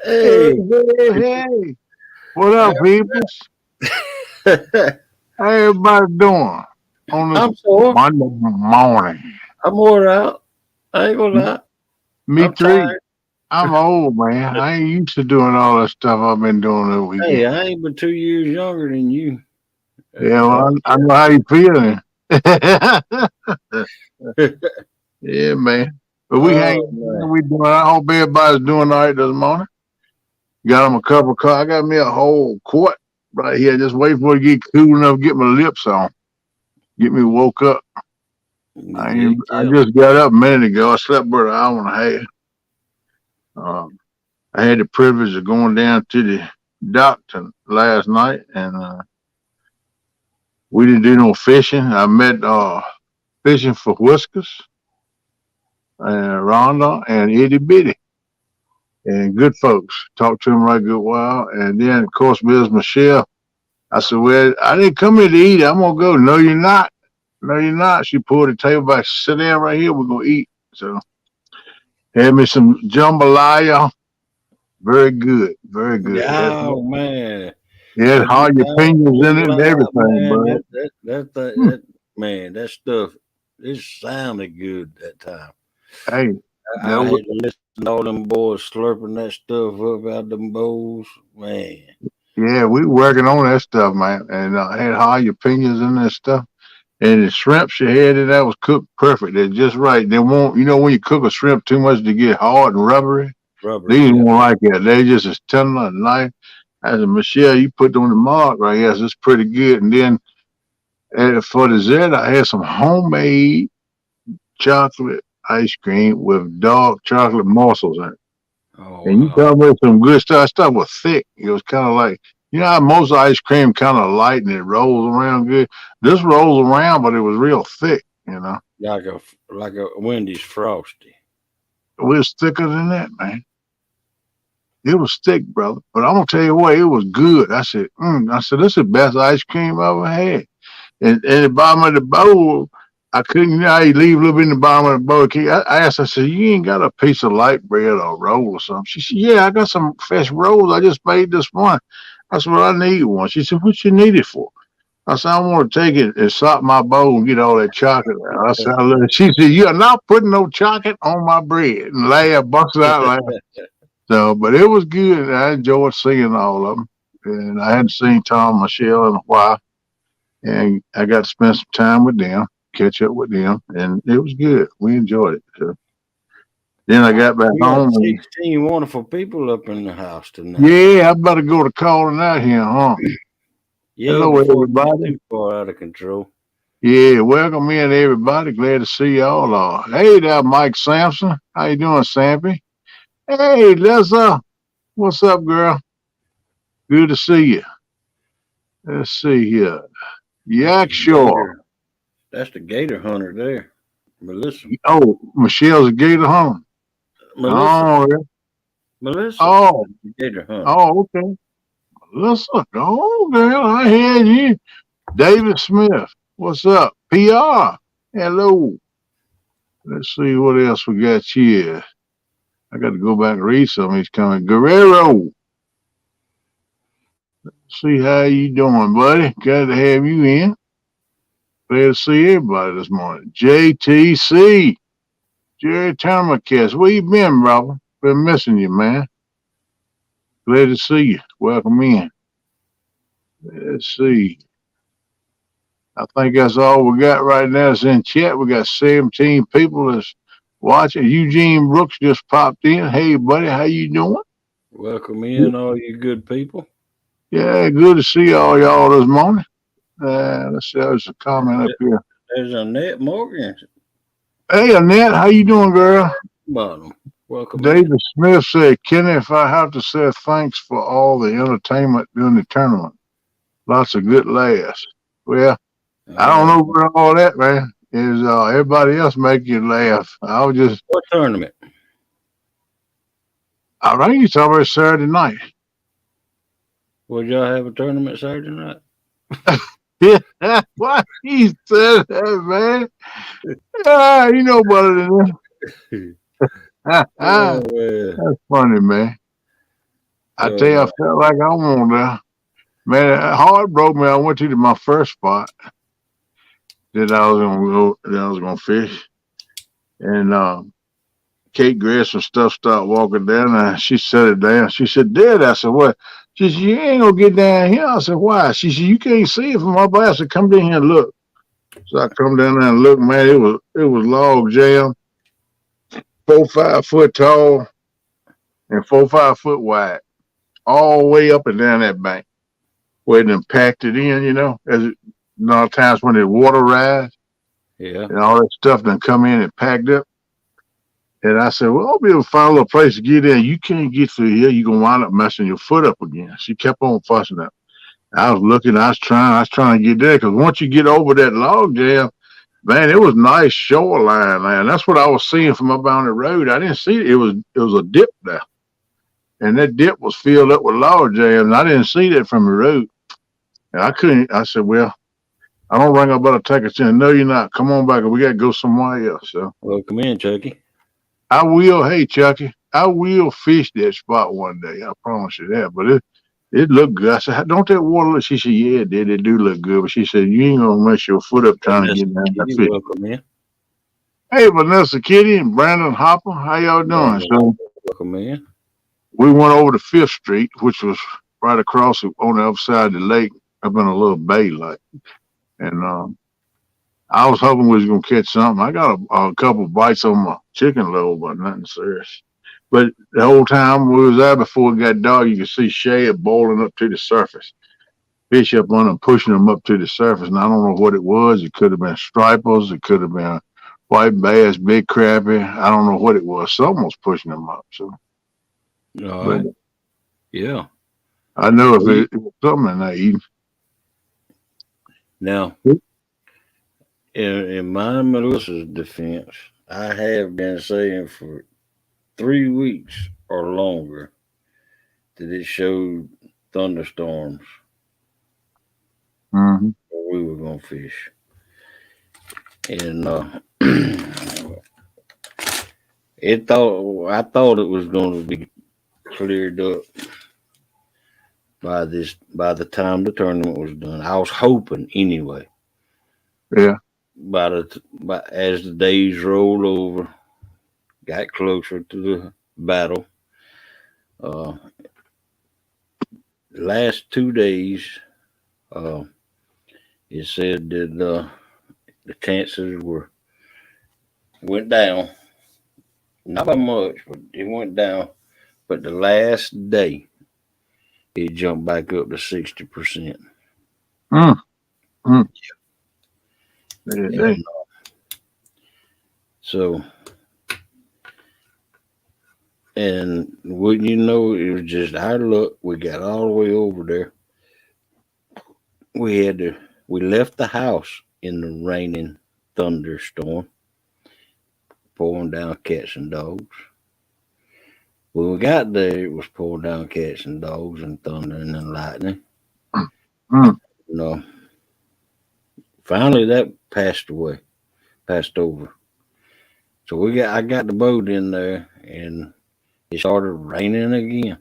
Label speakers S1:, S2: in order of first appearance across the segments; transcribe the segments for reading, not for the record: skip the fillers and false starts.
S1: Hey,
S2: Hey,
S1: hey, hey. What
S2: uh,
S1: up, peoples? How everybody doing on this
S2: I'm sore.
S1: Monday morning?
S2: I'm wore out. I ain't gonna lie.
S1: Me
S2: I'm
S1: too.
S2: tired.
S1: I'm old, man. I ain't used to doing all that stuff I've been doing this
S2: Hey,
S1: weekend.
S2: I ain't but 2 years younger than you.
S1: Yeah,
S2: So,
S1: well, I know how you feeling. Yeah, man. But we hang.
S2: oh man,
S1: We doing. I hope everybody's doing all right this morning. Got them a cup of coffee. I got me a whole quart right here. Just wait for it to get cool enough to get my lips on. Get me woke up. I
S2: yeah,
S1: just got up a minute ago. I slept about an hour and a half. I had the privilege of going down to the doctor last night, and we didn't do no fishing. I met fishing for Whiskers, Rhonda, and Itty Bitty, and good folks. Talked to them right a good while, and then of course Miss Michelle. I said, "Well, I didn't come here to eat. I'm gonna go." No, you're not. No, you're not. She pulled the table back. Sit down right here. We're gonna eat. So had me some jambalaya. Very good. Very good.
S2: yeah, oh man.
S1: It had
S2: A good
S1: jalapenos in it and everything,
S2: man.
S1: bud. Hmm.
S2: That man, that stuff. It sounded good that time.
S1: Hey, that
S2: I
S1: was,
S2: had to listen to all them boys slurping that stuff up out them bowls. Man,
S1: yeah, we working on that stuff, man. And had jalapenos in that stuff. And the shrimp she had in that was cooked perfect. They're just right. They won't, when you cook a shrimp too much to get hard and rubbery,
S2: rubber,
S1: these
S2: yeah.
S1: won't like that. They just as tender and nice. I said, Michelle, you put on the mark right here. It's pretty good. And then for dessert, I had some homemade chocolate ice cream with dark chocolate morsels in it.
S2: Oh
S1: And you
S2: wow.
S1: talk about some good stuff. Stuff was thick. It was kind of like, how most ice cream kind of light and it rolls around good. This rolls around, but it was real thick.
S2: Like a Wendy's frosty.
S1: It was thicker than that, man. It was thick, brother. But I'm gonna tell you what, it was good. I said, this is the best ice cream I ever had. And the bottom of the bowl, I couldn't, how you leave a little bit in the bottom of the bowl. I asked, I said, you ain't got a piece of light bread or a roll or something? She said, yeah, I got some fresh rolls. I just made this one. I said, well, I need one. She said, what you need it for? I said, I want to take it and sop my bowl and get all that chocolate out. I said, she said, you are not putting no chocolate on my bread. And laugh, busted out laughing. So, but it was good. I enjoyed seeing all of them. And I hadn't seen Tom and Michelle in a while. And I got to spend some time with them, catch up with them. And it was good. We enjoyed it. So then I got back
S2: We got
S1: home. And,
S2: 16 wonderful people up in the house tonight.
S1: yeah, I better go to calling out here, huh?
S2: Yeah,
S1: Hello,
S2: before it get
S1: everybody.
S2: too far out of control.
S1: Yeah, welcome in, everybody. Glad to see y'all. Hey there, Mike Sampson. How you doing, Sampy? Hey, Lisa. What's up, girl? Good to see you. Let's see here.
S2: That's
S1: Yak
S2: the
S1: Shore.
S2: gator. That's the gator hunter there. Melissa.
S1: Oh, Michelle's a gator hunter.
S2: Melissa.
S1: Oh, yeah.
S2: Melissa.
S1: Oh,
S2: The gator hunter.
S1: oh, okay. Listen, oh, girl, I hear you. David Smith. What's up? PR. Hello. Let's see what else we got here. I got to go back and read some. He's coming. Guerrero. See how you doing, buddy. Glad to have you in. Glad to see everybody this morning. JTC. Jerry Termacast. Where you been, brother? Been missing you, man. Glad to see you. Welcome in. Let's see. I think that's all we got right now. It's in chat. We got 17 people that's watching. Eugene Brooks just popped in. Hey, buddy, how you doing?
S2: Welcome in, all you good people.
S1: Yeah, good to see all y'all this morning. Let's see. There's a comment up here.
S2: There's Annette Morgan.
S1: Hey, Annette, how you doing, girl?
S2: Bottom. Welcome in.
S1: David Smith said, Kenny, if I have to say thanks for all the entertainment during the tournament. Lots of good laughs. Well, I don't
S2: Uh,
S1: know about all that, man. Is everybody else make you laugh? I was just,
S2: what tournament?
S1: I think you talking about Saturday night.
S2: Would y'all have a tournament Saturday night?
S1: Yeah, why he said that, man? You know better than that.
S2: Oh, yeah.
S1: That's funny, man. I tell you, I felt like I wanted to. Man, it heart broke me. I went to my first spot that I was gonna go, that I was gonna fish, and Kate Grace and stuff started walking down, and she set it down. She said, "Dad," I said, "What?" She said, "You ain't gonna get down here." I said, "Why?" She said, "You can't see it from up there." I said, "Come down here and look." So I come down there and look, man. It was log jam, 4 5 foot tall and 4 5 foot wide, all the way up and down that bank. Where it done packed it in, as a lot of times when the water rise
S2: Yeah.
S1: and all that stuff done come in and packed up. And I said, "Well, I'll be able to find a little place to get in. You can't get through here. You're gonna wind up messing your foot up again." She kept on fussing at me. I was looking, I was trying to get there because once you get over that log jam, man, it was nice shoreline, man. That's what I was seeing from up on the road. I didn't see it. It was a dip there. And that dip was filled up with log jams. I didn't see that from the road. And I couldn't. I said, "Well, I don't ring about to take us in." "No, you're not. Come on back. We got to go somewhere else." So
S2: Well, come in, Chucky.
S1: I will. Hey, Chucky, I will fish that spot one day. I promise you that. But it looked good. I said, "Don't that water look?" She said, "Yeah, it did. It do look good." But she said, "You ain't gonna mess your foot up trying to
S2: Vanessa
S1: get down that
S2: Kitty,
S1: fish."
S2: welcome in.
S1: Hey, Vanessa, Kitty, and Brandon Hopper, how y'all doing?
S2: Brandon,
S1: So
S2: welcome in.
S1: we went over to Fifth Street, which was right across on the other side of the lake, up in a little bay like, and I was hoping we was gonna catch something. I got a couple bites on my chicken load, but nothing serious. But the whole time we was there before it got dark, you could see shad boiling up to the surface. Fish up on them, pushing them up to the surface. And I don't know what it was. It could have been stripers. It could have been white bass, big crappie. I don't know what it was. Someone was pushing them up. So,
S2: All
S1: but
S2: right. Yeah.
S1: I know if it was something in there eating.
S2: Now, in my and Melissa's defense, I have been saying for 3 weeks or longer that it showed thunderstorms
S1: Mm-hmm.
S2: where we were gonna fish, and I thought it was going to be cleared up by the time the tournament was done. I was hoping anyway.
S1: Yeah.
S2: As the days rolled over, got closer to the battle. Uh, last 2 days, uh, it said that the chances went down, not by much, but it went down. But the last day, it jumped back up to 60%.
S1: Mm, mm. Yeah,
S2: And so, and wouldn't you know, it was just our luck. We got all the way over there. We had to. We left the house in the raining thunderstorm, pouring down cats and dogs. When we got there, it was pouring down cats and dogs and thundering and lightning.
S1: mm.
S2: No, finally that passed over. So I got the boat in there, and it started raining again.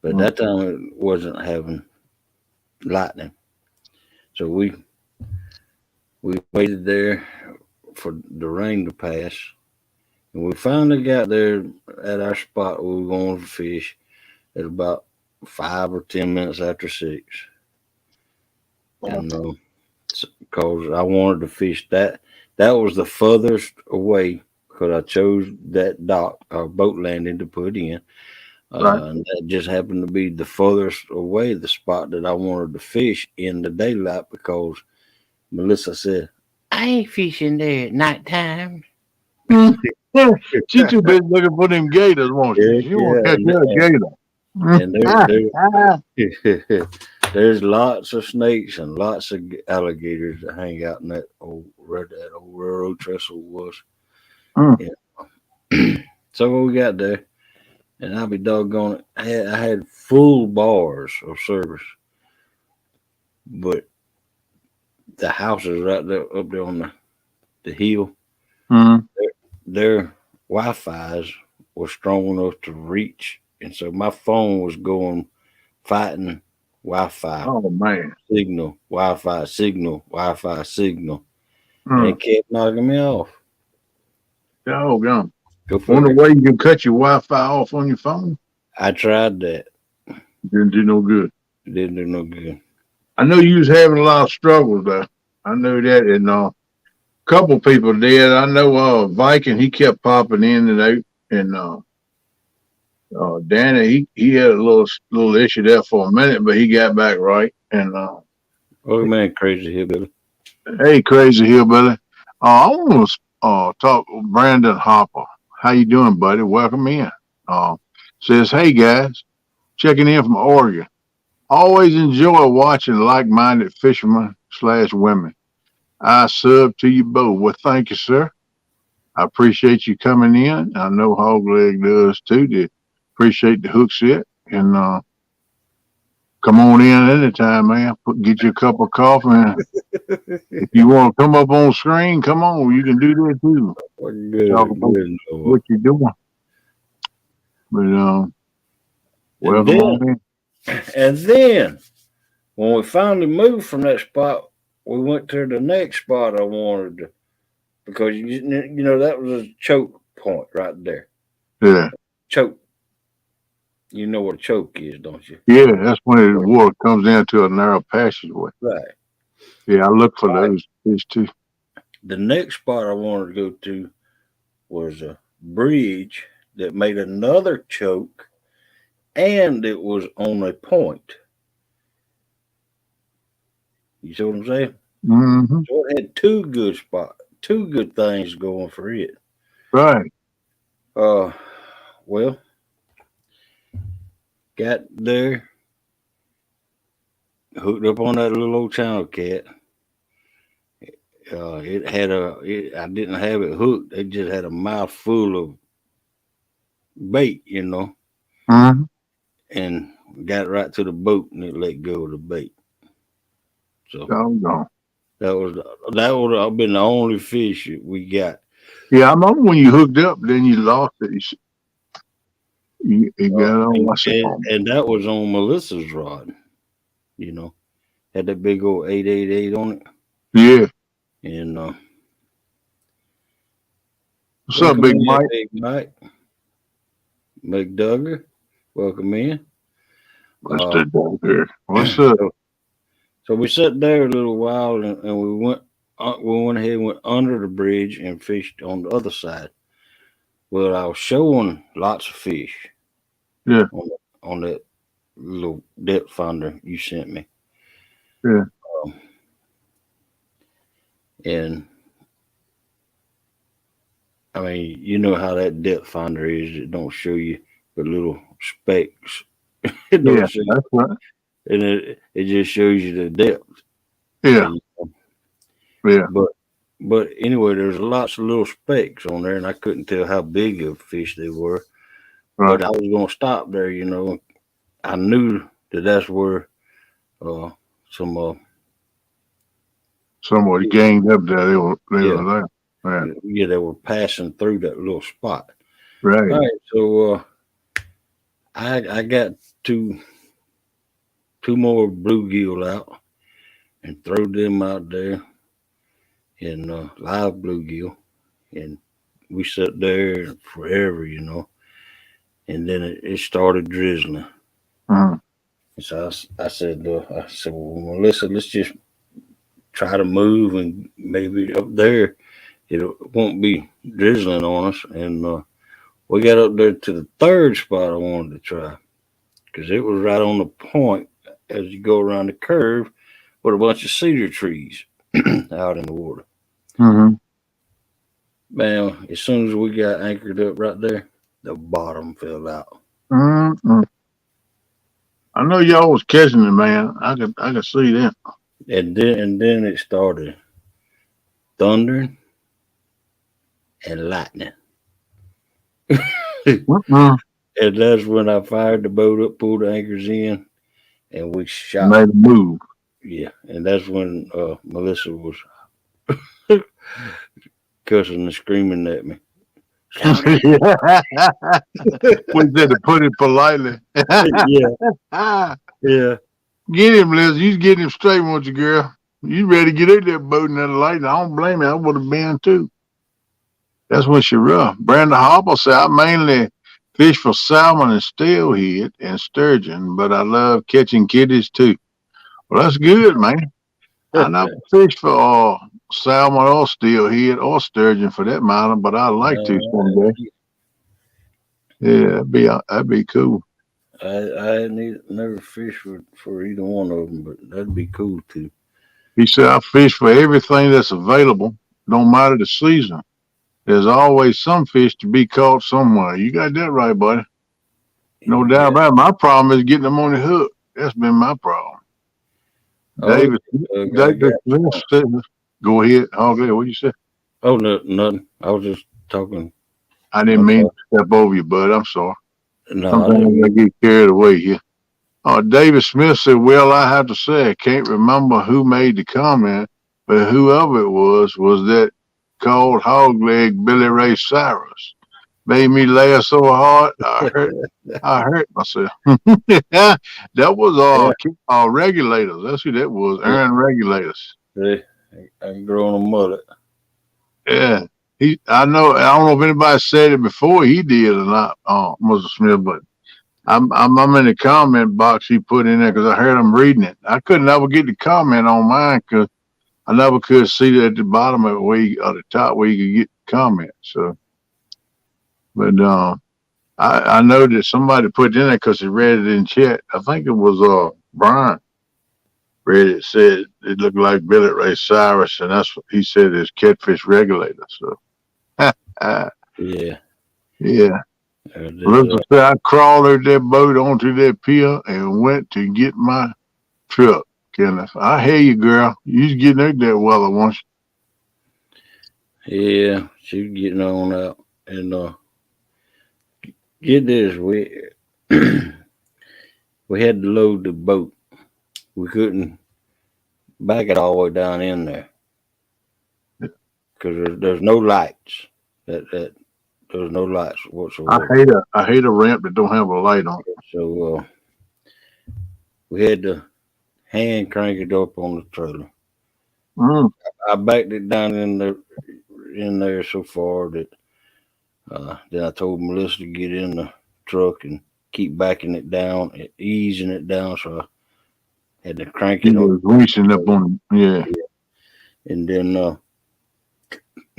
S2: But
S1: Mm.
S2: that time it wasn't having lightning. So we waited there for the rain to pass, and we finally got there at our spot where we were going to fish at about 5 or 10 minutes after 6. And because I wanted to fish that was the furthest away because I chose that dock or boat landing to put in.
S1: Right.
S2: And that just happened to be the furthest away, the spot that I wanted to fish in the daylight because Melissa said, I ain't fishing there at nighttime.
S1: Mm. Yeah. She too busy looking for them gators, won't she?
S2: Heck
S1: She won't
S2: yeah,
S1: catch her a gator. Mm.
S2: and
S1: Ah, ah.
S2: there's lots of snakes and lots of alligators that hang out in that old railroad trestle was.
S1: Mm.
S2: Yeah. So when we got there, and I'll be doggone it, I had full bars of service, but the houses right there up there on the hill,
S1: Mm.
S2: their Wi-Fi's were strong enough to reach and so my phone was going fighting Wi-Fi
S1: Oh man.
S2: signal, Wi-Fi signal, Wi-Fi signal, and
S1: Mm.
S2: it kept knocking me off.
S1: Doggone.
S2: Go
S1: Wonder
S2: figure.
S1: why you can cut your Wi-Fi off on your phone.
S2: I tried that.
S1: Didn't do no good.
S2: Didn't do no good.
S1: I know you was having a lot of struggles though. I know that, and couple people did. I know Viking, he kept popping in and out, and Danny, he had a little issue there for a minute, but he got back right. And
S2: Oh man, crazy hillbilly.
S1: hey, crazy hillbilly, I want to talk with Brandon Hopper. How you doing, buddy? Welcome in. Uh, Says, hey guys, checking in from Oregon. Always enjoy watching like-minded fishermen slash women. I sub to you both. Well, thank you, sir. I appreciate you coming in. I know Hogleg does too. They appreciate the hook set. And come on in anytime, man. Get you a cup of coffee. And if you want to come up on screen, come on. You can do that too. Talk
S2: Good,
S1: about
S2: good. Noah.
S1: what you're doing. But
S2: And
S1: welcome
S2: then,
S1: on in.
S2: when we finally moved from that spot, we went to the next spot I wanted to, because you know that was a choke point right there.
S1: Yeah.
S2: Choke. You know what a choke is, don't you?
S1: Yeah, that's when the water comes down to a narrow passageway.
S2: Right.
S1: Yeah, I look for
S2: Right.
S1: those fish too.
S2: The next spot I wanted to go to was a bridge that made another choke, and it was on a point. You see what I'm saying?
S1: Mm-hmm.
S2: So it had two good things going for it.
S1: Right.
S2: Uh, well, got there, hooked up on that little old channel cat. I didn't have it hooked. It just had a mouthful of bait,
S1: Mm-hmm.
S2: and got right to the boat and it let go of the bait. So
S1: Doggone.
S2: that would have been the only fish that we got.
S1: Yeah, I remember when you hooked up, then you lost it. You got on
S2: And,
S1: what's it
S2: and
S1: called?
S2: and that was on Melissa's rod, you know. Had that big old 888 on it.
S1: Yeah.
S2: And
S1: What's up,
S2: welcome
S1: Big
S2: in,
S1: Mike?
S2: Big Mike McDuggar. Welcome in.
S1: What's
S2: Uh,
S1: the dog here? What's up?
S2: so, so we sat there a little while, and we went ahead and went under the bridge and fished on the other side. Well, I was showing lots of fish
S1: Yeah,
S2: on that little depth finder you sent me.
S1: yeah,
S2: Um, and I mean, you know how that depth finder is. It don't show you the little specks. It don't
S1: yeah.
S2: show you,
S1: That's right.
S2: and it just shows you the depth.
S1: Yeah,
S2: And
S1: yeah.
S2: but but anyway, there's lots of little specks on there, and I couldn't tell how big of fish they were.
S1: Right.
S2: But I was gonna stop there. I knew that that's where uh, some
S1: Somebody ganged up there. They
S2: yeah,
S1: were there. Yeah.
S2: yeah, they were passing through that little spot. All
S1: Right.
S2: right, so I got two more bluegill out and throw them out there in live bluegill, and we sat there forever, and then it started drizzling.
S1: Mm.
S2: And so I said, well, Melissa, let's just try to move, and maybe up there it won't be drizzling on us. And we got up there to the third spot I wanted to try because it was right on the point as you go around the curve with a bunch of cedar trees out in the water.
S1: Mm-hmm.
S2: Man, as soon as we got anchored up right there, the bottom fell out.
S1: Mm-hmm. I know y'all was catching it, man. I could see that.
S2: And then it started thundering and lightning. And
S1: Mm-mm.
S2: that's when I fired the boat up, pulled the anchors in, and we shot.
S1: Made a move.
S2: Yeah, and that's when Melissa was cussing and screaming at me. Count it.
S1: We said to put it politely.
S2: Yeah, yeah.
S1: Get him, Liz. You getting him straight, won't you, girl? You ready to get in that boat in that light? I don't blame you. I would have been too. That's when she rough. Brenda Hopper said, I mainly fish for salmon and steelhead and sturgeon, but I love catching kitties too. Well, that's good, man. I never fish for salmon or steelhead or sturgeon for that matter, but I'd like to someday. Yeah, that'd be cool.
S2: I never fished for either one of them, but that'd be cool too.
S1: He said, I fish for everything that's available, no matter the season. There's always some fish to be caught somewhere. You got that right, buddy. No doubt about it. My problem is getting them on the hook. That's been my problem.
S2: Oh,
S1: David Smith said, go ahead. Okay, what you say?
S2: oh, no, nothing. I was just talking.
S1: I didn't mean to step over you, bud. I'm sorry.
S2: No,
S1: Sometimes I get carried away here. David Smith said, well, I have to say, I can't remember who made the comment, but whoever it was that called hog leg Billy Ray Cyrus. Made me laugh so hard, I hurt myself. That was regulators. That's who that was, Aaron Regulators.
S2: Yeah, I'm growing a mullet.
S1: Yeah. I don't know if anybody said it before he did or not, Mr. Smith, but I'm in the comment box he put in there because I heard him reading it. I couldn't ever get the comment on mine because I never could see it at the bottom of it or the top where you could get the comment. So, but I know that somebody put it in there because he read it in chat. I think it was Brian read it, said it looked like Billy Ray Cyrus, and that's what he said is catfish regulator. So,
S2: Yeah.
S1: Yeah. Elizabeth said, I crawled out that boat onto that pier and went to get my truck, Kenneth. I hear you, girl. You's getting out that weather once.
S2: Yeah, she's getting on out. And get this, we we had to load the boat. We couldn't back it all the way down in there because there's no lights. There's no lights whatsoever.
S1: I hate a ramp that don't have a light on it.
S2: So we had to hand crank it up on the trailer. I backed it down in there so far that then I told Melissa to get in the truck and keep backing it down, easing it down. So I had to crank it up.
S1: Reaching up on yeah.
S2: And then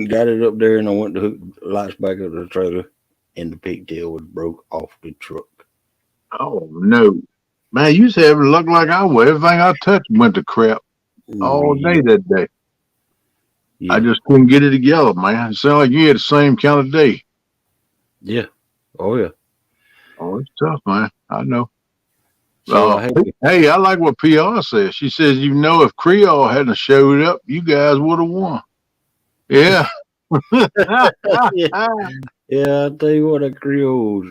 S2: got it up there, and I went to hook the lights back up to the trailer, and the pigtail was broke off the truck.
S1: Oh no, man! You used to have luck like I was. Everything I touched went to crap all day that day. Yeah. I just couldn't get it together, man. It sounded like you had the same kind of day.
S2: Yeah. Oh yeah.
S1: Oh, it's tough, man. I know. So hey, I like what PR says. She says, you know, if Creole hadn't showed up, you guys would have won. Yeah.
S2: Yeah, I tell you what, that Creole,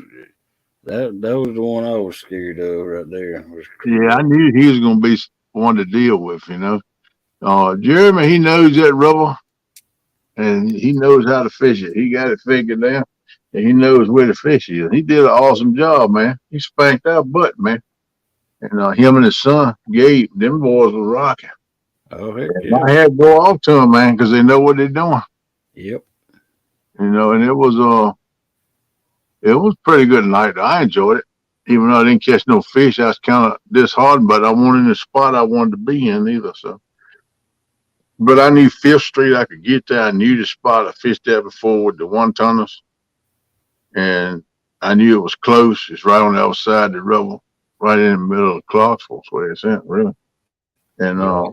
S2: that was the one I was scared of right there.
S1: Yeah, I knew he was going to be one to deal with, you know. Jeremy, he knows that rubber, and he knows how to fish it. He got it figured out, and he knows where the fish is. He did an awesome job, man. He spanked our butt, man. And him and his son, Gabe, them boys were rocking.
S2: Oh, heck yeah.
S1: My head go off to them, man, because they know what they're doing.
S2: Yep.
S1: You know, and it was pretty good night. I enjoyed it, even though I didn't catch no fish. I was kind of disheartened, but I wasn't in the spot I wanted to be in either. So, but I knew Fifth Street. I could get there. I knew the spot. I fished there before with the one tonners, and I knew it was close. It's right on the other side of the rubble, right in the middle of Clarksville, where it's at, really. And I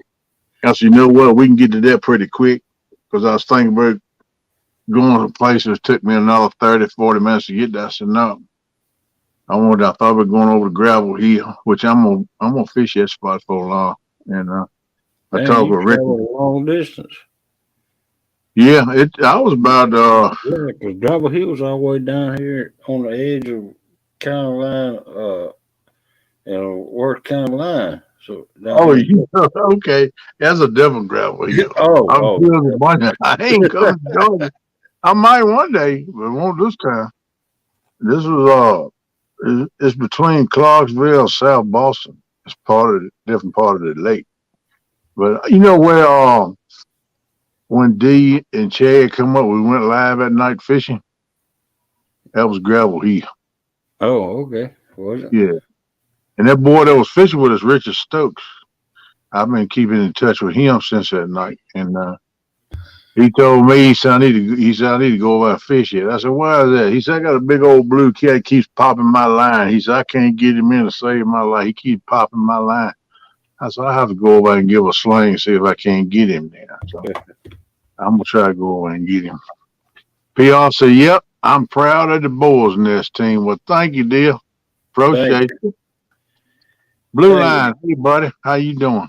S1: said, you know what? We can get to that pretty quick because I was thinking about going to places. It took me another 30, 40 minutes to get there. I said, no. I thought we were going over the gravel hill, which I'm gonna fish that spot for a while. And I talked with Rick.
S2: A long distance.
S1: Yeah, I was about
S2: because gravel hill's all the way down here on the edge of County Line, Worth County Line. So
S1: okay, that's a different gravel hill.
S2: I
S1: ain't coming to Georgia. I might one day, but won't this time. This was it's between Clarksville and South Boston. It's part of the different part of the lake. But you know where when D and Chad come up, we went live at night fishing. That was Gravel Hill.
S2: Oh, okay. Was it?
S1: Yeah. And that boy that was fishing with us, Richard Stokes. I've been keeping in touch with him since that night. And he told me, he said, I need to go over and fish it. I said, why is that? He said, I got a big old blue cat keeps popping my line. He said, I can't get him in to save my life. He keeps popping my line. I said, I have to go over and give a sling and see if I can't get him there. So I'm going to try to go over and get him. PR said, yep, I'm proud of the Boys Nest team. Well, thank you, dear. Appreciate it. Blue Line, hey, buddy, how you doing?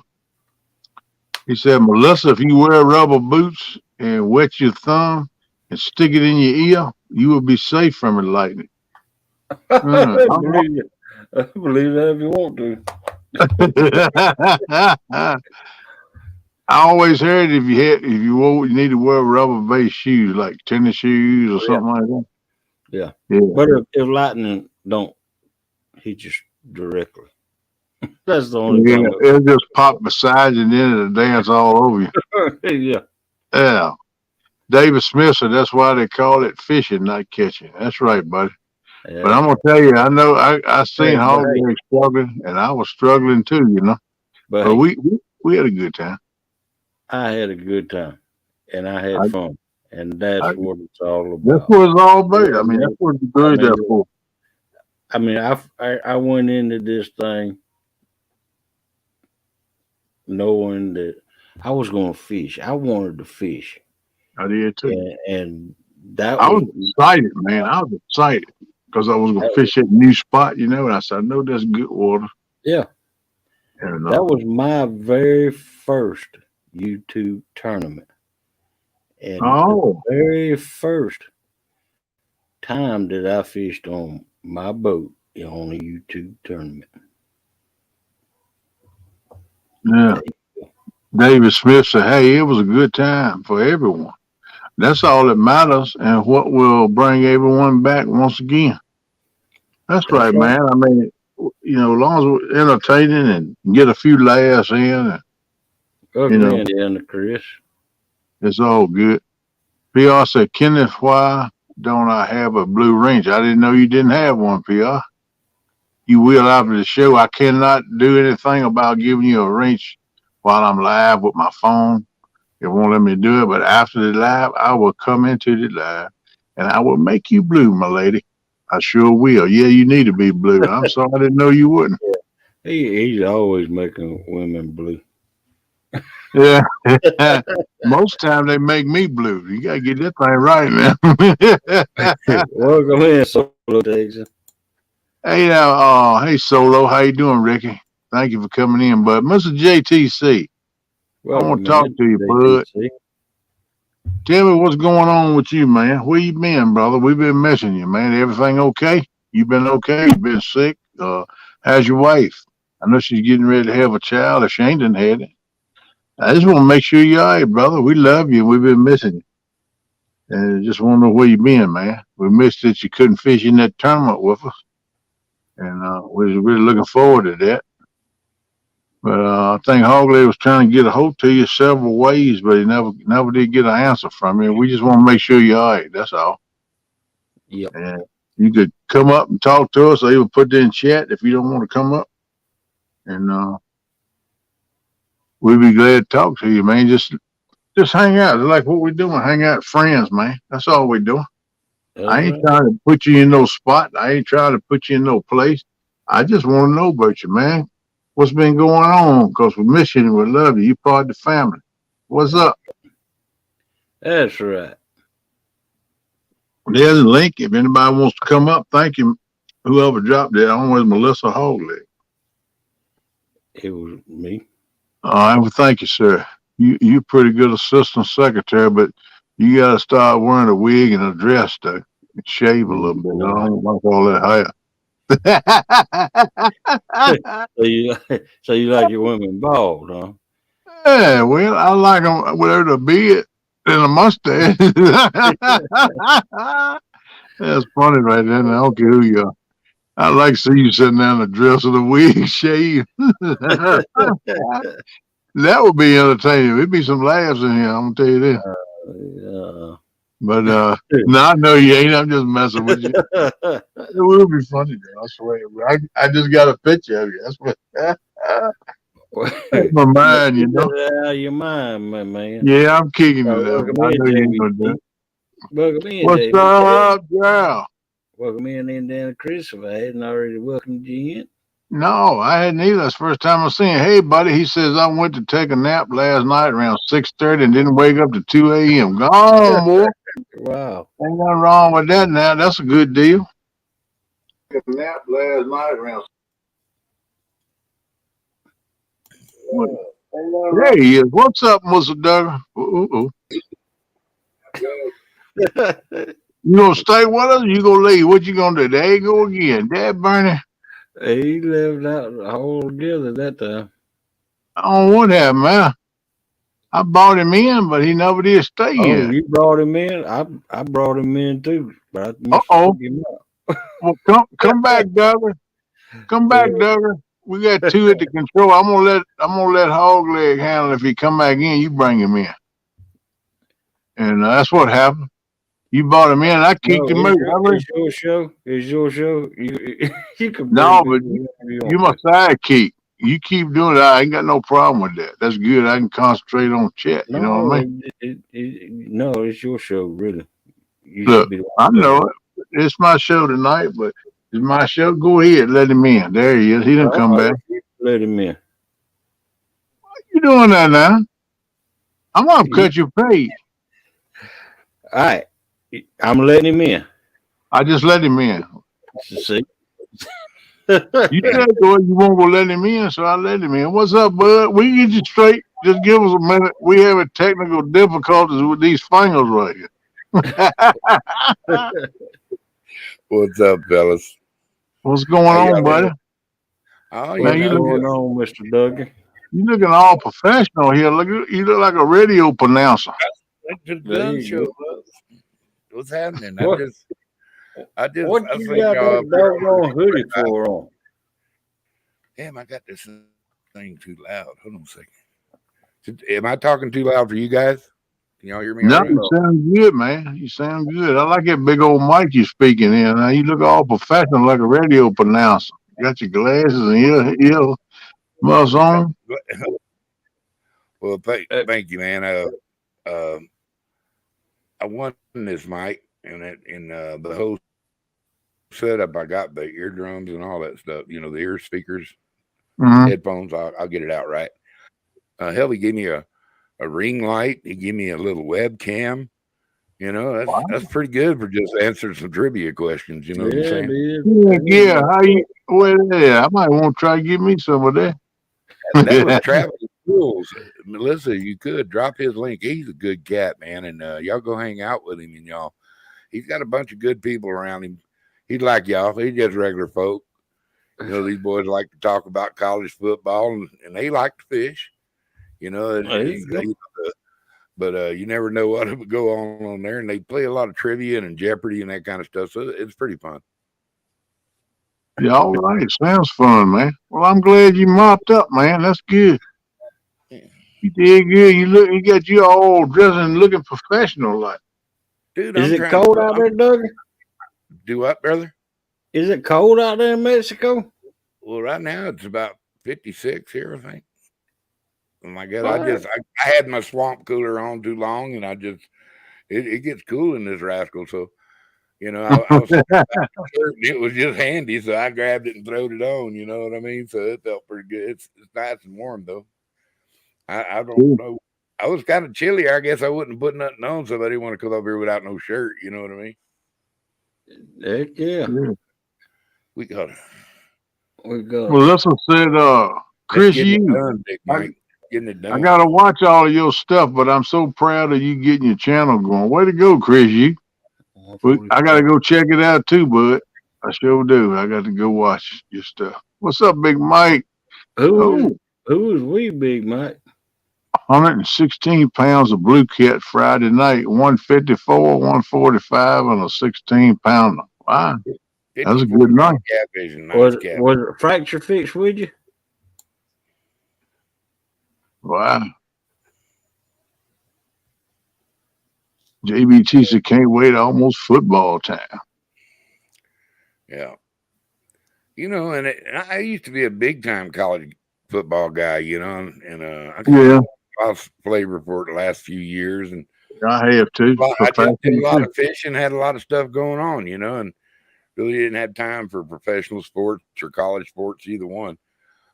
S1: He said, Melissa, if you wear rubber boots and wet your thumb and stick it in your ear, you will be safe from the lightning.
S2: I believe that if you want to.
S1: I always heard if you need to wear rubber based shoes like tennis shoes or something like that.
S2: Yeah.
S1: Yeah.
S2: But if lightning don't hit you directly, that's the only thing.
S1: It'll just pop beside you and then it'll dance all over you.
S2: Yeah.
S1: Yeah. David Smith said that's why they call it fishing, not catching. That's right, buddy. Yeah. But I'm gonna tell you, I know I seen Hog Leg struggling, and I was struggling too, you know. But we had a good time.
S2: I had a good time, and I had fun, and that's what it's all about.
S1: That's what it's all about. I mean, that's what it's good there for.
S2: I mean, I went into this thing knowing that I was going to fish. I wanted to fish.
S1: I did too.
S2: And that
S1: I was excited, man. I was excited because I was going to fish at a new spot, you know. And I said, I know that's good water.
S2: Yeah. And that was my very first YouTube tournament. And the very first time that I fished on my boat on a YouTube tournament.
S1: Yeah. David Smith said, hey, it was a good time for everyone. That's all that matters and what will bring everyone back once again. That's right, man. I mean, you know, as long as we're entertaining and get a few laughs in, and, you know,
S2: Chris.
S1: It's all good. PR said, Kenneth, why don't I have a blue wrench? I didn't know you didn't have one, PR. You will after the show. I cannot do anything about giving you a wrench while I'm live with my phone. It won't let me do it. But after the live, I will come into the live and I will make you blue, my lady. I sure will. Yeah, you need to be blue. I'm sorry, I didn't know you wouldn't.
S2: He's always making women blue.
S1: Yeah. Most time they make me blue. You gotta get that thing right, man.
S2: Welcome in, Solo Texas.
S1: Hey now, hey Solo, how you doing, Ricky? Thank you for coming in, bud. Mr. JTC, I want to talk to you, bud. Tell me what's going on with you, man. Where you been, brother? We've been missing you, man. Everything okay? You been okay? You been sick? How's your wife? I know she's getting ready to have a child. If she ain't done had it. I just want to make sure you're all right, brother. We love you. We've been missing you. And just want to know where you been, man. We missed that you couldn't fish in that tournament with us. And we're really looking forward to that. But I think Hogley was trying to get a hold to you several ways, but he never did get an answer from you. We just want to make sure you're all right. That's all.
S2: Yep.
S1: And you could come up and talk to us, or even put it in chat if you don't want to come up. And we'd be glad to talk to you, man. Just hang out. It's like what we're doing. Hang out friends, man. That's all we're doing. I ain't trying to put you in no spot. I ain't trying to put you in no place. I just want to know about you, man. What's been going on? Because we miss you and we love you. You part of the family. What's up?
S2: That's right.
S1: There's a link. If anybody wants to come up, thank you. Whoever dropped it, I don't know, it was Melissa Hogley.
S2: It was me.
S1: All right, well, thank you, sir. You're pretty good assistant secretary, but you got to start wearing a wig and a dress, though. And shave a little bit. I don't like all that hair.
S2: So you like your women bald, huh?
S1: Yeah, well, I like them with the beard. and a mustache. That's funny right there. I don't care who you are. I like to see you sitting down the dress of the wig shave. That would be entertaining. There'd be some laughs in here. I'm gonna tell you this.
S2: Yeah.
S1: But no, I know you ain't. I'm just messing with you. It will be funny though. I swear. I just got a picture of you. That's what. That's my mind, you know.
S2: Get out of your mind, my man.
S1: Yeah, I'm kicking it up.
S2: Welcome
S1: I
S2: in,
S1: know you ain't
S2: JB.
S1: gonna do it.
S2: Welcome in,
S1: What's
S2: JB.
S1: up, girl?
S2: Welcome in, Indiana Chris. If I hadn't already welcomed you in.
S1: No, I hadn't either. That's the first time I seen. Hey, buddy, he says I went to take a nap last night around 6:30 and didn't wake up to 2 a.m. Gone, boy.
S2: Wow.
S1: Ain't nothing wrong with that. Now that's a good deal. Took a nap last night around. There he is. What's up, Mr. Duggar? You gonna stay with us? Or you gonna leave? What you gonna do? There you go again, Dad Bernie.
S2: He left out altogether that time.
S1: I don't know what happened, man. I brought him in, but he never did stay
S2: Oh,
S1: in.
S2: you brought him in? I brought him in too, but I
S1: Uh
S2: must have
S1: oh.
S2: took him out.
S1: Well, come back, Duggar. Come back, Duggar. We got two at the control. I'm gonna let Hog Leg handle it. If he come back in, you bring him in, and that's what happened. You brought him in. I kicked
S2: No,
S1: him out.
S2: it's your show. It's your show. You you can bring
S1: No,
S2: me
S1: but
S2: whenever you
S1: you
S2: want
S1: my
S2: to.
S1: sidekick. You keep doing it. I ain't got no problem with that. That's good. I can concentrate on chat. You know what I
S2: No,
S1: mean?
S2: no, it's your show, really. You should
S1: Look,
S2: be the
S1: I
S2: one
S1: know
S2: running.
S1: it. It's my show tonight, but it's my show. Go ahead, let him in. There he is. He didn't
S2: All
S1: come
S2: right,
S1: back.
S2: let him in.
S1: You doing that now? I'm gonna
S2: You,
S1: cut your page.
S2: all right, I'm letting him in.
S1: I just let him in.
S2: See?
S1: You said go, you won't go let him in, so I let him in. What's up, bud? We get you straight. Just give us a minute. We having technical difficulties with these fingers right here.
S3: What's up, fellas?
S1: What's going
S3: How
S1: on,
S3: y'all
S1: buddy?
S3: doing? Oh,
S1: Now
S2: What's
S3: you know,
S2: going
S3: just
S2: on, Mr. Duggan?
S1: you looking all professional here. You look like a radio pronouncer.
S3: went to the
S2: There
S3: gun
S2: you
S3: show.
S2: go.
S3: What's happening?
S2: What what
S3: I
S2: you
S3: think
S2: got
S3: y'all
S2: that
S3: up here on
S2: doggone hoodie for on?
S3: damn, I got this thing too loud. Hold on a second. Am I talking too loud for you guys? Can y'all hear me all
S1: No,
S3: right?
S1: you sound good, man. You sound good. I like that big old mic you speaking in. Now you look all professional like a radio pronouncer. You got your glasses and ear muffs on.
S3: Well,
S2: Uh,
S3: thank you, man. Uh, I won this mic and the whole setup. I got the eardrums and all that stuff. You know, the ear speakers,
S1: Mm-hmm.
S3: headphones. I'll get it out right. Hell, he gave me a ring light. He gave me a little webcam. You know, that's pretty good for just answering some trivia questions. You know what I'm
S2: yeah, it
S3: saying?
S2: is.
S1: Yeah,
S2: It
S1: yeah.
S2: is.
S1: How you? Well, yeah. I might want to try to give me some of that.
S3: That was Travis Rules. Melissa, you could drop his link. He's a good cat, man, and y'all go hang out with him. And y'all, he's got a bunch of good people around him. He's like y'all. He's just regular folk. You know, these boys like to talk about college football, and they like to fish. You know,
S2: There you go.
S3: but you never know what would go on there, and they play a lot of trivia and Jeopardy and that kind of stuff. So it's pretty fun.
S1: Yeah, all right. Sounds fun, man. Well, I'm glad you mopped up, man. That's good. You did good. You got you all dressed and looking professional like.
S3: Dude,
S2: Is
S3: I'm
S2: it
S3: trying to
S2: cold out
S3: I'm
S2: there, Duggan?
S3: do what, brother?
S2: Is it cold out there in Mexico?
S3: Well, right now it's about 56 here, I think. Oh my God,
S2: All right.
S3: I had my swamp cooler on too long, and it gets cool in this rascal. So you know, I was thinking about the shirt, and it was just handy, so I grabbed it and throwed it on. You know what I mean? So it felt pretty good. It's nice and warm though. I don't
S1: Cool.
S3: know. I was kind of chilly. I guess I wouldn't put nothing on, so I didn't want to come up here without no shirt. You know what I mean?
S2: Heck yeah.
S1: Yeah.
S3: We got
S2: We got
S1: Well, listen said,
S3: that's
S1: Chris,
S3: getting it
S1: you.
S3: done, Big
S1: I,
S3: Mike. Getting it
S1: I
S3: done.
S1: gotta watch all of your stuff, but I'm so proud of you getting your channel going. Way to go, Chris. You. I gotta
S2: 144.
S1: go check it out too, bud. I sure do. I got to go watch your stuff. What's up, Big Mike?
S2: Who is
S1: Oh,
S2: who is we, Big Mike?
S1: 116 pounds of blue cat Friday night, 154, 145, and a 16-pounder. Wow, that was a
S3: 54
S1: good night.
S3: pound catfish and nice
S2: Was
S3: catfish.
S2: was it fracture fix with you?
S1: Wow. JBT said, can't wait almost football time.
S3: Yeah. You know, and I used to be a big time college football guy, you know, and I kind
S1: Yeah,
S3: of lost flavor for it the last few years. And
S1: I have too.
S3: I just did
S1: Professional
S3: a lot
S1: too.
S3: of fishing, had a lot of stuff going on, you know, and really didn't have time for professional sports or college sports, either one.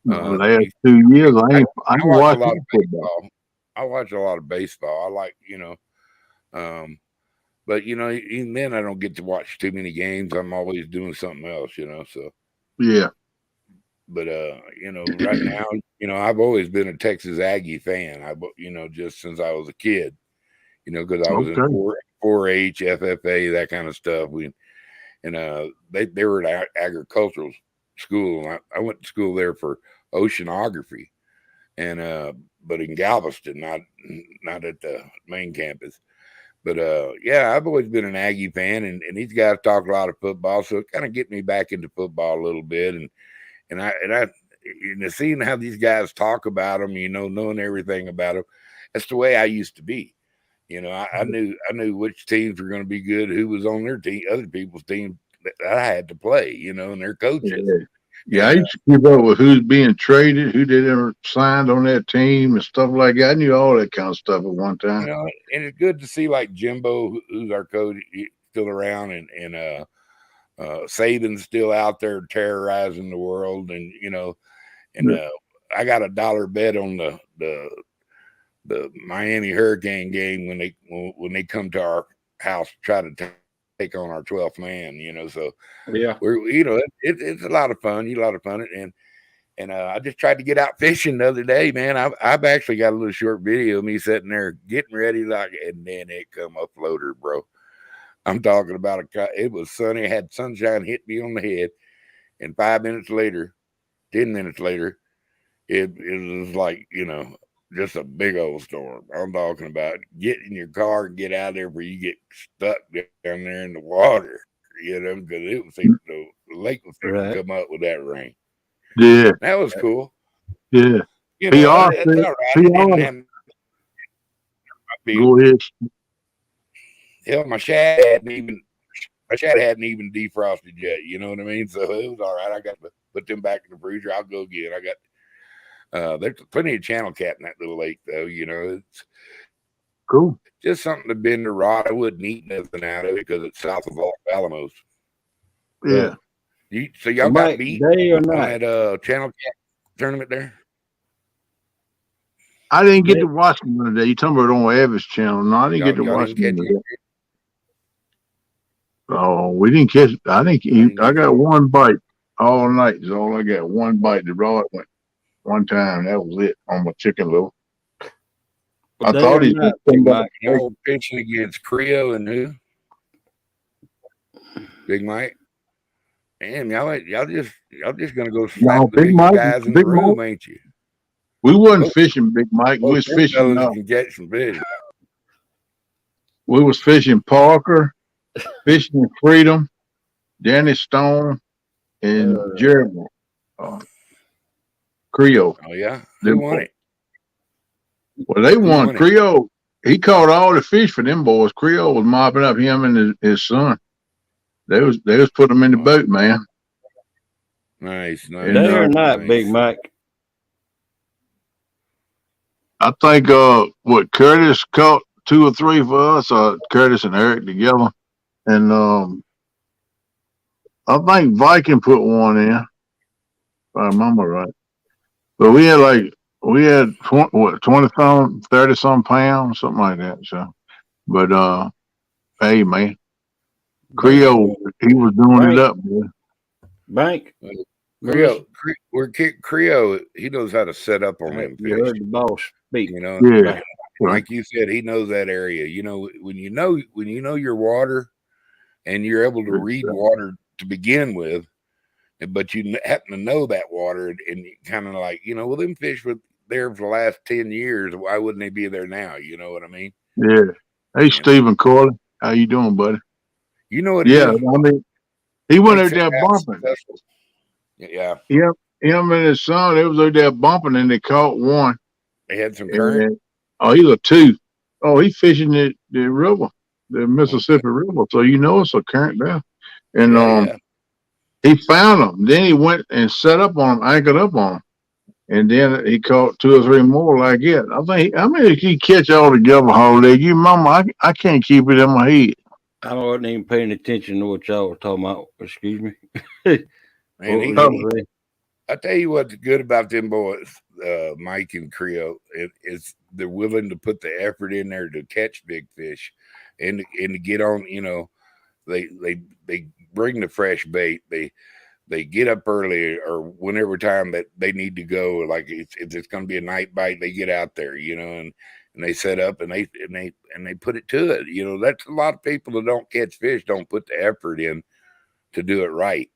S1: The last 2 years, I ain't
S3: watch a
S1: watching
S3: lot of
S1: football.
S3: baseball. I watch a lot of baseball. I like, you know, but you know, even then I don't get to watch too many games. I'm always doing something else, you know. So,
S1: Yeah.
S3: but you know, right now, you know, I've always been a Texas Aggie fan. You know, just since I was a kid, you know, because I was in
S1: Okay.
S3: 4-H, FFA, that kind of stuff. They were at agricultural school. And I went to school there for oceanography, and but in Galveston, not at the main campus. But yeah, I've always been an Aggie fan, and these guys talk a lot of football, so it kind of get me back into football a little bit, and I you know, seeing how these guys talk about them, you know, knowing everything about them, that's the way I used to be. You know, I knew which teams were going to be good, who was on their team, other people's team that I had to play, you know, and their coaches.
S1: Yeah. Yeah, I
S3: And
S1: used to keep up with who's being traded, who they ever signed on that team and stuff like that. I knew all that kind of stuff at one
S3: you
S1: time.
S3: know, and it's good to see like Jimbo, who's our coach, still around, and Saban's still out there terrorizing the world, and you know, and
S1: Yeah.
S3: I got a dollar bet on the Miami Hurricane game when they come to our house to try to take on our 12th man, you know. So
S2: Yeah.
S3: we're, you know, it's a lot of fun, and I just tried to get out fishing the other day, man. I've actually got a little short video of me sitting there getting ready, like, and then it come a floater, bro. I'm talking about it was sunny, had sunshine hit me on the head, and 5 minutes later, 10 minutes later, it was like, you know, just a big old storm. I'm talking about get in your car and get out of there where you get stuck down there in the water, you know, because it was the lake was fixing to
S2: Right.
S3: come up with that rain.
S1: Yeah.
S3: That was cool.
S1: Yeah.
S3: You know,
S1: PR
S3: it's
S1: said,
S3: all right. It didn't
S1: PR,
S3: have my feet.
S1: go ahead.
S3: Hell, my shad hadn't even defrosted yet. You know what I mean? So it was all right. I got to put them back in the freezer. I'll go again. I got there's plenty of channel cat in that little lake, though. You know, it's
S1: Cool.
S3: just something to bend the rod. I wouldn't eat nothing out of it because it's south of Alamos.
S1: Yeah.
S3: So y'all got
S2: Mike,
S3: beat
S2: day or
S3: on
S2: night?
S3: that channel cat tournament there?
S1: I didn't get to watch them today. You talking about on Avis channel? No, I didn't get to
S3: Y'all
S1: watch
S3: didn't catch
S1: them
S3: it.
S1: today. Oh, we didn't catch. I think
S3: didn't
S1: I
S3: get
S1: got
S3: you.
S1: one bite all night. Is all I got. One bite. The rod went one time. That was it on my chicken little. I
S2: Day
S1: thought
S2: or
S1: he
S2: night,
S1: said
S2: Big Mike?
S3: Y'all were pitching against Creo and who? Big Mike. Damn, y'all just gonna go slap
S1: no,
S3: the
S1: Big
S3: biggest
S1: Mike.
S3: guys in the
S1: Big Mike.
S3: room, ain't you?
S1: We wasn't
S3: Both,
S1: fishing Big Mike. We
S3: both
S1: was
S3: them
S1: fishing.
S3: fellas can catch some fish.
S1: We was fishing Parker, fishing Freedom, Danny Stone, and Jeremy Creo.
S3: Oh yeah,
S1: Them
S3: who won
S1: boys.
S3: it?
S1: Well, they
S3: Who
S1: won.
S3: won it?
S1: Creo. He caught all the fish for them boys. Creo was mopping up him and his son. They was putting them in the boat, man.
S3: Nice, nice.
S1: And
S2: Day or night,
S3: nice.
S2: Big Mike?
S1: I think what Curtis caught 2 or 3 for us, Curtis and Eric together. And I think Viking put one in, if I remember right. But we had 20 some, 30 some pounds, something like that. So, but hey man, Creo, he was doing it up, man.
S2: Bank.
S3: Creo, he knows how to set up on them
S2: You
S3: fish.
S2: heard the boss speak.
S3: You know,
S1: Yeah.
S3: like you said, he knows that area. You know, when you know your water, and you're able to read water to begin with, but you happen to know that water, and you kind of like, you know, well, them fish there for the last 10 years. Why wouldn't they be there now? You know what I mean?
S1: Yeah. Hey,
S3: And
S1: Stephen Corley, how you doing, buddy?
S3: you know what it
S1: Yeah,
S3: is?
S1: I mean, he went
S3: Makes
S1: out
S3: it
S1: there
S3: out
S1: bumping.
S3: successful. Yeah.
S1: Him and his son, they was out there bumping, and they caught one.
S3: They had some current.
S1: And, oh, he was two. Oh, he fishing the river, the
S3: Okay.
S1: Mississippi River. So it's a current there. And
S3: Yeah.
S1: he found them. Then he went and set up on them, anchored up on them. And then he caught two or three more like it. I mean, if he catch all together, Holiday, you mama, I can't keep it in my head.
S2: I wasn't even paying attention to what y'all were talking about. Excuse me.
S3: Man, I tell you what's good about them boys, Mike and Creo, it's they're willing to put the effort in there to catch big fish, and to get on. You know, they bring the fresh bait. They get up early or whenever time that they need to go. Like if it's going to be a night bite, they get out there. You know, and they set up and they put it to it. You know, that's a lot of people that don't catch fish don't put the effort in to do it right.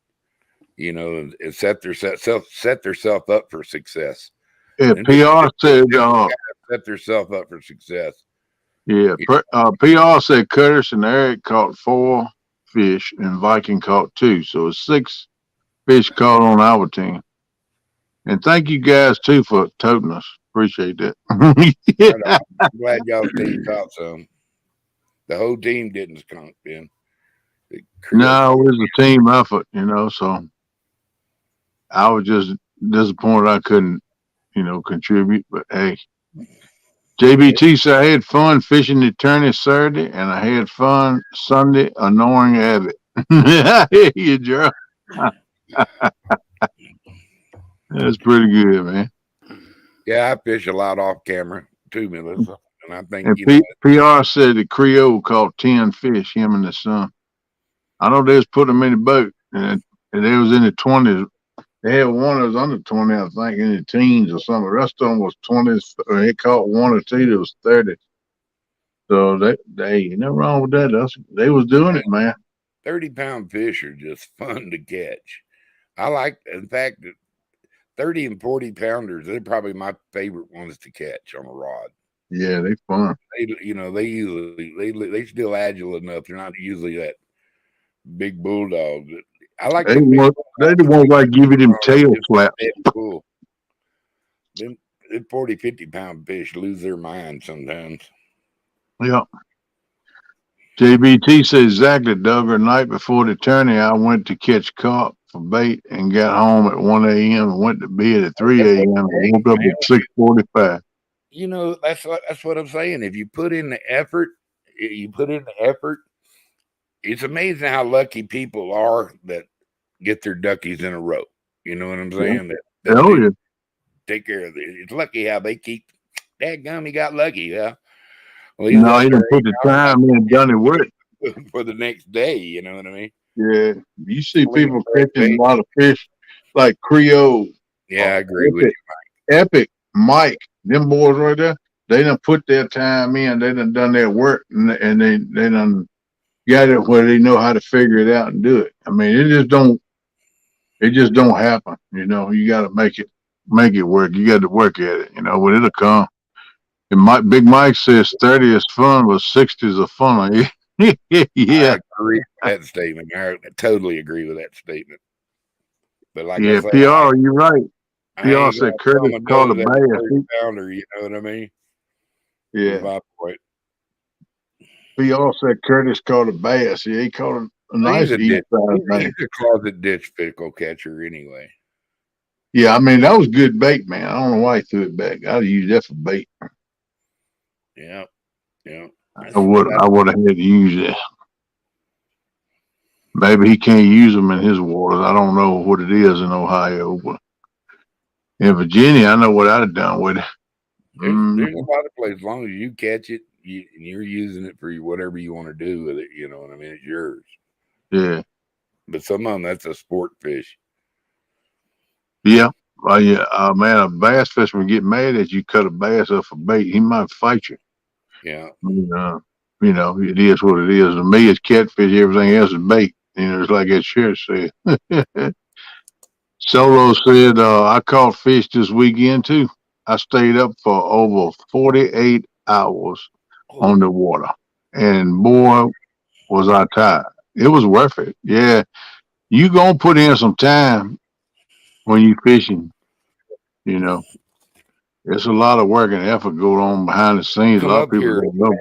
S3: You know, and set themselves up for success.
S1: Yeah,
S3: And
S1: PR said,
S3: set themselves up for success.
S1: yeah, PR said Curtis and Eric caught 4 fish and Viking caught 2. So it's 6 fish caught on our team. And thank you guys too for toting us. Appreciate that.
S3: Yeah. I'm glad y'all team caught some. The whole team didn't skunk, Ben.
S1: No, it was a team effort, so I was just disappointed I couldn't, contribute. But hey, JBT said I had fun fishing the tourney Saturday, and I had fun Sunday annoying Abbott. I hear you, Gerald. That's pretty good, man.
S3: Yeah, I fish a lot off camera too, Melissa. And I think
S1: PR said the Creole caught 10 fish, him and his son. I know they was putting them in the boat, and they was in the 20s. They had one that was under 20, I think, in the teens or something. The rest of them was 20s. They caught 1 or 2 that was 30. So they ain't nothing wrong with that. They was doing it, man.
S3: 30-pound fish are just fun to catch. In fact, 30 and 40 pounders, they're probably my favorite ones to catch on a rod.
S1: Yeah, they fun.
S3: They still agile enough. They're not usually that big bulldog. I like
S1: they the ones like give you them tail slaps.
S3: Cool. Them 40, 50-pound fish lose their mind sometimes.
S1: Yeah. JBT says exactly, Doug. The night before the tourney, I went to catch carp for bait and got home at 1 a.m. and went to bed at 3 a.m. and woke up at 6:45.
S3: You know, that's what I'm saying. If you put in the effort, it's amazing how lucky people are that get their duckies in a row. You know what I'm saying?
S1: Yeah.
S3: Take care of it. It's lucky how they keep. Dadgum, he got lucky. Yeah. Well,
S1: he didn't put the time in and done it work
S3: for the next day. You know what I mean?
S1: Yeah. You see people catching a lot of fish like Creole.
S3: Yeah, I agree with you,
S1: Mike. Epic, Mike, them boys right there. They done put their time in. They done their work, and they done got it where they know how to figure it out and do it. I mean, it just don't happen. You got to make it work. You got to work at it. But it'll come. And Big Mike says 30 is fun, but 60 is a fun. Yeah.
S3: I agree with that statement. I totally agree with that statement. But like I say,
S1: PR, you're right. PR said Curtis caught a bass.
S3: Pounder, you know what I mean?
S1: Yeah.
S3: My point.
S1: PR said Curtis caught a bass. Yeah, he caught a nice
S3: He's a closet ditch pickle catcher anyway.
S1: Yeah, I mean, that was good bait, man. I don't know why he threw it back. I'd use that for bait.
S3: Yeah.
S1: I would have had to use that. Maybe he can't use them in his waters. I don't know what it is in Ohio, but in Virginia, I know what I'd have done with it.
S3: There's a lot of places. As long as you catch it, you're using it for whatever you want to do with it. You know what I mean? It's yours.
S1: Yeah.
S3: But some of them, that's a sport fish.
S1: Yeah. Well, yeah, man, a bass fisherman get mad at you, cut a bass up for bait. He might fight you.
S3: Yeah.
S1: It is what it is. To me, it's catfish. Everything else is bait. It's like that shirt said. Solo said, I caught fish this weekend too. I stayed up for over 48 hours on the water, and boy, was I tired. It was worth it. Yeah, you gonna put in some time when you fishing. You know, it's a lot of work and effort going on behind the scenes. A
S3: Come
S1: lot of
S3: up
S1: people
S3: here.
S1: don't know.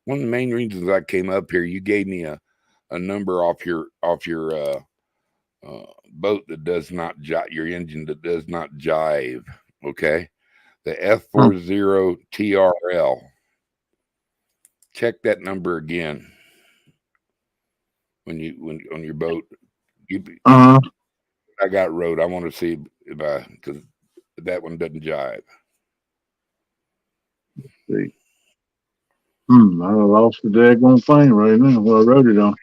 S3: One of the main reasons I came up here, you gave me a number off your boat that does not jive, your engine that does not jive. Okay, the
S1: Hmm.
S3: F40 TRL. Check that number again when on your boat. You,
S1: Uh-huh.
S3: I got rode. I want to see if I because that one doesn't jive.
S1: See. I lost the daggone thing right now. Well, I wrote it on.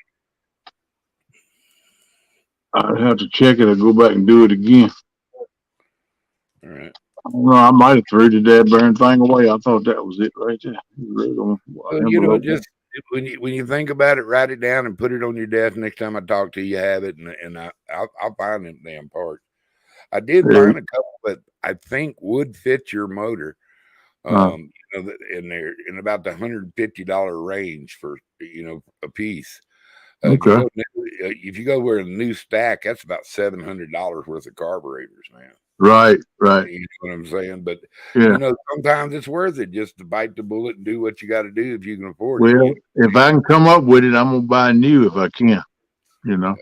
S1: I'd have to check it or go back and do it again.
S3: All right.
S1: I don't know. I might have threw the dead burn thing away. I thought that was it right there. It wrote on
S3: So
S1: an envelope.
S3: just when you think about it, write it down and put it on your desk. Next time I talk to you, have it, and I'll find them damn parts. I did
S1: Yeah.
S3: find a couple that I think would fit your motor.
S1: Uh,
S3: And they're in about the $150 range for a piece.
S1: okay.
S3: If you go with a new stack, that's about $700 worth of carburetors, man.
S1: Right. Right.
S3: You know what I'm saying? But
S1: Yeah.
S3: sometimes it's worth it just to bite the bullet and do what you got to do if you can afford it.
S1: Well, if I can come up with it, I'm gonna buy new if I can. You know,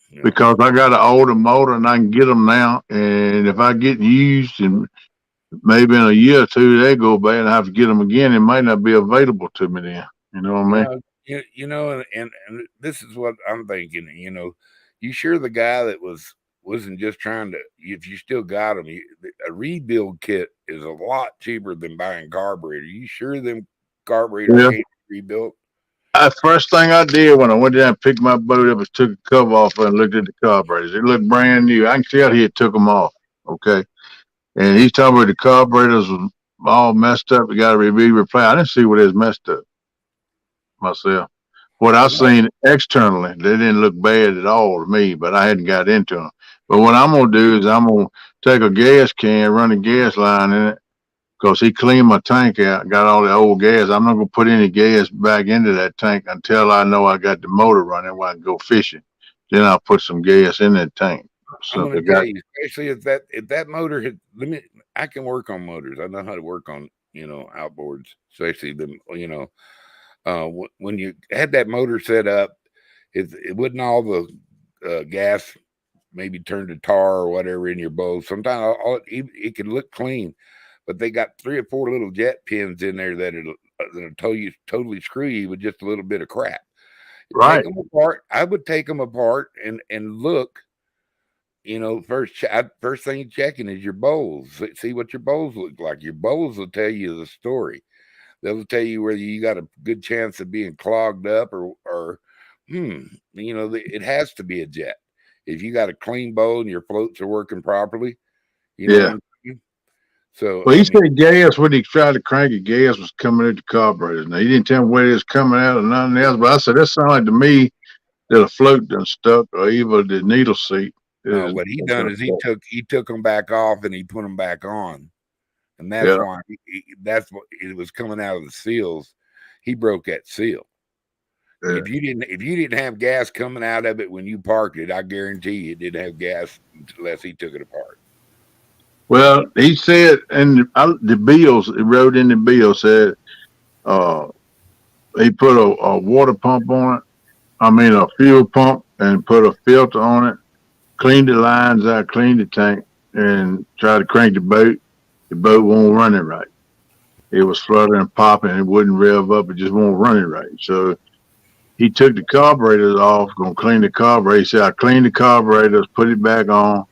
S3: Yeah.
S1: because I got an older motor and I can get them now. And if I get used and maybe in a year or two they go bad and I have to get them again, it might not be available to me then. You know what I mean?
S3: And this is what I'm thinking. You sure the guy that wasn't just trying to. If you still got them, a rebuild kit is a lot cheaper than buying carburetor. You sure them carburetors
S1: Yeah.
S3: can't be rebuilt?
S1: First thing I did when I went down and picked my boat up was took a cover off and looked at the carburetors. It looked brand new. I can tell he had took them off. Okay. And he's talking about the carburetors was all messed up. It got to be replaced. I didn't see what is messed up myself. What I
S3: Well,
S1: seen externally, they didn't look bad at all to me, but I hadn't got into them. But what I'm gonna do is I'm gonna take a gas can, run a gas line in it, because he cleaned my tank out, got all the old gas. I'm not gonna put any gas back into that tank until I know I got the motor running where I can go fishing. Then I'll put some gas in that tank.
S3: I'm
S1: So
S3: going
S1: they
S3: to tell
S1: got
S3: you, especially if that motor had. I can work on motors. I know how to work on outboards, especially them. When you had that motor set up, it wasn't all the gas maybe turned to tar or whatever in your bowl. Sometimes it can look clean, but they got 3 or 4 little jet pins in there that'll totally screw you with just a little bit of crap. Take
S1: right.
S3: them apart. I would take them apart and look. First thing you're checking is your bowls. See what your bowls look like. Your bowls will tell you the story. They'll tell you whether you got a good chance of being clogged up or it has to be a jet. If you got a clean bowl and your floats are working properly, you know what
S1: Yeah.
S3: I'm saying? So
S1: Well, he said gas when he tried to crank it, gas was coming out the carburetors. Now he didn't tell me where it was coming out or nothing else, but I said that sounded like to me that a float done stuck or even the needle seat
S3: no,
S1: is.
S3: what he done is he took them back off and he put them back on, and that's
S1: Yeah.
S3: why that's what it was coming out of the seals. He broke that seal.
S1: Yeah.
S3: If you didn't have gas coming out of it when you parked it, I guarantee you it didn't have gas unless he took it apart.
S1: Well, he said, and the bills, it wrote in the bill said, uh, he put a water pump on it. I mean, a fuel pump and put a filter on it, cleaned the lines out, cleaned the tank, and tried to crank the boat. The boat won't run it right. It was fluttering and popping. It wouldn't rev up. It just won't run it right. So he took the carburetors off, gonna clean the carburetor. He said, I cleaned the carburetors, put it back on,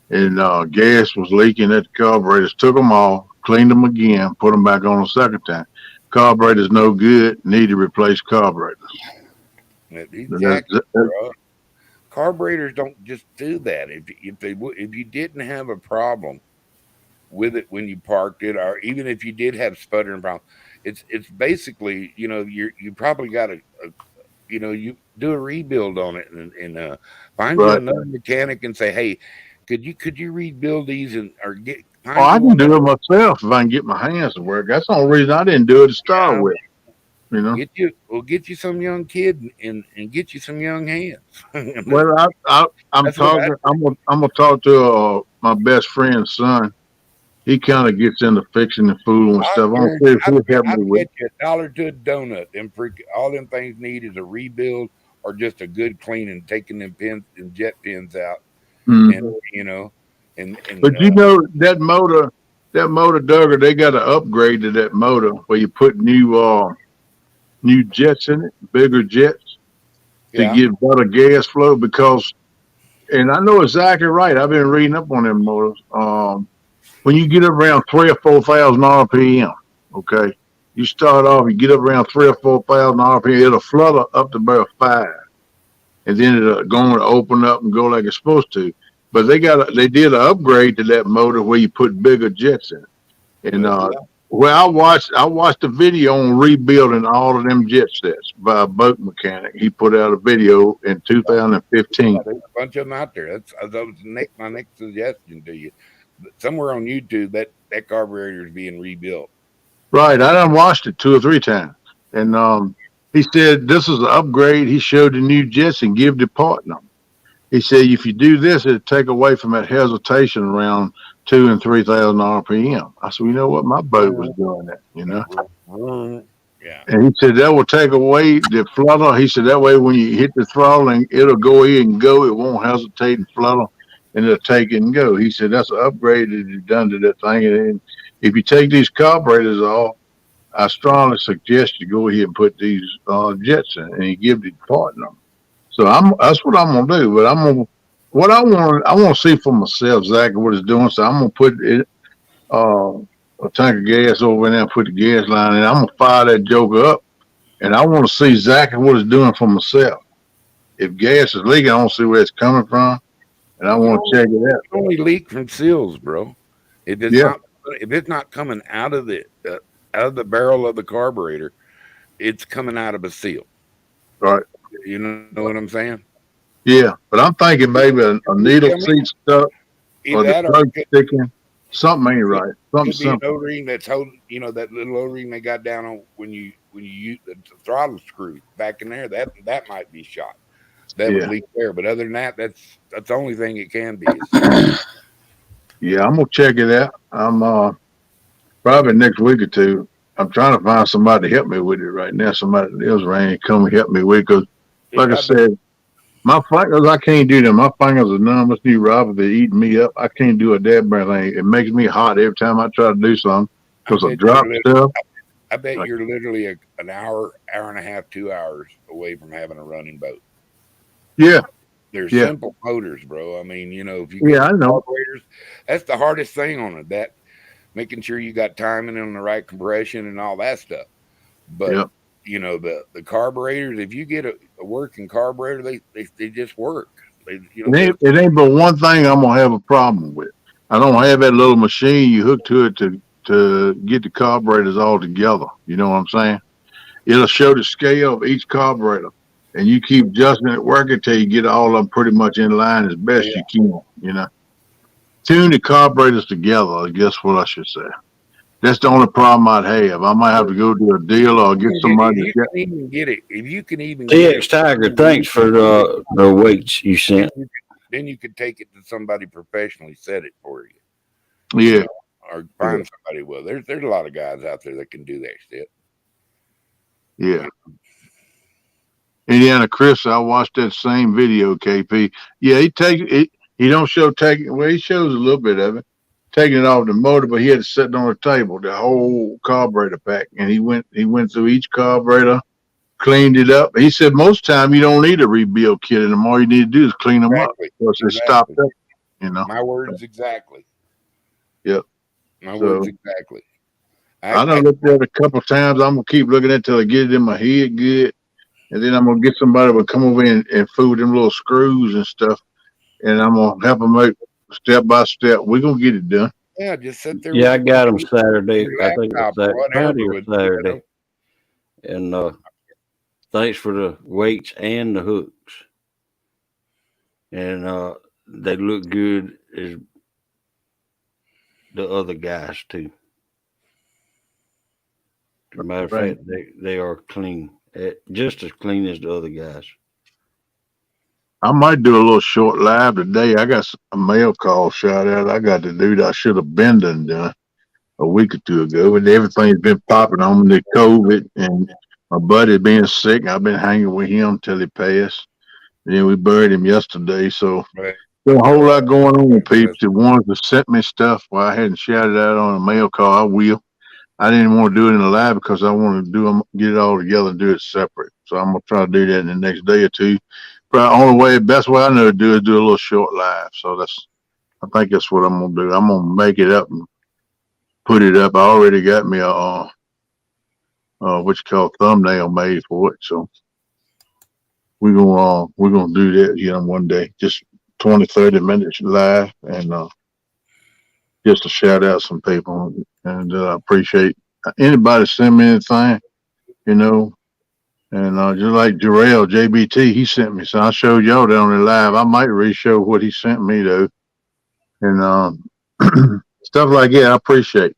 S1: and gas was leaking at the carburetors. Took them off, cleaned them again, put them back on the second time. Carburetors no good. Need to replace carburetors.
S3: These
S1: That,
S3: jacks,
S1: that,
S3: bro. Carburetors don't just do that. If you didn't have a problem with it when you parked it, or even if you did have sputtering problem, it's basically you probably got you do a rebuild on it and find you
S1: right.
S3: another mechanic and say, hey, Could you rebuild these and or get
S1: Oh,
S3: find
S1: I
S3: you
S1: can
S3: one
S1: do
S3: that
S1: it myself if I can get my hands to work. That's the only reason I didn't do it to start with. You know.
S3: get you some young kid and get you some young hands.
S1: Well, I'm
S3: That's what
S1: talking. I'm gonna talk to my best friend's son. He kind of gets into fixing the food and
S3: I
S1: stuff. I'm gonna see
S3: guarantee
S1: if he'll help
S3: I
S1: me with
S3: bet you $1 to a donut. All them things need is a rebuild or just a good cleaning, taking them pins and jet pins out,
S1: it.
S3: and
S1: But you know that motor, Duggar, they got to upgrade to that motor where you put new jets in it, bigger jets to
S3: yeah,
S1: get better gas flow. Because, and I know exactly right. I've been reading up on them motors. When you get up around 3 or 4,000 RPM, okay, you start off, you get up around 3 or 4,000 RPM, it'll flutter up to about 5, and then it'll going to open up and go like it's supposed to. But they did an upgrade to that motor where you put bigger jets in it. And
S3: well, yeah.
S1: well, I watched a video on rebuilding all of them jet sets by a boat mechanic. He put out a video in 2015.
S3: There's a bunch of them out there. That was my next suggestion to you. Somewhere on YouTube, that carburetor is being rebuilt.
S1: Right, I done watched it 2 or 3 times, and he said this is an upgrade. He showed the new jets and give the part number. He said if you do this, it'll take away from that hesitation around 2 and 3,000 RPM. I said, you know what, my boat was doing that, you know.
S3: Yeah.
S1: And he said that will take away the flutter. He said that way when you hit the throttle and it'll go in and go, it won't hesitate and flutter, and it'll take it and go. He said that's an upgrade that you've done to that thing. And if you take these carburetors off, I strongly suggest you go ahead and put these jets in, and you give the part number. So that's what I'm gonna do. But what I want to see for myself exactly what it's doing. So I'm gonna put it a tank of gas over there and put the gas line in. I'm gonna fire that joker up, and I want to see exactly what it's doing for myself. If gas is leaking, I want to see where it's coming from, and I want to check it out.
S3: It only leak from seals, bro. It does
S1: Yeah,
S3: not. If it's not coming out of the barrel of the carburetor, it's coming out of a seal.
S1: right.
S3: You know what I'm saying?
S1: Yeah, but I'm thinking maybe a needle
S3: I mean,
S1: seat stuck or the
S3: that or
S1: plug sticking. Something ain't right. Something
S3: could be an
S1: simple.
S3: O-ring that's holding. You know that little O-ring they got down on when you use the throttle screw back in there. That might be shot. That would
S1: Yeah.
S3: leak there. But other than that, that's the only thing it can be.
S1: Yeah, I'm gonna check it out. I'm probably next week or two. I'm trying to find somebody to help me with it right now. Somebody else ran come and help me with it because, like I said, my fingers I can't do them. My fingers are numb. It's new Robert. They're eating me up. I can't do a damn thing. It makes me hot every time I try to do something because I drop stuff.
S3: I bet you're literally an hour and a half, 2 hours away from having a running boat.
S1: Yeah.
S3: They're
S1: Yeah.
S3: simple motors, bro. I mean, you know, if you
S1: Yeah, I know.
S3: carburetors, that's the hardest thing on it. That making sure you got timing on the right compression and all that stuff. But
S1: Yep.
S3: you know, the carburetors, if you get a working carburetor, they just work. They, you know,
S1: It ain't but one thing I'm gonna have a problem with. I don't have that little machine you hook to it to get the carburetors all together. You know what I'm saying? It'll show the scale of each carburetor, and you keep adjusting it working till you get all of them pretty much in line as best you can. You know, tune the carburetors together. I guess what I should say. That's the only problem I'd have. I might have to go do a deal or get somebody to get.
S3: if you can even get
S2: TX Tiger, thanks for the weights you sent.
S3: then you could take it to somebody professionally set it for you.
S1: Yeah.
S3: Or find somebody. Well, there's a lot of guys out there that can do that shit.
S1: Yeah. Indiana Chris, I watched that same video, KP. Yeah, he takes it. He don't show taking. Well, he shows a little bit of it, taking it off the motor, but he had it sitting on the table, the whole carburetor pack, and he went through each carburetor, cleaned it up. He said most time you don't need a rebuild kit, and all you need to do is clean them up because they stopped up. You know,
S3: my words exactly.
S1: Yep.
S3: My words exactly.
S1: I done looked at it a couple of times. I'm gonna keep looking at it till I get it in my head good. And then I'm gonna get somebody to come over and fool them little screws and stuff, and I'm gonna help them make step by step. We're gonna get it done.
S3: Yeah, just sit there.
S2: Yeah, I got them Saturday. I think
S3: laptop
S2: it's
S3: or
S2: Friday or
S3: whatever,
S2: Saturday. And thanks for the weights and the hooks. And they look good as the other guys too. As a matter of
S1: Right.
S2: fact, they are clean, just as clean as the other guys.
S1: I might do a little short live today. I got a mail call shout out. I got the dude I should have been done a week or two ago, and everything's been popping on the COVID and my buddy being sick. I've been hanging with him till he passed. And then we buried him yesterday. So
S3: Right.
S1: there's a whole lot going on, people.
S3: That's
S1: The ones that sent me stuff, well, I hadn't shouted out on a mail call. I will. I didn't want to do it in the live because I want to do them, get it all together and do it separate. So I'm gonna try to do that in the next day or two. Probably only way, best way I know to do is do a little short live. So I think that's what I'm gonna do. I'm gonna make it up and put it up. I already got me a what you call thumbnail made for it. So we're gonna do that, one day. Just 20, 30 minutes live and just to shout out some people and I appreciate anybody send me anything, you know. And just like Jarrell, JBT, he sent me. So I showed y'all down there live. I might re-show what he sent me though. And stuff like that, I appreciate,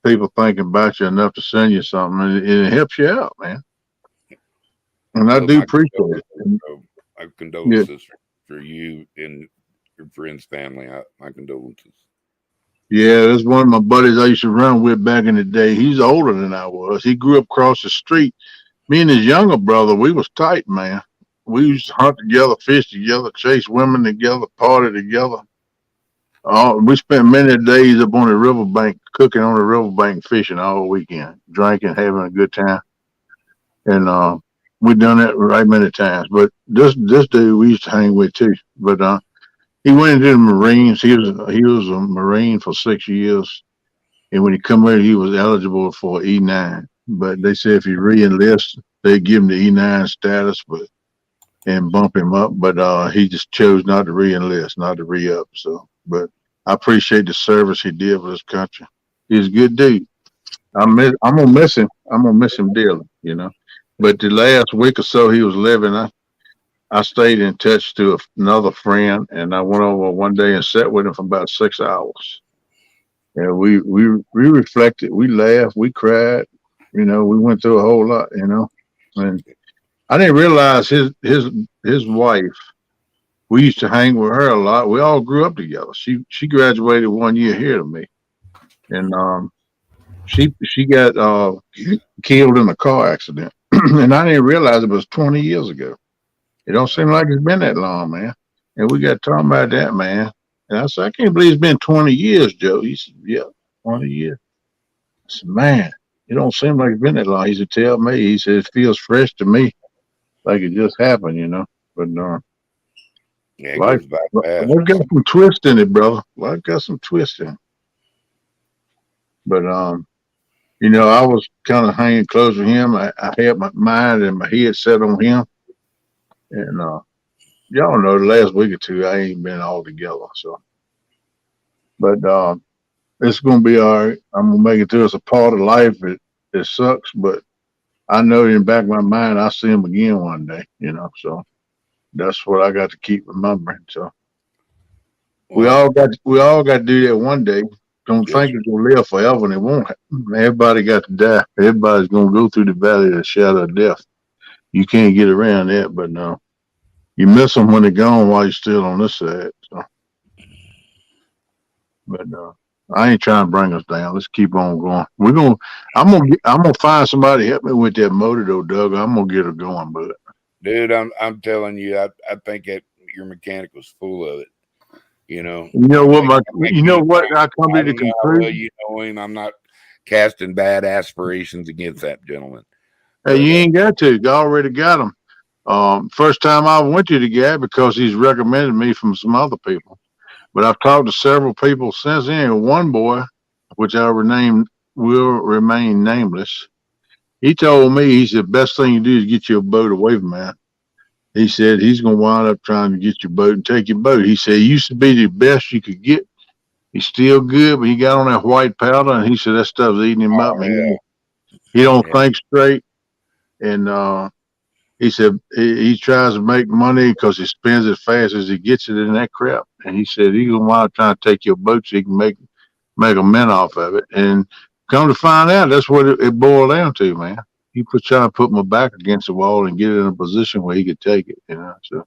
S1: people thinking about you enough to send you something, and it helps you out, man. And I
S3: well,
S1: do
S3: my
S1: appreciate it.
S3: my condolences for you and your friends, family. My condolences.
S1: Yeah, that's one of my buddies I used to run with back in the day. He's older than I was. He grew up across the street. Me and his younger brother, we was tight, man. We used to hunt together, fish together, chase women together, party together. We spent many days up on the riverbank, cooking on the riverbank, fishing all weekend, drinking, having a good time. And we done that right many times. But this dude we used to hang with too. But he went into the Marines. He was a Marine for 6 years. And when he come here, he was eligible for E9. But they said if he re-enlists, they give him the E9 status, and bump him up. But he just chose not to re-enlist, not to re-up. So, but I appreciate the service he did for this country. He's a good dude. I'm gonna miss him. I'm gonna miss him dearly, But the last week or so he was living, I stayed in touch to another friend, and I went over one day and sat with him for about 6 hours. And we reflected, we laughed, we cried, we went through a whole lot, And I didn't realize his wife. We used to hang with her a lot. We all grew up together. She graduated 1 year here to me, and she got killed in a car accident, and I didn't realize it was 20 years ago. It don't seem like it's been that long, man. And we got talking about that, man. And I said, I can't believe it's been 20 years, Joe. He said, yeah, 20 years. I said, man, it don't seem like it's been that long. He said, tell me. He said, it feels fresh to me, like it just happened. But
S3: Yeah, it
S1: life,
S3: goes by fast.
S1: life got some twist in it, brother. Life got some twist in it. But I was kind of hanging close with him. I had my mind and my head set on him. And y'all know the last week or two I ain't been all together. So, but it's gonna be all right. I'm gonna make it through. It's a part of life. It sucks, but I know in the back of my mind I'll see him again one day. So that's what I got to keep remembering. So we all got to do that one day. Don't think it's gonna live forever, and it won't. Everybody got to die. Everybody's gonna go through the valley of the shadow of death. You can't get around that, but no. You miss them when they're gone while you're still on this side. So. But I ain't trying to bring us down. Let's keep on going. I'm gonna find somebody to help me with that motor though, Doug. I'm gonna get her going, but
S3: Dude, I'm telling you, I think that your mechanic was full of it.
S1: You know what? I come to the conclusion.
S3: Well, you know him. I'm not casting bad aspirations against that gentleman.
S1: Hey, you ain't got to. You already got him. First time I went to the guy because he's recommended me from some other people. But I've talked to several people since then. One boy, which will remain nameless, he told me, he said, best thing you do is get your boat away from that. He said he's going to wind up trying to get your boat and take your boat. He said it used to be the best you could get. He's still good, but he got on that white powder, and he said that stuff's eating him up.
S3: Yeah.
S1: He don't think straight. And He said he tries to make money because he spends as fast as he gets it in that crap. And he said he's gonna wind up trying to take your boat so he can make a mint off of it. And come to find out, that's what it boiled down to, man. He was trying to put my back against the wall and get it in a position where he could take it. So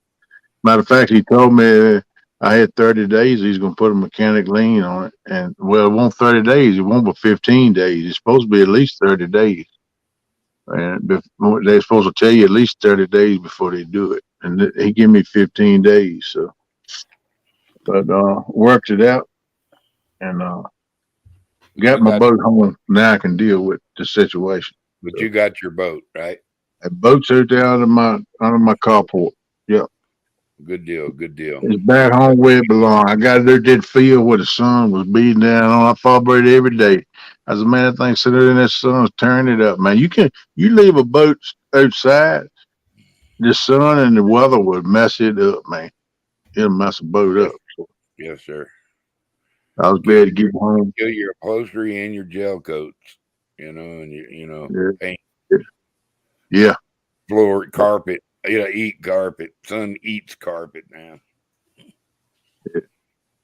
S1: matter of fact, he told me I had 30 days. He's going to put a mechanic lien on it. And, well, it won't 30 days. It won't be 15 days. It's supposed to be at least 30 days. And they're supposed to tell you at least 30 days before they do it. And he gave me 15 days. So, but worked it out and got my boat home. Now I can deal with the situation.
S3: But you got your boat, right?
S1: That boat's out there out of my carport. Yep.
S3: Good deal. Good deal.
S1: It's back home where it belongs. I got it there that field where the sun was beating down on. I fall it every day. I said, man, that thing sitting there in that sun's tearing it up, man. You leave a boat outside, the sun and the weather would mess it up, man. It'll mess a boat up.
S3: Yes, sir.
S1: I was glad to get home.
S3: Kill your upholstery and your gel coats, and paint.
S1: Yeah.
S3: Floor, carpet. Eat carpet. Son eats carpet now.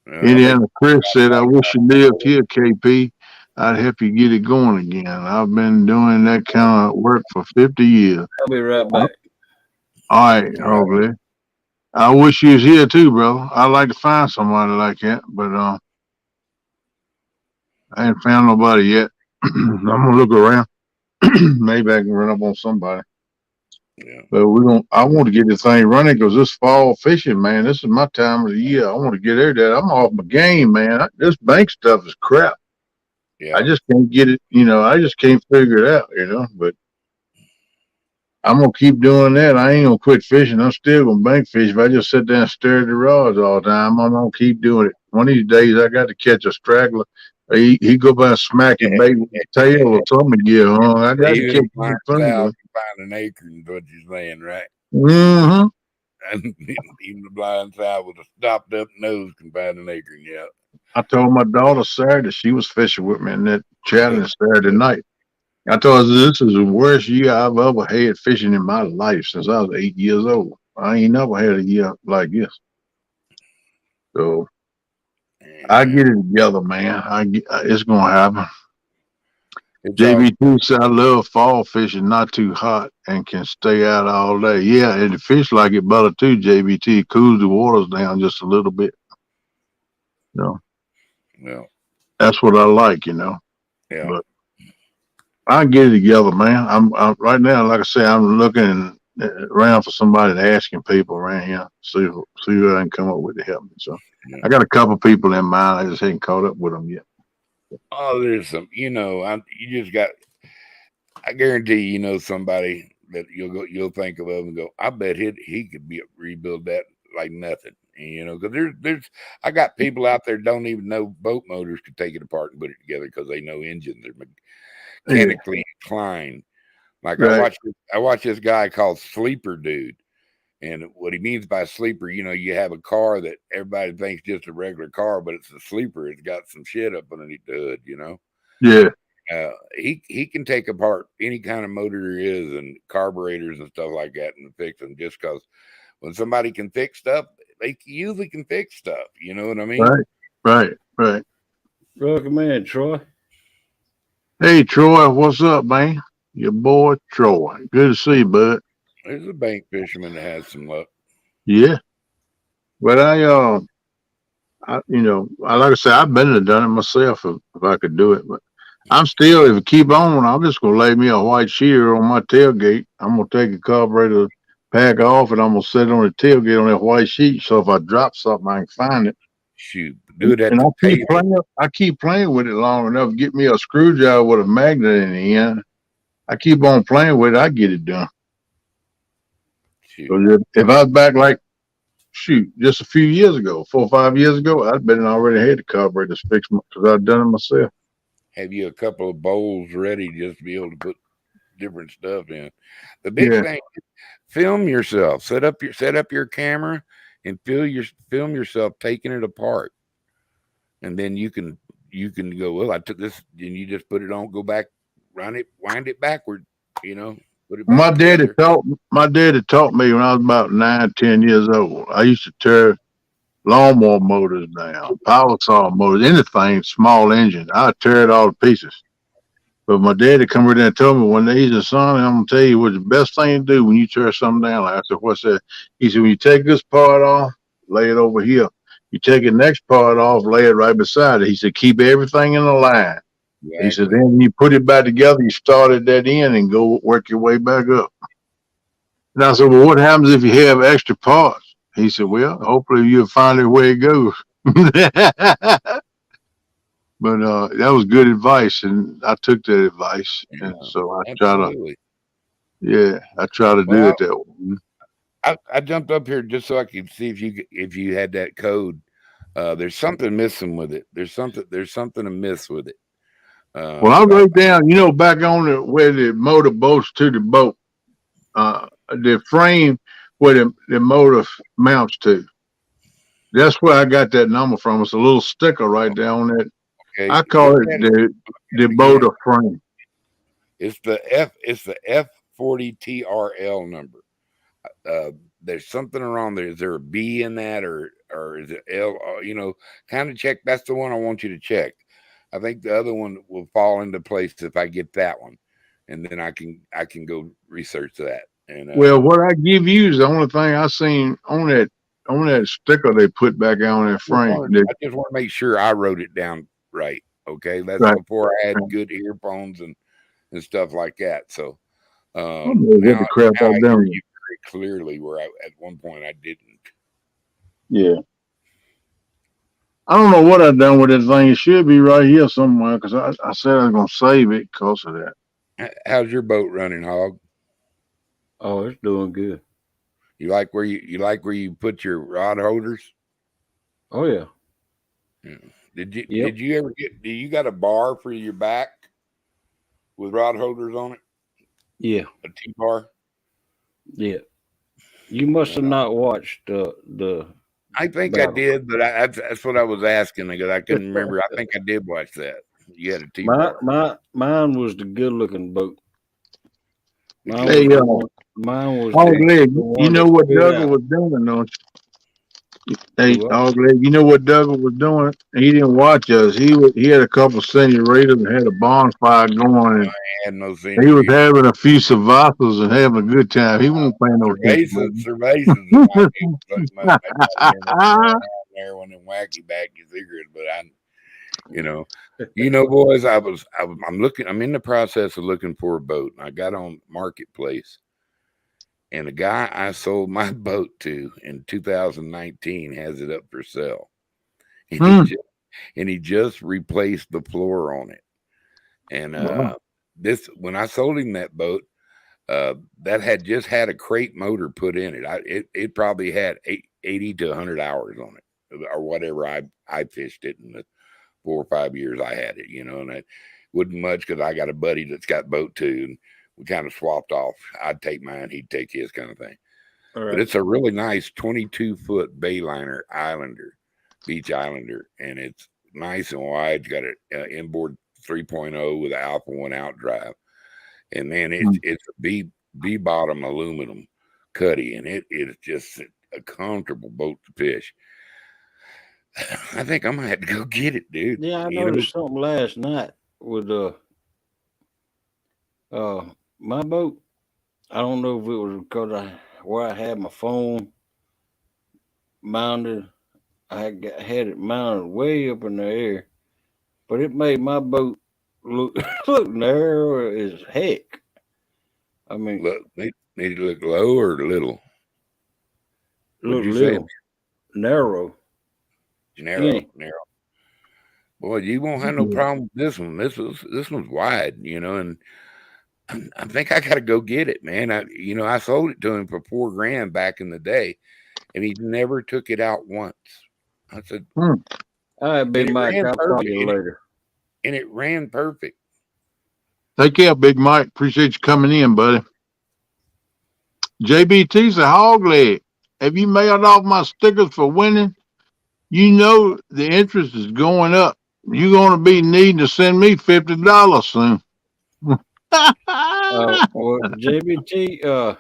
S1: Indiana Chris said, I wish you lived here, KP. I'd help you get it going again. I've been doing that kind of work for 50 years.
S2: I'll be right back.
S1: All right, hopefully. I wish you was here too, brother. I'd like to find somebody like that, but I ain't found nobody yet. I'm gonna look around. Maybe I can run up on somebody.
S3: Yeah.
S1: But I want to get this thing running because this fall fishing, man, this is my time of the year. I want to get there. I'm off my game, man. This bank stuff is crap.
S3: Yeah.
S1: I just can't get it, I just can't figure it out, but I'm going to keep doing that. I ain't going to quit fishing. I'm still going to bank fish. If I just sit there and stare at the rods all the time, I'm going to keep doing it. One of these days, I got to catch a straggler. He go by and smack his bait with his tail or something. Yeah, I got to catch him.
S3: Find an acorn is what you're saying, right?
S1: Mm-hmm.
S3: And even the blind side with a stopped up nose can find an acorn, yeah.
S1: I told my daughter Saturday, she was fishing with me in that challenge Saturday night. I told her this is the worst year I've ever had fishing in my life since I was 8 years old. I ain't never had a year like this. So I get it together, man. It's gonna happen. JBT said I love fall fishing, not too hot and can stay out all day. Yeah, and the fish like it better too, JBT. It cools the waters down just a little bit.
S3: Yeah.
S1: That's what I like,
S3: Yeah.
S1: But I get it together, man. I'm right now, like I say, I'm looking around for somebody to asking people around here, see who I can come up with to help me. So I got a couple people in mind. I just ain't caught up with them yet.
S3: Oh, there's some, you just got. I guarantee somebody that you'll think of and go, I bet he could rebuild that like nothing. Because there's I got people out there don't even know boat motors could take it apart and put it together because they know engines are mechanically inclined. Like right. I watch this guy called Sleeper Dude, and what he means by sleeper, you have a car that everybody thinks just a regular car, but it's a sleeper. It's got some shit up underneath the hood,
S1: Yeah.
S3: He can take apart any kind of motor there is and carburetors and stuff like that and fix them just because when somebody can fix stuff, they usually can fix stuff. You know what I mean?
S1: Right.
S2: Welcome in, Troy.
S1: Hey, Troy, what's up, man? Your boy, Troy. Good to see you, bud.
S3: There's a bank fisherman that has some luck.
S1: Yeah. But like I said, I've been to done it myself if I could do it. But I'm still, if it keep on, I'm just gonna lay me a white shear on my tailgate. I'm gonna take a carburetor pack off, and I'm gonna set it on the tailgate on that white sheet. So if I drop something, I can find it.
S3: Shoot, do it at
S1: and
S3: the
S1: I keep playing with it long enough. Get me a screwdriver with a magnet in the end. I keep on playing with it. I get it done. So if I was back like, just a few years ago, 4 or 5 years ago, I'd been already had the carburetors fixed because I'd done it myself.
S3: Have you a couple of bowls ready just to be able to put different stuff in? The big thing, film yourself. Set up your camera and film yourself taking it apart, and then you can go. Well, I took this, and you just put it on, go back, wind it backward. Put it back together.
S1: My daddy taught me when I was about 9, 10 years old. I used to tear lawnmower motors down, power saw motors, anything, small engine. I'd tear it all to pieces. But my daddy come over there and told me one day, he said, son, I'm gonna tell you what's the best thing to do when you tear something down. I said, what's that? He said, when you take this part off, lay it over here. You take the next part off, lay it right beside it. He said, keep everything in a line. He said,
S3: Exactly.
S1: then when you put it back together, you start at that end and go work your way back up. And I said, well, what happens if you have extra parts? He said, well, hopefully you'll find it where it goes. But that was good advice, and I took that advice,
S3: Yeah,
S1: and so
S3: absolutely.
S1: I try to do it
S3: Well,
S1: that way.
S3: I jumped up here just so I could see if you had that code. There's something missing with it. There's something amiss with it.
S1: Well, I
S3: But
S1: wrote down, back on where the motor bolts to the boat, the frame where the motor mounts to. That's where I got that number from. It's a little sticker right there on that.
S3: okay,
S1: I call
S3: look
S1: it
S3: at it
S1: the
S3: again.
S1: motor frame.
S3: It's the F40 TRL number. There's something wrong there. Is there a B in that, or is it L? Kind of check. That's the one I want you to check. I think the other one will fall into place if I get that one, and then I can go research that. And
S1: Well, what I give you is the only thing I seen on that sticker they put back on that frame.
S3: I just want to make sure I wrote it down right. Okay, that's
S1: Right.
S3: before I had good earphones and stuff like that. So
S1: I'm gonna get the crap
S3: now
S1: out
S3: I
S1: them.
S3: hear you very clearly, where at one point I didn't.
S1: Yeah. I don't know what I done with this thing. It should be right here somewhere because I said I was gonna save it because of that.
S3: How's your boat running, Hog?
S2: Oh, it's doing good.
S3: You like where you put your rod holders?
S2: Oh yeah.
S3: Yeah.
S2: Yep.
S3: Did you ever do you got a bar for your back with rod holders on it?
S2: Yeah.
S3: A T-bar?
S2: Yeah. You must have not watched the
S3: I think
S2: battle.
S3: I did, but that's what I was asking because I couldn't remember. I think I did watch that. You had a T-bar.
S2: Mine was the good looking boat. Mine
S1: Hey,
S2: was mine was
S1: Hog
S2: the
S1: Leg, you
S2: one
S1: know
S2: that
S1: what
S2: stood
S1: Douglas
S2: out.
S1: was doing, don't you? Hey,
S2: Do what?
S1: Hog Leg, you know what Douglas was doing? He didn't watch us. He had a couple senoritas and had a bonfire going, and
S3: I had no
S1: he was
S3: senior.
S1: having a few cervezas and having a good time. He won't pay no attention.
S3: Cervezas might be around there when them wacky backy cigarettes, but boys, I'm in the process of looking for a boat, and I got on Marketplace, and the guy I sold my boat to in 2019 has it up for sale, and he just replaced the floor on it, and
S1: Wow.
S3: when I sold him that boat, that had just had a crate motor put in it. It probably had 80 to 100 hours on it, or whatever. I fished it in the 4 or 5 years I had it, and I wouldn't much because I got a buddy that's got boat too, and we kind of swapped off. I'd take mine, he'd take his, kind of thing.
S2: All
S3: But
S2: right.
S3: it's a really nice 22-foot Bayliner beach Islander, and it's nice and wide. It's got an inboard 3.0 with an Alpha 1 out drive. And man, it's a B bottom aluminum cuddy, and it is just a comfortable boat to fish. I think I'm gonna have to go get it, dude.
S2: Yeah, I noticed something last night with my boat. I don't know if it was because where I had my phone mounted. Had it mounted way up in the air, but it made my boat look look narrow as heck. I mean,
S3: need to look low or little.
S2: look
S3: What'd you
S2: little,
S3: say?
S2: narrow.
S3: Narrow. Boy, you won't have no problem with this one. This one's wide, and I think I got to go get it, man. I sold it to him for $4,000 back in the day, and he never took it out once. I said,
S2: "All right, Big Mike, I'll talk to you later."
S3: And it ran perfect.
S1: Take care, Big Mike. Appreciate you coming in, buddy. JBT's a hog leg. Have you mailed off my stickers for winning? You know the interest is going up. You're going to be needing to send me $50 soon.
S2: Well, JBT,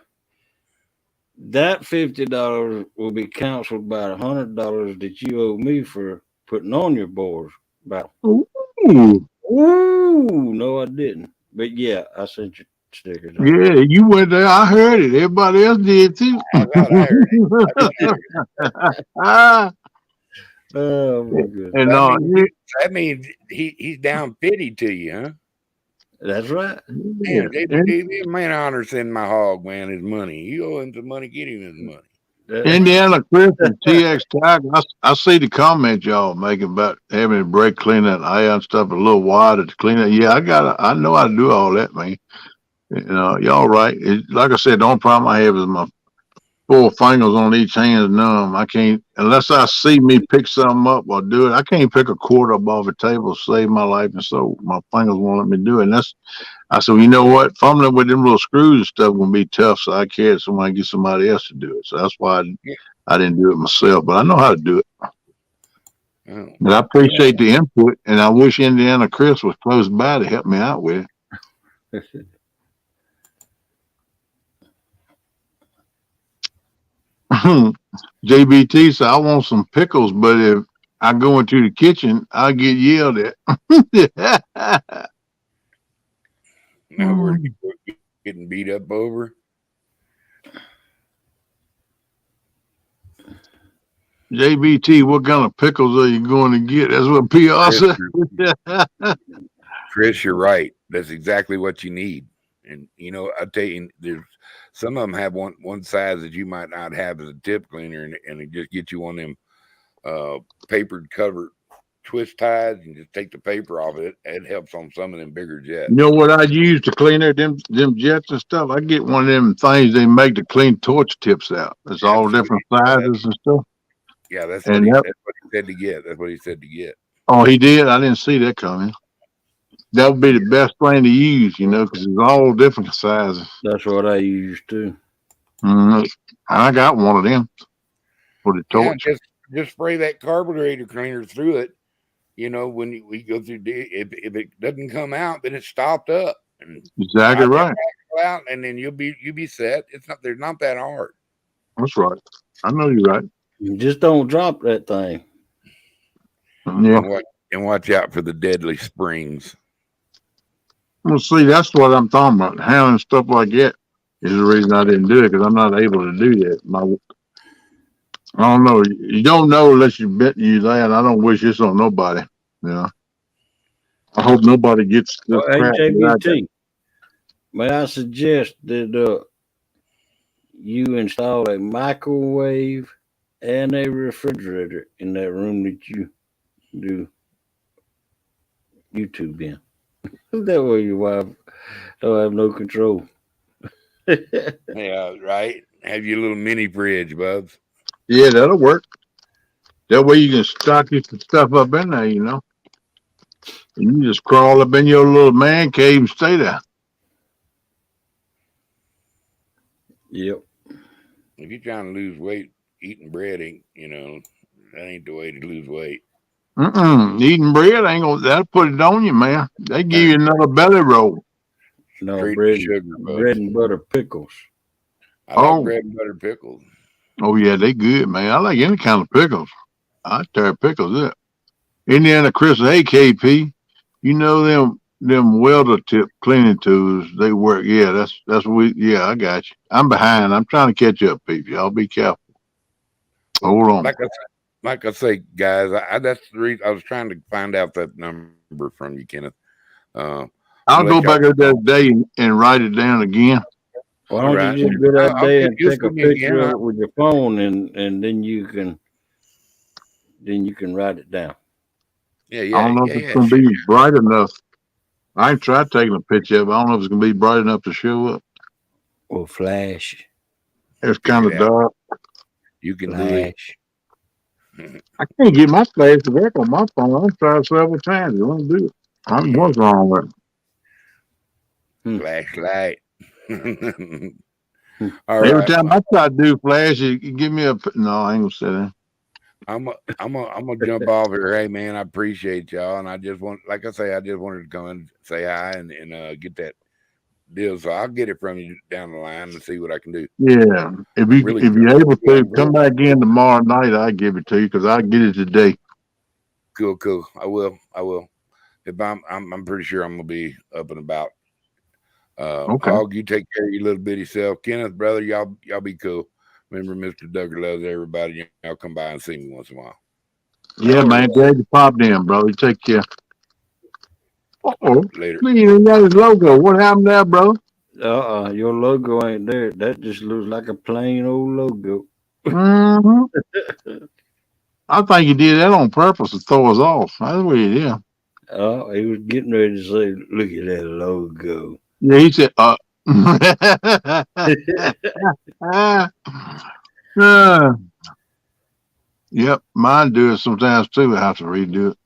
S2: that $50 will be canceled by $100 that you owe me for putting on your boards. About
S1: Ooh.
S2: ooh, no, I didn't. But yeah, I sent you stickers on.
S1: Yeah, you went there. I heard it. Everybody else did too.
S3: I thought I heard it. I didn't hear it.
S1: Ah,
S2: Oh my goodness,
S1: and
S3: That means he's down 50 to you, huh?
S2: that's right.
S1: yeah.
S3: Damn, JBD, man, honor send my hog, man, his money. You owe him some money, get him his money.
S1: Indiana Chris and TX Tiger. I see the comment y'all making about having to break clean that iron and stuff a little wider to clean it. Yeah, I know how to do all that, man. You know, y'all right. Like I said, the only problem I have is my 4 fingers on each hand is numb. I can't unless I see me pick something up or do it. I can't pick a quarter up off a table to save my life, and so my fingers won't let me do it. And that's I said, well, you know what? Fumbling with them little screws and stuff gonna be tough. So I carried somebody get somebody else to do it. So that's why I didn't do it myself, but I know how to do it.
S3: Oh,
S1: But I appreciate the input, and I wish Indiana Chris was close by to help me out with it. JBT said, I want some pickles, but if I go into the kitchen, I'll get yelled at.
S3: now we're getting beat up over.
S1: JBT, what kind of pickles are you going to get? That's what PR said.
S3: Chris, you're right. That's exactly what you need. And you know, I tell you, there's some of them have one size that you might not have as a tip cleaner, and it just get you one of them papered covered twist ties and just take the paper off it. It helps on some of them bigger jets.
S1: You know what I use to clean them jets and stuff? I get one of them things they make to clean torch tips out. It's all different sizes and stuff.
S3: Yeah, that's
S1: And
S3: what he said to get. That's what he said to get.
S1: oh, he did? I didn't see that coming. That would be the best thing to use, you know, because it's all different sizes.
S2: That's what I used to.
S1: I got one of them for the torch.
S3: Yeah, just spray that carburetor cleaner through it. You know, when we go through, if it doesn't come out, then it's stopped up. And
S1: Exactly right.
S3: out, and then you'll be set. They're not that hard.
S1: That's right. I know you're right.
S2: You just don't drop that thing.
S1: Yeah.
S3: And watch out for the deadly springs.
S1: Well, see, that's what I'm talking about. Handling stuff like that is the reason I didn't do it because I'm not able to do that. I don't know. You don't know unless you bet you that. I don't wish this on nobody. You know. I hope nobody gets this
S2: Hey,
S1: crap.
S2: JBT, may I suggest that you install a microwave and a refrigerator in that room that you do YouTube in? That way your wife don't have no control.
S3: Yeah, right. Have your little mini fridge, Bubs.
S1: Yeah, that'll work. That way you can stock your stuff up in there, you know. And you just crawl up in your little man cave and stay there.
S2: Yep.
S3: If you're trying to lose weight, eating bread that ain't the way to lose weight.
S1: Eating bread ain't gonna that'll put it on you, man. They give you another belly roll.
S2: No,
S3: Straight
S2: bread,
S3: sugar,
S2: bread and butter pickles.
S3: I like bread and butter pickles.
S1: Oh yeah, they good, man. I like any kind of pickles. I tear pickles up. Indiana Chris AKP, you know them welder tip cleaning tools, they work. Yeah, that's I got you. I'm behind. I'm trying to catch up, people. Y'all be careful. Hold on.
S3: Like I say, guys, that's the reason I was trying to find out that number from you, Kenneth.
S1: I'll go back up that day and write it down again.
S2: Why don't you just go that day and take a picture of it with your phone, and then you can write it down.
S1: Yeah. I don't know if it's gonna be bright enough. I ain't tried taking a picture of it. I don't know if it's gonna be bright enough to show up.
S2: Or flash.
S1: It's kind of dark.
S3: You can
S2: flash.
S1: I can't get my flash to work on my phone. I've tried several times. It won't do it. What's wrong with
S3: it? Flashlight.
S1: Every time I try to do flash, you give me a no. I ain't gonna say that.
S3: I'm gonna jump off here. Hey man, I appreciate y'all, and I just wanted to come and say hi and get that deal. So I'll get it from you down the line and see what I can do.
S1: Yeah, if you're able to come back in tomorrow night, I'll give it to you because I'll get it today.
S3: Cool. I will. If I'm pretty sure I'm gonna be up and about.
S1: Okay.
S3: Hog, you take care of your little bitty self. Kenneth, brother, y'all be cool. Remember, Mr. Duggar loves everybody. Y'all come by and see me once in a while.
S1: Yeah, man. Glad you popped in, brother. Take care.
S3: Later.
S1: He got his logo. What happened there, brother?
S2: Your logo ain't there. That just looks like a plain old logo.
S1: Mm-hmm. I think he did that on purpose to throw us off. That's what he did.
S2: He was getting ready to say, "Look at that logo."
S1: Yeah, he said, Yep, mine do it sometimes too. I have to redo it.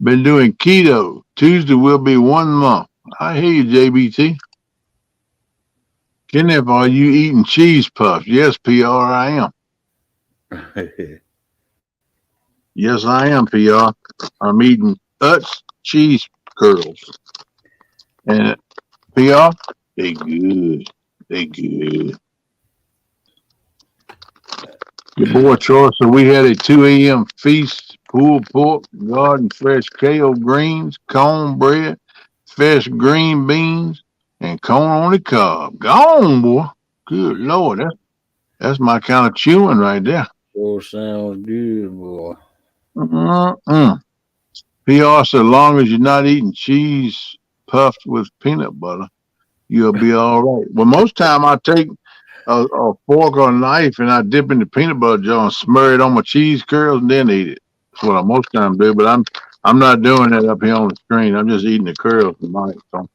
S1: Been doing keto. Tuesday will be 1 month. I hear you, JBT. Kenneth, are you eating cheese puffs? Yes, PR, I am. Yes, I am, PR. I'm eating Utz cheese curls. And PR, they good. They good. Your boy Troy, so we had a 2 a.m. feast, pulled pork, garden fresh kale greens, cornbread, fresh green beans, and corn on the cob. Gone, boy. Good Lord, that's my kind of chewing right there.
S2: Sure sounds good, boy.
S1: Mm-mm. PR, so long as you're not eating cheese puffed with peanut butter, you'll be all right. Well, most time I take a fork or a knife and I dip in the peanut butter jar and smother it on my cheese curls and then eat it. That's what I most times do. But I'm not doing that up here on the screen. I'm just eating the curls tonight. So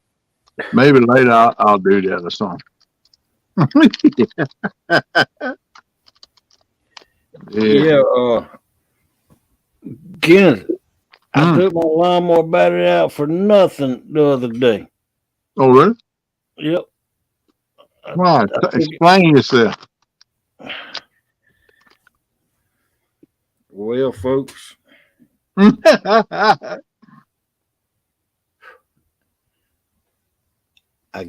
S1: maybe later I'll do that or something.
S2: Yeah. Kenneth, I took my lawnmower battery out for nothing the other day.
S1: Oh, really?
S2: Yep.
S1: Come on, explain yourself.
S2: Well, folks, I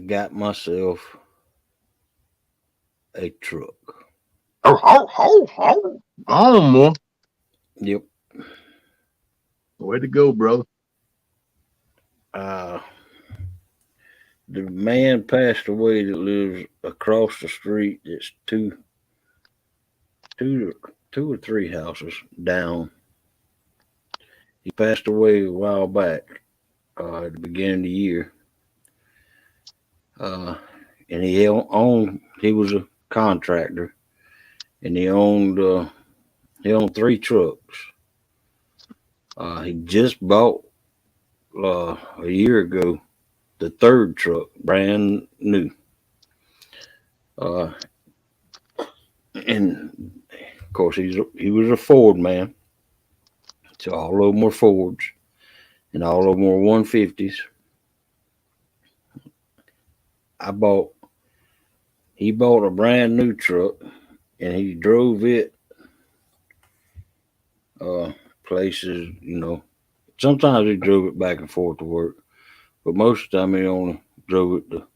S2: got myself a truck.
S1: Oh, more.
S2: Yep.
S1: Way to go, brother.
S2: The man passed away that lives across the street. It's two or three houses down. He passed away a while back, at the beginning of the year. And he was a contractor, and he owned 3 trucks. He just bought a year ago the 3rd truck, brand new. And of course he was a Ford man, so all of them were Fords, and all of them were 150s. He bought a brand new truck, and he drove it places, Sometimes he drove it back and forth to work, but most of the time he only drove it to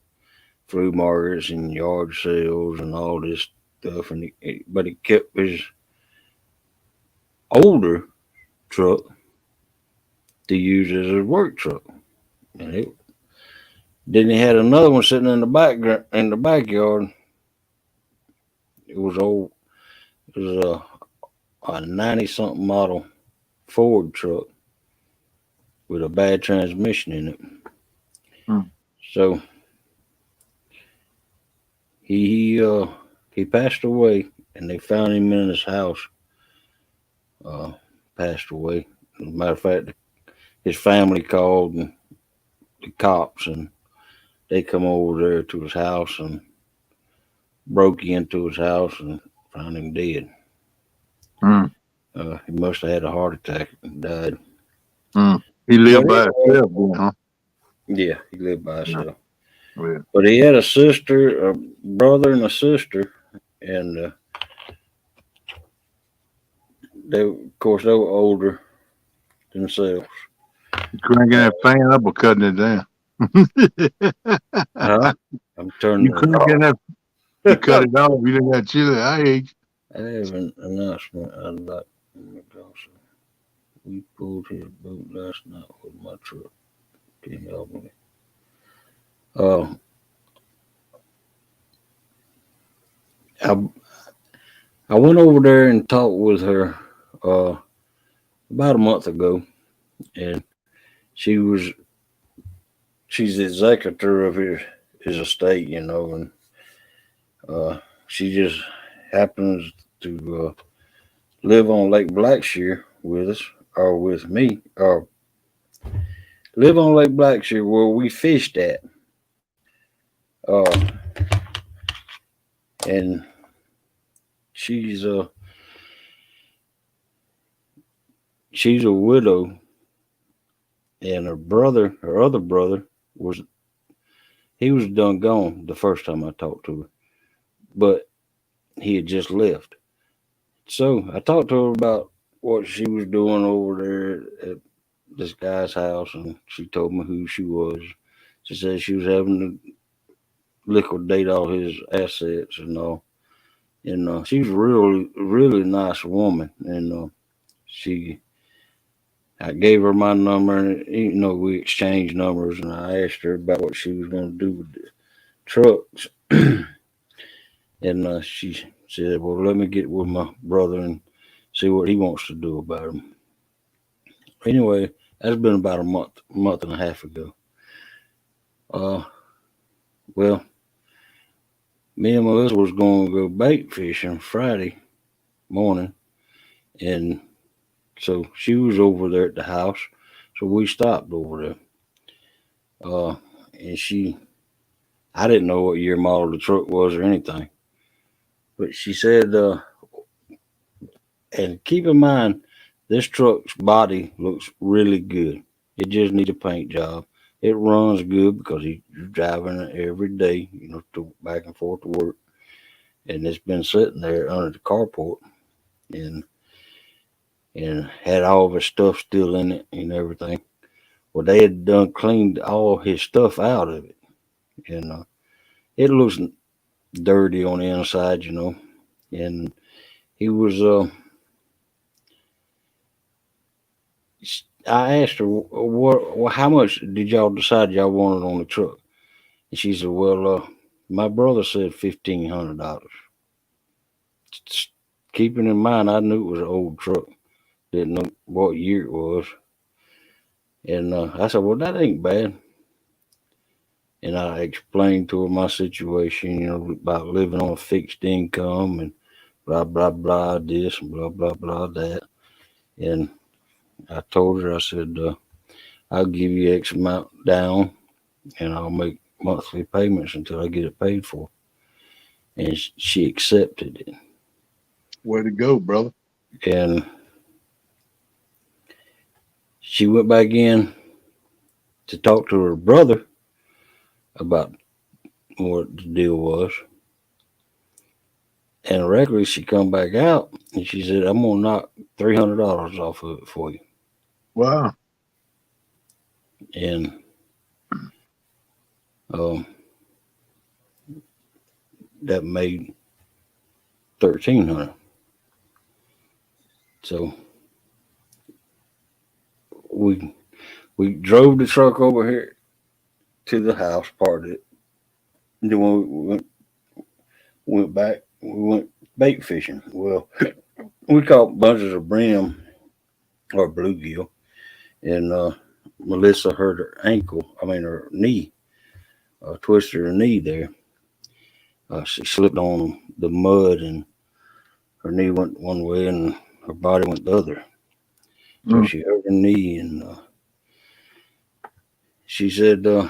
S2: flea markets and yard sales and all this stuff. But he kept his older truck to use as his work truck, and then he had another one sitting in the backyard. It was old. It was a 90-something model Ford truck with a bad transmission in it. So he passed away, and they found him in his house. Passed away. As a matter of fact, his family called the cops, and they come over there to his house and broke into his house and found him dead. He must have had a heart attack and died.
S1: He lived by himself, huh?
S2: Yeah, he lived by himself.
S1: Yeah.
S2: But he had a brother and a sister, and they were older themselves.
S1: Cranking that fan up or cutting it down?
S2: Huh? I'm turning.
S1: You couldn't get that. You cut it off. You didn't got chili. I hate
S2: I have an announcement I'd like to make also. We pulled his boat last night with my truck. Can you help me? Uh, I I went over there and talked with her about a month ago, and she was she's the executor of his estate, and uh, she just happens to live on Lake Blackshear with us or with me, or live on Lake Blackshear where we fished at, uh, and she's she's a widow, and her other brother was he was done gone the first time I talked to her, but he had just left. So I talked to her about what she was doing over there at this guy's house, and she told me who she was. She said she was having to liquidate all his assets and all. And she's a really nice woman. And she, I gave her my number, and we exchanged numbers, and I asked her about what she was going to do with the trucks. And she said, "Well, let me get with my brother and see what he wants to do about them." Anyway, that's been about a month and a half ago. Uh, well, me and Melissa was going to go bait fishing Friday morning, and so she was over there at the house, so we stopped over there. Uh, and I didn't know what year model the truck was or anything, but she said, and keep in mind, this truck's body looks really good. It just needs a paint job. It runs good because you're driving it every day, back and forth to work. And it's been sitting there under the carport, and had all of his stuff still in it and everything. Well, they had done cleaned all his stuff out of it, and it looks dirty on the inside, And he was. I asked her, how much did y'all decide y'all wanted on the truck? And she said, "Well, my brother said $1,500." Keeping in mind, I knew it was an old truck. Didn't know what year it was. And I said, "Well, that ain't bad." And I explained to her my situation, about living on a fixed income and blah, blah, blah, this and blah, blah, blah, that. And I told her, I said, "I'll give you X amount down, and I'll make monthly payments until I get it paid for." And she accepted it.
S1: way to go, brother.
S2: And she went back in to talk to her brother about what the deal was. And regularly she come back out and she said, "I'm gonna knock $300 off of it for you."
S1: Wow.
S2: And um, that made 1,300. So we we drove the truck over here to the house, parked it. And then when we went back, we went bait fishing. Well, we caught bunches of brim or bluegill, and Melissa hurt her knee, twisted her knee there. She slipped on the mud, and her knee went one way and her body went the other. So
S1: Mm.
S2: she hurt her knee, and she said, uh,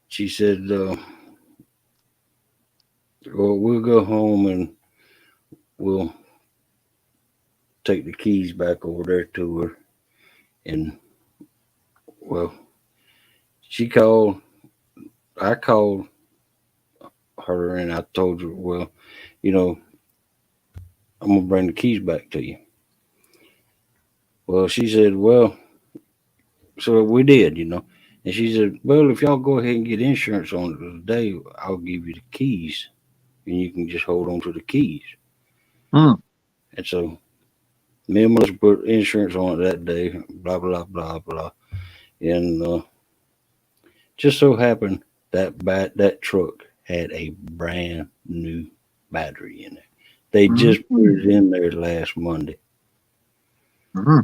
S2: she said, "Well, we'll go home and we'll take the keys back over there to her." And well, she called. I called her and I told her, "Well, you know, I'm gonna bring the keys back to you." Well, she said, "Well, So we did, you know. And she said, "Well, if y'all go ahead and get insurance on it today, I'll give you the keys, and you can just hold on to the keys."
S1: Hmm.
S2: And so me and Melissa put insurance on it that day. Blah blah blah blah. And just so happened that truck had a brand new battery in it. They just put
S1: Mm-hmm.
S2: it in there last Monday.
S1: Mm-hmm.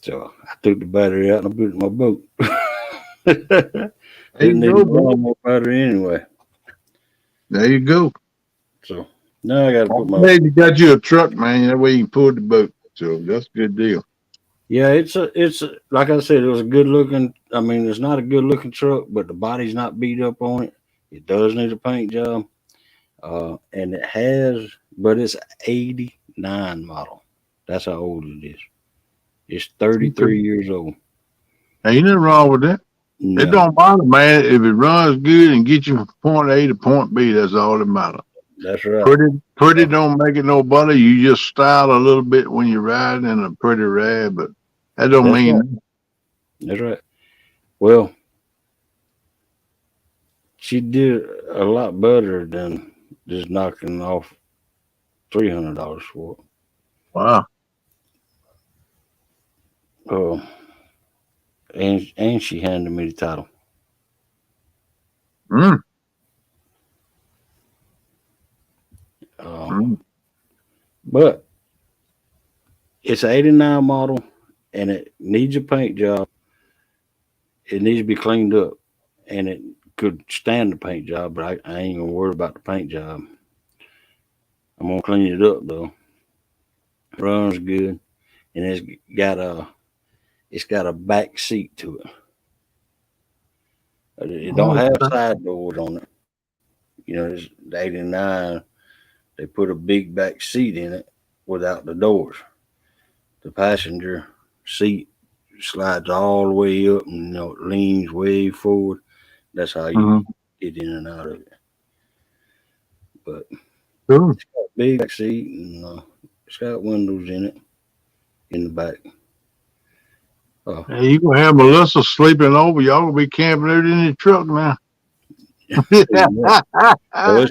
S2: So I took the battery out and I put it in my boat.
S1: There you
S2: Didn't need
S1: go,
S2: no
S1: bro.
S2: more battery anyway.
S1: There you go.
S2: So now I got to
S1: I'm
S2: put my.
S1: glad you got you a truck, man. That way you can pull the boat. So that's a good deal.
S2: Yeah, like I said, it was a good looking. I mean, it's not a good looking truck, but the body's not beat up on it. It does need a paint job, and it has, but it's 89 model. That's how old it is. It's
S1: Okay.
S2: 33 years old.
S1: Ain't nothing wrong with that. It
S2: No,
S1: don't bother, man. If it runs good and get you from point A to point B, that's all that matters.
S2: that's right.
S1: Pretty
S2: Uh,
S1: don't make it no better. You just style a little bit when you're riding in a pretty ride, but that don't
S2: that's right.
S1: mean
S2: That's right. Well, she did a lot better than just knocking off $300 for it.
S1: wow.
S2: Oh, and she handed me the title.
S1: Mm,
S2: Uh,
S1: mm.
S2: but it's an 89 model and it needs a paint job. It needs to be cleaned up and it could stand the paint job, but I ain't gonna worry about the paint job. I'm gonna clean it up though. Runs good and got a it's got a back seat to it. It don't
S1: Oh,
S2: have
S1: okay.
S2: side doors on it. You know, it's the 89. They put a big back seat in it without the doors. The passenger seat slides all the way up and leans way forward. That's how you
S1: Mhm.
S2: get in and out of it. But
S1: Cool.
S2: it's got a big back seat and it's got windows in it in the back. Oh,
S1: Hey, you gonna have Melissa sleeping over. Y'all gonna be camping out in the truck, man.
S2: yeah. So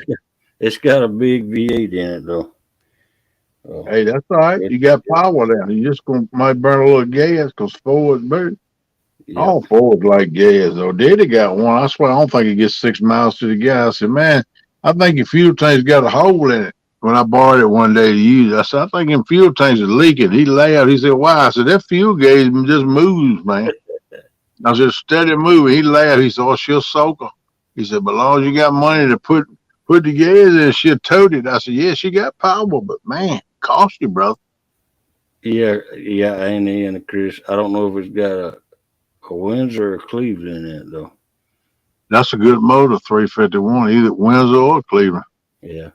S2: it's got a big V8 in it though. Oh,
S1: Hey, that's all right.
S2: it,
S1: You got power there. You just gonna might burn a little gas because Ford's burn.
S2: yeah,
S1: All Fords like gas though. Daddy got one. I swear I don't think it gets 6 miles to the gas. I said, man, I think your fuel tank's got a hole in it. When I borrowed it one day to use it, I said, I think them fuel tanks are leaking. He laughed. He said, why? I said, that fuel gauge just moves, man. I said, steady moving. He laughed. He said, oh, she'll soak her. He said, but as long as you got money to put the gas in, she'll tote it. I said, yeah, she got power, but man, cost you, brother.
S2: yeah. And in Chris, I don't know if it's got a Windsor or a Cleveland in it though.
S1: That's a good motor, 351, either Windsor or Cleveland.
S2: Yeah,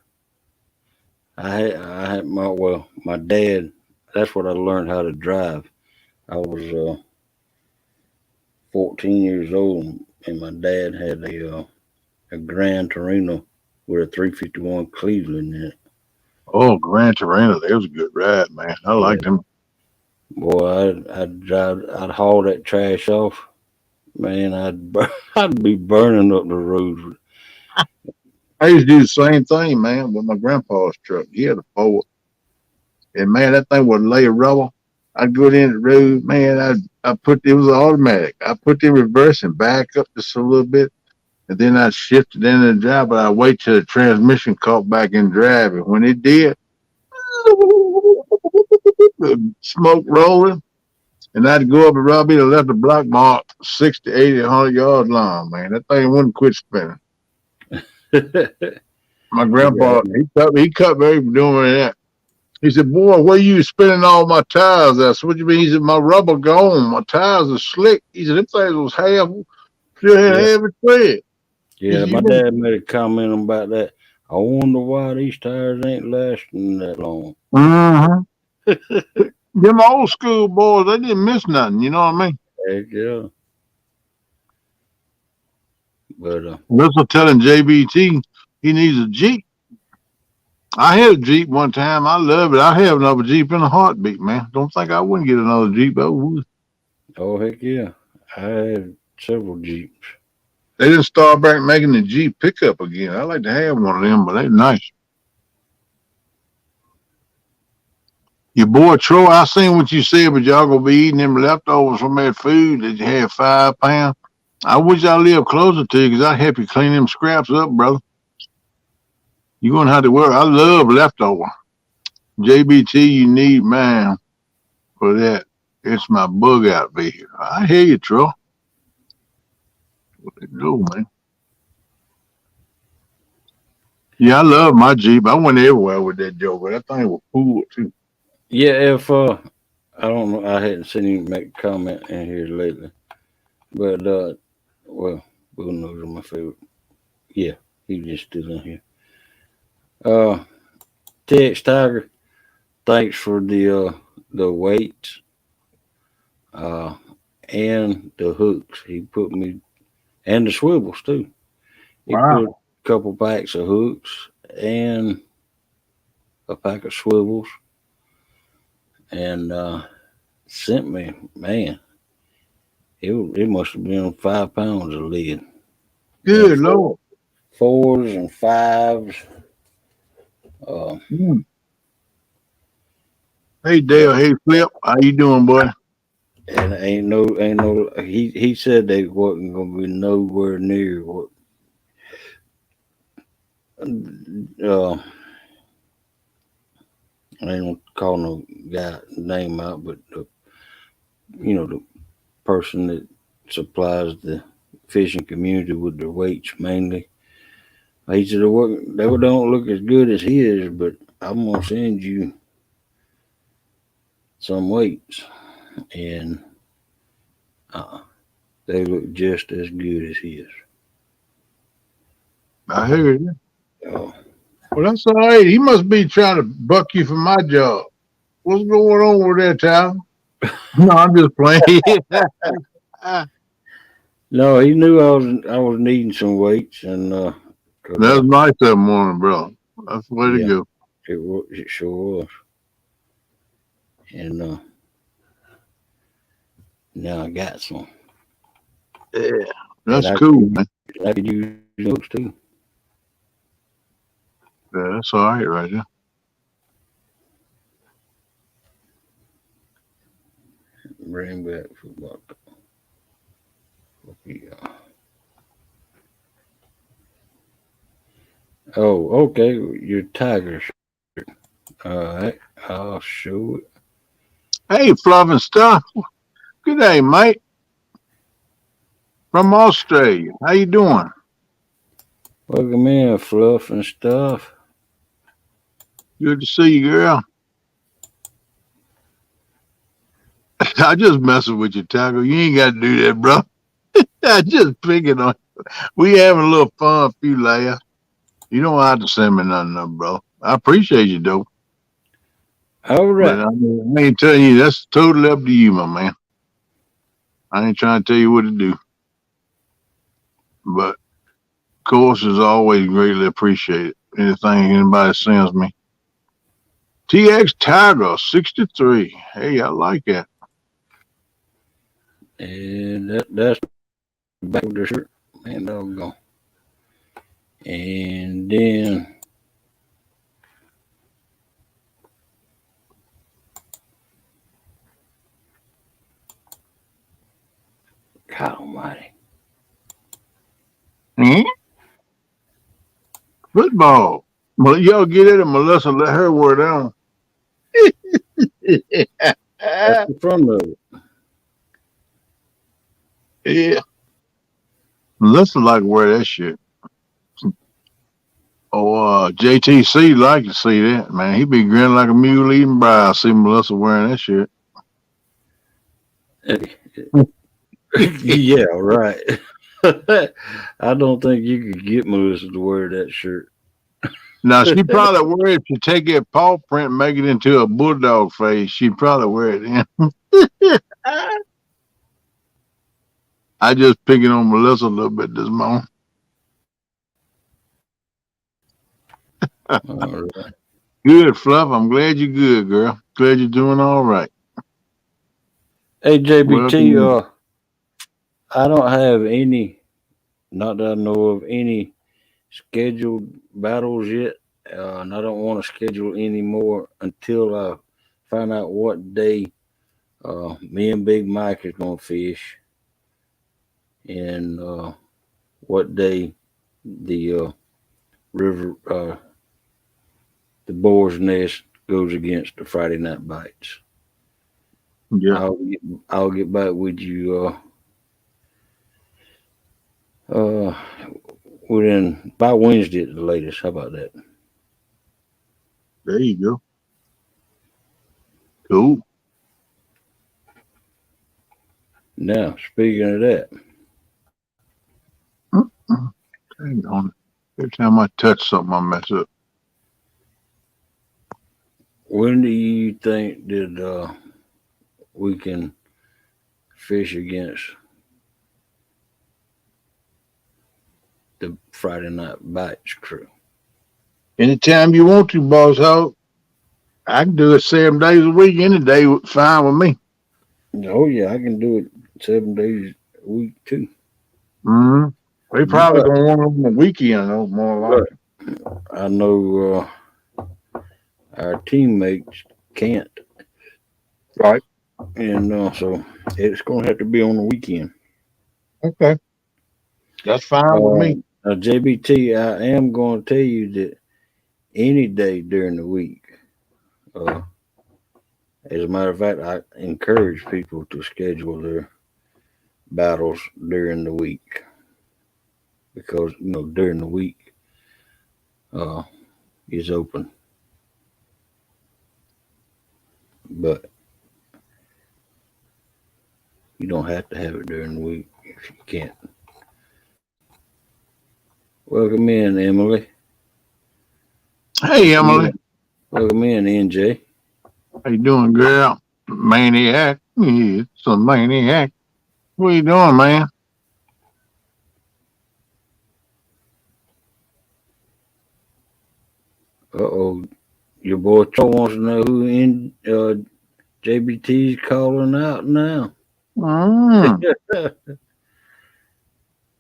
S2: I had my dad. That's what I learned how to drive. I was 14 years old, and my dad had a Grand Torino with a 351 Cleveland in it.
S1: Oh, Gran Torino, that was a good ride, man. I
S2: Yeah,
S1: liked them.
S2: boy, I'd haul that trash off. Man, I'd be burning up the road.
S1: I used to do the same thing, man, with my grandpa's truck. He had a Ford. And man, that thing would lay a rubber. I'd go down the road, man, I put it was automatic. I put the reverse and back up just a little bit. And then I'd shift it into the drive, but I'd wait till the transmission caught back in drive. And when it did, smoke rolling. And I'd go up and rub it and left the block mark 60, 80, 100 yards long, man. That thing wouldn't quit spinning. My
S2: Yeah,
S1: grandpa, he cut me for doing that. He said, boy, where you spinning all my tires? I said, what you mean? He said, my rubber gone. My tires are slick. He said, them things was still had
S2: yeah,
S1: half a tread. He
S2: yeah.
S1: said, you
S2: My
S1: know,
S2: dad made a comment about that. I wonder why these tires ain't lasting that long.
S1: uh-huh. Them old school boys, they didn't miss nothing. You know what I mean?
S2: Heck yeah. But
S1: Russell telling JBT he needs a Jeep. I had a Jeep one time. I love it. I have another Jeep in a heartbeat, man. Don't think I wouldn't get another Jeep. I would.
S2: Oh heck yeah. I had several Jeeps.
S1: They didn't start back making the Jeep pickup again. I like to have one of them, but they nice. Your boy Troy, I seen what you said, but y'all gonna be eating them leftovers from that food that you had 5 pounds. I wish I lived closer to you because I'd help you clean them scraps up, brother. You're gonna have to work. I love leftover. JBT, you need man for that. It's my bug out vehicle. I hear you, Troy. What they do, man. Yeah, I love my Jeep. I went everywhere with that Joker. That thing was cool too.
S2: Yeah, if I don't know, I hadn't seen him make a comment in here lately. But well, Bill knows my favorite. Yeah, he's just still in here. Uh TX Tiger, thanks for the weights uh and the hooks. He put me and the swivels too. He put
S1: Wow.
S2: a couple packs of hooks and a pack of swivels and sent me, man, it must have been 5 pounds of lead. And
S1: Good Lord.
S2: fours and fives. Uh,
S1: Mm. Hey
S2: yeah,
S1: Dale, hey Flip, how you doing, boy?
S2: and ain't no. He said they wasn't gonna be nowhere near what. I ain't gonna call no guy name out, but the person that supplies the fishing community with the weights mainly. He said they don't look as good as his, but I'm gonna send you some weights, and uh, they look just as good as his.
S1: I heard you.
S2: Oh,
S1: Well, that's all right. He must be trying to buck you for my job. What's going on over there, child? No, I'm just playing.
S2: no, he knew I was needing some weights, and cause
S1: That's nice that morning, bro. That's the way to
S2: yeah,
S1: go.
S2: it sure was, and now I got some,
S1: Yeah.
S2: and
S1: That's cool, man.
S2: I could use those too.
S1: Yeah, that's all right right there.
S2: Bring back football. Yeah. Oh, okay, your tiger shirt. All right, I'll show it.
S1: Hey, Fluff and Stuff. Good day, mate. From Australia. How you doing?
S2: Welcome in, fluff and stuff.
S1: Good to see you, girl. I just messing with you, Taco. You ain't got to do that, bro. I just picking on you. We having a little fun, a few laughs. You don't have to send me nothing, up, bro. I appreciate you, though.
S2: All
S1: But
S2: right.
S1: I ain't telling you, that's totally up to you, my man. I ain't trying to tell you what to do. But, of course, is always greatly appreciated. Anything anybody sends me. TX Tiger 63. Hey, I like that.
S2: And that's the back of the shirt. Man, doggone. And then God Almighty.
S1: Hmm? Football. Well, y'all get it and Melissa let her wear down.
S2: That's the front of it.
S1: Yeah. Melissa like to wear that shit. Oh, JTC like to see that, man. He be grinning like a mule eating bride. See Melissa wearing that shit.
S2: Yeah, right. I don't think you could get Melissa to wear that shirt.
S1: Now, she probably wear it to take that paw print and make it into a bulldog face. She'd probably wear it then. I just picking on Melissa a little bit this morning.
S2: All right.
S1: Good, Fluff. I'm glad you're good, girl. Glad you're doing all right.
S2: Hey JBT,
S1: Welcome.
S2: I don't have any, not that I know of any scheduled battles yet, and I don't want to schedule any more until I find out what day me and Big Mike is gonna fish, and what day the river, the Boar's Nest goes against the Friday Night Bites.
S1: Yeah,
S2: I'll get, I'll get back with you. Uh, within by Wednesday at the latest. How about that?
S1: there you go. Cool.
S2: Now, speaking of that,
S1: Mm-mm. Dang on it. Every time I touch something, I mess up.
S2: when do you think that we can fish against the Friday Night Bites crew?
S1: Anytime you want to, boss hog. I can do it 7 days a week. Any day, fine with me.
S2: Oh yeah, I can do it 7 days a week too.
S1: Mm-hmm. They probably
S2: But
S1: gonna want it on the weekend, though, more
S2: but
S1: likely.
S2: I know our teammates can't,
S1: Right.
S2: and so it's gonna have to be on the weekend.
S1: Okay. That's fine with me.
S2: JBT, I am going to tell you that any day during the week. Uh, as a matter of fact, I encourage people to schedule their battles during the week because during the week uh, is open, but you don't have to have it during the week if you can't. Welcome in, Emily.
S1: Hey,
S2: Welcome
S1: Emily.
S2: in. Welcome in, NJ.
S1: How you doing, girl? Maniac. Yeah, it's a maniac. What you doing, man?
S2: Uh-oh. Your boy Troy wants to know who in JBT's calling out now.
S1: Mm.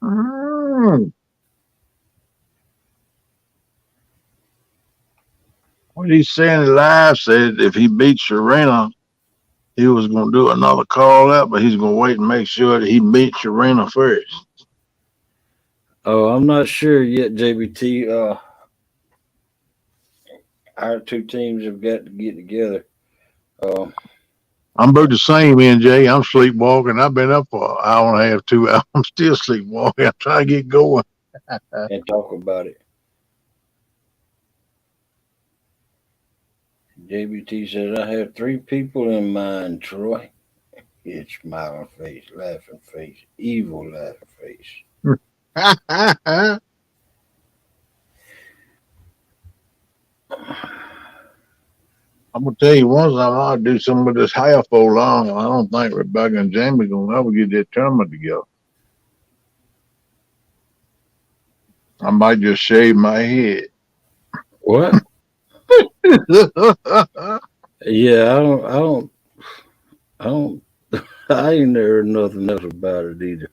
S1: Mm. What he's saying live said if he beats Serena, he was going to do another call out, but he's going to wait and make sure that he beats Serena first.
S2: Oh, I'm not sure yet, JBT. Our two teams have got to get together. Uh,
S1: I'm about the same, NJ. I'm sleepwalking. I've been up for an hour and a half, 2 hours. I'm still sleepwalking. I'm trying to get going.
S2: and talk about it. JBT says, I have three people in mind, Troy. It's smiling face, laughing face, evil laughing face.
S1: I'm gonna tell you one time I'll do some of this half for long. I don't think Rebecca and Jamie gonna ever get that tournament together. I might just shave my head.
S2: What? Yeah, I don't, I ain't never heard nothing else about it either.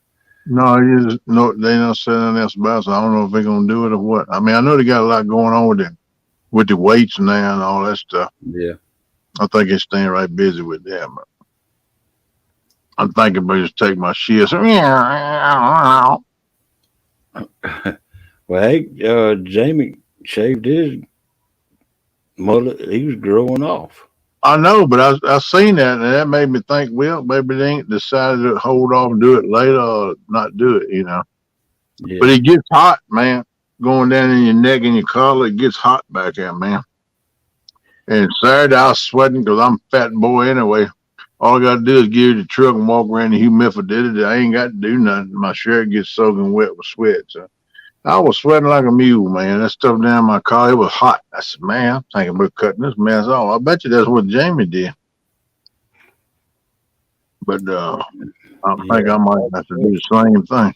S1: No, you just, no, they not saying anything else about it, so I don't know if they're gonna do it or what. I mean, I know they got a lot going on with the weights now and all that stuff.
S2: Yeah.
S1: I think they're staying right busy with that. But I'm thinking about just take my shit.
S2: Well, hey, Jamie shaved his mullet. He was growing off.
S1: I know, but I seen that, and that made me think. Well, maybe they ain't decided to hold off and do it later or not do it.
S2: Yeah.
S1: But it gets hot, man. Going down in your neck and your collar, it gets hot back there, man. And Saturday, I was sweating because I'm a fat boy anyway. All I got to do is get in the truck and walk around the humidifier. I ain't got to do nothing. My shirt gets soaking wet with sweat. So I was sweating like a mule, man. That stuff down my collar, it was hot. I said, man, I'm thinking about cutting this mess off. I bet you that's what Jamie did. But I think
S2: Yeah.
S1: I might have to do the same thing.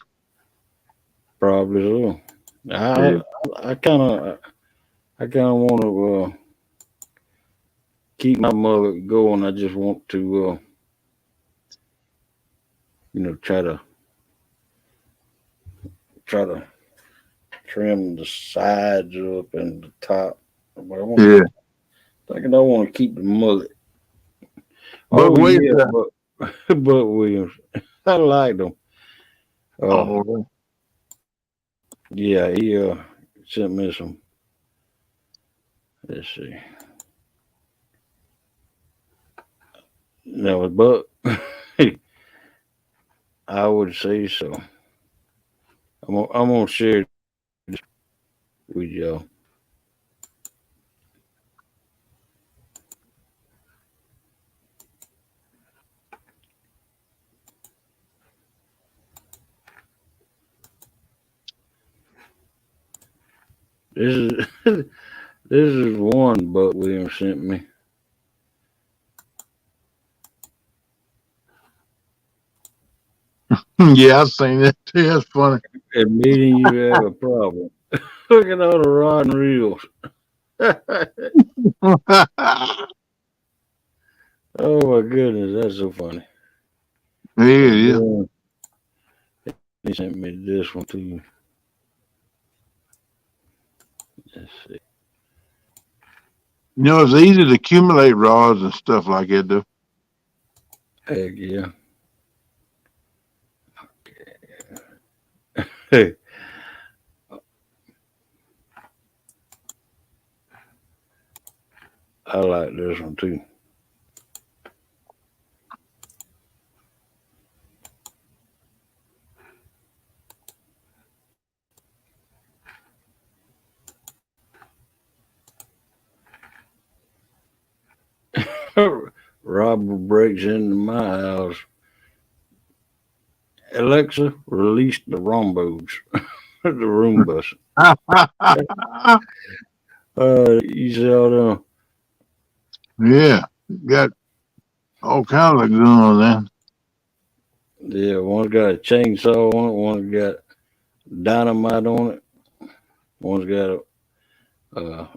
S2: Probably so.
S1: Yeah.
S2: I kind of want to keep my mullet going. I just want to try to trim the sides up and the top. But
S1: Yeah.
S2: I want to keep the mullet.
S1: But
S2: Oh
S1: wait,
S2: yeah, but Williams, I liked him.
S1: oh,
S2: Yeah, he sent me some. Let's see. No, but I would say so. I'm gonna share this with y'all. This is this is one Buck Williams sent me.
S1: yeah, I seen that too. That's funny.
S2: Admitting you have a problem. Look at all the rod and reels. Oh my goodness, that's so funny. And
S1: yeah.
S2: then he sent me this one too. Let's see.
S1: It's easy to accumulate rods and stuff like that, though.
S2: Heck yeah. Hey, I like this one too. Robert breaks into my house. Alexa, release the Rombos. The Roombas. You see all them?
S1: yeah, got all kinds of guns then.
S2: Yeah, one's got a chainsaw on it, one's got dynamite on it, one's got a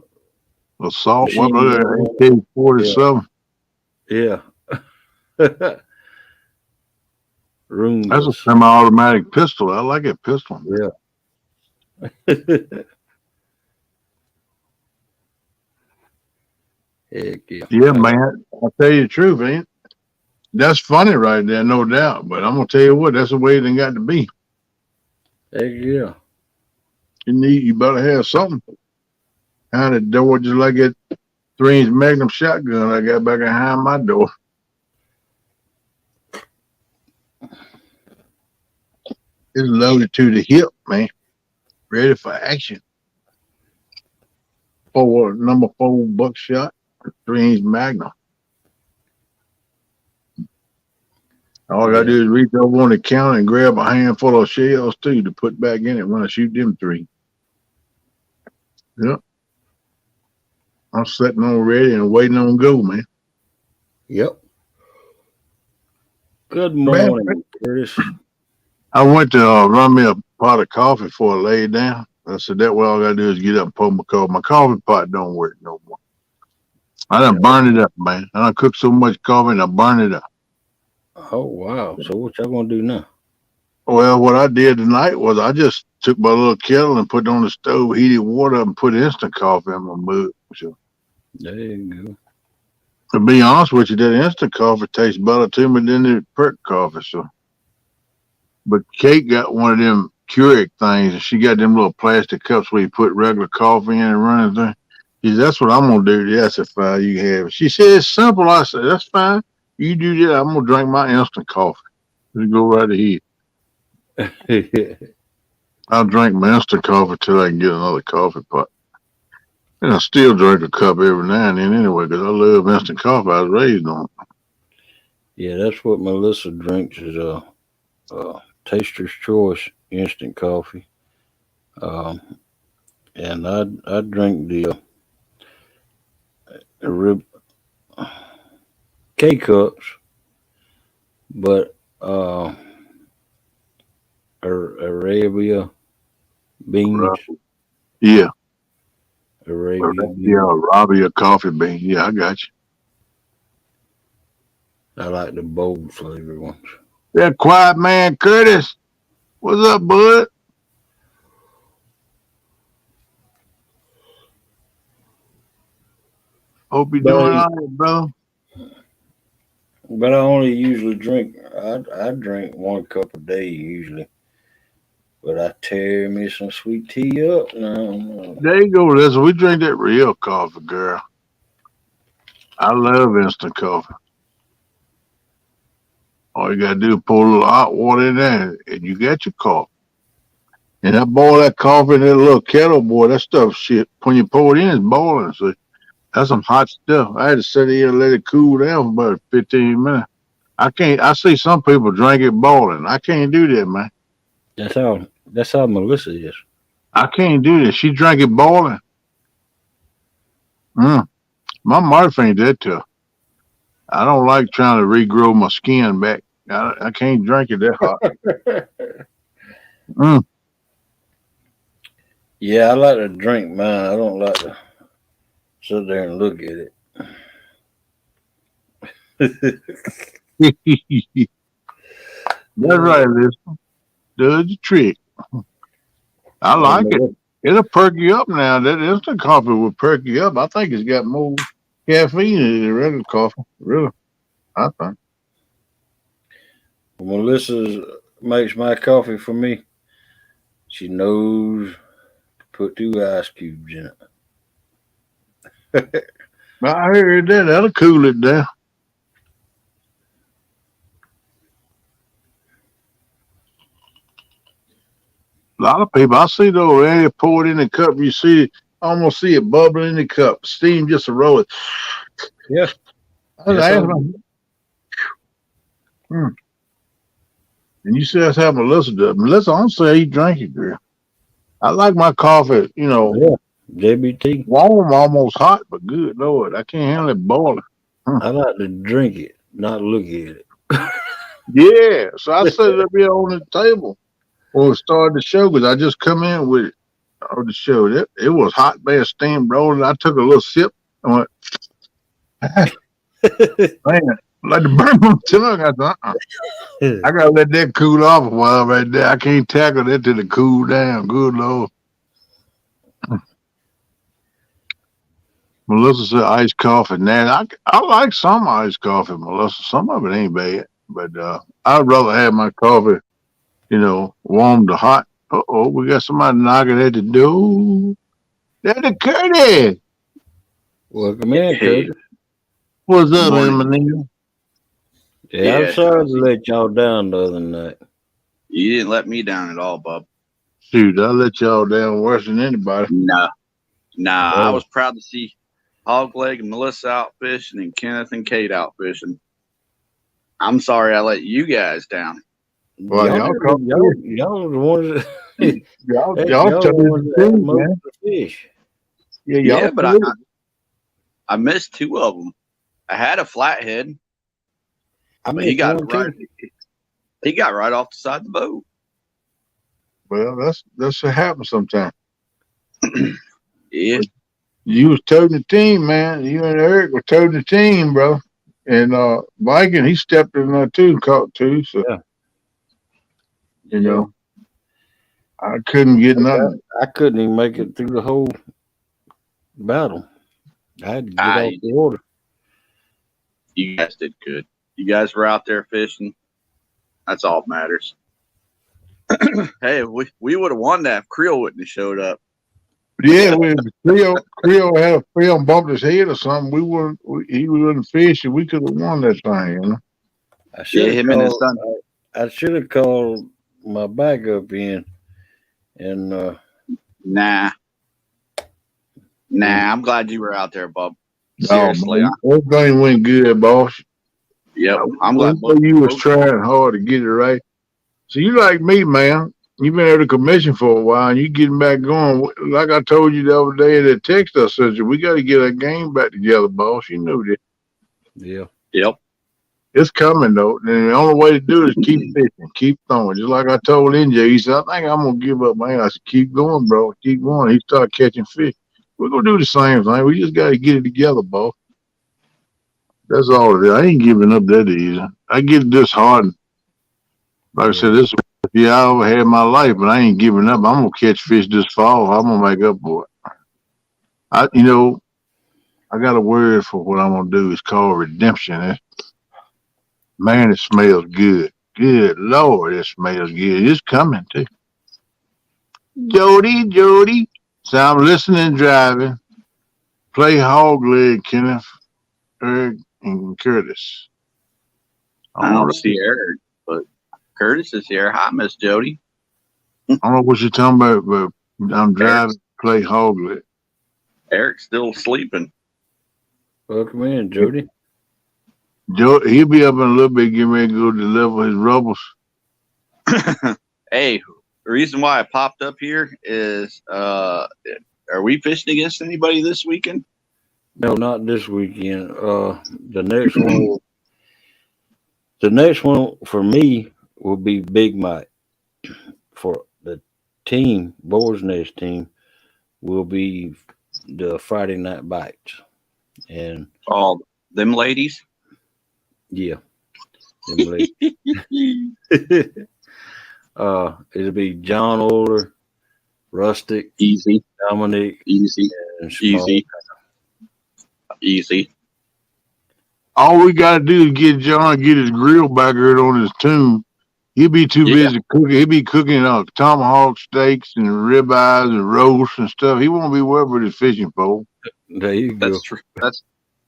S1: Assault
S2: machine gun
S1: weapon,
S2: on it.
S1: AK-47.
S2: Yeah.
S1: That's a
S2: Roombas.
S1: semi-automatic pistol. I like that pistol.
S2: Yeah. Heck yeah.
S1: Yeah, man. I'll tell you the truth, ain't it? That's funny right there, no doubt. But I'm gonna tell you what, that's the way it got to be.
S2: Heck yeah.
S1: You better have something. Kind of door just like that 3-inch Magnum shotgun I got back behind my door. It's loaded to the hip, man. Ready for action. Number 4 buckshot, 3-inch Magnum. All I gotta do is reach over on the counter and grab a handful of shells too to put back in it when I shoot them 3. Yep. I'm sitting on ready and waiting on go, man.
S2: Yep. Good morning, Curtis.
S1: I went to run me a pot of coffee before I laid down. I said that way all I gotta do is get up and pour my coffee. My coffee pot don't work no more. I done burned it up, man. I done cooked so much coffee and I burned it up.
S2: Oh wow. So what y'all gonna do now?
S1: Well, what I did tonight was I just took my little kettle and put it on the stove, heated water up, and put instant coffee in my mug. So,
S2: There you go.
S1: to be honest with you, that instant coffee tastes better to me than the perk coffee. So, but Kate got one of them Keurig things, and she got them little plastic cups where you put regular coffee in and run it through. She said, that's what I'm gonna do. Yes, if you have it. She said it's simple. I said that's fine. You do that. I'm gonna drink my instant coffee. Just go right ahead. I'll drink my instant coffee till I can get another coffee pot. And I still drink a cup every now and then anyway, because I love instant coffee. I was raised on it.
S2: Yeah, that's what Melissa drinks is Taster's Choice instant coffee. And I drink the rib K cups, but Arabia beans.
S1: Yeah.
S2: Arabia beans.
S1: Yeah, Robbie a coffee bean. Yeah, I got you.
S2: I like the bold flavor ones.
S1: That quiet man, Curtis. What's up, bud? Hope you're doing all right, bro.
S2: But I only usually drink. I drink 1 cup a day usually. But I tear me some sweet tea up now.
S1: There you go. Listen, we drink that real coffee, girl. I love instant coffee. All you gotta do is pour a little hot water in there, and you got your coffee. And I boil that coffee in that little kettle, boy. That stuff, shit. When you pour it in, it's boiling. So that's some hot stuff. I had to sit here and let it cool down for about 15 minutes. I can't. I see some people drink it boiling. I can't do that, man.
S2: That's how Melissa is.
S1: I can't do that. She drank it boiling. Mm. My mouth ain't that tough. I don't like trying to regrow my skin back. I can't drink it that hot. Mm.
S2: Yeah, I like to drink mine. I don't like to sit there and look at it.
S1: That's right, listen. Does the trick. I like it. It'll perk you up now. That instant coffee will perk you up. I think it's got more caffeine in it than regular coffee. Really, I think.
S2: When Melissa makes my coffee for me, she knows to put 2 ice cubes in it.
S1: I heard that. That'll cool it down. A lot of people, I see though, they pour it in the cup. You see it, almost see it bubbling in the cup. Steam just a roll it.
S2: Yeah.
S1: And you see that's how Melissa does. Melissa, I don't say you drink it, girl. I like my coffee,
S2: Yeah. JBT.
S1: warm, almost hot, but good Lord. I can't handle it boiling.
S2: I like to drink it, not look at it.
S1: Yeah. So I set it up here on the table when we started the show because I just come in with it on the show. It was hot, bad steam rolling. I took a little sip and went, man, like to burn my tongue. I thought, I gotta let that cool off a while right there. I can't tackle that till it cool down. Good Lord. Melissa said iced coffee. Now I like some iced coffee, Melissa. Some of it ain't bad, but I'd rather have my coffee, warm to hot. Uh-oh, we got somebody knocking at the door. That's the Curtis.
S2: Welcome in, Curtis.
S1: What's up,
S4: Morning.
S1: Eminem?
S2: Yeah, I'm sorry to let y'all down the other night.
S4: You didn't let me down at all, Bub.
S1: Shoot, I let y'all down worse than anybody.
S4: Nah. I
S2: Oh.
S4: was proud to see Hogleg and Melissa out fishing and Kenneth and Kate out fishing. I'm sorry I let you guys down.
S1: Well, y'all caught
S2: y'all the ones that
S1: y'all
S2: y'all
S1: told
S2: the ones
S1: me
S2: that
S1: the
S2: had
S1: truth,
S2: most
S1: man.
S2: of the fish.
S1: Yeah,
S4: Yeah, but
S1: told
S4: I missed 2 of them. I had a flathead,
S2: I
S4: but
S2: missed
S4: he got
S2: one
S4: right.
S2: too.
S4: He got right off the side of the boat.
S1: well, that's what happens sometimes.
S4: Yeah,
S1: You was toting the team, man. You and Eric were toting the team, bro. And Viking, he stepped in there too and caught 2. So
S2: Yeah.
S1: you know, I couldn't get nothing.
S2: I couldn't even make it through the whole battle. I had to get off the water.
S4: you guys did good. You guys were out there fishing. That's all that matters. Hey, we would have won that if Creel wouldn't have showed up.
S1: Yeah, when Creel had a film bumped his head or something, he wouldn't fish and we could have won that thing,
S2: I should
S4: him and his son.
S2: I should have called my backup in, and
S4: Nah, I'm glad you were out there, Bub.
S1: No,
S4: Seriously.
S1: man, everything went good, boss.
S4: Yep, I'm glad
S1: you was trying hard to get it right. So you like me, man. You've been out of commission for a while, and you getting back going. Like I told you the other day in that text I sent you, we got to get our game back together, boss. You know that.
S2: yeah.
S4: Yep.
S1: It's coming, though. And the only way to do it is keep fishing, keep throwing. Just like I told NJ, he said, I think I'm going to give up, man. I said, keep going, bro. Keep going. He started catching fish. We're going to do the same thing. We just got to get it together, boss. That's all it is. I ain't giving up that easy. I get disheartened Like I said, this I ever had in my life, but I ain't giving up. I'm gonna catch fish this fall. I'm gonna make up for it. I got a word for what I'm gonna do. It's called redemption. Man, it smells good. Good Lord, it smells good. It's coming too. Jody. So I'm listening, driving. Play hog leg, Kenneth, Eric, and Curtis.
S4: I don't see Eric, but Curtis is here. Hi, Miss Jody.
S1: I don't know what you're talking about, but I'm driving. Play hog leg.
S4: Eric's still sleeping.
S2: Welcome in, Jody.
S1: Joe, he'll be up in a little bit, getting ready to go deliver his rubbles.
S4: Hey, the reason why I popped up here is, are we fishing against anybody this weekend?
S2: No, not this weekend. The next one for me will be Big Mike. For the team, Boar's Nest team, will be the Friday Night Bites. And
S4: all them ladies.
S2: Yeah, them ladies. It'll be John Oler, Rustic,
S4: Easy,
S2: Dominic,
S4: easy,
S2: and
S4: easy.
S1: All we gotta do is get John, get his grill back here on his tune. He'll be too busy cooking. He'll be cooking tomahawk steaks and ribeyes and roasts and stuff. He won't be worried with his fishing pole.
S2: There you go.
S4: That's true.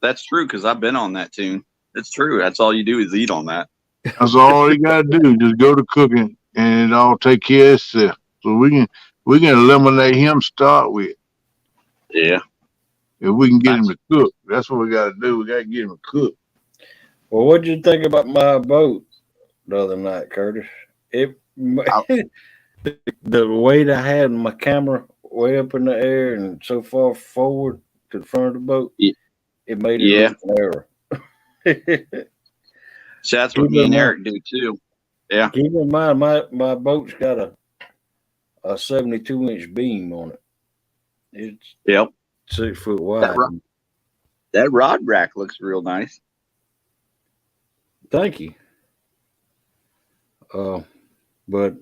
S4: That's true because I've been on that tune. It's true. That's all you do is eat on that.
S1: That's all he gotta do. Just go to cooking, and it all take care of itself. So we can eliminate him. Start with.
S4: Yeah.
S1: If we can get him to cook, that's what we gotta do. We gotta get him to cook.
S2: Well, what'd you think about my boat the other night, Curtis? The weight I had my camera way up in the air and so far forward to the front of the boat, it made it look narrow.
S4: So that's what me and Eric do too. Yeah.
S2: Keep in mind, my boat's got a 72-inch beam on it. It's 6 foot wide.
S4: That rod rack looks real nice.
S2: Thank you. But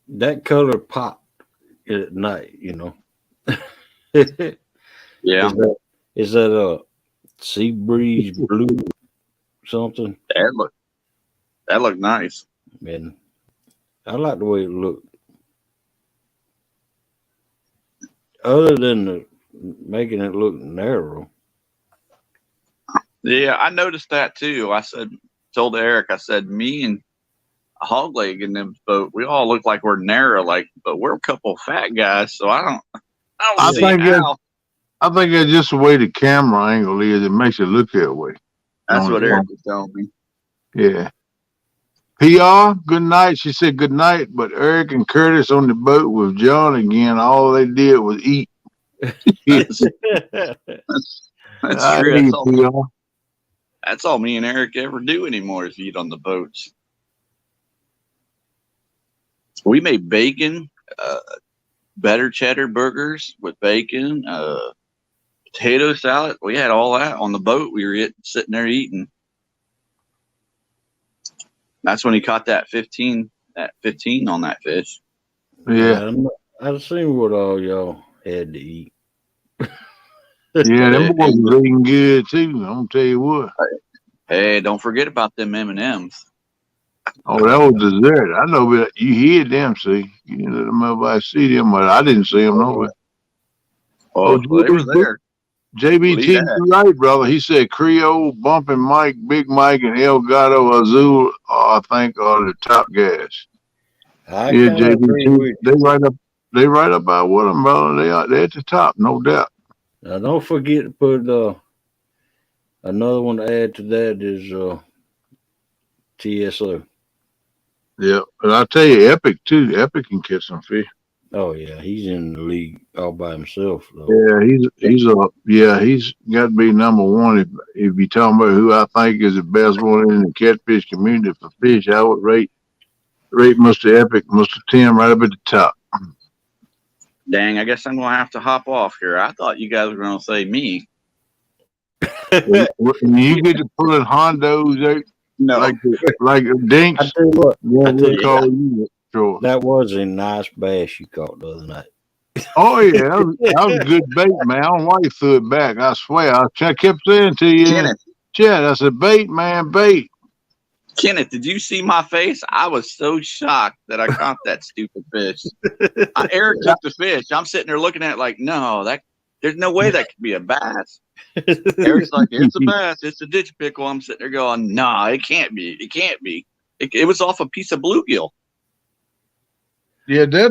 S2: that color popped at night,
S4: Yeah.
S2: Is that a sea breeze blue something?
S4: That looked nice.
S2: And I like the way it looked. Other than making it look narrow.
S4: Yeah, I noticed that too. Told Eric, I said, me and Hogleg in them boat, we all look like we're narrow, but we're a couple of fat guys, so I think
S1: that's just the way the camera angle is. It makes it look that way.
S4: That's what Eric was telling me.
S1: Yeah. PR, good night. She said good night, but Eric and Curtis on the boat with John again, all they did was eat.
S4: That's true. That's all me and Eric ever do anymore is eat on the boats. We made bacon, better cheddar burgers with bacon, potato salad. We had all that on the boat. We were sitting there eating. That's when he caught that 15 on that fish.
S1: Yeah.
S2: I've seen what all y'all had to eat.
S1: Yeah, them boys was eating good too. I'm gonna tell you what.
S4: Hey, don't forget about them M&Ms.
S1: Oh, that was dessert. I know, but you hear them. See, you didn't let them everybody see them, but I didn't see them nowhere.
S4: Oh, they were there.
S1: JBT, right, brother. He said Creole, Bumping Mike, Big Mike, and El Gato Azul, I think, are the top guys.
S2: Yeah, JBT.
S1: They right up by with them, brother. They're at the top, no doubt.
S2: Now, don't forget to put another one to add to that is TSO.
S1: Yeah, but I'll tell you, Epic too. Epic can catch some fish.
S2: Oh yeah, he's in the league all by himself though.
S1: Yeah, he's got to be number one. If you're talking about who I think is the best one in the catfish community for fish, I would rate Mr. Epic, Mr. Tim right up at the top.
S4: Dang, I guess I'm gonna have to hop off here. I thought you guys were gonna say me.
S1: When you get to pulling Hondos out,
S4: No.
S1: like
S2: I
S1: dinks.
S2: tell you what,
S1: Yeah,
S2: I tell
S1: we'll
S2: you,
S1: call you. Sure.
S2: that was a nice bass you caught the other night.
S1: Oh yeah, that was good bait, man. I don't know why you threw it back. I swear, I kept saying to you,
S4: Kenneth,
S1: Chad, I said, bait, man, bait.
S4: Kenneth, did you see my face? I was so shocked that I caught that stupid fish. Eric took the fish. I'm sitting there looking at it like, no, there's no way that could be a bass. Eric's like, it's a bass. It's a ditch pickle. I'm sitting there going, no, it can't be. It can't be. It was off a piece of bluegill.
S1: Yeah, they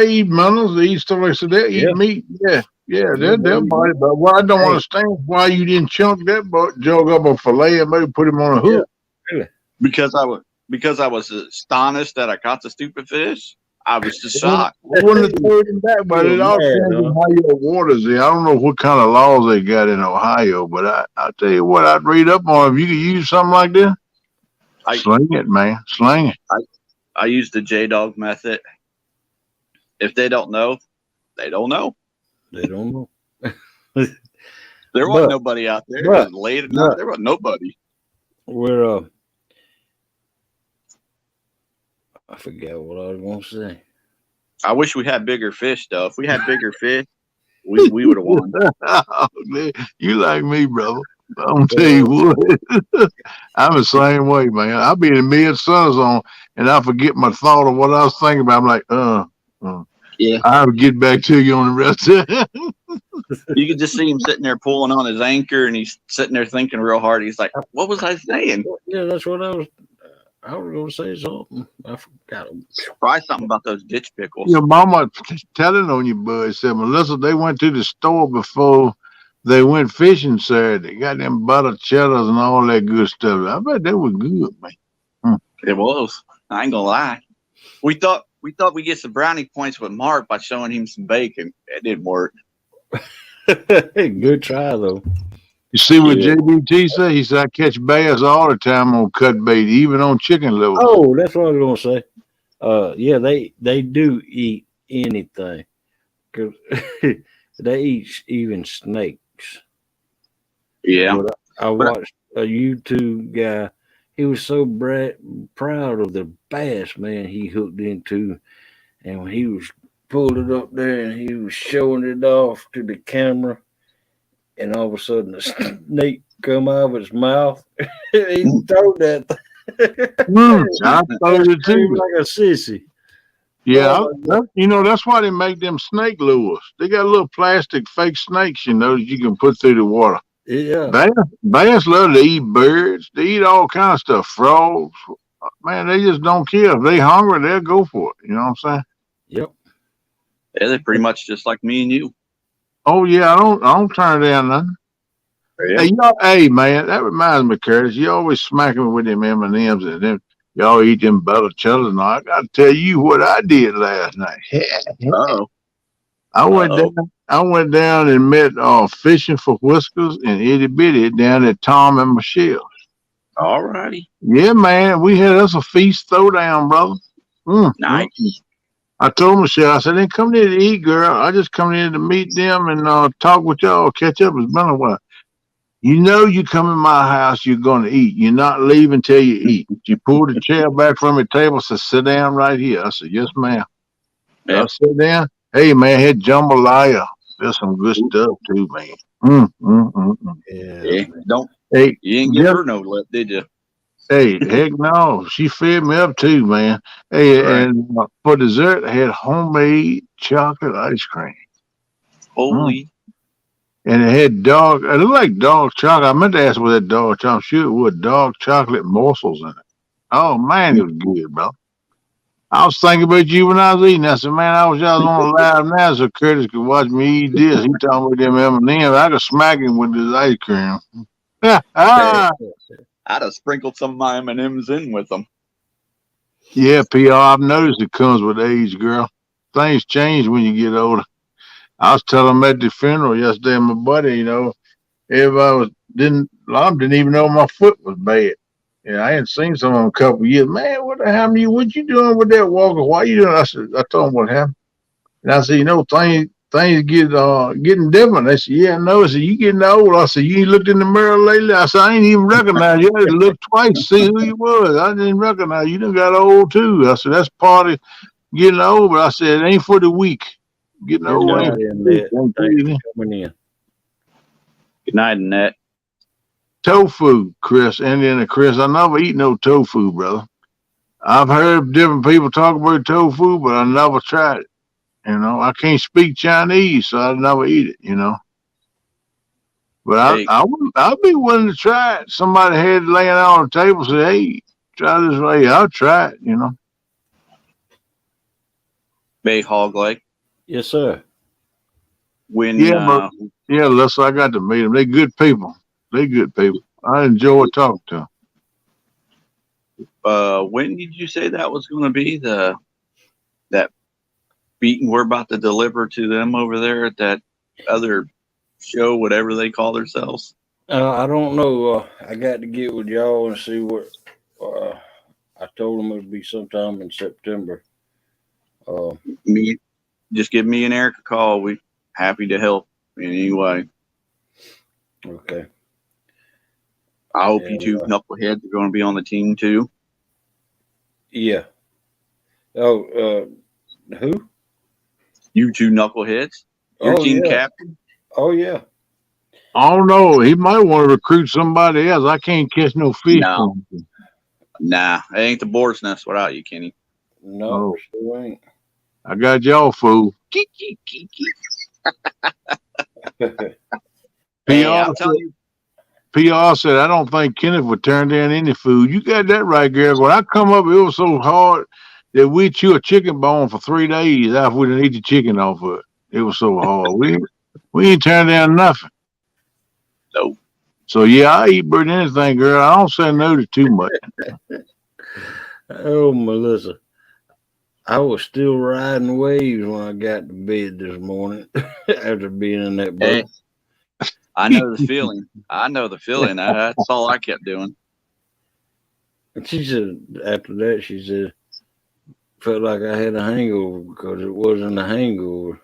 S1: eat minnows, they eat stuff like so they eat
S2: Yeah.
S1: meat. Yeah,
S2: Yeah,
S1: they'll bite it. But what I don't understand is why you didn't chunk that jug up a fillet and maybe put him on a hook.
S2: Really?
S4: Because I was astonished that I caught the stupid fish. I was just shocked.
S1: I wouldn't have thrown him back, but it all depends on how your waters is. I don't know what kind of laws they got in Ohio, but I'll tell you what, I'd read up on if you could use something like this. Sling it, man. Sling it.
S4: I use the J-Dog method. If they don't know, they don't know.
S2: They don't know.
S4: There wasn't nobody out there. It was late at night. There wasn't nobody.
S2: We're I forget what I was going to say.
S4: I wish we had bigger fish, though. If we had bigger fish, we would have won.
S1: You like me, brother. I'm tell you what, I'm the same way, man. I'll be in the mid-sun zone and I forget my thought of what I was thinking about. I'm like,
S4: yeah.
S1: I'll get back to you on the rest of it.
S4: You could just see him sitting there pulling on his anchor, and he's sitting there thinking real hard. He's like, "What was I saying?"
S2: Yeah, that's what I was going to say something. I forgot.
S4: Try something about those ditch pickles.
S1: Your mama telling on you, bud. Said Melissa, they went to the store before they went fishing Saturday. Got them butter cheddars and all that good stuff. I bet they were good, man.
S4: It was. I ain't gonna lie. We thought we'd get some brownie points with Mark by showing him some bacon. It didn't work.
S2: Good try though.
S1: You see what JBT said? He said I catch bass all the time on cut bait, even on chicken liver.
S2: Oh, that's what I was going to say. Yeah, they do eat anything. 'Cause they eat even snakes.
S4: Yeah.
S2: But I watched a YouTube guy. He was so proud of the bass, man, he hooked into. And when he was pulled it up there and he was showing it off to the camera, and all of a sudden the snake come out of his mouth. He threw that
S1: I thought it too.
S2: like a sissy.
S1: Yeah, that's why they make them snake lures. They got little plastic fake snakes, that you can put through the water.
S2: Yeah.
S1: Bass love to eat birds. They eat all kinds of stuff. Frogs. Man, they just don't care. If they hungry, they'll go for it. You know what I'm saying?
S2: Yep.
S4: Yeah, they're pretty much just like me and you.
S1: Oh yeah, I don't turn down nothing.
S4: Yeah.
S1: Hey man, that reminds me, Curtis. You always smacking me with them M&Ms and them. Y'all eat them butter cheddars. And I got to tell you what I did last night.
S4: Uh-oh.
S1: I went down and met Fishing for Whiskers and Itty Bitty down at Tom and Michelle.
S4: All righty.
S1: Yeah, man, we had us a feast throwdown, brother.
S4: Nice.
S1: I told Michelle, I said, I didn't come here to eat, girl. I just come here to meet them and talk with y'all, catch up. It's been a while. You come in my house, you're going to eat. You're not leaving till you eat. She pulled the chair back from the table, said, sit down right here. I said, yes, ma'am.
S4: Yeah.
S1: I sit down. Hey, man, had jambalaya. There's some good stuff, too, man.
S2: Yeah.
S1: Hey,
S4: you didn't give her no lip, did you?
S1: Hey, heck no. She fed me up, too, man. Hey,
S4: Right.
S1: and for dessert, I had homemade chocolate ice cream.
S4: Holy.
S1: And it had it looked like dog chocolate. I meant to ask what that dog chocolate. Sure, it was dog chocolate morsels in it. Oh, man, it was good, bro. I was thinking about you when I was eating. I said, man, I was just on a live now so Curtis could watch me eat this. He talking about them M&Ms. I could smack him with this ice cream.
S4: I'd have sprinkled some of my M&Ms in with them.
S1: Yeah, PR, I've noticed it comes with age, girl. Things change when you get older. I was telling them at the funeral yesterday, my buddy, everybody a lot of them didn't even know my foot was bad. Yeah, I hadn't seen some of them in a couple of years. Man, what happened to you? What you doing with that walker? Why you doing? I told him what happened. And I said, things getting different. They said, yeah, I know. I said, you getting old. I said, you ain't looked in the mirror lately. I said, I ain't even recognize you. I had to look twice to see who you was. I didn't recognize you. You done got old too. I said, that's part of getting old. But I said, it ain't for the weak. Getting
S2: Good
S1: old
S2: night,
S1: ain't for the weak.
S2: Annette.
S1: I'm
S2: Thanks
S1: telling you.
S2: for coming in.
S4: Good night, Annette.
S1: Tofu, Chris, Indiana Chris. I never eat no tofu, brother. I've heard different people talk about tofu, but I never tried it. You know, I can't speak Chinese, so I'd never eat it. You know, but
S4: Hey,
S1: I'd be willing to try it. Somebody had it laying out on the table, said, "Hey, try this way." I'll try it. You know.
S4: Bay Hog Lake.
S2: Yes, sir.
S4: When
S1: Yeah, but yeah, listen, I got to meet them. They good people. They good people. I enjoy talking to them.
S4: when did you say that was going to be that beating we're about to deliver to them over there at that other show, whatever they call themselves?
S2: I don't know. I got to get with y'all and see what. I told them it would be sometime in September.
S4: Me, just give me and Eric a call. We happy to help in any way.
S2: Okay.
S4: I hope you
S2: And,
S4: two knuckleheads are going to be on the team too.
S2: Yeah. Oh, who?
S4: You two knuckleheads. Your
S2: Oh,
S4: team
S2: yeah.
S4: captain.
S2: Oh, yeah.
S1: I don't know. He might want to recruit somebody else. I can't catch no fish.
S4: No.
S1: from him.
S4: Nah, it ain't the boar's nest without you, Kenny.
S2: No,
S1: Oh.
S2: sure ain't.
S1: I got y'all, fool.
S4: Hey,
S1: PR
S4: I'm telling you,
S1: PR said, I don't think Kenneth would turn down any food. You got that right, girl. When I come up, it was so hard that we chew a chicken bone for 3 days after we didn't eat the chicken off of it. It was so hard. We ain't turned down nothing.
S4: no.
S1: So yeah, I eat bird anything, girl. I don't say no to too much.
S2: Oh, Melissa. I was still riding waves when I got to bed this morning after being in that boat.
S4: Hey, I know the feeling. I know the feeling. That's all I kept doing.
S2: And she said, after that, she said, felt like I had a hangover because it wasn't a hangover.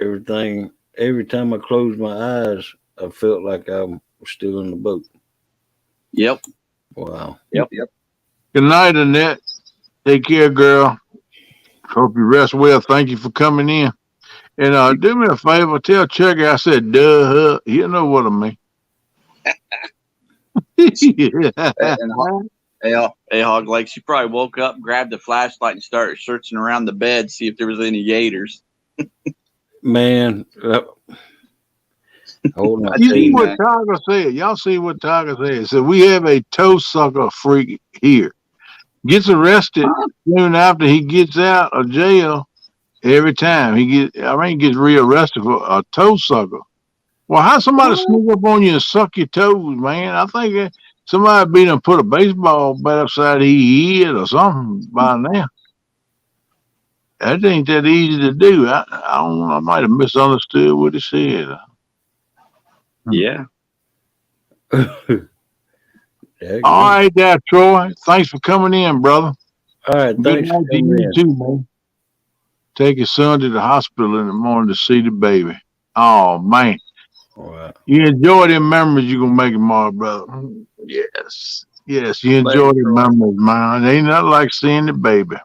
S2: Every time I closed my eyes, I felt like I was still in the boat.
S4: Yep.
S2: Wow.
S4: Yep.
S1: Good night, Annette. Take care, girl. Hope you rest well. Thank you for coming in. And do me a favor, tell Chucky I said duh. You know what I mean.
S4: Hey, Hog Lake, she probably woke up, grabbed the flashlight, and started searching around the bed, see if there was any gators.
S2: Man, hold on.
S1: You see what Tiger said? Y'all see what Tiger said? So we have a toe sucker freak here. Gets arrested soon after he gets out of jail. Every time he gets rearrested for a toe sucker. Well, how somebody sneak up on you and suck your toes, man? I think somebody beat him, put a baseball bat upside his head or something by now. That ain't that easy to do. I don't know. I might have misunderstood what he said.
S4: Yeah.
S1: All right, there, Troy. Thanks for coming in, brother.
S2: All right,
S1: Good
S2: thanks
S1: night
S2: for
S1: to
S2: coming
S1: you
S2: in.
S1: too, man. Take your son to the hospital in the morning to see the baby. Oh man,
S2: Wow.
S1: you enjoy them memories you're gonna make tomorrow, brother. Yes, you enjoy the memories, man. Ain't nothing like seeing the baby.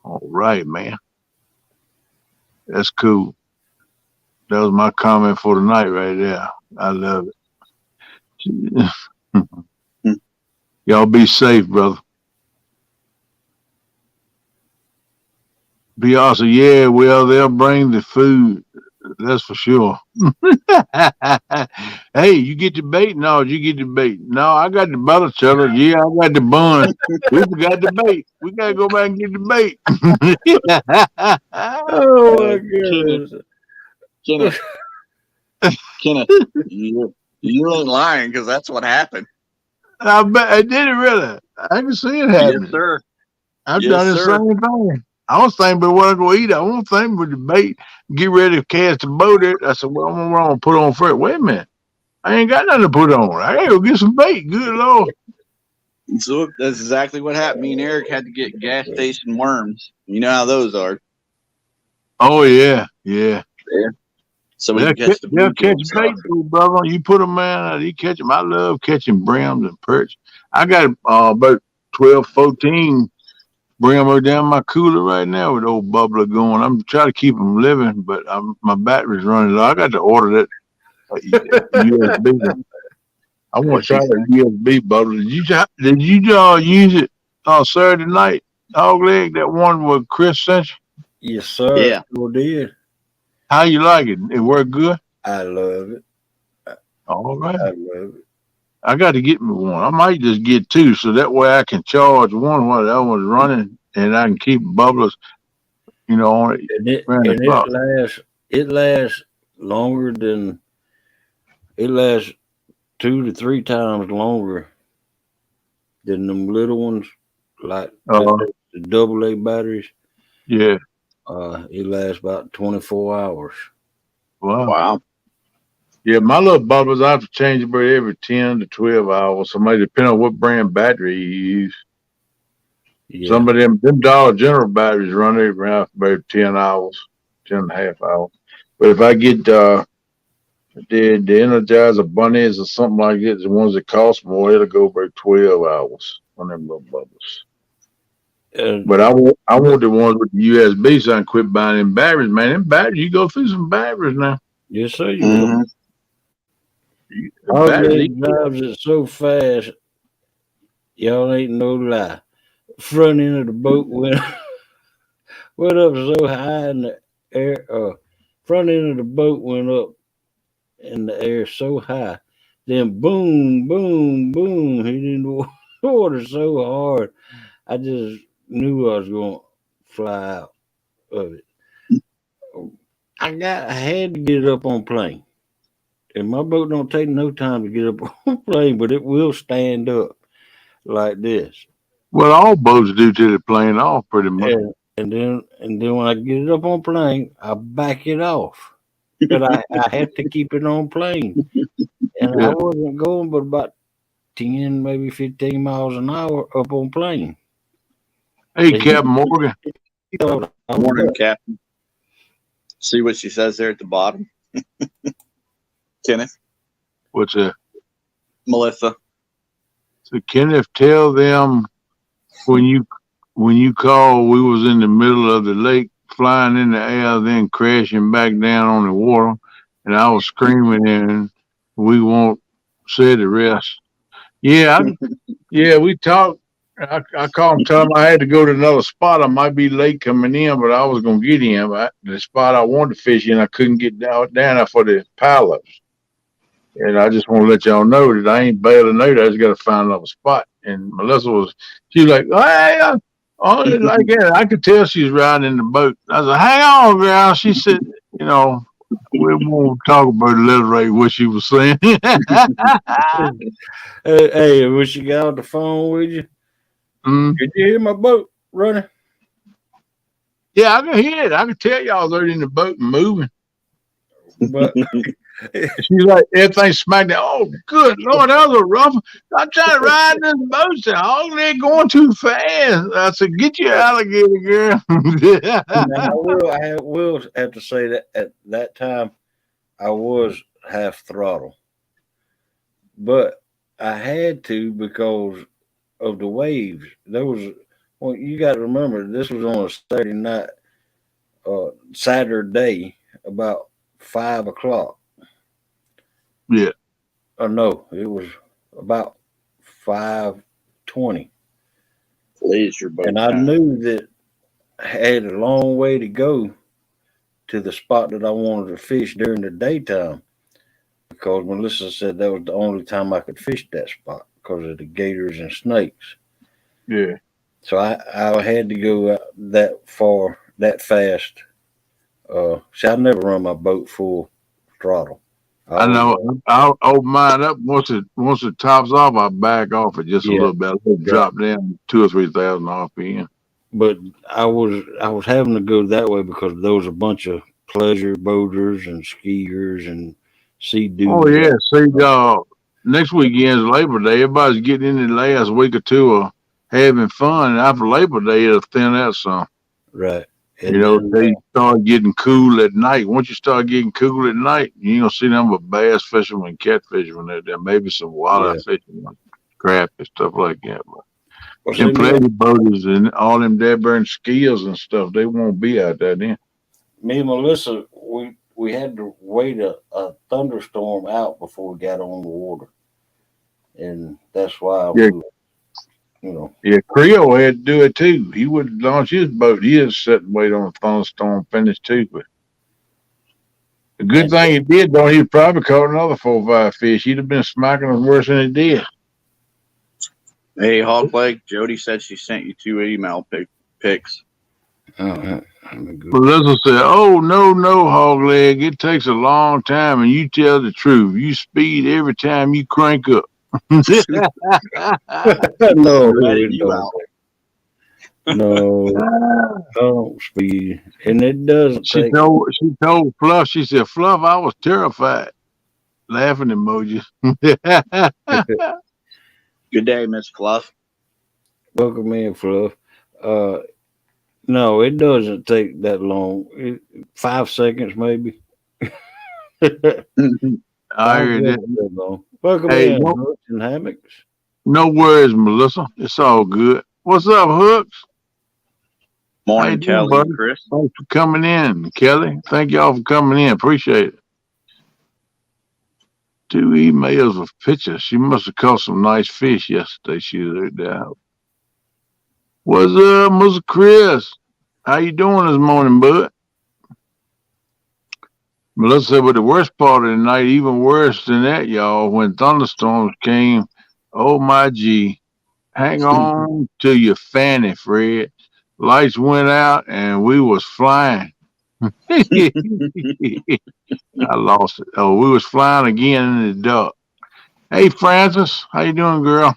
S1: All right, man. That's cool. That was my comment for tonight right there. I love it. Y'all be safe, brother. Be awesome. Yeah, well, they'll bring the food. That's for sure. Hey, you get the bait? No, you get the bait. No, I got the butter cheddar. Yeah, I got the bun. We forgot the bait. We gotta go back and get the bait.
S2: Oh my goodness.
S4: Kenneth, you ain't lying because that's what happened.
S1: I bet I did it really. I can see it happening.
S4: Yes, sir.
S1: I've done the same thing. I was thinking about what I'm gonna eat. I wasn't thinking about the bait. Get ready to cast the boat. I said, well, I'm gonna put on first. Wait a minute. I ain't got nothing to put on. I gotta go get some bait. Good Lord.
S4: So that's exactly what happened. Me and Eric had to get gas station worms. You know how those are.
S1: Oh yeah, yeah.
S4: So we can catch the
S1: They'll
S4: bluegill
S1: catch
S4: and
S1: bait,
S4: stuff.
S1: though, brother. You put them man, he catch them. I love catching brims and perch. I got about 12, 14 brim down my cooler right now with old bubbler going. I'm trying to keep them living, but my battery's running low. I got to order that USB. I want to try that USB bubbler. Did you use it Saturday night? Dog leg, that one with Chris sent you.
S2: Yes, sir.
S4: Yeah.
S2: Sure did.
S1: How you like it? It worked good.
S2: I love it.
S1: All right.
S2: I love it.
S1: I got to get me one. I might just get two, so that way I can charge one while the other one's running, and I can keep bubblers, on it.
S2: And it
S1: around the
S2: and
S1: clock.
S2: it lasts longer than it lasts 2 to 3 times longer than them little ones, like
S1: Uh,
S2: the double A batteries.
S1: yeah.
S2: It lasts about 24 hours.
S1: Wow.
S4: Wow.
S1: Yeah, my little bubblers, I have to change it every 10 to 12 hours. So maybe depending on what brand battery you use.
S2: Yeah.
S1: Some of them Dollar General batteries run around for about 10 hours, 10.5 hours. But if I get the Energizer bunnies or something like that, the ones that cost more, it'll go about 12 hours on them little bubbles. But I want the ones with the USB, so I can quit buying them batteries, man. Them batteries, you go through some batteries now.
S2: Yes, sir. You will.
S4: Mhm.
S1: The
S2: Our
S1: batteries,
S2: leg drives it so fast, y'all ain't no lie. Front end of the boat went up so high in the air. Front end of the boat went up in the air so high. Then boom, boom, boom, hit in the water so hard. I just knew I was going to fly out of it. I had to get it up on plane. And my boat don't take no time to get up on plane, but it will stand up like this.
S1: well, all boats do till they're playing off pretty much.
S2: And then when I get it up on plane, I back it off. But I have to keep it on plane. And I
S1: Yeah.
S2: wasn't going but about 10, maybe 15 miles an hour up on plane.
S1: Hey, Captain Morgan.
S4: Morning, Captain. See what she says there at the bottom? Kenneth,
S1: What's that?
S4: Melissa.
S1: So Kenneth, tell them when you call, we was in the middle of the lake, flying in the air, then crashing back down on the water, and I was screaming, and we won't say the rest. Yeah, we talked. I called him, told him I had to go to another spot. I might be late coming in, but I was gonna get him. The spot I wanted to fish in, I couldn't get down there for the pilots. And I just want to let y'all know that I ain't bailing out. I just got to find another spot. And Melissa she was like, hey, like that. I could tell she was riding in the boat. I said, hang on, girl. She said, we won't talk about it literally what she was saying.
S2: Hey, when she got on the phone with you, Did you hear my boat running?
S1: Yeah, I can hear it. I can tell y'all they're in the boat and moving.
S2: But
S1: she's like, everything smacked down. Oh, good Lord, that was a rough. I'm trying to ride this boat. Oh, they're going too fast. I said, get your alligator, girl.
S2: I will have to say that at that time, I was half throttle. But I had to because of the waves. You got to remember, this was on a Saturday night, Saturday, about 5 o'clock.
S1: Yeah.
S2: No, it was about 5:20.
S4: Please, your boat.
S2: And I knew that I had a long way to go to the spot that I wanted to fish during the daytime, because Melissa said that was the only time I could fish that spot because of the gators and snakes.
S1: Yeah.
S2: So I had to go that far, that fast. See, I never run my boat full throttle.
S1: I know. I'll open mine up once it tops off. I back off it just a little bit. I'll drop down 2,000 or 3,000 RPM.
S2: But I was having to go that way because there was a bunch of pleasure boaters and skiers and sea dudes.
S1: Oh yeah, see, next weekend's Labor Day. Everybody's getting in the last week or two of having fun. And after Labor Day, it'll thin out some.
S2: Right. And
S1: You know,
S2: then
S1: they start getting cool at night. Once you start getting cool at night, you ain't gonna see them but bass fishermen, catfishermen out there, maybe some walleye
S2: yeah.
S1: fishermen, crap and stuff like that. But
S2: Well, see,
S1: them pleasure boaters and all them dead burn skills and stuff, they won't be out there then.
S2: me and Melissa, we had to wait a thunderstorm out before we got on the water, and that's why
S1: Yeah.
S2: you know.
S1: Yeah, Creole had to do it too. He would launch his boat. He had to sit and wait on a thunderstorm finish too. But the good
S2: And
S1: thing he did, though, he probably caught another 4 or 5 fish. He'd have been smacking us worse than he did.
S4: Hey, Hog Leg, Jody said she sent you 2 email pics.
S2: I'm a good.
S1: Melissa said, "Oh no, hog leg. It takes a long time, and you tell the truth. You speed every time you crank up."
S2: No,
S4: Ratted
S2: it
S4: you
S2: don't.
S4: out.
S2: No, I don't speed, and it doesn't
S1: She
S2: take.
S1: told Fluff. She said, "Fluff, I was terrified." Laughing emoji.
S4: Good day, Miss Fluff.
S2: Welcome in, Fluff. No, it doesn't take that long. 5 seconds, maybe.
S1: I heard that.
S2: That long. Welcome
S1: Hey,
S2: in, Hooks and Hammocks.
S1: no worries, Melissa. It's all good. What's up, Hooks? How you
S4: Morning,
S1: doing,
S4: Kelly
S1: buddy?
S4: and Chris.
S1: Thanks for coming in, Kelly. Thank y'all for coming in. Appreciate it. 2 emails of pictures. She must have caught some nice fish yesterday. She was there. What's up, Mr. Chris? How you doing this morning, bud? Melissa said, but the worst part of the night, even worse than that, y'all, when thunderstorms came, oh my G, hang on to your fanny, Fred. Lights went out and we was flying. I lost it. Oh, we was flying again in the dark. Hey, Francis, how you doing, girl?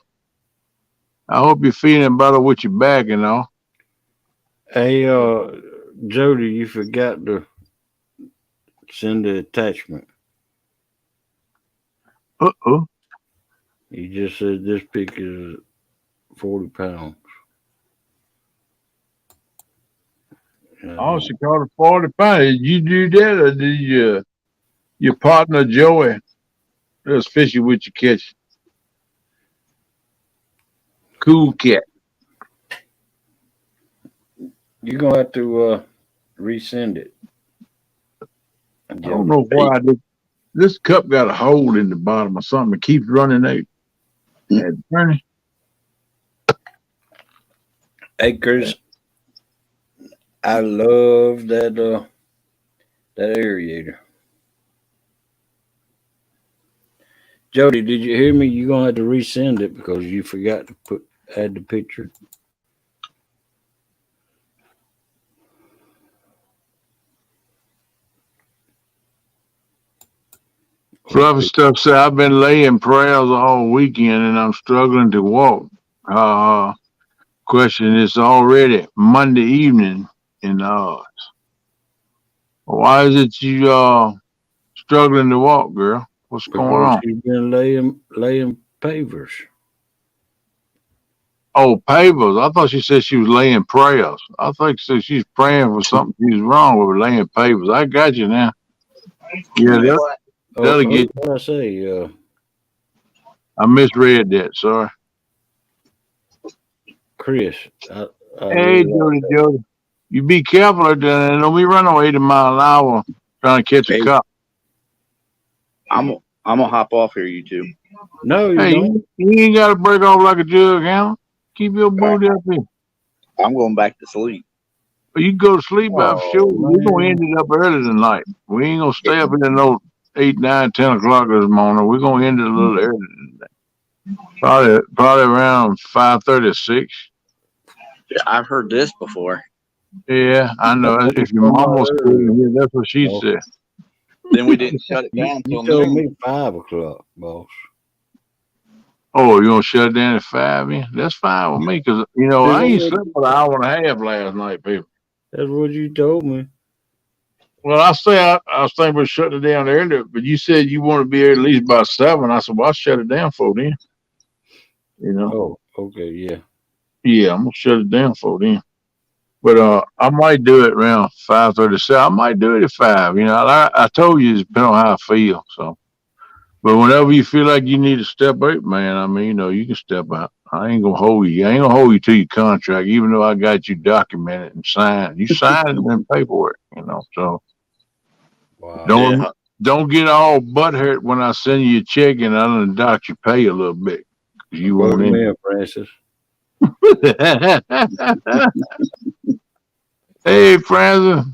S1: I hope you're feeling better with your back and all.
S2: Hey, Jody, you forgot to send the attachment.
S1: Uh-oh.
S2: You just said this pick is 40 pounds.
S1: Oh, she caught a 40 pound. Did you do that or did your partner Joey was fishing with your catch? Cool cat.
S2: You're going to have to resend it.
S1: I don't know why this cup got a hole in the bottom or something. It keeps running out. And turning.
S2: Hey, Chris, I love that aerator. Jody, did you hear me? You're gonna have to resend it because you forgot to add the picture.
S1: Fluffy Stuff said, I've been laying prayers all weekend and I'm struggling to walk. Question is already Monday evening and why is it you struggling to walk, girl? What's going
S2: Because
S1: on?
S2: you've been laying pavers.
S1: Oh, pavers. I thought she said she was laying prayers. I think she said she's praying for something she's wrong with laying pavers. I got you now. Yeah, that'll get.
S2: What did I say?
S1: I misread that. Sorry.
S2: Chris.
S1: Hey, Jody. You be careful out there. Don't be running 80 miles an hour trying to catch a cop.
S4: I'm gonna hop off here, you two.
S2: No, you don't.
S1: You ain't got to break off like a jug, hound. Keep your booty up here.
S4: I'm going back to sleep.
S1: But you can go to sleep, I'm sure. We're going to end it up early tonight. We ain't going to stay up here no 8, 9, 10 o'clock this morning. We're going to end it a little early today. Probably around 5:36.
S4: Yeah, I've heard this before.
S1: Yeah, I know. If your mom was here, that's what she said.
S4: Then we didn't shut it down
S2: You
S4: until
S2: told
S4: noon.
S2: me 5 o'clock, boss.
S1: Oh, you going to shut it down at 5? Yeah? That's fine with me because, I ain't slept for an hour and a half last night, people.
S2: That's what you told me.
S1: Well, I was thinking about shutting it down earlier, but you said you want to be here at least by 7. I said, well, I'll shut it down for then.
S2: Oh, okay, yeah.
S1: Yeah, I'm going to shut it down for then. But I might do it around 5:37. I might do it at 5. You know, I told you it depends on how I feel. So, but whenever you feel like you need to step out, man, I mean, you know, you can step out. I ain't gonna hold you. I ain't gonna hold you to your contract, even though I got you documented and signed. You signed it in paperwork, you know. So
S2: Wow.
S1: don't
S4: Yeah.
S1: don't get all butthurt when I send you a check and I done dock your pay a little bit. 'Cause you
S2: Vote
S1: won't
S2: me
S1: in.
S2: in, Francis.
S1: Hey, Francis.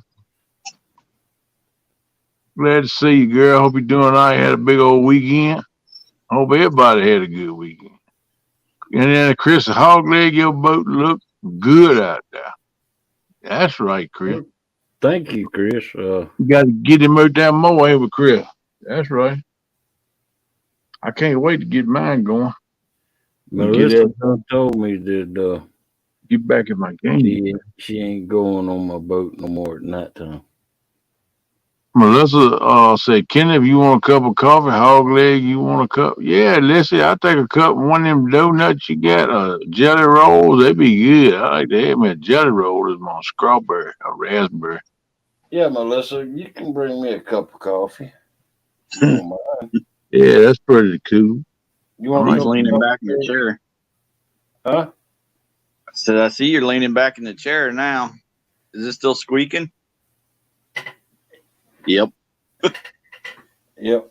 S1: Glad to see you, girl. Hope you're doing all right. Had a big old weekend. Hope everybody had a good weekend. And then, Chris, the hog leg, your boat looked good out there. That's right, Chris.
S2: Thank you, Chris.
S1: You got to get him out there more, ain't with Chris. That's right. I can't wait to get mine going.
S2: Melissa done told me that
S1: Get back in my game.
S2: she ain't going on my boat no more at nighttime.
S1: Melissa said, Kenny, if you want a cup of coffee, hog leg, you want a cup? Yeah, Lissy, I'll take a cup. One of them donuts you got, jelly rolls, they be good. I like to have me a jelly roll is my strawberry, a raspberry.
S2: Yeah, Melissa, you can bring me a cup of coffee. You don't mind.
S1: Yeah, that's pretty cool.
S2: You want
S4: He's
S2: some
S4: leaning
S2: coffee?
S4: back in the chair.
S2: Huh?
S4: So I see you're leaning back in the chair now. Is it still squeaking? Yep.
S2: Yep.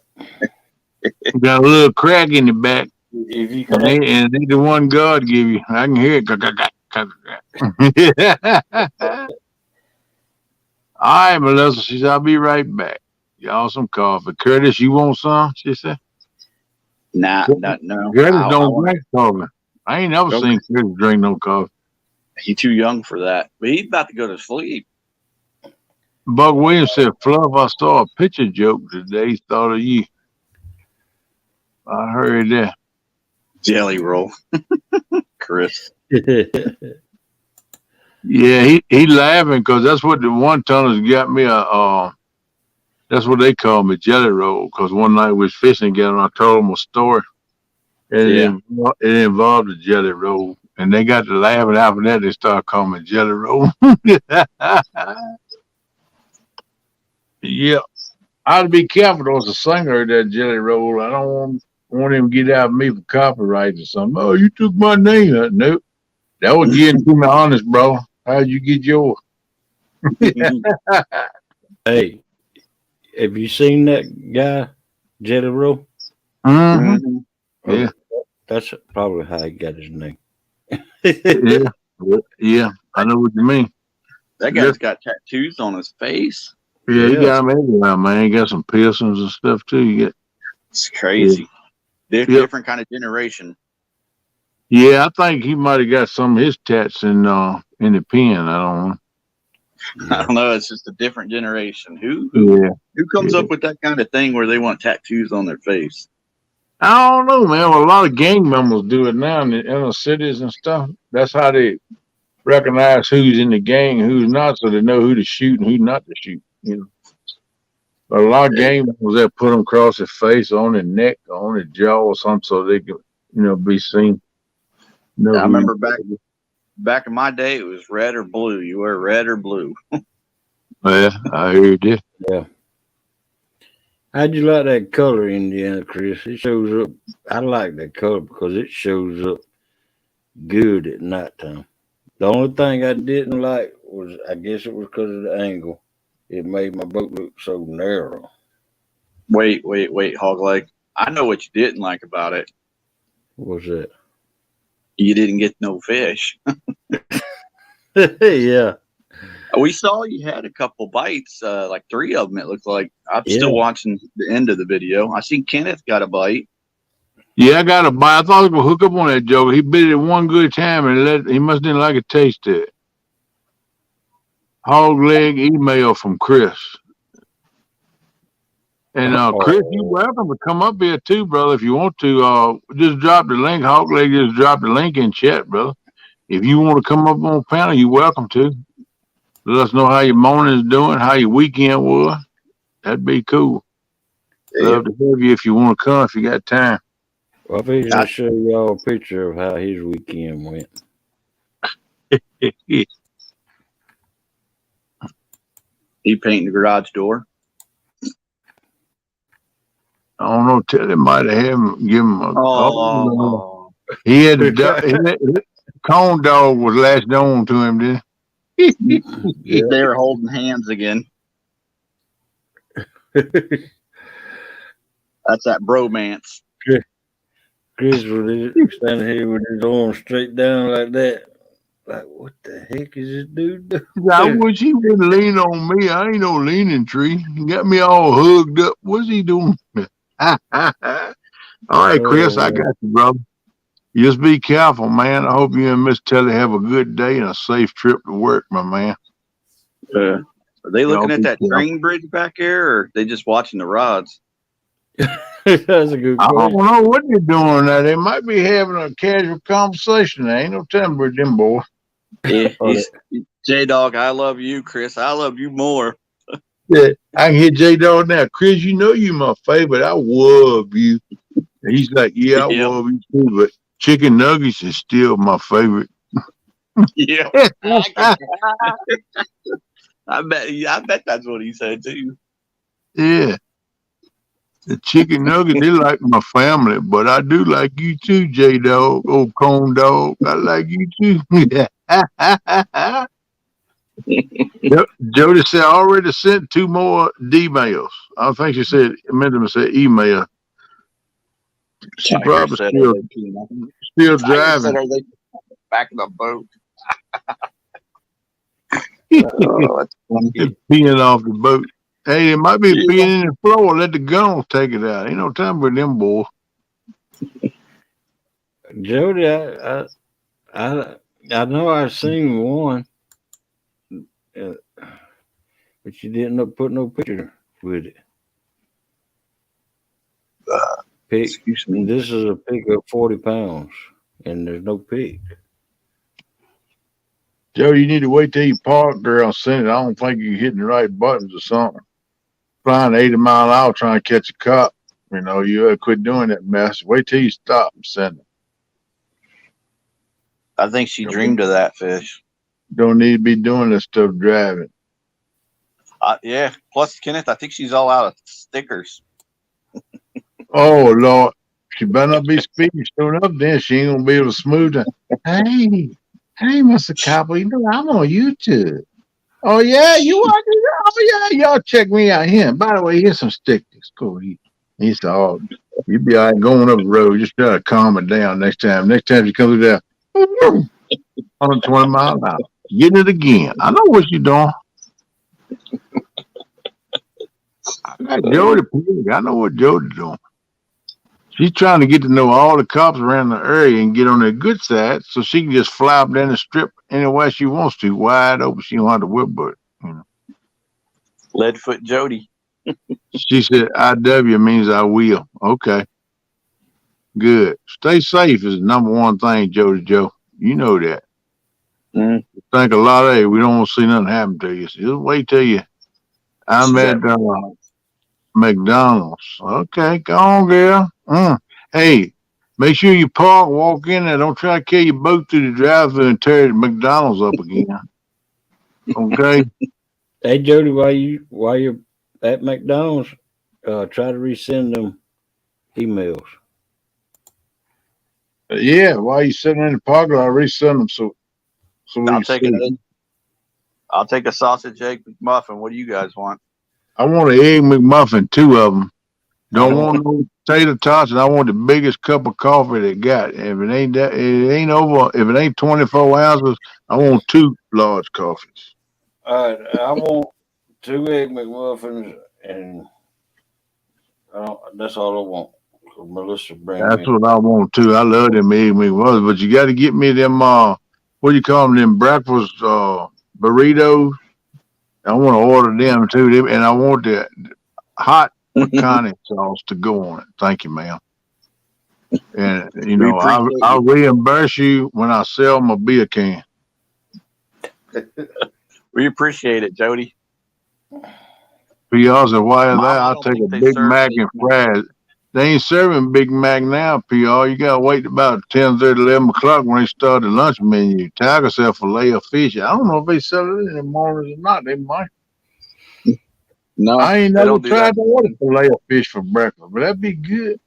S1: Got a little crack in the back,
S2: If you
S1: and they the one God give you. I can hear it. All right, Melissa. She said, I'll be right back. Y'all some coffee. Curtis, you want some? She said.
S4: No.
S1: Curtis don't drink coffee. I ain't never seen Curtis drink no coffee.
S4: He's too young for that. But he's about to go to sleep.
S1: Buck Williams said, Fluff, I saw a picture joke today. Thought of you. I heard that.
S4: Jelly roll. Chris.
S1: Yeah, he laughing because that's what the one tunnels got me that's what they call me, jelly roll. Because one night we was fishing together and I told them a story. And it involved a jelly roll. And they got to laughing. After that, they started calling me jelly roll. Yeah. I'd be careful. There was a singer of that jelly roll. I don't want him to get out of me for copyright or something. Oh, you took my name. Nope. That was getting to me honest, bro. How'd you get yours?
S2: Hey, have you seen that guy, Jelly Roll?
S1: Mm-hmm. Yeah.
S2: That's probably how he got his name.
S1: Yeah. I know what you mean.
S4: That guy's got tattoos on his face.
S1: Yeah, you got him everywhere, man. You got some piercings and stuff too. You get.
S4: It's crazy. Different kind of generation.
S1: Yeah, I think he might have got some of his tats in the pen. I don't know.
S4: I don't know. It's just a different generation. Who comes up with that kind of thing where they want tattoos on their face?
S1: I don't know, man. Well, a lot of gang members do it now in the cities and stuff. That's how they recognize who's in the gang and who's not, so they know who to shoot and who not to shoot. You know, but a lot of gang members that put them across their face, on their neck, on their jaw, or something, so they can, be seen.
S4: I remember back in my day, it was red or blue. You wear red or blue.
S1: Yeah, I heard it.
S2: Yeah. How'd you like that color, Indiana, Chris? It shows up. I like that color because it shows up good at nighttime. The only thing I didn't like was, I guess it was because of the angle. It made my boat look so narrow.
S4: Wait, Hogleg. I know what you didn't like about it.
S2: What was that?
S4: You didn't get no fish.
S2: Yeah.
S4: We saw you had a couple bites, like 3 of them, it looked like. I'm still watching the end of the video. I see Kenneth got a bite.
S1: Yeah, I got a bite. I thought I was going to hook up on that joke. He bit it one good time and he must didn't like a taste of it. Hog leg email from Chris. And Chris, you're welcome to come up here too, brother, if you want to. Just drop the link. Hog leg just drop the link in chat, brother. If you want to come up on panel, you're welcome to. Let us know how your morning's doing, how your weekend was. That'd be cool. Love to have you if you want to come, if you got time.
S2: Well, I'm going to show y'all a picture of how his weekend went.
S4: He painting the garage door.
S1: I don't know. Teddy might have had him give him a.
S4: Oh,
S1: He had Cone Dog was latched on to him, didn't he?
S2: Yeah.
S4: they were holding hands again. That's that bromance.
S2: Chris was standing here with his arm straight down like that. Like, what the heck is this dude doing?
S1: I wish he wouldn't lean on me. I ain't no leaning tree. He got me all hugged up. What's he doing? All right, Chris, I got you, brother. You just be careful, man. I hope you and Miss Telly have a good day and a safe trip to work, my man.
S4: Are they looking at that train bridge back there, or are they just watching the rods?
S2: That's a good
S1: I
S2: question.
S1: don't know what they're doing now. They might be having a casual conversation. There ain't no telling with them boys.
S4: Yeah, J-Dog, I love you, Chris. I love you more.
S1: Yeah, I can hear J-Dog now. Chris, you know you my favorite. I love you. And he's like, yeah, I love you too, but chicken nuggets is still my favorite.
S4: Yeah. I bet that's what he said too.
S1: Yeah. The chicken nugget, they like my family, but I do like you too, J-Dog, old Cone Dog. I like you too. Jody said, I already sent 2 more D-mails. I think she said, meant to say email. She probably still driving.
S4: Said, are they back in the boat? That's funny.
S1: Peeing off the boat. Hey, it might be peeing in the floor. Let the guns take it out. Ain't no time for them boys.
S2: Jody, I know I've seen one, but you didn't put no picture with it.
S4: Excuse me.
S2: This is a pig of 40 pounds, and there's no pig.
S1: Joe, you need to wait till you park, girl. Send it. I don't think you're hitting the right buttons or something. Flying 80 mile an hour trying to catch a cop. You know, you gotta quit doing that mess. Wait till you stop and send it.
S4: I think she dreamed of that fish.
S1: Don't need to be doing this stuff driving.
S4: Yeah. Plus, Kenneth, I think she's all out of stickers.
S1: Oh, Lord. She better not be speeding soon enough, then she ain't gonna be able to smooth it. Hey, Mr. Copper, you know, I'm on YouTube. Oh, yeah, you are? Oh, yeah, y'all check me out here. By the way, here's some stickers. Go eat. He said, oh, you be all right going up the road. Just try to calm it down next time. Next time you come through there, 120 miles an hour. Getting it again. I know what you're doing. I got Jody. I know what Jody's doing. She's trying to get to know all the cops around the area and get on their good side so she can just fly up down the strip anywhere she wants to, wide open. She don't have to whip but you know.
S4: Leadfoot Jody.
S1: She said, IW means I will. Okay. Good. Stay safe is the number one thing, Jody Joe. You know that.
S4: Mm.
S1: Think a lot of, hey, we don't want to see nothing happen to you. So just wait till you. I'm at McDonald's. Okay, go on, girl. Hey, make sure you park, walk in there. Don't try to carry your boat through the drive-thru and tear the McDonald's up again. Okay?
S2: Hey, Jody, while you're at McDonald's, try to resend them emails.
S1: Yeah, while you sitting in the parking lot, I resend them so
S4: I'll take a sausage egg McMuffin. What do you guys want?
S1: I want an egg McMuffin, 2 of them. Don't want no tater tots, and I want the biggest cup of coffee they got. If it ain't that, if it ain't 24 ounces, I want 2 large coffees.
S2: All right, I want 2 egg McMuffins, and that's all I want. So Melissa bring
S1: That's what I want too. I love them egg McMuffins, but you got to get me them. What do you call them? Them breakfast burritos. I want to order them too, and I want the hot pecani sauce to go on it. Thank you, ma'am. And you know, I'll reimburse you when I sell my beer can.
S4: We appreciate it, Jody.
S1: PR said, why is that? I'll take a Big Mac and fries. They ain't serving Big Mac now, PR. You got to wait about 10:30, 11 o'clock when they start the lunch menu. Tiger said filet of fish. I don't know if they sell it in the mornings or not. They might.
S4: No,
S1: I ain't
S4: they
S1: never
S4: don't do
S1: tried
S4: that.
S1: to order filet of fish for breakfast, but that'd be good.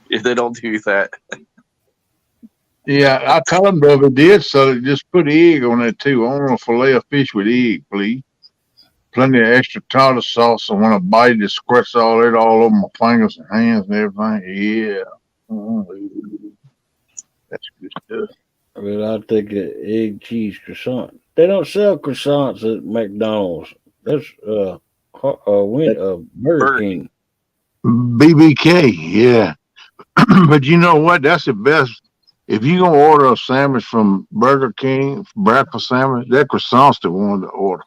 S4: If they don't do that.
S1: Yeah, I tell them though, if it did, so just put egg on it too. I want a filet of fish with egg, please. Plenty of extra tartar sauce. So when I bite it, it squirts all over my fingers and hands and everything. Yeah. That's good stuff.
S2: But I'll take an egg cheese croissant. They don't sell croissants at McDonald's. That's Burger
S4: Burger
S2: King.
S1: BBK, yeah. But you know what? That's the best. If you gonna order a sandwich from Burger King, breakfast sandwich, that croissant's the one to order.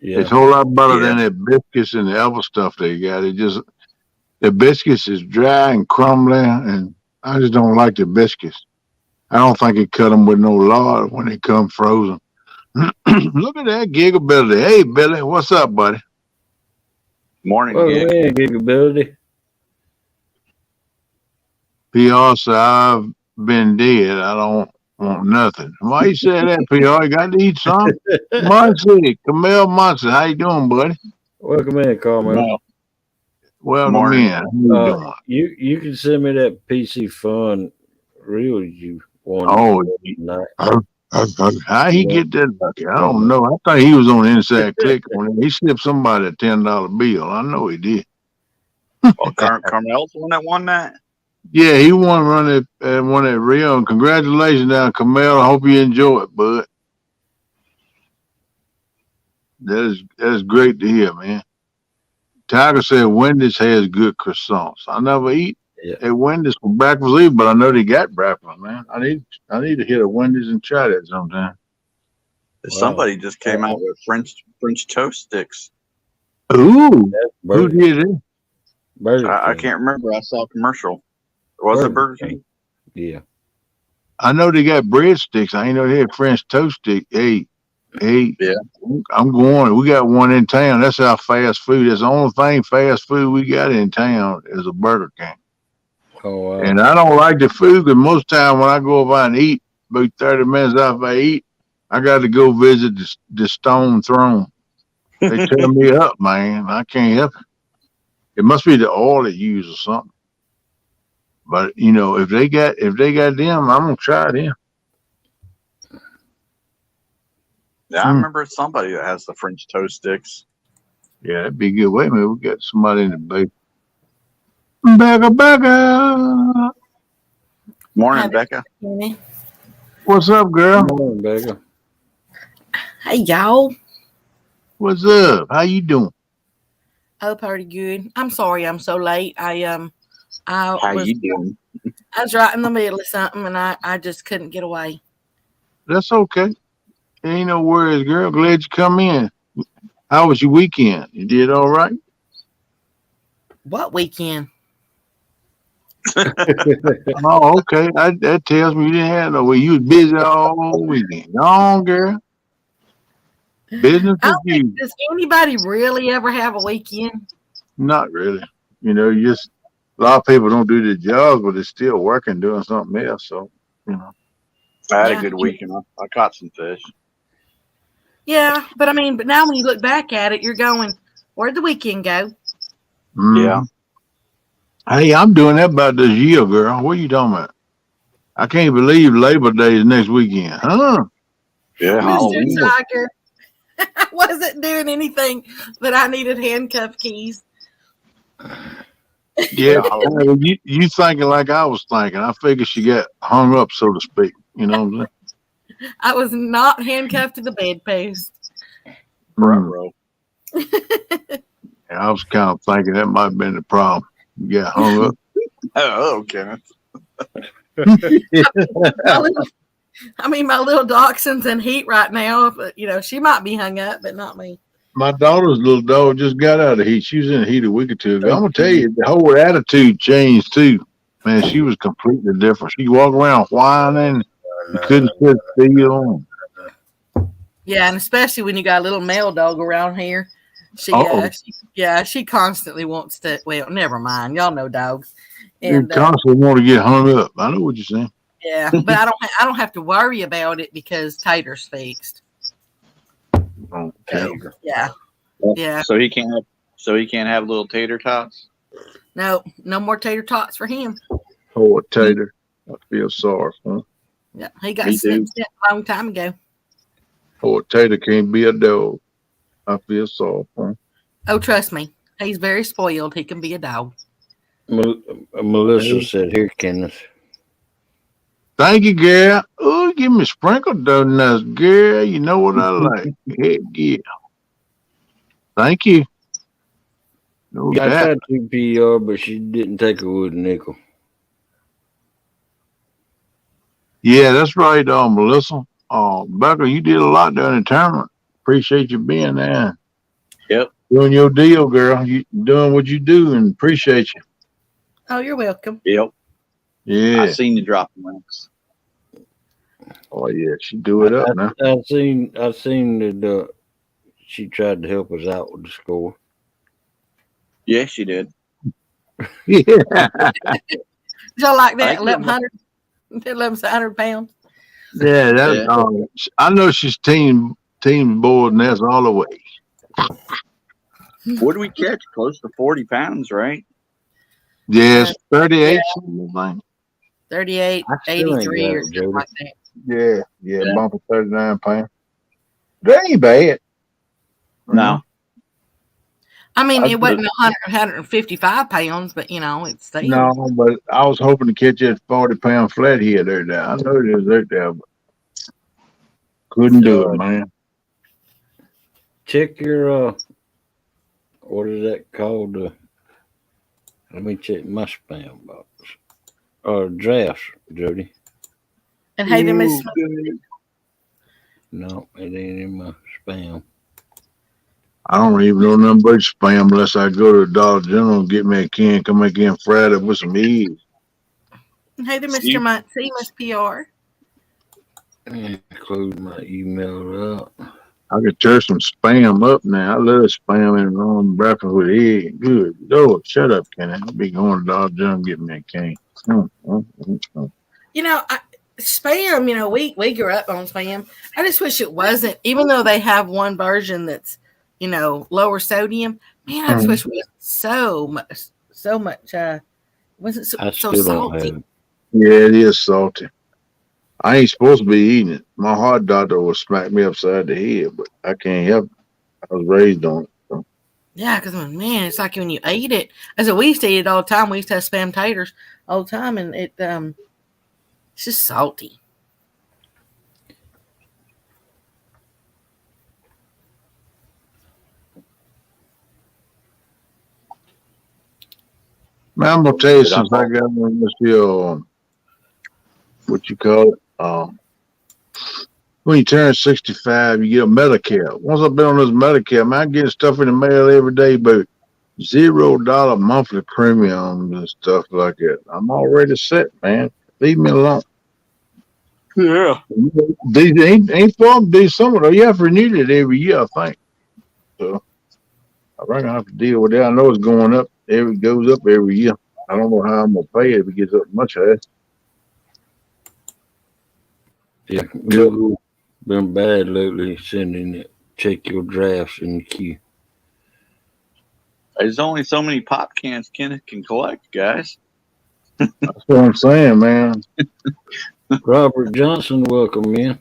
S2: Yeah.
S1: It's a whole lot better
S4: Yeah.
S1: than the biscuits and the other stuff they got. The biscuits is dry and crumbly, and I just don't like the biscuits. I don't think it cut them with no lard when they come frozen. Look at that gigability. Hey, Billy, what's up, buddy?
S4: Morning
S2: Welcome
S4: gig.
S2: in, Gigability.
S1: PR said, I've been dead. I don't want nothing. Why you say that, PR? You got to eat some? Muncie, Camille Muncie, how you doing, buddy?
S2: Welcome in, Carmel.
S1: Welcome
S4: Morning.
S1: in. How you doing?
S2: You can send me that PC Fun reel you wanted
S1: Oh,
S2: tonight.
S1: how he get that lucky? I don't know. I think he was on the inside click when he slipped somebody a $10 bill. I know he did.
S4: Well, Carmel's the one that won that.
S1: Yeah, he won one at Rio. And congratulations now, Camille. I hope you enjoy it, bud. That is great to hear, man. Tiger said Wendy's has good croissants. I never eat at Wendy's for breakfast either, but I know they got breakfast, man. I need to hit a Wendy's and try that sometime.
S4: Somebody just came out with French toast sticks.
S1: Ooh, who did it?
S4: I can't remember. I saw a commercial. Was it Burger King?
S2: Yeah.
S1: I know they got breadsticks. I ain't know they had French toast stick. Hey,
S4: Yeah.
S1: I'm going. We got one in town. That's our fast food. That's the only thing fast food we got in town is a Burger King.
S2: Oh, wow.
S1: And I don't like the food because most time when I go over and eat, about 30 minutes after I eat, I got to go visit the Stone Throne. They tear me up, man. I can't help it. It must be the oil they use or something. But you know, if they got them, I'm gonna try them.
S4: Yeah, I remember somebody that has the French toast sticks.
S1: Yeah, that'd be good. Wait a minute, we got somebody in the base. Becca.
S4: Morning,
S5: Hi,
S4: Becca.
S1: What's up, girl?
S2: Come on, Becca.
S5: Hey, y'all.
S1: What's up? How you doing?
S5: Oh, pretty good. I'm sorry I'm so late.
S4: How you doing?
S5: I was right in the middle of something and I just couldn't get away.
S1: That's okay. Ain't no worries, girl. Glad you come in. How was your weekend? You did all right?
S5: What weekend?
S1: Oh, okay. That tells me you didn't have no way. You was busy all weekend. Go on, girl. Business as usual.
S5: Does anybody really ever have a weekend?
S1: Not really. You know, a lot of people don't do their jobs, but they're still working, doing something else. So, you know.
S4: I had a good weekend. I caught some fish.
S5: Yeah, but now when you look back at it, you're going, where'd the weekend go?
S4: Yeah.
S1: Hey, I'm doing that about this year, girl. What are you talking about? I can't believe Labor Day is next weekend, huh?
S4: Yeah.
S5: Mr. Tiger, I wasn't doing anything, but I needed handcuff keys.
S1: Yeah, you thinking like I was thinking. I figured she got hung up, so to speak. You know what I'm saying?
S5: I was not handcuffed to the bedpost.
S4: Bro.
S1: I was kind of thinking that might have been the problem. You got hung up.
S4: Oh, okay.
S5: My little dachshund's in heat right now, but she might be hung up, but not me.
S1: My daughter's little dog just got out of heat. She was in heat a week or two ago. I'm gonna tell you, the whole attitude changed too. Man, she was completely different. She walked around whining. You couldn't sit still.
S5: Yeah, and especially when you got a little male dog around here. She constantly wants to. Well, never mind. Y'all know dogs.
S1: And you constantly want to get hung up. I know what you're saying.
S5: Yeah, but I don't have to worry about it because Tater's fixed.
S1: Okay.
S5: Yeah. Yeah.
S4: So he can't have. So he can't have little tater tots.
S5: No more tater tots for him.
S1: Poor Tater. I feel sorry for him.
S5: Yeah, he got
S4: Me too.
S5: snipped a long time ago.
S1: Poor Tater can't be a dog. I feel sorry for him.
S5: Oh, trust me, he's very spoiled. He can be a dog.
S2: Melissa said, "Here, Kenneth."
S1: Thank you, girl. Oh, give me sprinkled donuts, girl. You know what I like. Heck yeah. Thank you. No
S2: Yeah, I
S1: doubt.
S2: tried to PR, but she didn't take a wood nickel.
S1: Yeah, that's right, Melissa. Becca, you did a lot during the tournament. Appreciate you being there.
S4: Yep.
S1: Doing your deal, girl. You doing what you do and appreciate you.
S5: Oh, you're welcome.
S4: Yep.
S1: Yeah.
S4: I seen you drop the links.
S1: Oh yeah, she do it up now.
S2: I seen that she tried to help us out with the score.
S4: Yeah, she did.
S1: Yeah.
S5: Y'all like that?
S4: I think
S5: 1,100 pounds.
S1: Yeah, that's
S4: Yeah.
S1: I know she's team board and that's all the way.
S4: What did we catch? Close to 40 pounds, right?
S1: Yes, 38 something like.
S5: 38,
S2: I still ain't
S5: 83
S2: got
S5: or
S2: it,
S5: something
S2: Jody.
S5: like that.
S1: Yeah,
S4: Yeah.
S1: bump of 39 pounds. That ain't bad.
S4: No.
S5: I mean,
S1: I
S5: it wasn't 155 pounds, but it's still.
S1: No, but I was hoping to catch that 40-pound flathead there. I know it is there, but couldn't do it, man.
S2: Check your what is that called? Let me check my spam box or drafts, Jody.
S5: And hey, them is
S2: No, it ain't in my spam.
S1: I don't even know nothing but spam unless I go to the Dollar General and get me a can, come back in Friday with some eggs.
S5: hey, there,
S4: See?
S5: Mr. Muncie, Miss PR.
S2: Include my email up.
S1: I could turn some spam up now. I love spam and breakfast with eggs. Good Lord, shut up, Kenny. I'll be going to the Dollar General and get me a can.
S5: Spam, we grew up on spam. I just wish it wasn't, even though they have one version that's, lower sodium. Man, I just wish it was so much, wasn't so,
S2: I
S5: so
S2: still don't have
S5: salty.
S2: it.
S1: Yeah, it is salty. I ain't supposed to be eating it. My heart doctor will smack me upside the head, but I can't help it. I was raised on it. So.
S5: Yeah, because, man, it's like when you eat it. I said, we used to eat it all the time. We used to have spam taters all the time, and it's just salty.
S1: Man, I'm gonna tell you since I got on this here, what you call it? When you turn 65, you get a Medicare. Once I've been on this Medicare, man, I get stuff in the mail every day, but $0 monthly premiums and stuff like that. I'm already set, man. Leave me alone.
S4: Yeah.
S1: These ain't from these summer though. You have to renew it every year, I think. So I reckon I have to deal with that. I know it's going up. It goes up every year. I don't know how I'm gonna pay it if it gets up much higher.
S2: Yeah, Google been bad lately sending it. Check your drafts in the queue.
S4: There's only so many pop cans Kenneth can collect, guys.
S1: That's what I'm saying, man.
S2: Robert Johnson, welcome in.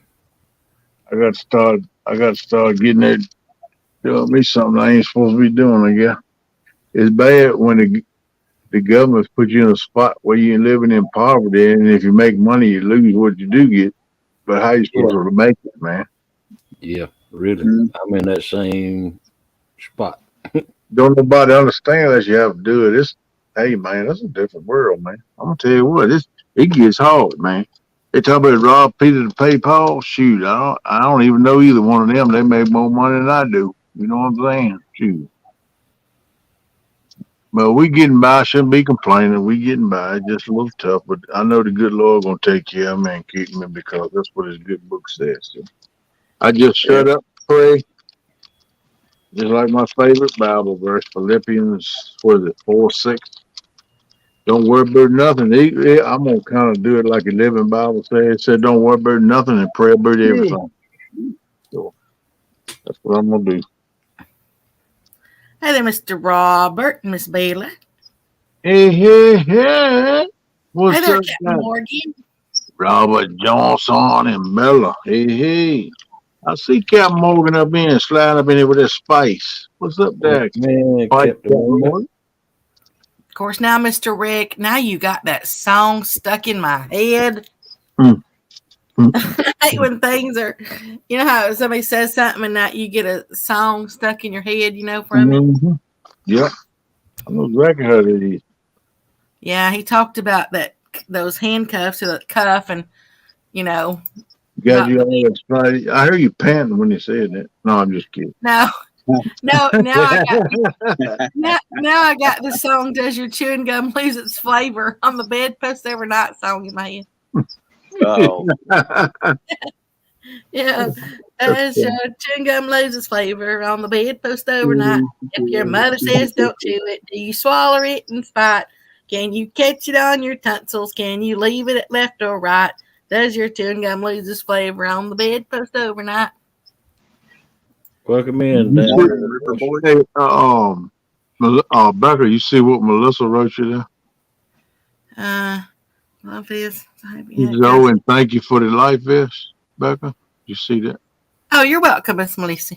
S1: I got to start getting that. Doing me something I ain't supposed to be doing. I guess it's bad when the government put you in a spot where you're living in poverty, and if you make money, you lose what you do get. But how you supposed to make it, man?
S2: Yeah, really. I'm in that same spot.
S1: Don't nobody understand unless you have to do it. Hey, man, that's a different world, man. I'm gonna tell you what, it gets hard, man. They talk about rob Peter to pay Paul. Shoot, I don't even know either one of them. They make more money than I do. You know what I'm saying? Shoot. But we getting by. I shouldn't be complaining. We getting by. It's just a little tough, but I know the good Lord gonna take care of me and keep me because that's what His good book says. So I just shut up, pray, just like my favorite Bible verse, Philippians, 4:6. Don't worry about nothing. I'm gonna kind of do it like a Living Bible says. It said, "Don't worry about nothing and pray about everything." So that's what I'm gonna do.
S5: Hey there, Mr. Robert and Miss Bella.
S1: Hey, hey, hey.
S5: Hey
S1: What's
S5: there,
S1: up,
S5: Captain
S1: guys?
S5: Morgan.
S1: Robert Johnson and Bella. Hey, hey. I see Captain Morgan up in, sliding up in here with that spice. What's up, there?
S2: Man,
S1: Spice,
S2: Captain Morgan.
S5: Of course, now, Mr. Rick, now you got that song stuck in my head.
S1: Mm.
S5: I hate when things are, you know how somebody says something and that you get a song stuck in your head, from it?
S1: Mm-hmm. Yep. I know exactly how that is.
S5: Yeah, he talked about those handcuffs or the cuff and,
S1: Got
S5: about
S1: you
S5: the
S1: all excited. I heard you panting when you said that. No, I'm just kidding.
S5: no, now I got the song "Does Your Chewing Gum Lose Its Flavor" on the bedpost overnight song in my head.
S4: Oh,
S5: Yeah, does your chewing gum lose its flavor on the bedpost overnight? If your mother says don't chew it, do you swallow it in spite? Can you catch it on your tonsils? Can you leave it at left or right? Does your chewing gum lose its flavor on the bedpost overnight?
S2: Welcome in,
S1: You
S2: Dan.
S1: see- Hey, Becker, you see what Melissa wrote you there?
S5: Love is.
S1: Joe, and thank you for the life vest, Becca. You see that?
S5: Oh, you're welcome, Miss Melissa.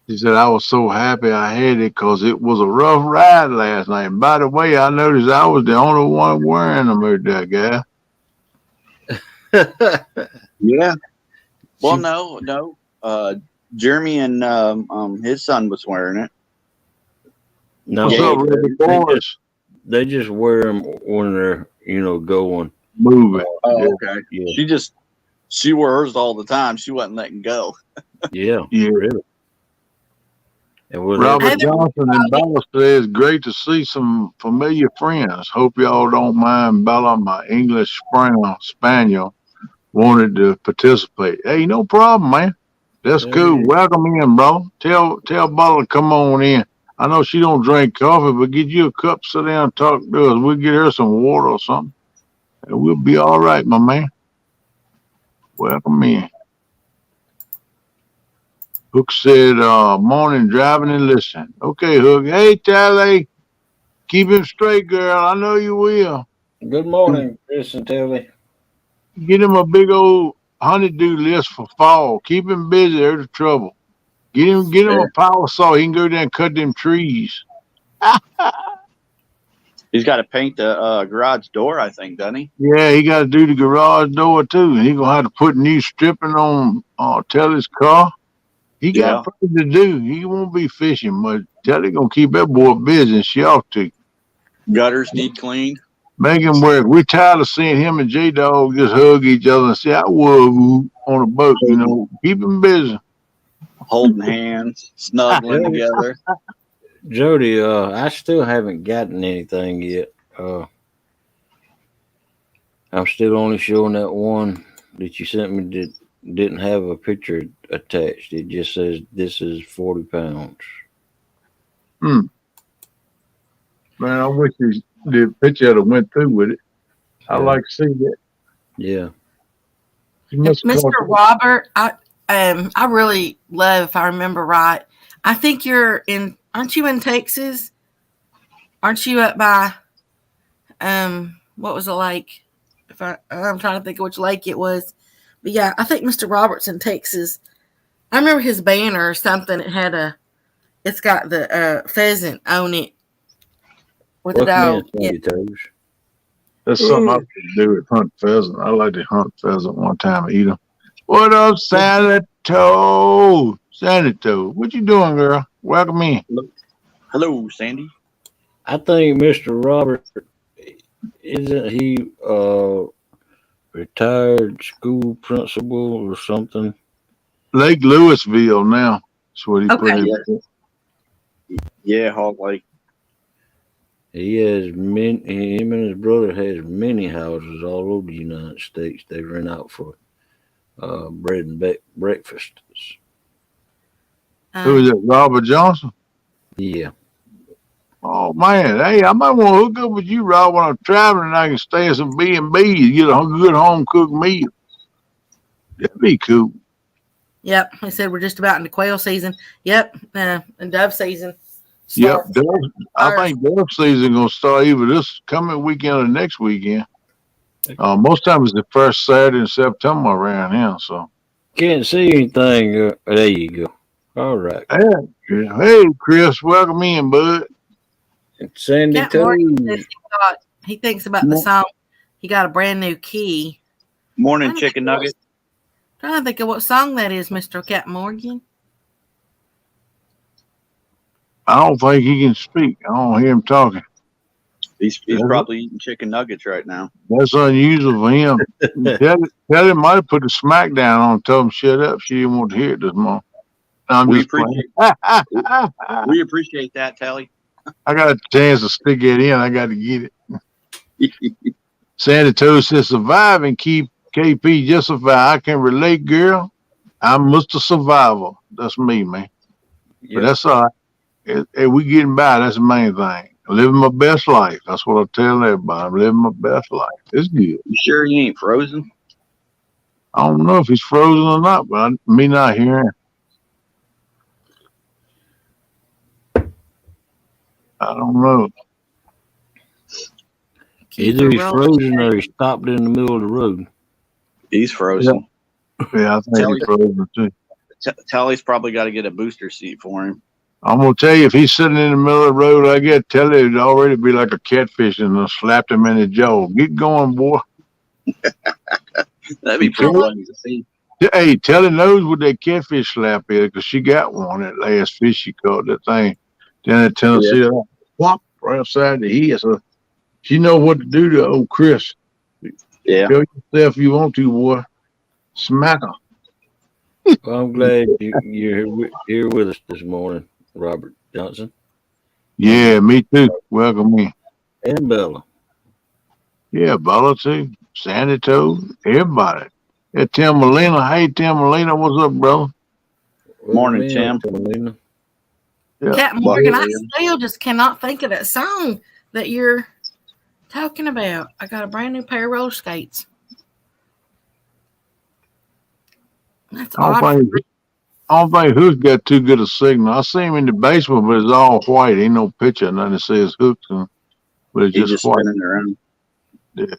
S1: She said, I was so happy I had it because it was a rough ride last night. And by the way, I noticed I was the only one wearing them out there, guy.
S4: yeah. Well, no. Jeremy and his son was wearing it.
S2: No,
S1: What's up, Ricky boys?
S2: they just wear them when they're, going.
S1: Moving.
S4: Oh, okay.
S2: Yeah.
S4: She wore hers all the time. She wasn't letting go.
S2: Yeah.
S1: Yeah.
S2: Really. And with
S1: Robert
S2: that,
S1: Johnson and Bella says, great to see some familiar friends. Hope y'all don't mind Bella, my English Spaniel, wanted to participate. Hey, no problem, man. That's cool. Welcome in, bro. Tell Bella to come on in. I know she don't drink coffee, but get you a cup, sit down, and talk to us. We'll get her some water or something, and we'll be all right, my man. Welcome in. Hook said, morning, driving and listening. Okay, Hook. Hey, Tally. Keep him straight, girl. I know you will.
S2: good morning, Chris and Telly.
S1: Get him a big old honeydew list for fall. Keep him busy. There's the trouble. Get him a power saw. He can go down and cut them trees.
S4: He's got to paint the garage door, I think, doesn't he?
S1: Yeah, he got to do the garage door too. And he gonna have to put new stripping on Telly's car. He got plenty to do. He won't be fishing much. Telly gonna keep that boy busy, and she ought to.
S4: Gutters need cleaned.
S1: Make him work. We're tired of seeing him and J Dog just hug each other and say, I was on a boat, Keep him busy.
S4: Holding hands, snuggling together.
S2: Jody, I still haven't gotten anything yet. I'm still only showing that one that you sent me that didn't have a picture attached. It just says this is 40 pounds.
S1: Man, I wish the picture had went through with it. I like to see that.
S2: Yeah.
S5: Mr. Robert, I really love, if I remember right. I think aren't you in Texas? Aren't you up by what was the lake? I'm trying to think of which lake it was. But yeah, I think Mr. Robert's in Texas. I remember his banner or something. It's got the pheasant on it with the dog. Yeah.
S1: That's something I could do with hunt pheasant. I like to hunt pheasant one time and eat them. What up, Santa Toe? Santa Toe, what you doing, girl? Welcome in.
S4: Hello, Sandy.
S2: I think Mr. Robert, isn't he retired school principal or something?
S1: Lake Louisville now. That's what he put in.
S4: Yeah, Hog Lake.
S2: Him and his brother has many houses all over the United States. They rent out for bread and breakfasts.
S1: Who is it? Robert Johnson?
S2: Yeah.
S1: Oh man, hey, I might want to hook up with you, Rob, when I'm traveling and I can stay at some B&B's, get a good home cooked meal. That'd be cool.
S5: Yep, he said we're just about into quail season. Yep, and dove season.
S1: Yep,
S5: starts
S1: I
S5: first.
S1: think dove season gonna start either this coming weekend or next weekend. Most times it's the first Saturday in September around here. So,
S2: Can't see anything. There you go. All right.
S1: hey, Chris, welcome in, bud.
S2: Sandy
S5: Cat Morgan
S2: Toes.
S5: says he thinks about the song. He got a brand new key.
S4: Morning, chicken nugget.
S5: Trying to think of what song that is, Mr. Cat Morgan.
S1: I don't think he can speak. I don't hear him talking.
S4: He's probably eating chicken nuggets right now.
S1: That's unusual for him. Tell him I put the smack down on. Told him shut up. She didn't want to hear it this morning. I'm
S4: We
S1: just playing.
S4: We appreciate that, Tally.
S1: I got a chance to stick it in. I got to get it. Sandy Toes says, survive and keep KP justified. I can relate, girl. I'm Mr. Survivor. That's me, man. But that's all right. Hey, we getting by. That's the main thing. Living my best life. That's what I tell everybody. I'm living my best life. It's good.
S4: You sure he ain't frozen?
S1: I don't know if he's frozen or not, but me not hearing. I don't know.
S2: Either he's frozen or he stopped in the middle of the road.
S4: He's frozen.
S1: Yeah, I think he's frozen too.
S4: Tally's probably got to get a booster seat for him.
S1: I'm gonna tell you, if he's sitting in the middle of the road, I get tell you, it'd already be like a catfish and I slapped him in the jaw. Get going, boy.
S4: That'd be pretty funny to see.
S1: Hey, Telly knows what that catfish slap is because she got one that last fish she caught that thing down in Tennessee. Whop right outside the head. So she know what to do to old Chris.
S4: Yeah.
S1: Show yourself if you want to, boy. Smack her.
S2: Well, I'm glad you're here with us this morning, Robert Johnson.
S1: Yeah, me too. Welcome in.
S2: And Bella.
S1: Yeah, Bella too. Sandy Toes. Everybody. Yeah, Tim Molina. Hey, Tim Molina. What's up, brother?
S4: Morning, Tim.
S2: Molina.
S1: Yeah.
S5: Cat Morgan, I still just cannot think of that song that you're talking about. I got a brand new pair of roller skates. That's
S1: I don't think Hook's got too good a signal. I see him in the basement, but it's all white. Ain't no picture. Nothing that says Hooks, but it's just white.
S4: Spinning around.
S1: It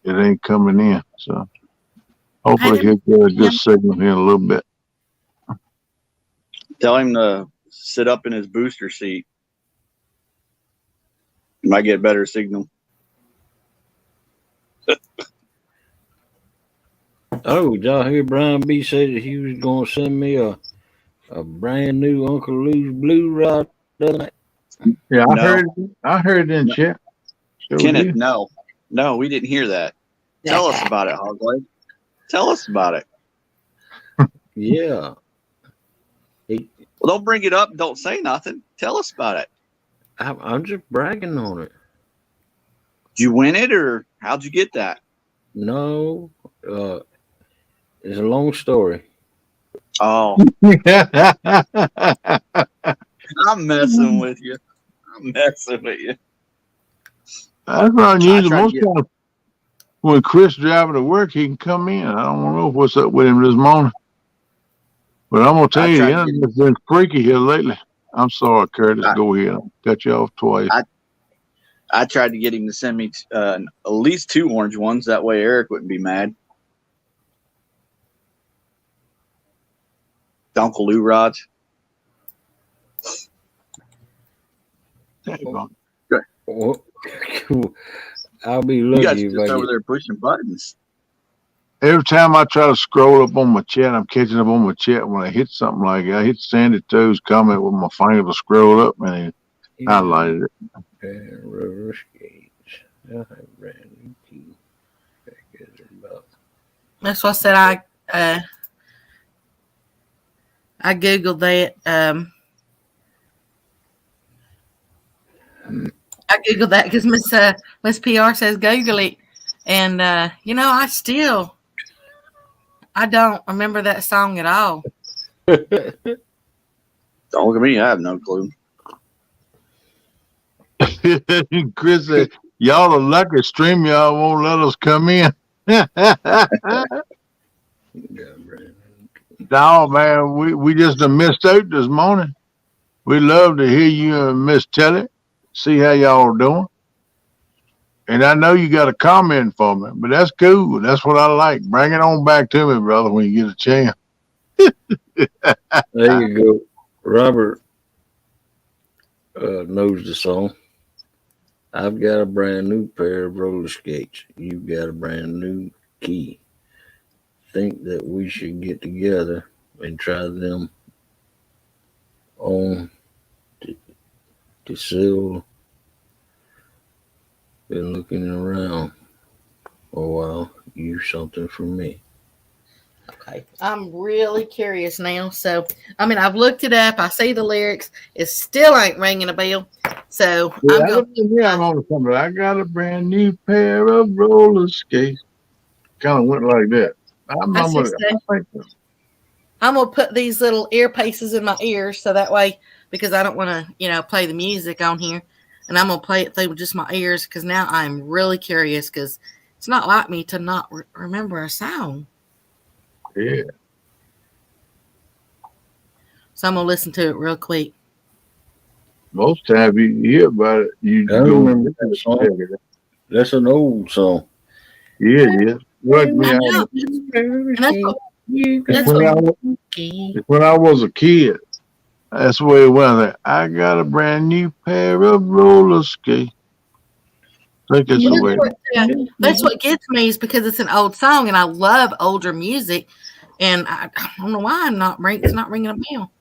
S1: ain't coming in. So hopefully he'll get a good signal here in a little bit.
S4: Tell him to sit up in his booster seat. You might get better signal.
S2: Oh, did y'all hear Brian B said that he was going to send me a brand new Uncle Lou's Blue Rod the other night?
S1: Yeah, I heard it in chat. Sure
S4: Kenneth, no, we didn't hear that. Tell us about it, Hogleg. Tell us about it.
S2: Yeah.
S4: Well, don't bring it up. Don't say nothing. Tell us about it.
S2: I'm just bragging on it.
S4: Did you win it, or how'd you get that?
S2: No, it's a long story.
S4: Oh, I'm messing with you.
S1: That's not unusual. Most times when Chris driving to work, he can come in. I don't know what's up with him this morning. But I'm going to tell you, the internet's been freaky here lately. I'm sorry, Curtis. Go ahead. I'll cut you off twice.
S4: I tried to get him to send me at least 2 orange ones. That way Eric wouldn't be mad. Uncle Lou rods.
S2: I'll be
S4: You guys
S2: lucky
S4: are just over there pushing buttons.
S1: Every time I try to scroll up on my chat, I'm catching up on my chat when I hit something like that. I hit Sandy Toes comment with my finger to scroll up and he highlighted it.
S2: River skates. I have brand new key.
S5: That's what I said. I googled that. I googled that because Miss PR says Google it, and I don't remember that song at all.
S4: Don't look at me. I have no clue.
S1: Chris said, y'all are lucky. Stream y'all won't let us come in. No, man, we just done missed out this morning. We love to hear you and Miss Telly. See how y'all doing. And I know you got a comment for me, but that's cool. That's what I like. Bring it on back to me, brother, when you get a chance.
S2: There you go. Robert knows the song. I've got a brand new pair of roller skates. You've got a brand new key. Think that we should get together and try them on to sell. Been looking around a while. You something for me.
S5: Okay. I'm really curious now. So, I mean, I've looked it up. I see the lyrics. It still ain't ringing a bell. So, I'm going
S1: I'm on something. I got a brand new pair of roller skates. Kind of went like that. I'm
S5: to put these little earpieces in my ears so that way, because I don't want to, play the music on here. And I'm going to play it through just my ears because now I'm really curious because it's not like me to not remember a song.
S1: Yeah.
S5: So I'm going to listen to it real quick.
S1: Most times you hear about it, you
S2: I
S1: go.
S2: remember that song. That's an old song.
S1: Yeah, it is. When I was a kid, that's the way it went. I got a brand new pair of roller skates. I think that's the way.
S5: That's what gets me is because it's an old song and I love older music, and I don't know why it's not ringing a bell.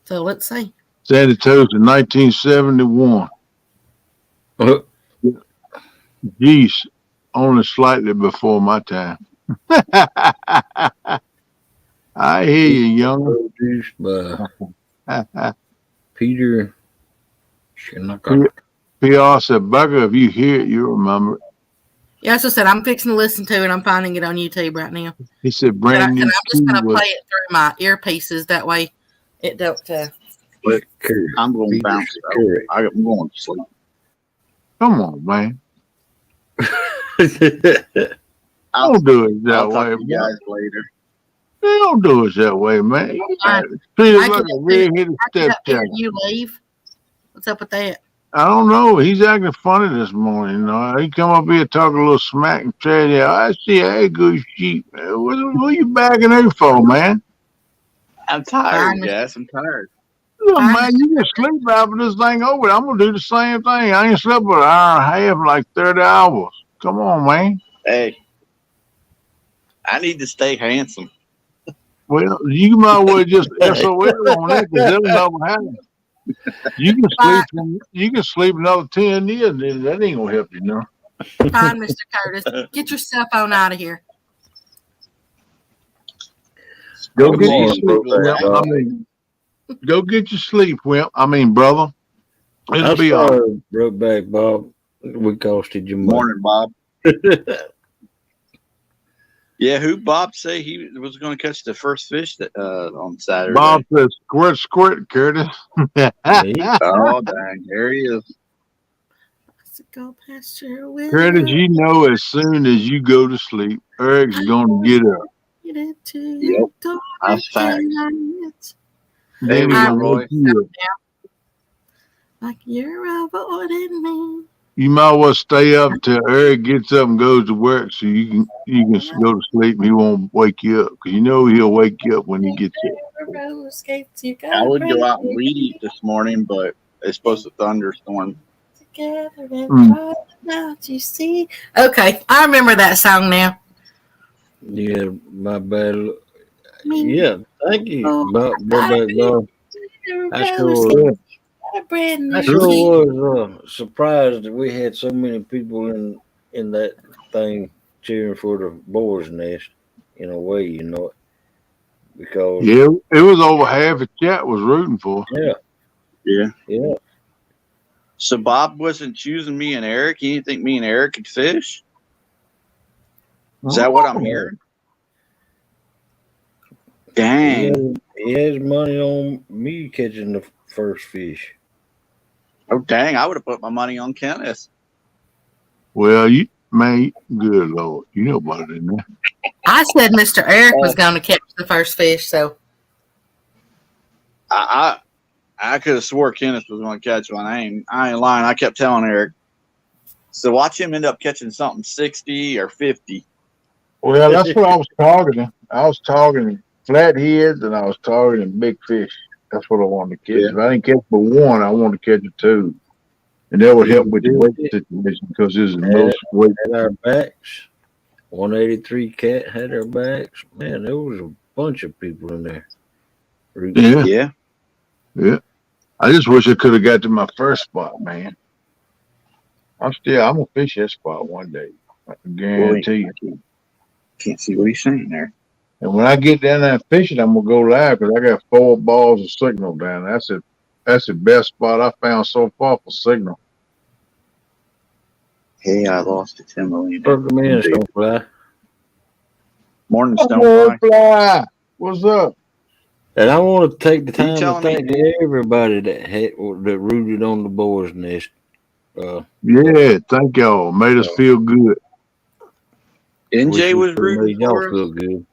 S5: So let's see.
S1: Sandy Toast in 1971. Geez, only slightly before my time. I hear you, young.
S2: Produced by Peter
S1: PR said, Bugger, if you hear it, you remember it.
S5: Yeah, as I said, I'm fixing to listen to it. I'm finding it on YouTube right now.
S1: He said, brand new.
S5: And I'm just going to play it through my earpieces. That way it don't.
S4: I'm going to bounce it. I'm going to sleep.
S1: Come on, man. Don't do it that way,
S4: talk to you guys later.
S1: They don't do it that way, man. Treat it like a red-headed stepchild.
S5: You leave. What's up with that?
S1: I don't know. He's acting funny this morning. He come up here talking a little smack and say, "Yeah, I see. Hey, good sheep. What are you bagging her for, man?"
S4: I'm tired, Jess. I'm tired.
S1: Look, man, you can sleep after this thing over. I'm gonna do the same thing. I ain't slept for an hour and a half, like 30 hours. Come on, man.
S4: Hey, I need to stay handsome.
S1: Well, you might well just SOL on that because it'll never happen. You can sleep another 10 years, and that ain't gonna help you, no.
S5: Fine, Mr. Curtis. Get your cell phone out of here.
S1: Go get your sleep. Go get your sleep, Wimp. Brother. It'll be all right.
S2: Brokeback Bob. We costed you money.
S4: Morning, Bob. Yeah, who Bob say he was going to catch the first fish on Saturday?
S1: Bob says, "Squirt, squirt, Curtis."
S4: Oh, dang! There he is.
S5: Go past your
S1: Curtis, you know, as soon as you go to sleep, Eric's going to get up.
S4: Yep, that's fact.
S1: Hey, Roy.
S5: Like you're avoiding me.
S1: You might well stay up till Eric gets up and goes to work, so you can go to sleep and he won't wake you up because you know he'll wake you up when he gets up.
S4: I would go out and weed eat this morning, but it's supposed to thunderstorm.
S5: You see? Okay, I remember that song now.
S2: Yeah, my bad. Yeah, thank you, Bob. I sure was surprised that we had so many people in that thing cheering for the boar's nest. In a way, because
S1: it was over half the chat was rooting for.
S2: Yeah.
S4: So Bob wasn't choosing me and Eric. You didn't think me and Eric could fish? Is that what I'm hearing? Dang.
S2: He has money on me catching the first fish.
S4: Oh, dang. I would have put my money on Kenneth.
S1: Well, good Lord. You know about it, didn't you?
S5: I said Mr. Eric was going to catch the first fish, so.
S4: I could have swore Kenneth was going to catch one. I ain't lying. I kept telling Eric. So watch him end up catching something 60 or 50.
S1: Well, that's what I was targeting. I was targeting flatheads and I was targeting big fish. That's what I wanted to catch.
S4: Yeah.
S1: If I didn't catch but one, I wanted to catch a two. And that would help with the weight situation because this is the most weight.
S2: Had our backs. 183 cat had our backs. Man, there was a bunch of people in there.
S1: Yeah. Yeah. I just wish I could have got to my first spot, man. I'm gonna fish that spot one day. I can guarantee you.
S4: Can't see what he's saying there.
S1: And when I get down there and fish it, I'm gonna go live because I got 4 balls of signal down there. That's the best spot I found so far for signal.
S4: Hey, I lost it, Timberland.
S2: Fuck me in, Stonefly.
S4: Morning, Stonefly.
S1: Stonefly. What's up?
S2: And I want to take the
S4: You
S2: time to
S4: telling me-
S2: thank everybody that rooted on the boys' nest.
S1: Yeah, thank y'all. Made us feel good.
S4: NJ was
S2: made
S4: rooting
S2: y'all
S4: for us.
S2: feel good.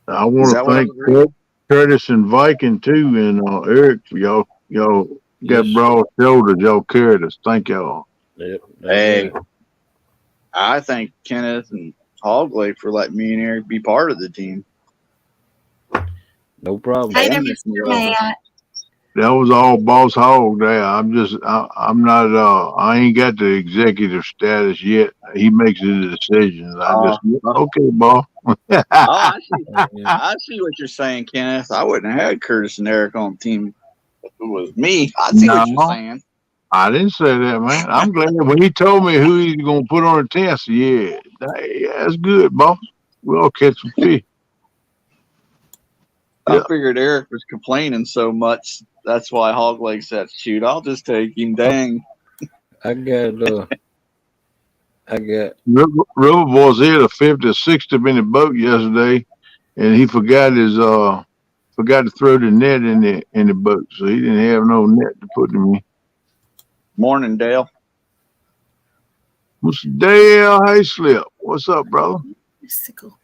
S1: I
S4: Is
S1: want
S4: that
S1: to
S4: what I
S1: thank
S4: was reading?
S1: Curtis and Viking too, and Eric for y'all got
S2: Yes.
S1: broad shoulders. Y'all carried us. Thank y'all.
S2: Yep,
S4: Hey,
S2: right.
S4: I thank Kenneth and Hogley for letting me and Eric be part of the team.
S2: No problem.
S5: Hey
S4: Hey,
S5: there, Mr. Matt.
S1: That was all Boss Hog there. I'm not. I ain't got the executive status yet. He makes the decisions. Okay, boss.
S4: I see what you're saying, Kenneth. I wouldn't have had Curtis and Eric on the team if it was me. I see what you're
S1: No.
S4: saying.
S1: I didn't say that, man. I'm glad when he told me who he's gonna put on the test. Yeah, that's good, boss. We'll catch some fish.
S4: I
S1: Yeah.
S4: figured Eric was complaining so much. That's why Hogleg said, shoot, I'll just take him. Dang.
S2: I got
S1: River Boys hit a 50 or 60 minute boat yesterday, and he forgot to throw the net in the boat, so he didn't have no net to put him in.
S4: Morning, Dale.
S1: Mr. Dale Hayslip, what's up, brother?
S5: Bicycle.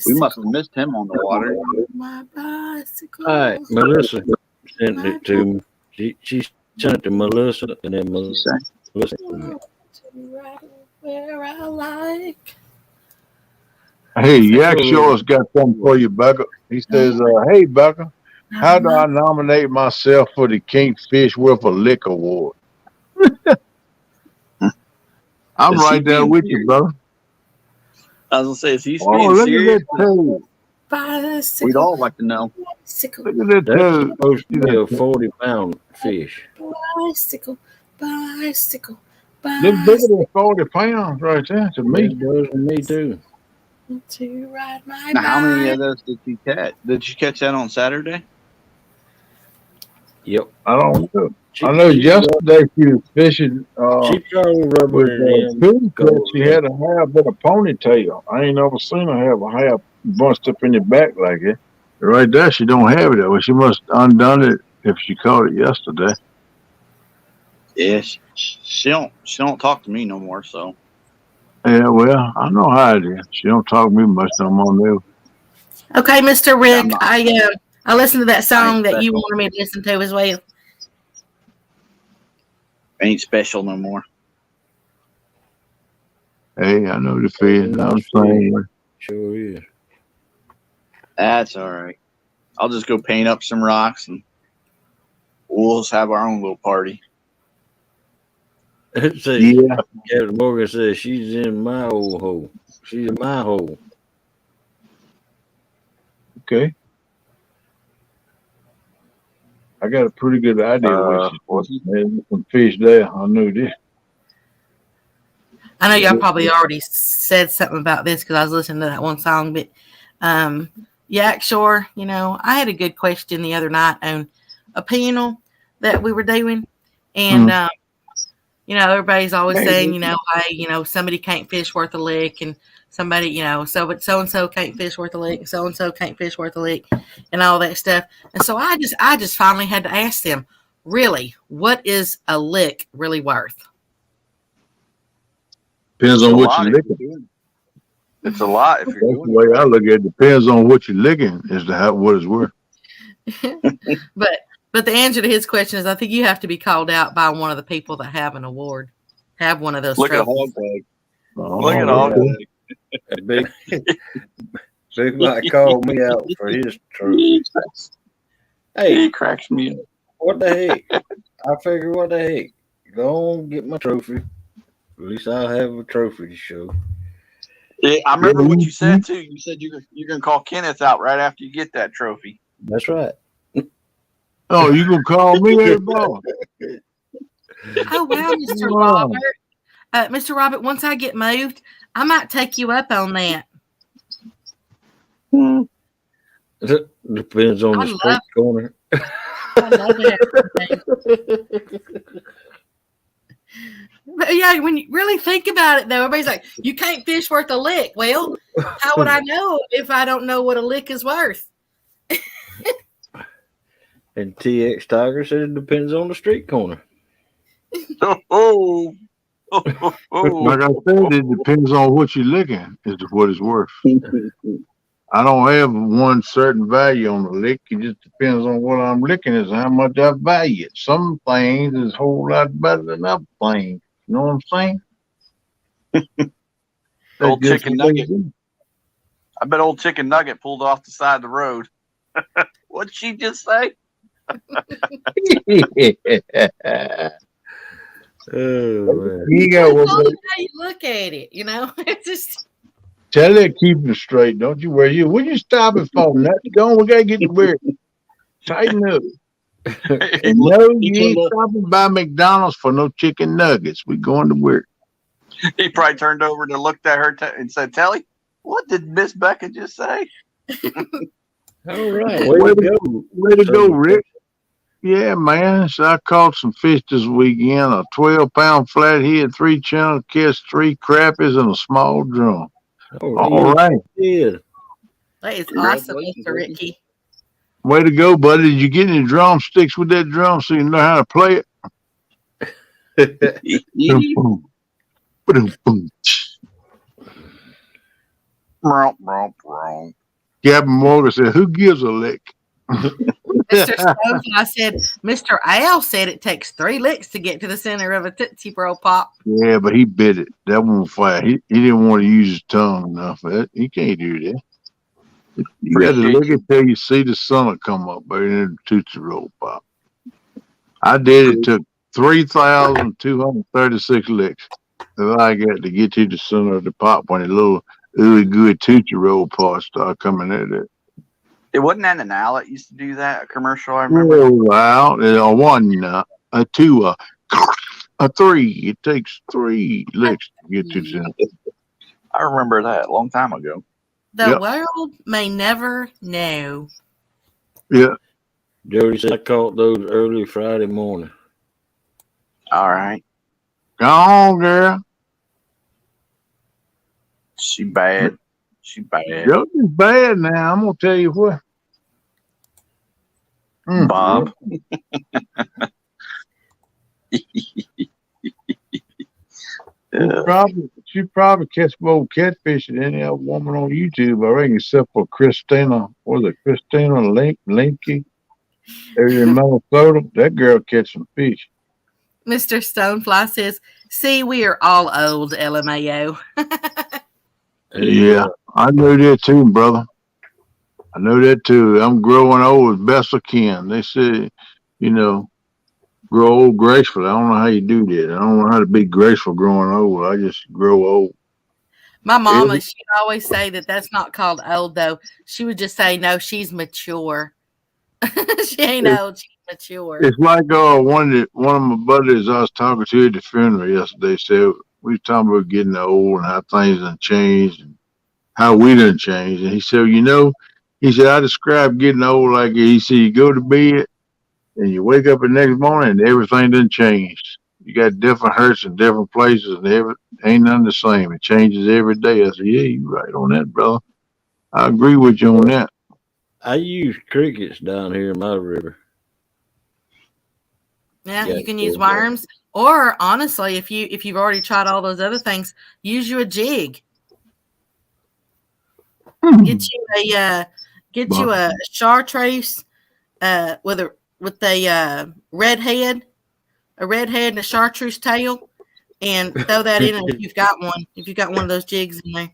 S4: We must have missed him on the water.
S5: My bicycle.
S2: all right. Melissa sent it to me. She sent it to Melissa, and then Melissa.
S5: Where I like.
S1: Hey, Yak Shaw's got something for you, Becca. He says, hey, Becca, how do I nominate myself for the Kingfish with a Lick Award? I'm
S4: Is he
S1: right there
S4: being
S1: with you,
S4: serious?
S1: brother.
S4: I was going to say, is he
S1: Oh,
S4: being
S1: look
S4: serious?
S1: at that toad.
S5: Bicycle.
S4: We'd all like to know.
S5: Bicycle.
S1: Look at that
S2: That's
S1: toad.
S2: supposed to be a 40-pound fish.
S5: Bicycle. Bicycle.
S1: They're bigger than 40 pounds right there to me.
S2: It does to me too.
S5: To ride my
S4: Now, how many
S5: bike.
S4: of those did you catch? Did you catch that on Saturday?
S2: Yep.
S1: I don't know.
S2: She,
S1: I know
S2: she,
S1: yesterday she was fishing
S2: she told Rubber
S1: with
S2: and them.
S1: two that she had a half but a ponytail. I ain't never seen her have a half bunched up in the back like it. Right there, she don't have it. Well, she must undone it if she caught it yesterday.
S4: Yeah, she don't talk to me no more. So
S1: Yeah, well, I know how it is. She don't talk to me much no more now.
S5: Okay, Mr. Rick,
S4: I'm not-
S5: I listened to that song that you
S4: special.
S5: wanted me to listen to as well.
S4: ain't special no more.
S1: Hey, I know the feeling. I'm saying.
S2: Sure is.
S4: That's all right. I'll just go paint up some rocks and we'll just have our own little party.
S2: It says,
S1: Yeah.
S2: Captain Morgan says she's in my old hole. She's in my hole.
S1: Okay. I got a pretty good idea what she's doing. Some fish there. I knew this.
S5: I know y'all probably already said something about this because I was listening to that one song, but Yak Shore, I had a good question the other night on a panel that we were doing, and everybody's always saying, hey, somebody can't fish worth a lick, and somebody, so and so can't fish worth a lick, and so can't fish worth a lick, and all that stuff. And so I just finally had to ask them, really, what is a lick really worth?
S1: Depends on what you're licking.
S4: It's a lot if you're
S1: That's
S4: doing
S1: the way I look at it. Depends on what you're licking as to what it's worth.
S5: But the answer to his question is, I think you have to be called out by one of the people that have an award, have one of those
S4: Look at
S5: trophies.
S4: Hog Tag.
S1: Oh,
S4: Look at Hog
S1: okay.
S4: Tag.
S2: Big might call me out for his trophy.
S4: He
S2: Hey,
S4: cracks me up.
S2: what the heck? I figure, what the heck? Go on, get my trophy. At least I'll have a trophy to show.
S4: Yeah, I remember what you said too. You said you're gonna call Kenneth out right after you get that trophy.
S2: That's right.
S1: Oh, you gonna call me that boss?
S5: Oh wow, Mr. Robert. Mr. Robert, once I get moved, I might take you up on that.
S2: It depends on the street corner.
S5: I love that. But yeah, when you really think about it, though, everybody's like, "You can't fish worth a lick." Well, how would I know if I don't know what a lick is worth?
S2: And TX Tiger said it depends on the street corner.
S4: Oh.
S1: Like I said, it depends on what you're looking is what it's worth. I don't have one certain value on the lick. It just depends on what I'm looking at, how much I value it. Some things is a whole lot better than other things. You know what I'm saying?
S4: Old chicken nugget. I bet old chicken nugget pulled off the side of the road. What'd she just say?
S2: Oh,
S1: You got
S5: It's all
S1: one.
S5: how you look at it, you know. It's just
S1: Tell that keep it straight. Don't you worry. What you stopping for? Nothing going. We gotta get to work. Tighten up.
S4: He
S1: No,
S4: he
S1: you ain't
S4: pulled up-
S1: stopping by McDonald's for no chicken nuggets. We going to work.
S4: he probably turned over and looked at her and said, "Telly, what did Miss Becca just say?"
S2: all right. Way to go.
S1: Way to go, Rick. Yeah, man. So I caught some fish this weekend. A 12-pound flathead, 3 channel catch, 3 crappies, and a small drum.
S2: Oh,
S1: All right.
S2: Yeah.
S5: that is awesome,
S4: Congratulations,
S5: Mr. Ricky.
S1: Way to go, buddy. Did you get any drumsticks with that drum so you know how to play it? Boom, boom, boom.
S4: Romp, romp, romp.
S1: Gavin Morgan said, "Who gives a lick?"
S5: Mr. Stonefly said, Mr. Al said it takes 3 licks to get to the center of a Tootsie Roll pop.
S1: Yeah, but he bit it. That one fire. He didn't want to use his tongue enough. He can't do that. You got to look it till you see the sun come up, baby, in the Tootsie Roll pop. I did it. Took 3,236 licks that I got to get to the center of the pop when the little really good Tootsie Roll parts start coming at it.
S4: It wasn't that an owl that used to do that, a commercial I remember.
S1: Oh, wow. A 1, a 2, a 3. It takes 3 licks to get to the center.
S4: I remember that a long time ago.
S5: The
S1: Yep.
S5: world may never know.
S1: Yeah.
S2: Jody said I caught those early Friday morning.
S4: All right.
S1: Go on, girl.
S4: She bad. She bad.
S1: Joker's bad now. I'm gonna tell you what.
S4: Bob.
S1: She probably catch more catfish than any other woman on YouTube, I reckon, except for Christina. Was it Christina Linky? Area in Minnesota. That girl catch some fish.
S5: Mr. Stonefly says, see, we are all old, LMAO.
S1: Yeah, I know that too, brother. I know that too. I'm growing old as best I can. They say, grow old gracefully. I don't know how you do that. I don't know how to be graceful growing old. I just grow old.
S5: My mama, she'd always say that that's not called old, though. She would just say, no, she's mature. She ain't old, she's mature.
S1: It's like one of my buddies I was talking to at the funeral yesterday said we were talking about getting old and how things done changed and how we done changed. And he said, he said, I describe getting old like he said, you go to bed and you wake up the next morning and everything done changed. You got different hurts in different places and ain't none the same. It changes every day. I said, yeah, you're right on that, brother. I agree with you on that.
S2: I use crickets down here in my river.
S5: Yeah, you can use worms, or honestly, if you've already tried all those other things, use you a jig. Get you a chartreuse with a red head, and a chartreuse tail, and throw that in. If you've got one of those jigs in there.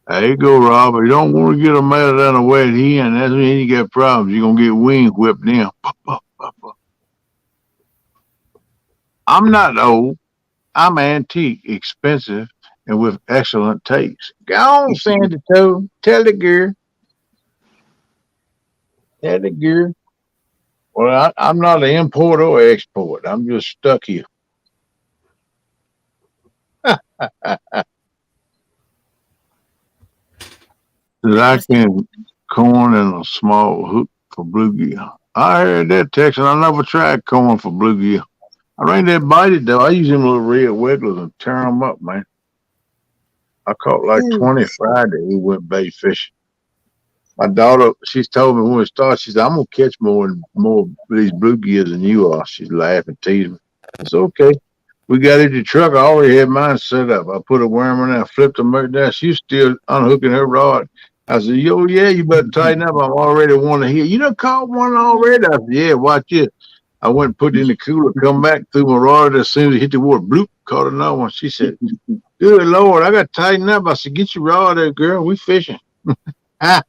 S1: There you go, Rob. You don't want to get a mad than a wet hen. That's when you get problems. You're gonna get wing whipped in. I'm not old. I'm antique, expensive, and with excellent taste. Go on, Sandy Toe. Tell the girl. Tell the girl. Well, I'm not an import or export. I'm just stuck here. That I can corn and a small hook for bluegill. I heard that, Texan. I never tried corn for bluegill. I ain't that bited though. I use them little red wigglers and turn them up, man. I caught like 20 Friday. We went bait fishing. My daughter, she's told me when we started, she said, I'm gonna catch more of these bluegills than you are. She's laughing, teasing me. It's okay. We got in the truck. I already had mine set up. I put a worm in there, flipped the merch down. She's still unhooking her rod. I said, yo, yeah, you better tighten up. I'm already wanting to hear. You done caught one already? I said, yeah, watch it. I went and put it in the cooler, come back, threw my rod. As soon as it hit the water, bloop, caught another one. She said, good Lord, I got to tighten up. I said, get your rod there, girl. We fishing. Yeah,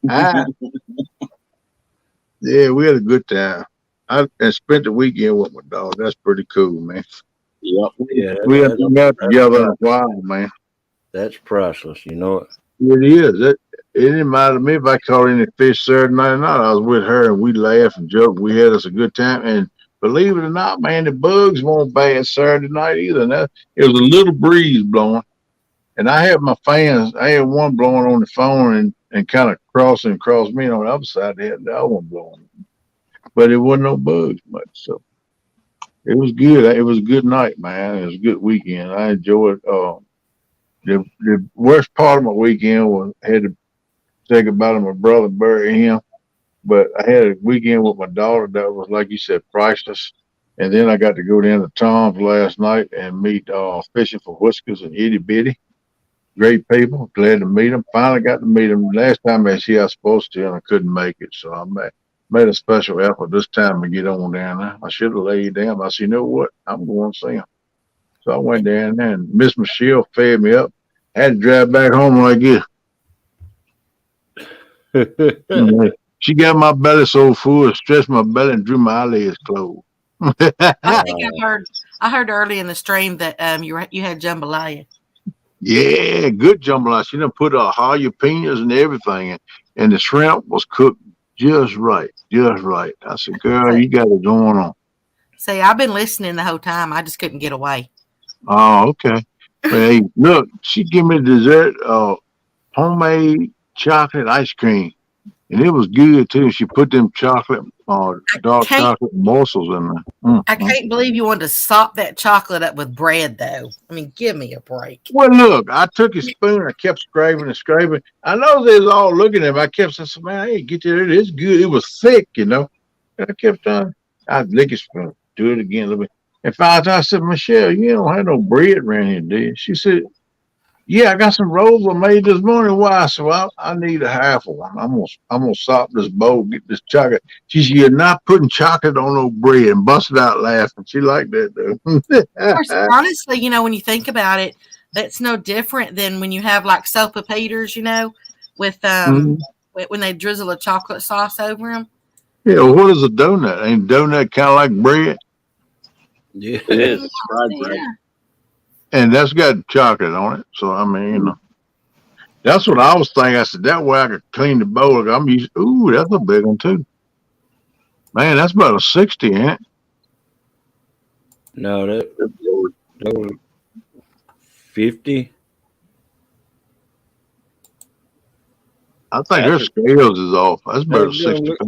S1: we had a good time. I spent the weekend with my dog. That's pretty cool, man.
S4: Yep.
S2: Yeah,
S1: We haven't been out together in a while, man.
S2: that's priceless. You know it.
S1: It is. It didn't matter to me if I caught any fish Saturday night or not. I was with her and we laughed and joked. We had us a good time. And believe it or not, man, the bugs weren't bad Saturday night either. And it was a little breeze blowing. And I had my fans. I had one blowing on the phone and kind of crossing across me. And on the other side, they had the other one blowing. But it wasn't no bugs much. So it was good. It was a good night, man. It was a good weekend. I enjoyed the worst part of my weekend was I had to say goodbye to my brother, bury him. But I had a weekend with my daughter that was, like you said, priceless. And then I got to go down to Tom's last night and meet Fishing for Whiskers and Itty Bitty. Great people. Glad to meet them. Finally got to meet them. Last time I was here, I was supposed to, and I couldn't make it. So I made a special effort this time to get on down there. I should have laid down. I said, you know what? I'm going to see them. So I went down there, and Miss Michelle fed me up. I had to drive back home like this. She got my belly so full, it stretched my belly and drew my eyelids closed.
S5: I think I heard early in the stream that you had jambalaya.
S1: Yeah, good jambalaya. She done put jalapenos and everything, and the shrimp was cooked just right, just right. I said, girl, you got it going on.
S5: See, I've been listening the whole time. I just couldn't get away.
S1: Oh, okay. Hey, look, she gave me dessert, homemade chocolate ice cream. And it was good too. She put them chocolate, dark chocolate morsels in there.
S5: I can't believe you wanted to sop that chocolate up with bread, though. I mean, give me a break.
S1: Well, look, I took a spoon. I kept scraping and scraping. I know they was all looking at me. I kept saying, man, hey, get there. It's good. It was thick, you know. And I kept trying. I'd lick a spoon, do it again a little bit. And finally, I said, Michelle, you don't have no bread around here, do you? She said, yeah, I got some rolls I made this morning. Why? So I need a half of one. I'm gonna sop this bowl, get this chocolate. She said, you're not putting chocolate on no bread, and busted out laughing. She liked that though.
S5: Of course, honestly, you know, when you think about it, that's no different than when you have like sopa Peters, you know, with when they drizzle a chocolate sauce over them.
S1: Yeah, well, what is a donut? Ain't donut kind of like bread?
S2: Yeah,
S4: It is fried bread.
S1: And that's got chocolate on it. So, I mean, you know, that's what I was thinking. I said, that way I could clean the bowl. Ooh, that's a big one, too. Man, that's about a 60, ain't it?
S2: No, that was 50.
S1: I think her scales is off. That's about a 60. Look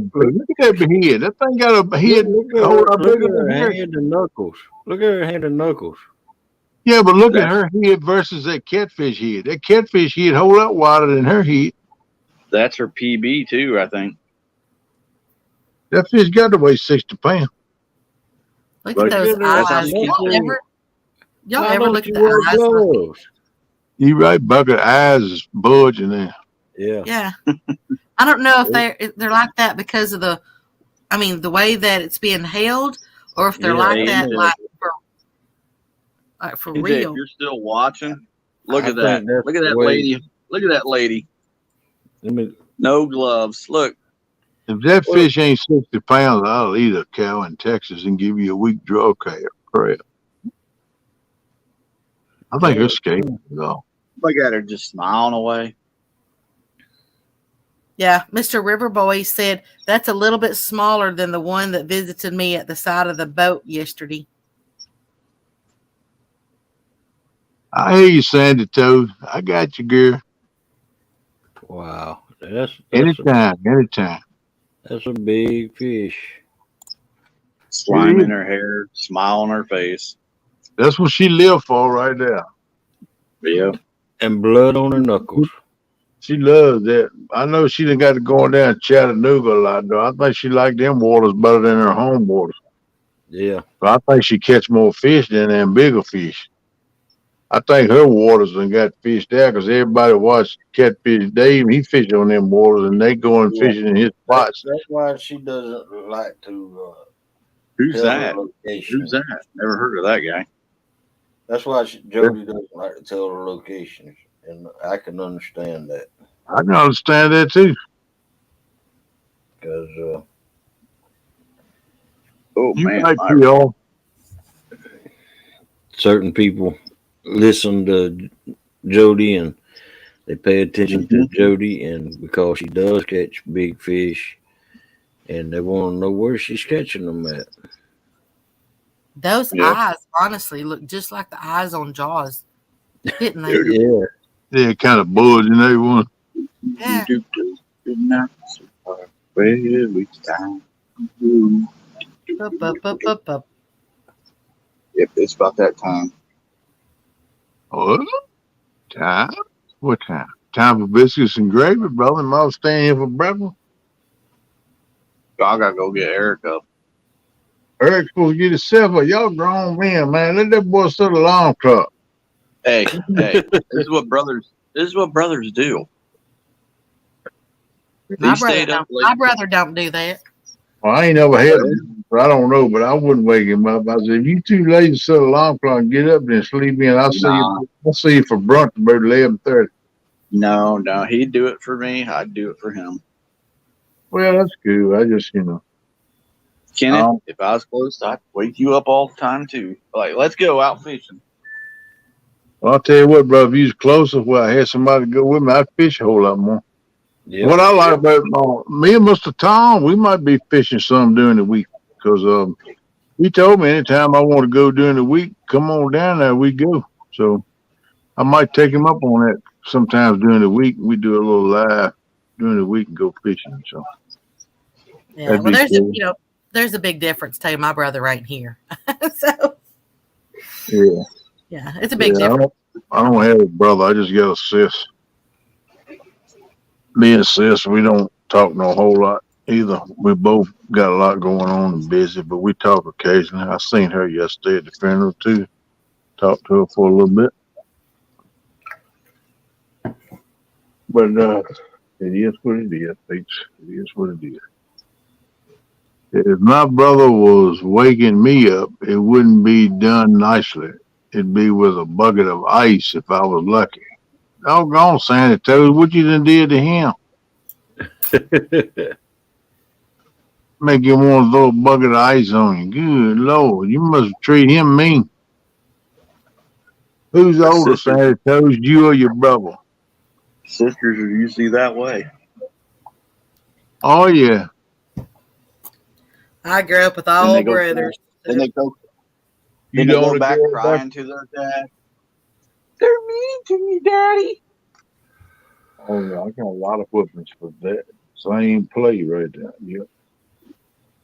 S1: at that head. That thing got a head.
S2: Look at her hand and knuckles. Look at her hand and knuckles.
S1: Yeah, but look at her head versus that catfish head. That catfish head a whole lot wider than her head.
S4: That's her PB too, I think.
S1: That fish got to weigh 60 pounds.
S5: Look at those eyes. Y'all ever look at the eyes?
S1: You right, Bucket. Eyes is bulging there.
S2: Yeah.
S5: Yeah. I don't know if they're like that because of the way that it's being held, or if they're
S2: Yeah,
S5: like
S4: Hey,
S5: that
S4: AJ,
S5: like for
S4: AJ, if
S5: real.
S4: you're still watching, look
S2: I
S4: at that.
S2: think that's
S4: Look at
S2: the
S4: that
S2: way.
S4: lady. Look at that lady.
S2: Let me.
S4: No gloves. Look.
S1: If that
S4: Look.
S1: fish ain't 60 pounds, I'll eat a cow in Texas and give you a week draw crab. I think it's scared though.
S4: Look at her just smiling away.
S5: Yeah, Mr. Riverboy said that's a little bit smaller than the one that visited me at the side of the boat yesterday.
S1: I hear you, Sandy Toad. I got you, girl.
S2: Wow, that's
S1: Anytime.
S2: that's a big fish.
S4: Slime in her hair, smile on her face.
S1: That's what she lived for right there.
S4: Yeah.
S2: And blood on her knuckles.
S1: She loves that. I know she done got to going down to Chattanooga a lot, though. I think she liked them waters better than her home waters.
S2: Yeah.
S1: But I think she catch more fish than them bigger fish. I think her waters done got fish there because everybody watch Catfish Dave. He fish on them waters, and they go and
S2: Yeah.
S1: fishing in his spots.
S2: That's why she doesn't like to
S4: Who's
S2: tell
S4: that?
S2: her location.
S4: Who's that? Never heard of that guy.
S2: That's why Jody doesn't like to tell her locations, and I can understand that
S1: I can understand that too.
S2: because
S4: Oh
S1: You
S4: man,
S1: like
S4: my-
S1: y'all.
S2: certain people listen to Jody and they pay attention to Jody, and because she does catch big fish, and they want to know where she's catching them at.
S5: Those
S4: Yeah.
S5: eyes, honestly, look just like the eyes on Jaws, didn't they?
S2: Yeah,
S1: Yeah, kind of bulging everyone.
S5: Yeah.
S4: Not so far away, we down.
S5: Up, up, up, up, up.
S4: Yep, it's about that time.
S1: What? Time? What time? Time for biscuits and gravy, brother. Mom staying here for breakfast.
S4: I gotta go get Erica.
S1: Eric's supposed to get himself up. Y'all grown men, man. Let that boy set the alarm clock.
S4: Hey, this is what brothers do.
S5: My
S4: He stayed up late.
S5: my brother don't do that.
S1: Well, I ain't never had him, but I don't know. But I wouldn't wake him up. I said, if you too lazy to set the alarm clock and get up, then sleep in. I'll see you for brunch about 11:30.
S4: No, he'd do it for me. I'd do it for him.
S1: Well, that's good. I just,
S4: Kenneth, if I was close, I'd wake you up all the time too. Like, let's go out fishing.
S1: Well, I'll tell you what, brother. If you was closer, well, I had somebody to go with me, I'd fish a whole lot more.
S2: yeah.
S1: What I like about me and Mr. Tom, we might be fishing some during the week because he told me anytime I want to go during the week, come on down there, we go. So I might take him up on that sometimes during the week. We do a little live during the week and go fishing. So
S5: Yeah.
S1: That'd
S5: Well,
S1: be
S5: there's
S1: cool.
S5: there's a big difference too. My brother ain't here, so
S1: yeah,
S5: yeah, it's a big
S1: yeah.
S5: difference.
S1: I don't have a brother. I just got a sis. Me and sis, we don't talk no whole lot either. We both got a lot going on and busy, but we talk occasionally. I seen her yesterday at the funeral too. Talked to her for a little bit. But it is what it is, Peach. It is what it is. If my brother was waking me up, it wouldn't be done nicely. It'd be with a bucket of ice if I was lucky. Doggone, Santa Toad, what you done did to him? Make him want to throw a bucket of ice on you. Good Lord, you must treat him mean. Who's older, Santa Toad, you or your brother?
S4: Sisters are usually that way.
S1: Oh, yeah.
S5: I grew up with
S4: Then
S5: all
S4: they go-
S5: brothers.
S4: Then they go.
S1: You
S4: Then they go
S1: don't
S4: back
S1: agree
S4: crying to their dad. They're mean to me, Daddy.
S1: Oh, yeah, I got a lot of footprints for that. Same play right there. Yep.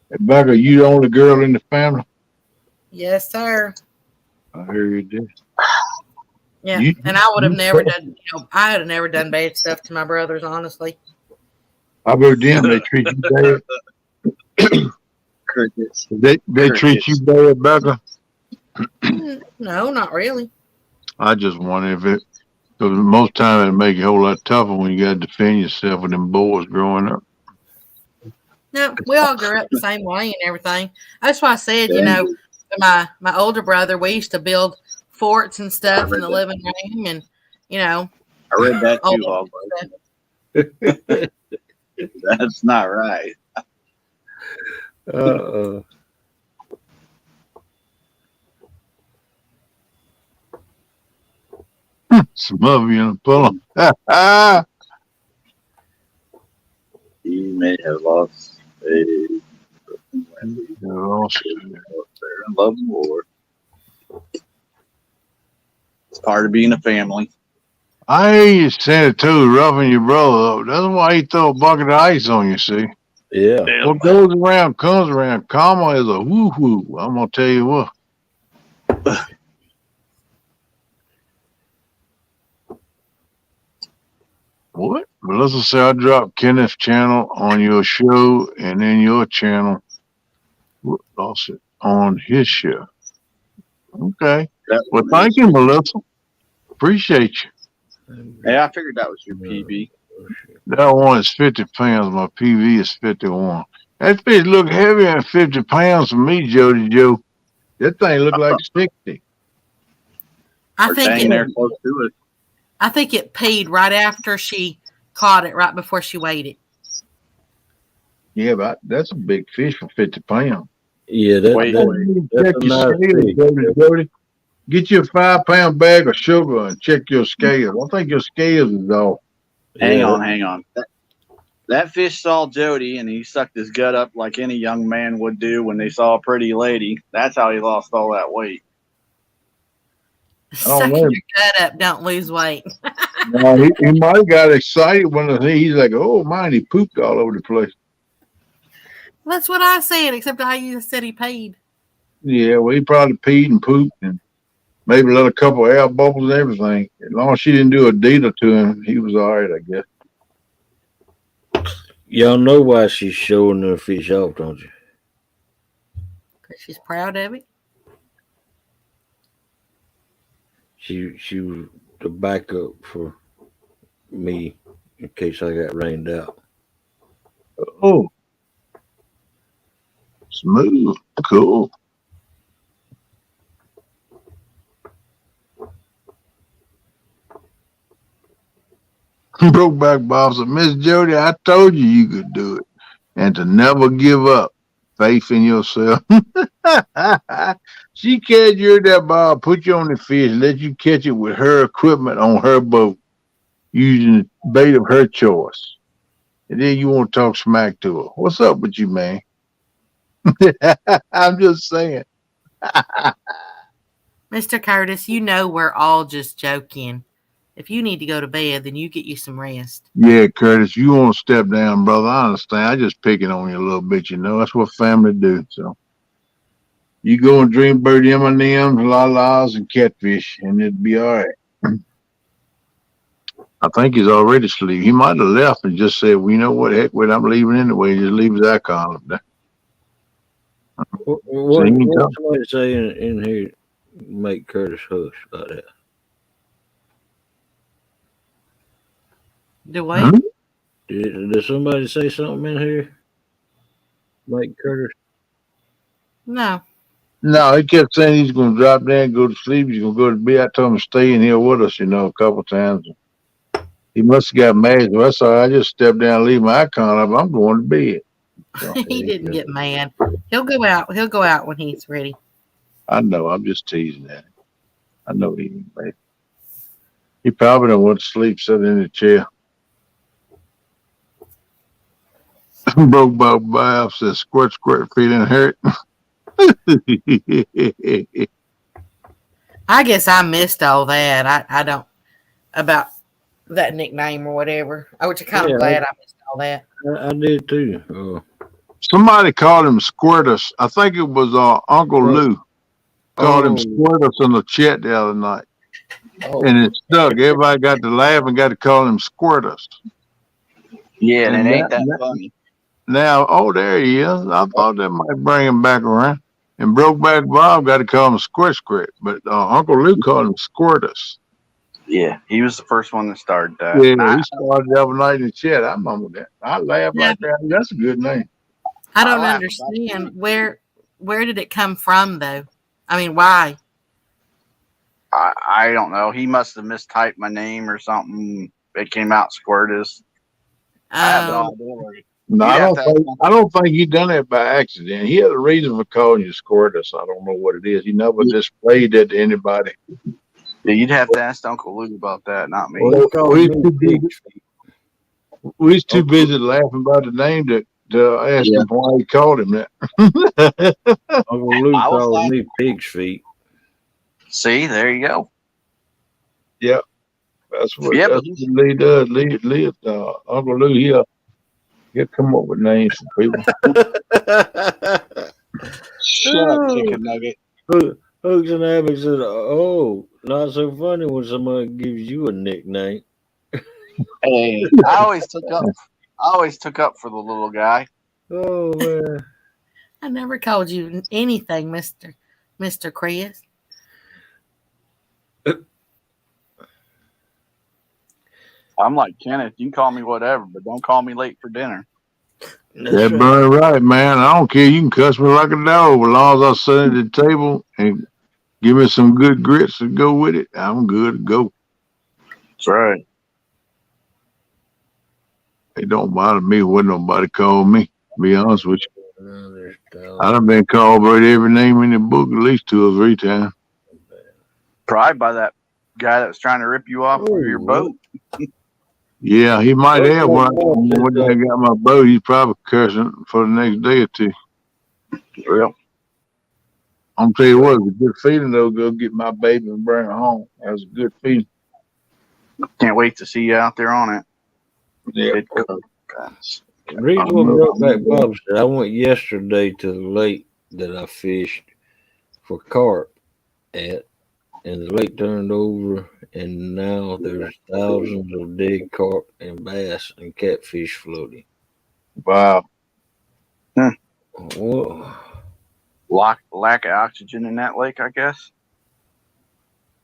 S1: Hey, Becca, you the only girl in the family?
S5: Yes, sir.
S1: I heard you.
S5: Yeah,
S1: You-
S5: and I would have
S1: you-
S5: never done. I would have never done bad stuff to my brothers. Honestly,
S1: How about them? They treat you bad?
S4: Crickets.
S1: They treat you bad, Becca?
S5: no, not really.
S1: I just wonder Because most time it make it a whole lot tougher when you got to defend yourself with them boys growing up.
S5: No, we all grew up the same way and everything. That's why I said,
S4: Yeah.
S5: my older brother, we used to build forts and stuff in the living room, and
S4: I read that
S5: all
S4: too,
S5: that
S4: Hog.
S5: stuff.
S4: That's not right.
S2: Uh,
S1: Some of you in a pillow.
S4: He may have lost a
S1: They're all
S4: they're in love and war. It's part of being a family.
S1: I hear you saying it too, roughing your brother up. That's why he throw a bucket of ice on you, see?
S2: yeah.
S1: What goes around comes around. Karma is a woo-woo. I'm going to tell you what. What? Well, let's just say I dropped Kenneth's channel on your show and then your channel lost it on his show. Okay. Well, thank you, Melissa. Appreciate you.
S4: Yeah, I figured that was your PB.
S1: That one is 50 pounds. My PV is 51. That fish look heavier than 50 pounds to me, Jody Joe. That thing look like 60.
S5: I
S4: Or
S5: think
S4: hanging there close to it.
S5: I think it peed right after she caught it, right before she weighed it.
S1: Yeah, but that's a big fish for 50 pounds.
S2: Yeah,
S4: Wait,
S1: Check
S2: a
S1: your
S2: nice
S1: scales,
S2: fish.
S1: Jody. Get you a 5-pound bag of sugar and check your scales. I think your scales is off.
S4: hang on. That fish saw Jody and he sucked his gut up like any young man would do when they saw a pretty lady. That's how he lost all that weight.
S5: Sucking
S1: know.
S5: your gut up, don't lose weight.
S1: No, he might have got excited when he's like, oh, man, he pooped all over the place.
S5: That's what I said, except how you said he peed.
S1: Yeah, well, he probably peed and pooped and maybe let a couple of air bubbles and everything. As long as she didn't do a dealer to him, he was all right, I guess.
S2: Y'all know why she's showing the fish off, don't you?
S5: Because she's proud of it.
S2: She was the backup for me in case I got rained out.
S1: Oh, smooth, cool. Brokeback Bob said, Miss Jody, I told you you could do it. And to never give up. Faith in yourself. She carried you that ball, put you on the fish, let you catch it with her equipment on her boat, using the bait of her choice. And then you want to talk smack to her. What's up with you, man? I'm just saying.
S5: Mr. Curtis, you know we're all just joking. If you need to go to bed, then you get you some rest.
S1: Yeah, Curtis, you want to step down, brother. I understand. I just picking on you a little bit, you know. That's what family do. So you go and drink birdie M&Ms, la-las, and catfish, and it'll be all right. I think he's already asleep. He might have left and just said, well, you know what, heck with it, I'm leaving anyway. Just leave his icon up there.
S2: What somebody say in here make Curtis hush like that?
S5: Do we?
S1: Hmm?
S2: Did somebody say something in here? Make Curtis?
S5: No.
S1: No, he kept saying he's going to drop down, go to sleep. He's going to go to bed. I told him to stay in here with us, you know, a couple times. He must have got mad. So that's all right. I just stepped down and leave my icon up. I'm going to bed. So,
S5: He didn't get mad. He'll go out. He'll go out when he's ready.
S1: I know. I'm just teasing that. I know he ain't mad. He probably don't want to sleep sitting in the chair. Broke by Bob says squirt, feeling hurt.
S5: I guess I missed all that. I don't about that nickname or whatever. I was kind of glad I missed all that.
S2: I did too.
S1: Somebody called him Squirtus. I think it was Uncle Lou called him Squirtus in the chat the other night. And it stuck. Everybody got to laugh and got to call him Squirtus.
S4: Yeah, and it ain't that funny.
S1: Now, there he is. I thought that might bring him back around. And Brokeback Bob got to call him Squirt. But Uncle Lou called him Squirtus.
S4: Yeah, he was the first one that started that.
S1: Yeah,
S4: And I,
S1: he started the other night in the chat. I remember that. I laughed
S5: Yeah.
S1: right there. That's a good name.
S5: I
S4: I
S5: don't
S4: laugh about
S5: understand where did it come from though? I mean, why?
S4: I don't know. He must have mistyped my name or something. It came out Squirtus. I have no idea.
S1: No,
S4: You'd have to ask
S1: I don't think he done that by accident. He had a reason for calling you Squirtus. I don't know what it is. He never displayed that to anybody.
S4: Yeah, you'd have to ask Uncle Luke about that, not me.
S2: Well, he called
S1: We
S2: me
S1: too busy,
S2: Pig's Feet.
S1: we was too busy laughing about the name to ask
S4: Yeah.
S1: him why he called him that.
S2: Uncle Luke
S4: I was
S2: called
S4: laughing.
S2: me Pig's Feet.
S4: See, there you go.
S1: That's what
S4: Yeah,
S1: that's
S4: but he's,
S1: what Lee does. Lee Uncle Lou he'll come up with names for people.
S4: shut up, chicken nugget.
S2: Hooks and Abby said, "Oh, not so funny when somebody gives you a nickname."
S4: Hey, I always took up for the little guy.
S2: Oh man,
S5: I never called you anything, Mr. Chris.
S4: I'm like Kenneth. You can call me whatever, but don't call me late for dinner.
S2: that's
S1: That
S2: right.
S1: burn right, man. I don't care. You can cuss me like a dog as long as I sit at the table and give me some good grits to go with it. I'm good to go.
S4: That's right.
S1: It don't bother me what nobody call me. To be honest with you,
S2: Another
S1: I done been called by every name in the book at least 2 or 3 times.
S4: Probably by that guy that was trying to rip you off of your boat.
S1: Yeah, he might have when I got my boat. He's probably cursing for the next day or 2.
S4: Well,
S1: I'm tell you what, it was a good feeling though. Go get my baby and bring her home. That was a good feeling.
S4: can't wait to see you out there on it.
S1: Yeah.
S4: It goes.
S2: Read what Brokeback Bob said. I went yesterday to the lake that I fished for carp at, and the lake turned over, and now there's thousands of dead carp and bass and catfish floating.
S1: Wow.
S2: Whoa.
S4: Lack of oxygen in that lake, I guess.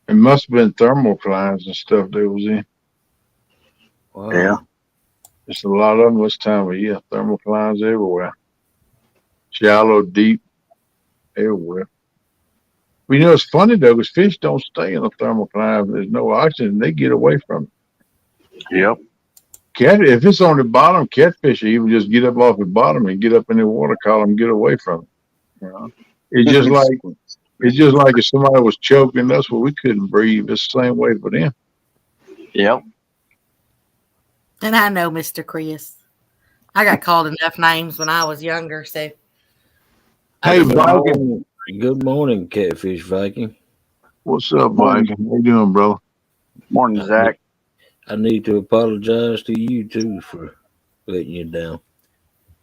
S1: It must have been thermoclines and stuff they was in.
S2: Wow.
S4: Yeah.
S1: Just a lot of them this time of year. Thermoclines everywhere. Shallow, deep, everywhere. But you know, it's funny though, because fish don't stay in a thermocline. There's no oxygen. They get away from it.
S4: Yep.
S1: If it's on the bottom, catfish even just get up off the bottom and get up in the water column, get away from it. You know? It's just like if somebody was choking us, well, we couldn't breathe. It's the same way for them.
S4: Yep.
S5: And I know Mr. Chris. I got called enough names when I was younger, so
S1: Hey,
S2: Good
S1: Viking.
S2: morning. Good morning, Catfish Viking.
S1: What's up, Viking? How you doing, bro?
S4: Morning, Zach.
S2: I need to apologize to you too for letting you down.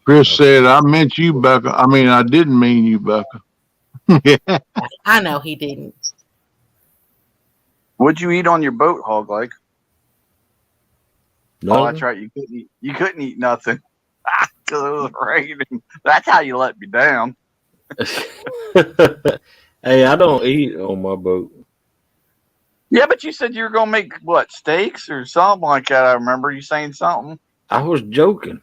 S1: Chris said, I meant you, Becca. I mean, I didn't mean you, Becca.
S5: I know he didn't.
S4: What'd you eat on your boat, Hog Like?
S2: No,
S4: Oh, that's right. You couldn't eat nothing because it was raining. That's how you let me down.
S2: hey, I don't eat on my boat.
S4: Yeah, but you said you were gonna make what, steaks or something like that. I remember you saying something.
S2: I was joking.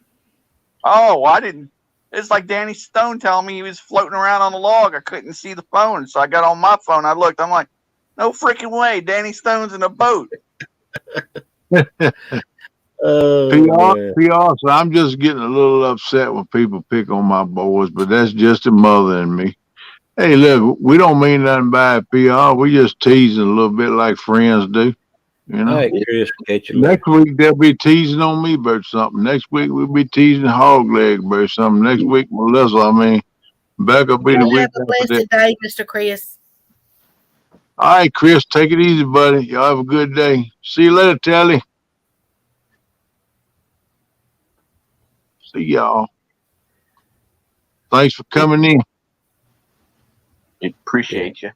S4: Oh, I didn't. It's like Danny Stone telling me he was floating around on the log. I couldn't see the phone, so I got on my phone. I looked. I'm like, no freaking way. Danny Stone's in a boat.
S1: PR, so I'm just getting a little upset when people pick on my boys, but that's just a mother and me. Hey, look, we don't mean nothing by it, PR. We just teasing a little bit like friends do. You know?
S2: All right, Chris, catch you later.
S1: Next week they'll be teasing on me about something. Next week we'll be teasing Hog Leg about something. Next week, Melissa, Becca will be the
S5: You
S1: week
S5: have a
S1: after that.
S5: blessed day, Mr. Chris.
S1: All right, Chris, take it easy, buddy. Y'all have a good day. See you later, Telly. See y'all. Thanks for coming in.
S4: Appreciate you.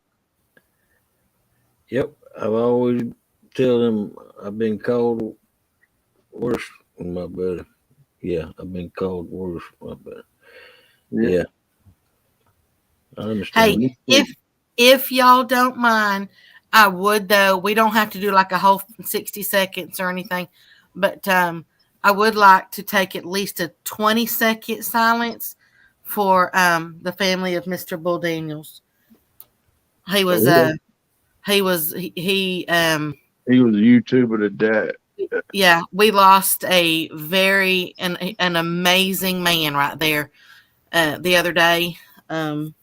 S2: Yep, I've always tell them I've been called worse than my brother. Yeah, I've been called worse than my brother. Yeah. I understand.
S5: Hey, if y'all don't mind, I would though. We don't have to do like a whole 60 seconds or anything, but I would like to take at least a 20-second silence for the family of Mr. Bull Daniels. He was he was
S1: He was a YouTuber that died.
S5: yeah, we lost a very an amazing man right there the other day. And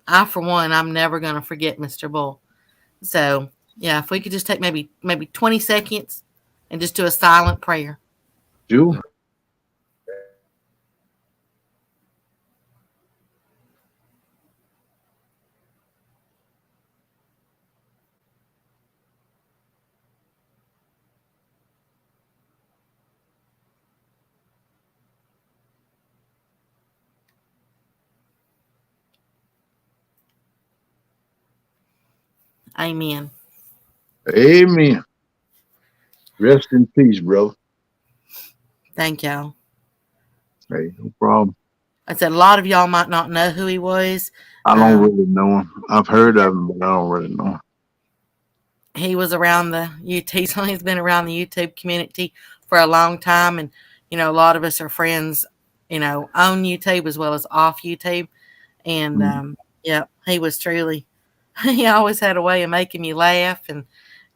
S5: I for one, I'm never going to forget Mr. Bull. So, yeah, if we could just take maybe 20 seconds and just do a silent prayer.
S1: Sure.
S5: Amen.
S1: Amen. Rest in peace, brother.
S5: Thank y'all.
S1: Hey, no problem.
S5: I said a lot of y'all might not know who he was.
S1: I don't really know him. I've heard of him, but I don't really know him.
S5: He was around the YouTube. He's been around the YouTube community for a long time, and a lot of us are friends. On YouTube as well as off YouTube, and yeah, he was truly. He always had a way of making me laugh,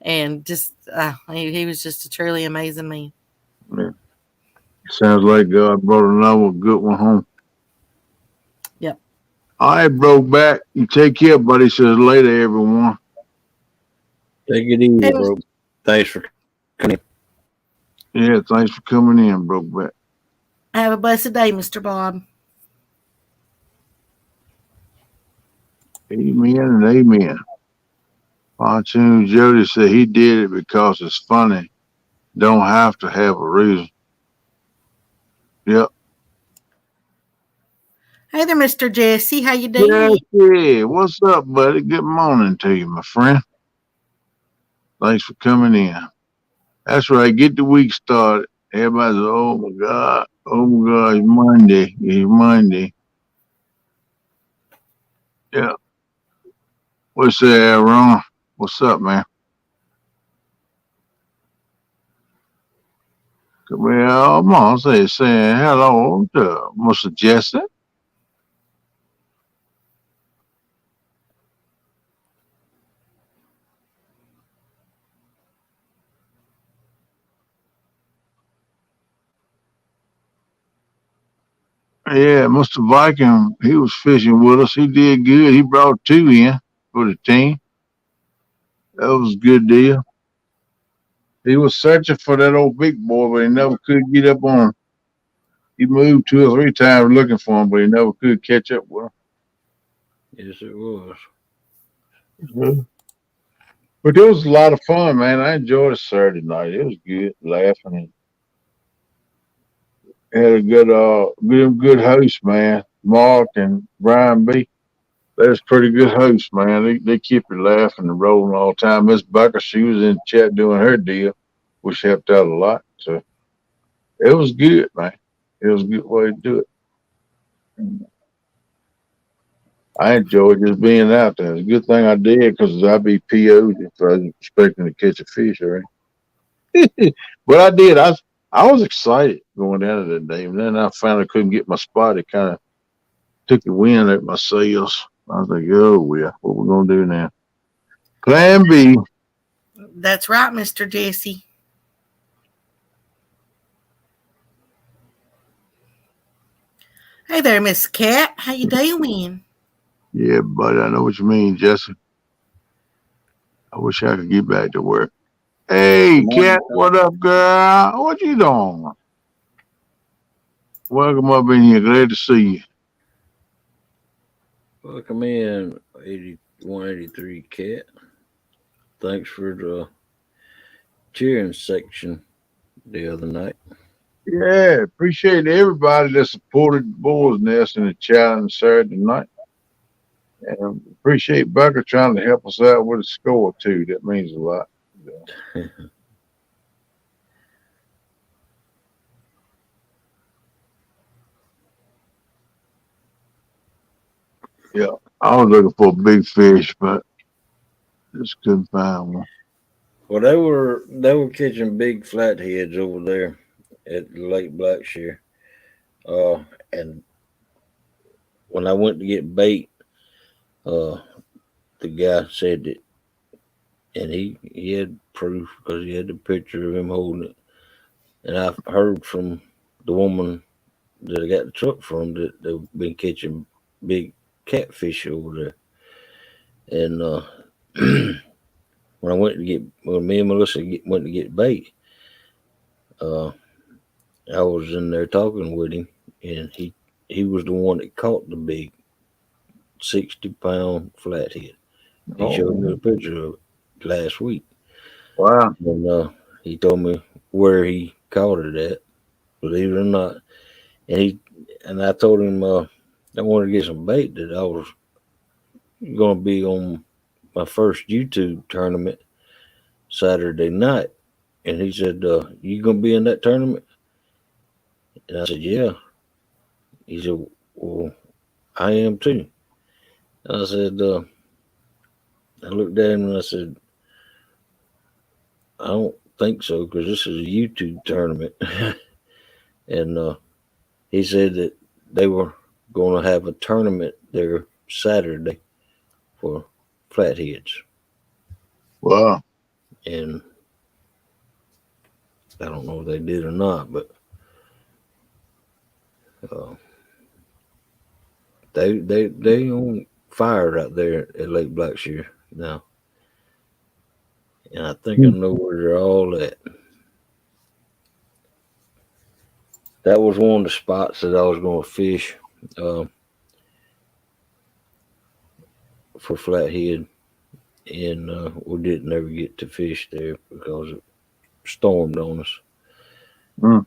S5: and just he was just a truly amazing man.
S1: Yeah. Sounds like God brought another good one home.
S5: Yep.
S1: All right, broke back. You take care, buddy. Says later, everyone.
S2: Take it easy, bro. Thanks for coming.
S1: Yeah, thanks for coming in, broke back.
S5: Have a blessed day, Mr. Bob.
S1: Amen and amen. Pontoon Jody said he did it because it's funny. Don't have to have a reason. Yep.
S5: Hey there, Mr. Jesse. How you doing?
S1: Yeah. What's up, buddy? Good morning to you, my friend. Thanks for coming in. That's right. Get the week started. Everybody's, oh my God. Oh my God. It's Monday. It's Monday. Yeah. What's that, Aaron? What's up, man? Well, I'm on saying hello to Mr. Jesse. Yeah, Mr. Viking, he was fishing with us. He did good. He brought two in for the team. That was a good deal. He was searching for that old big boy, but he never could get up on him. He moved 2 or 3 times looking for him, but he never could catch up with him.
S2: Yes, it was.
S1: Mm-hmm. But it was a lot of fun, man. I enjoyed it Saturday night. It was good, laughing and had a good host, man. Mark and Brian B. They was pretty good hosts, man. They keep you laughing and rolling all the time. Miss Bucker, she was in the chat doing her deal, which helped out a lot. So it was good, man. It was a good way to do it. I enjoyed just being out there. It's a good thing I did because I'd be PO'd if I was expecting to catch a fish, right? But I did. I was excited going down to that day. And then I found I couldn't get my spot. It kind of took the wind out my sails. I was like, oh, well, what we going to do now? Plan B.
S5: That's right, Mr. Jesse. Hey there, Miss Cat. How you doing?
S1: Yeah, buddy, I know what you mean, Jesse. I wish I could get back to work. Hey, Cat, what up, girl? What you doing? Welcome up in here. Glad to see you.
S2: Welcome in, 183 Cat. Thanks for the cheering section the other night.
S1: Yeah, appreciate everybody that supported the Boys Nest in the chat on Saturday night. And appreciate Bucker trying to help us out with a score, too. That means a lot. Yeah, I was looking for a big fish, but Just couldn't find one.
S2: Well, they were catching big flatheads over there at Lake Blackshear. And when I went to get bait, uh, the guy said that, and he had proof because he had the picture of him holding it. And I've heard from the woman that I got the truck from that they've been catching big catfish over there. And when me and Melissa went to get bait, uh, I was in there talking with him, and he was the one that caught the big 60-pound flathead. He showed me a picture of it last week,
S1: Wow.
S2: and he told me where he caught it at. Believe it or not, and I told him I wanted to get some bait that I was going to be on my first YouTube tournament Saturday night, and he said, "You gonna be in that tournament?" And I said, "Yeah." He said, "Well, I am too." And I said, I looked at him and I said, "I don't think so because this is a YouTube tournament." And he said that they were going to have a tournament there Saturday for flatheads,
S1: Wow.
S2: and I don't know if they did or not, but uh, they on fire out there at Lake Blackshear now, and I think I know where they're all at. That was one of the spots that I was going to fish for flathead, and we didn't ever get to fish there because it stormed on us.
S1: Mm.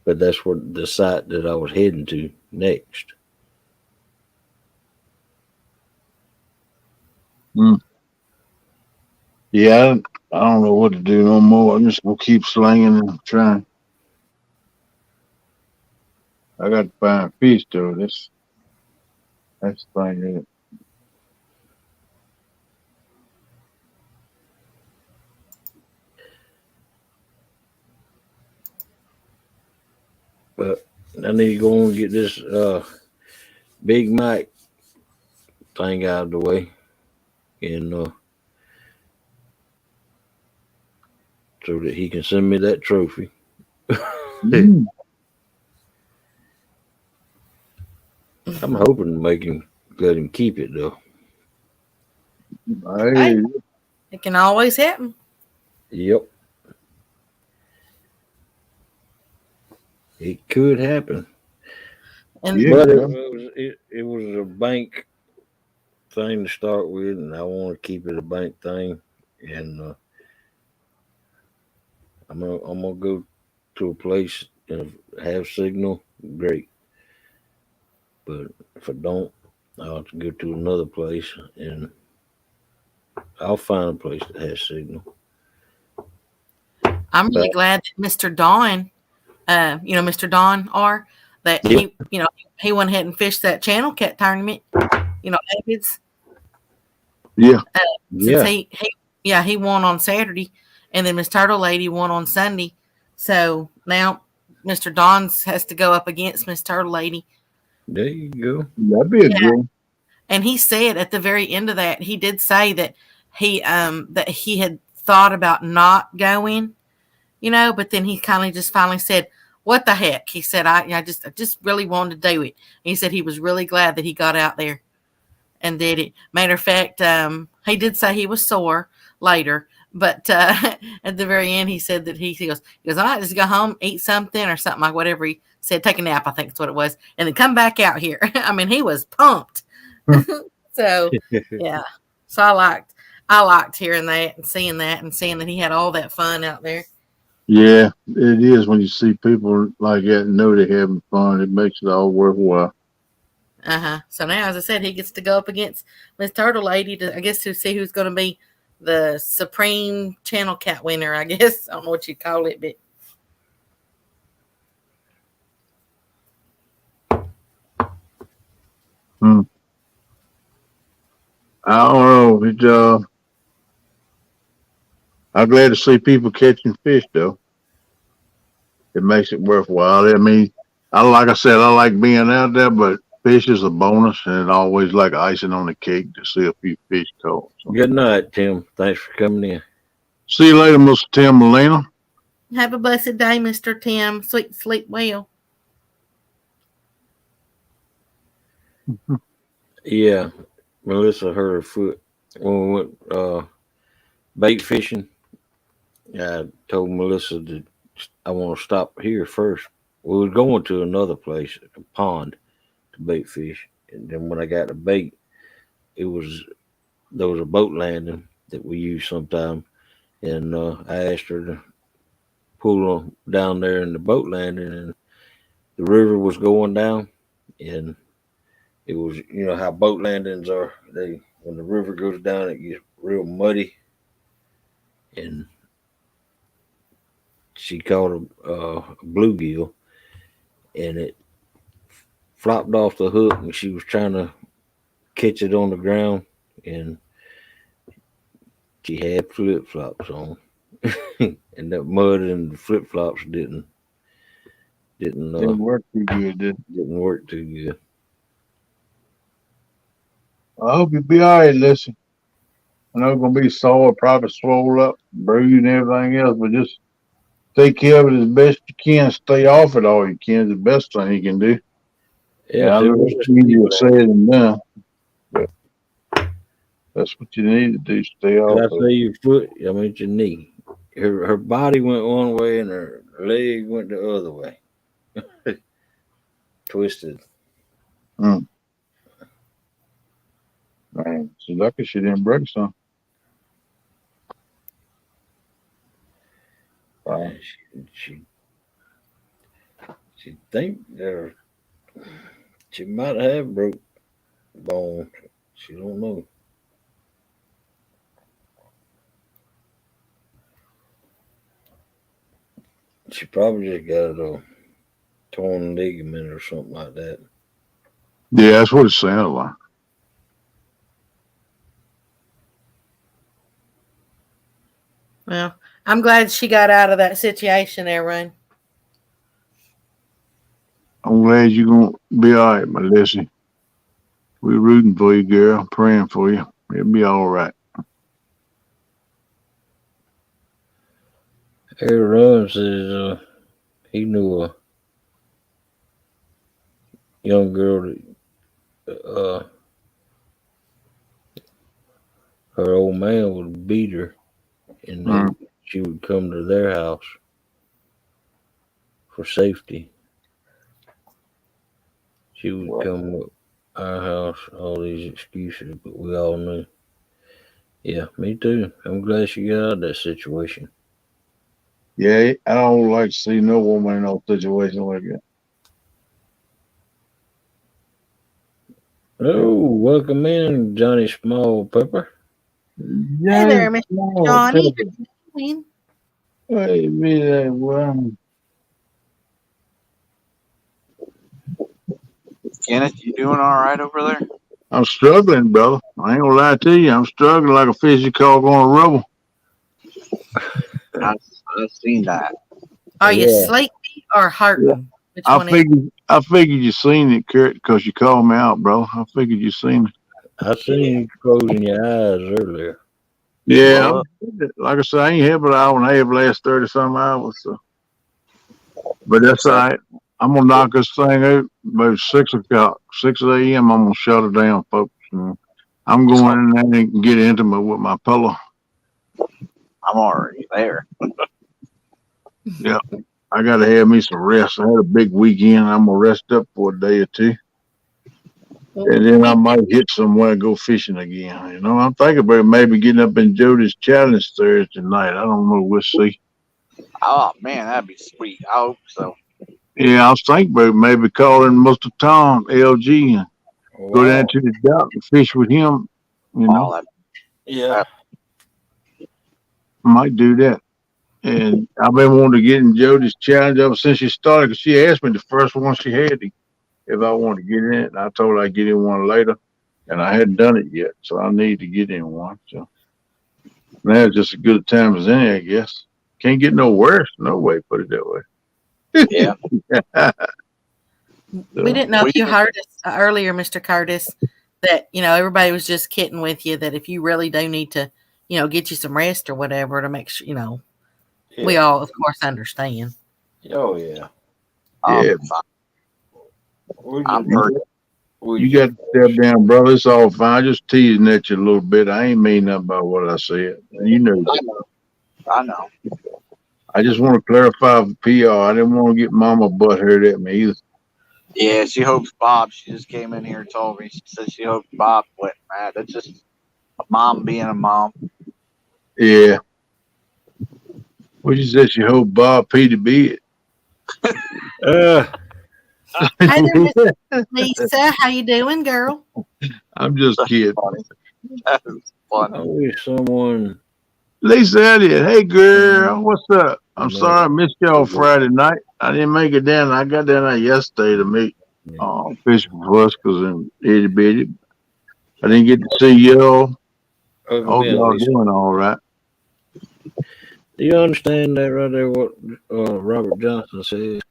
S2: But that's where the site that I was heading to next.
S1: Mm. Yeah, I don't know what to do no more. I'm just gonna keep slinging and trying. I got to find fish though. That's the thing.
S2: But I need to go and get this Big Mike thing out of the way, and so that he can send me that trophy.
S1: Mm.
S2: I'm hoping to let him keep it though.
S1: Hey,
S5: It can always happen.
S2: Yep, it could happen.
S5: And
S1: yeah.
S2: But it was a bank thing to start with, and I want to keep it a bank thing. And I'm gonna go to a place and have signal. Great, but if I don't, I'll have to go to another place, and I'll find a place that has signal.
S5: I'm really
S2: But
S5: glad that Mr. Don, Mr. Don R, that
S2: yeah,
S5: he went ahead and fished that channel cat tournament, David's,
S1: Yeah.
S5: since
S2: yeah,
S5: he won on Saturday, and then Miss Turtle Lady won on Sunday. So now Mr. Don's has to go up against Miss Turtle Lady.
S2: there you go.
S1: That'd be a
S5: Yeah.
S1: good one.
S5: And he said at the very end of that, he did say that he had thought about not going, but then he kind of just finally said, "What the heck?" He said, I just really wanted to do it." He said he was really glad that he got out there and did it. Matter of fact, he did say he was sore later, but at the very end, he said that he goes, "I might just go home, eat something or something like whatever." He said, "Take a nap," I think that's what it was, and then come back out here. I mean, he was pumped. So yeah, so I liked hearing that and seeing that he had all that fun out there.
S1: Yeah, it is when you see people like that and know they're having fun. It makes it all worthwhile.
S5: So now, as I said, he gets to go up against Miss Turtle Lady to see who's going to be the supreme channel cat winner. I guess I don't know what you call it, but
S1: I don't know. I'm glad to see people catching fish though. It makes it worthwhile. I mean, like I said, I like being out there, but fish is a bonus, and it always like icing on the cake to see a few fish caught. So.
S2: Good night, Tim. Thanks for coming in.
S1: See you later, Mr. Tim Molina.
S5: Have a blessed day, Mr. Tim. Sleep well.
S2: Yeah, Melissa hurt her foot when we went bait fishing. I told Melissa that I want to stop here first. We were going to another place, a pond, to bait fish. And then when I got the bait, there was a boat landing that we use sometimes. And I asked her to pull down there in the boat landing, and the river was going down. And it was, how boat landings are. When the river goes down, it gets real muddy. And she caught a bluegill, and it flopped off the hook, and she was trying to catch it on the ground, and she had flip flops on, and that mud and the flip flops didn't
S1: work too good,
S2: didn't work too good.
S1: I hope you'll be all right, listen. I know it's gonna be sore, probably swole up, bruised and everything else, but just take care of it as best you can. Stay off it all you can. It's the best thing you can do.
S2: Yeah,
S1: I know it's easier said than done, but that's what you need to do. Stay off.
S2: Did I
S1: of
S2: say your foot? I mean your knee. Her body went one way and her leg went the other way. Twisted.
S1: Man, she's lucky she didn't break some. Wow.
S2: She think she might have broke bone. She don't know. She probably just got a torn ligament or something like that.
S1: Yeah, that's what it sounded like.
S5: Well, I'm glad she got out of that situation there, Run.
S1: I'm glad you're gonna be all right, Melissa. We're rooting for you, girl. Praying for you. It'll be all right.
S2: Aaron says he knew a young girl that her old man would beat her, and she would come to their house for safety. She would come to our house, all these excuses, but we all knew. Yeah, me too. I'm glad she got out of that situation.
S1: Yeah, I don't like to see no woman in no situation like that.
S2: Oh, welcome in, Johnny Small Pepper.
S5: Hey there, Mr. Johnny.
S1: Hey, me that well.
S4: Kenneth, you doing all right over there?
S1: I'm struggling, brother. I ain't gonna lie to you. I'm struggling like a fishy cog on a rubber.
S4: I've seen that.
S5: Are you sleepy or hurting?
S1: I figured you seen it, Kurt, because you called me out, bro. I figured you seen it.
S2: I seen you closing your eyes earlier.
S1: Yeah, like I said, I ain't here but an hour and a half, last 30-some hours. So. But that's all right. I'm gonna knock this thing out about 6 o'clock, 6 a.m. I'm gonna shut it down, folks. And I'm going in there and get intimate with my pillow.
S4: I'm already there.
S1: Yeah, I gotta have me some rest. I had a big weekend. I'm gonna rest up for a day or two, and then I might hit somewhere and go fishing again. You know, I'm thinking about maybe getting up in Jody's challenge Thursday night. I don't know. We'll see.
S4: Oh man, that'd be sweet. I hope so.
S1: Yeah, I was thinking about maybe calling Mr. Tom LG and go down to the dock and fish with him. You know,
S2: yeah,
S1: might do that. And I've been wanting to get in Jody's challenge ever since she started, because she asked me the first one she had if I wanted to get in it. And I told her I'd get in one later. and I hadn't done it yet, so I need to get in one. So now it's just as good a time as any, I guess. Can't get no worse, no way. Put it that way.
S4: Yeah.
S5: We didn't know
S4: We
S5: if you
S4: just-
S5: heard us earlier, Mr. Curtis, that everybody was just kidding with you. That if you really do need to, get you some rest or whatever to make sure, we
S2: Yeah.
S5: all, of course, understand.
S2: Oh yeah.
S1: Yeah.
S4: I'm hurt.
S1: You got to step down, brother. It's all fine. Just teasing at you a little bit. I ain't mean nothing about what I said. You know that.
S4: I know.
S1: I just want to clarify for PR. I didn't want to get Mama butt hurt at me either.
S4: Yeah, she hopes Bob. She just came in here and told me. She said she hopes Bob went mad. That's just a mom being a mom.
S1: Yeah. Well, she said she hoped Bob P to be it.
S5: Hi there, Miss Lisa. How you doing, girl?
S1: I'm just kidding.
S4: Funny. That was fun.
S2: I wish someone.
S1: Lisa Elliott, hey girl, what's up? I'm sorry I missed y'all Friday night. I didn't make it down. I got down there yesterday to meet Fishing for Huskers and Itty Bitty. I didn't get to see y'all.
S2: Oh,
S1: Hope
S2: yeah,
S1: y'all
S2: Lisa.
S1: doing all right.
S2: Do you understand that right there? What Robert Johnson said?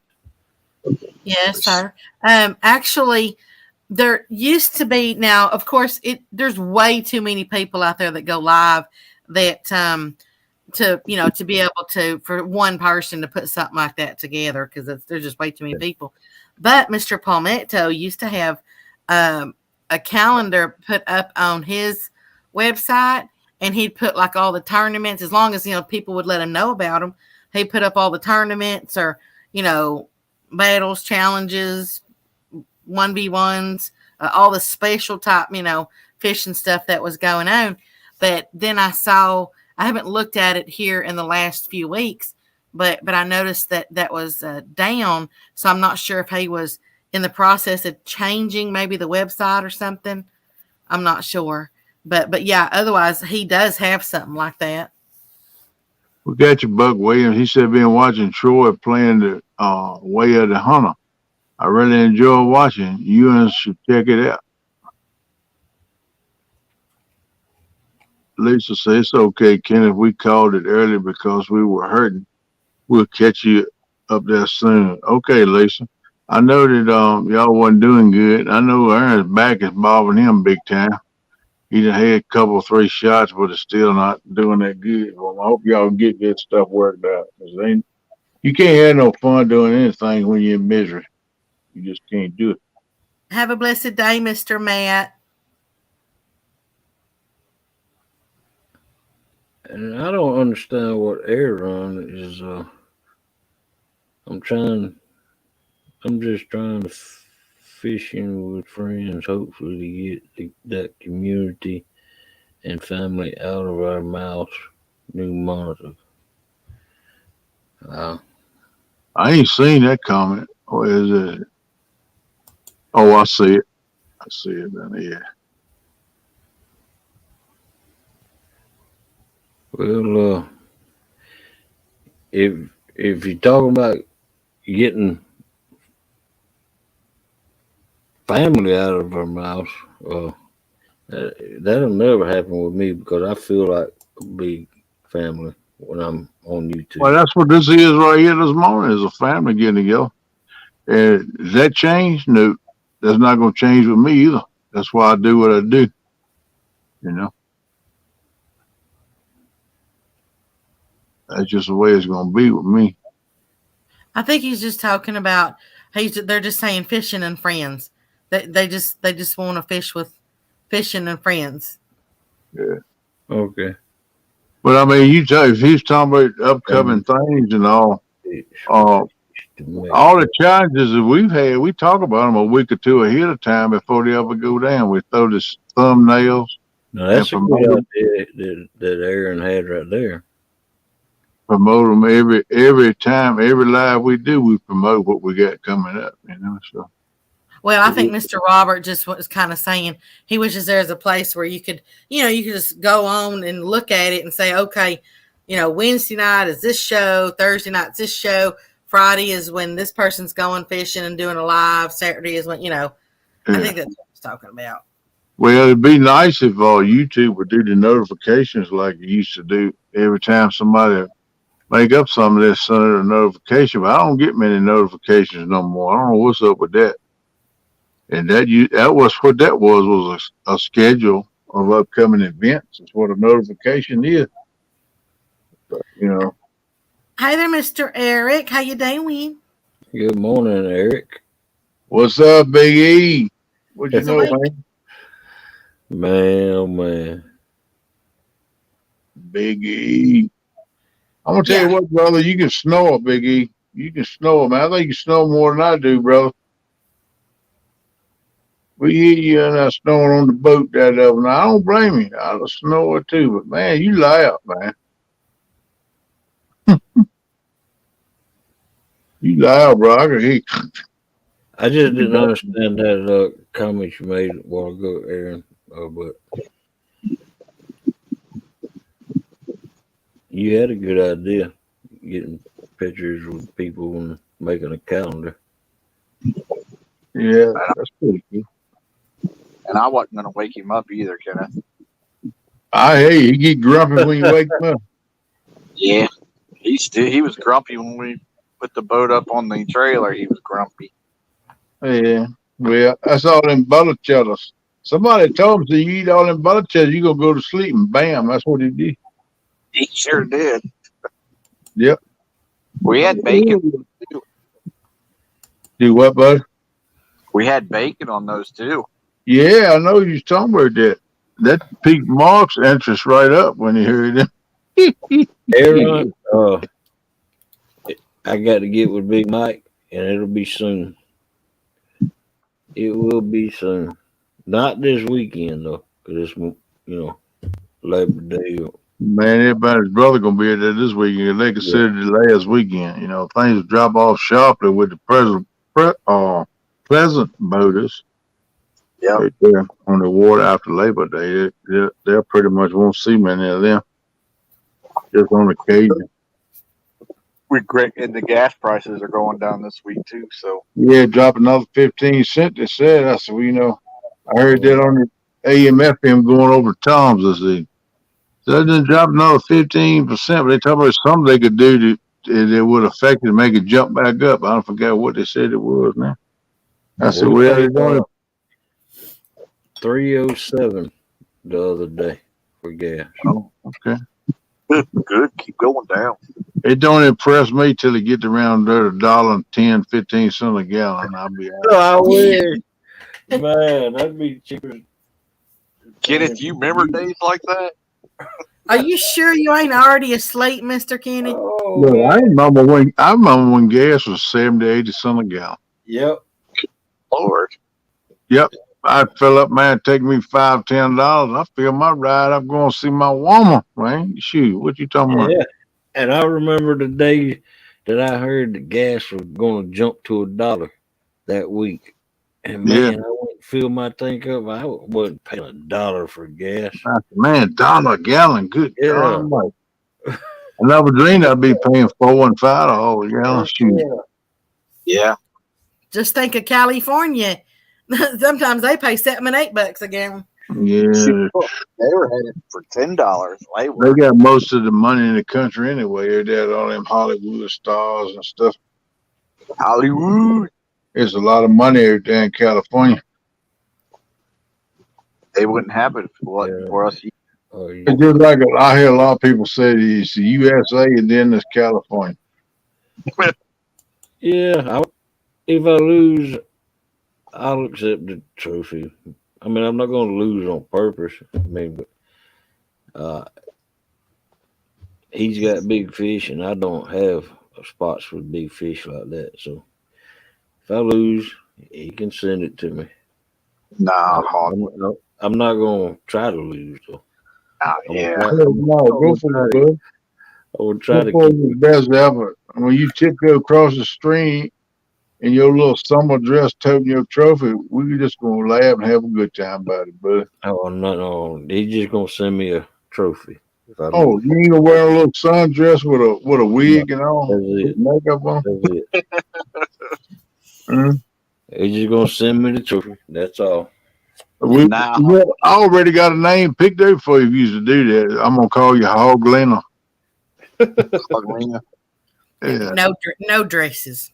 S5: Yes, sir. Actually, there used to be. Now, of course, there's way too many people out there that go live that to be able to, for one person to put something like that together, because there's just way too many people. But Mr. Palmetto used to have a calendar put up on his website, and he'd put like all the tournaments, as long as people would let him know about them. He put up all the tournaments, or battles, challenges, 1v1s, all the special type fishing stuff that was going on. But then I haven't looked at it here in the last few weeks, but I noticed that was down. So I'm not sure if he was in the process of changing maybe the website or something. I'm not sure. But yeah, otherwise he does have something like that.
S1: We got you, Buck Williams. He said been watching Troy playing the Way of the Hunter. I really enjoy watching. You should check it out. Lisa said it's okay, Kenneth. We called it early because we were hurting. We'll catch you up there soon. Okay, Lisa. I know that y'all wasn't doing good. I know Aaron's back is bothering him big time. He done had a couple, 3 shots, but it's still not doing that good. Well, I hope y'all get that stuff worked out. 'Cause you can't have no fun doing anything when you're in misery. You just can't do it.
S5: Have a blessed day, Mr. Matt.
S2: And I don't understand what air run is. I'm just trying to fishing with friends, hopefully to get that community and family out of our mouths. New monitor.
S1: I ain't seen that comment. What is it? Oh, I see it. I see it down there.
S2: Well, if you're talking about getting family out of our mouths, that'll never happen with me because I feel like a big family when I'm on YouTube.
S1: Well, that's what this is right here this morning, is a family getting together. And does that change? No, that's not going to change with me either. That's why I do what I do. That's just the way it's going to be with me.
S5: I think he's just talking about they're just saying fishing and friends. They just want to fish with fishing and friends.
S1: Yeah.
S2: Okay.
S1: But I mean, if he's talking about upcoming things and all the challenges that we've had, we talk about them a week or two ahead of time before they ever go down. We throw the thumbnails.
S2: Now that's a good idea that Aaron had right there.
S1: Promote them every time, every live we do, we promote what we got coming up, so.
S5: Well, I think Mr. Robert just was kind of saying he wishes there was a place where you could just go on and look at it and say, okay, Wednesday night is this show, Thursday night is this show, Friday is when this person's going fishing and doing a live, Saturday is when, I think that's what he's talking about.
S1: Well, it'd be nice if YouTube would do the notifications like it used to do every time somebody make up something that's send a notification. But I don't get many notifications no more. I don't know what's up with that. And that was what that was a schedule of upcoming events. It's what a notification is. But, you know.
S5: Hi there, Mr. Eric. How you doing?
S2: Good morning, Eric.
S1: What's up, Big E? What you
S5: It's
S1: know,
S5: like-
S1: man?
S2: Man, oh man.
S1: Big E. I'm gonna tell you what, brother. You can snow a Big E. You can snow it, man. I think you snow more than I do, brother. We hear you and I snowing on the boat that other night. I don't blame you. I'll snow it too, but man, you laugh, man. You loud, bro. I can hear you.
S2: I just didn't understand that comment you made a while ago, Aaron. But you had a good idea, getting pictures with people and making a calendar.
S1: Yeah, that's pretty good.
S6: And I wasn't going to wake him up either, Kenneth.
S1: I hear you. You get grumpy when you wake up.
S6: Yeah. He was grumpy when we put the boat up on the trailer. He was grumpy.
S1: Yeah. Well, that's all them butter cheddars. Somebody told me, so you eat all them butter cheddars, you gonna go to sleep, and bam, that's what he did.
S6: He sure did.
S1: Yep.
S6: We had bacon.
S1: Do what, bud?
S6: We had bacon on those too.
S1: Yeah, I know you was talking about that. That piqued Mark's interest right up when he heard it.
S2: Aaron, I got to get with Big Mike, and it'll be soon. It will be soon. Not this weekend though, because it's Labor Day.
S1: Man, everybody's brother gonna be there this weekend. They considered it last weekend. You know, things drop off sharply with the Pleasant Motors.
S6: Yeah.
S1: Right there on the water after Labor Day. They pretty much won't see many of them. Just on occasion.
S6: And the gas prices are going down this week too. So
S1: Yeah, drop another 15 cents. They said. I said, well, you know, I heard that on the AM/FM going over Tom's this evening. So they didn't drop another 15%, but they talk about something they could do that would affect it to make it jump back up. I don't forget what they said it was now. I said, well, they don't.
S2: 307 the other day for gas.
S1: Oh, okay.
S6: good. Keep going down.
S1: It don't impress me till it gets around there $1.10, 15 cents a gallon. I'll be out.
S2: I wish. Man, that'd be cheaper.
S6: Kenneth, you remember days like that?
S5: Are you sure you ain't already asleep, Mr. Kenny?
S2: Oh,
S1: Look, I remember when gas was 70, 80 cents a gallon.
S2: yep.
S6: Lord.
S1: Yep. I'd fill up, man, take me $5, $10. I fill my ride. I'm going to see my woman, man. Shoot, what you talking about?
S2: Yeah. And I remember the day that I heard the gas was going to jump to $1 that week. And man, I went and filled my tank up. I wasn't paying $1 for gas.
S1: I said, man, $1 a gallon. Good
S2: Yeah.
S1: God. I never dreamed I'd be paying $4 and $5 a gallon. Shoot.
S6: Yeah.
S5: Just think of California. Sometimes they pay $7 and $8 a gallon.
S1: Yeah.
S6: They were headed for $10.
S1: They got most of the money in the country anyway. They had all them Hollywood stars and stuff.
S6: Hollywood.
S1: There's a lot of money out there in California.
S6: They wouldn't have it if it wasn't for us.
S2: Oh, yeah.
S1: It's just like I hear a lot of people say it's the USA and then there's California.
S2: Yeah. If I lose, I'll accept the trophy. I mean, I'm not going to lose on purpose. I mean, but he's got big fish, and I don't have spots with big fish like that. So if I lose, he can send it to me.
S6: Nah,
S2: I'm not going to try to lose, though.
S6: yeah.
S1: No, go for it, bud.
S2: I would try to
S1: Go for
S2: keep
S1: the best ever. When you tiptoe across the stream in your little summer dress toting your trophy, we just gonna laugh and have a good time about it, bud.
S2: Oh, no. He's just going to send me a trophy. If I
S1: Oh,
S2: lose.
S1: you ain't gonna wear a little sundress with a wig and all,
S2: That's it.
S1: makeup on?
S2: That's it.
S1: Mm.
S2: He's just going to send me the trophy. That's all.
S4: Now,
S1: I already got a name picked out for you if you used to do that. I'm gonna call you Hog Lena.
S6: Arena.
S1: Yeah.
S5: No dresses.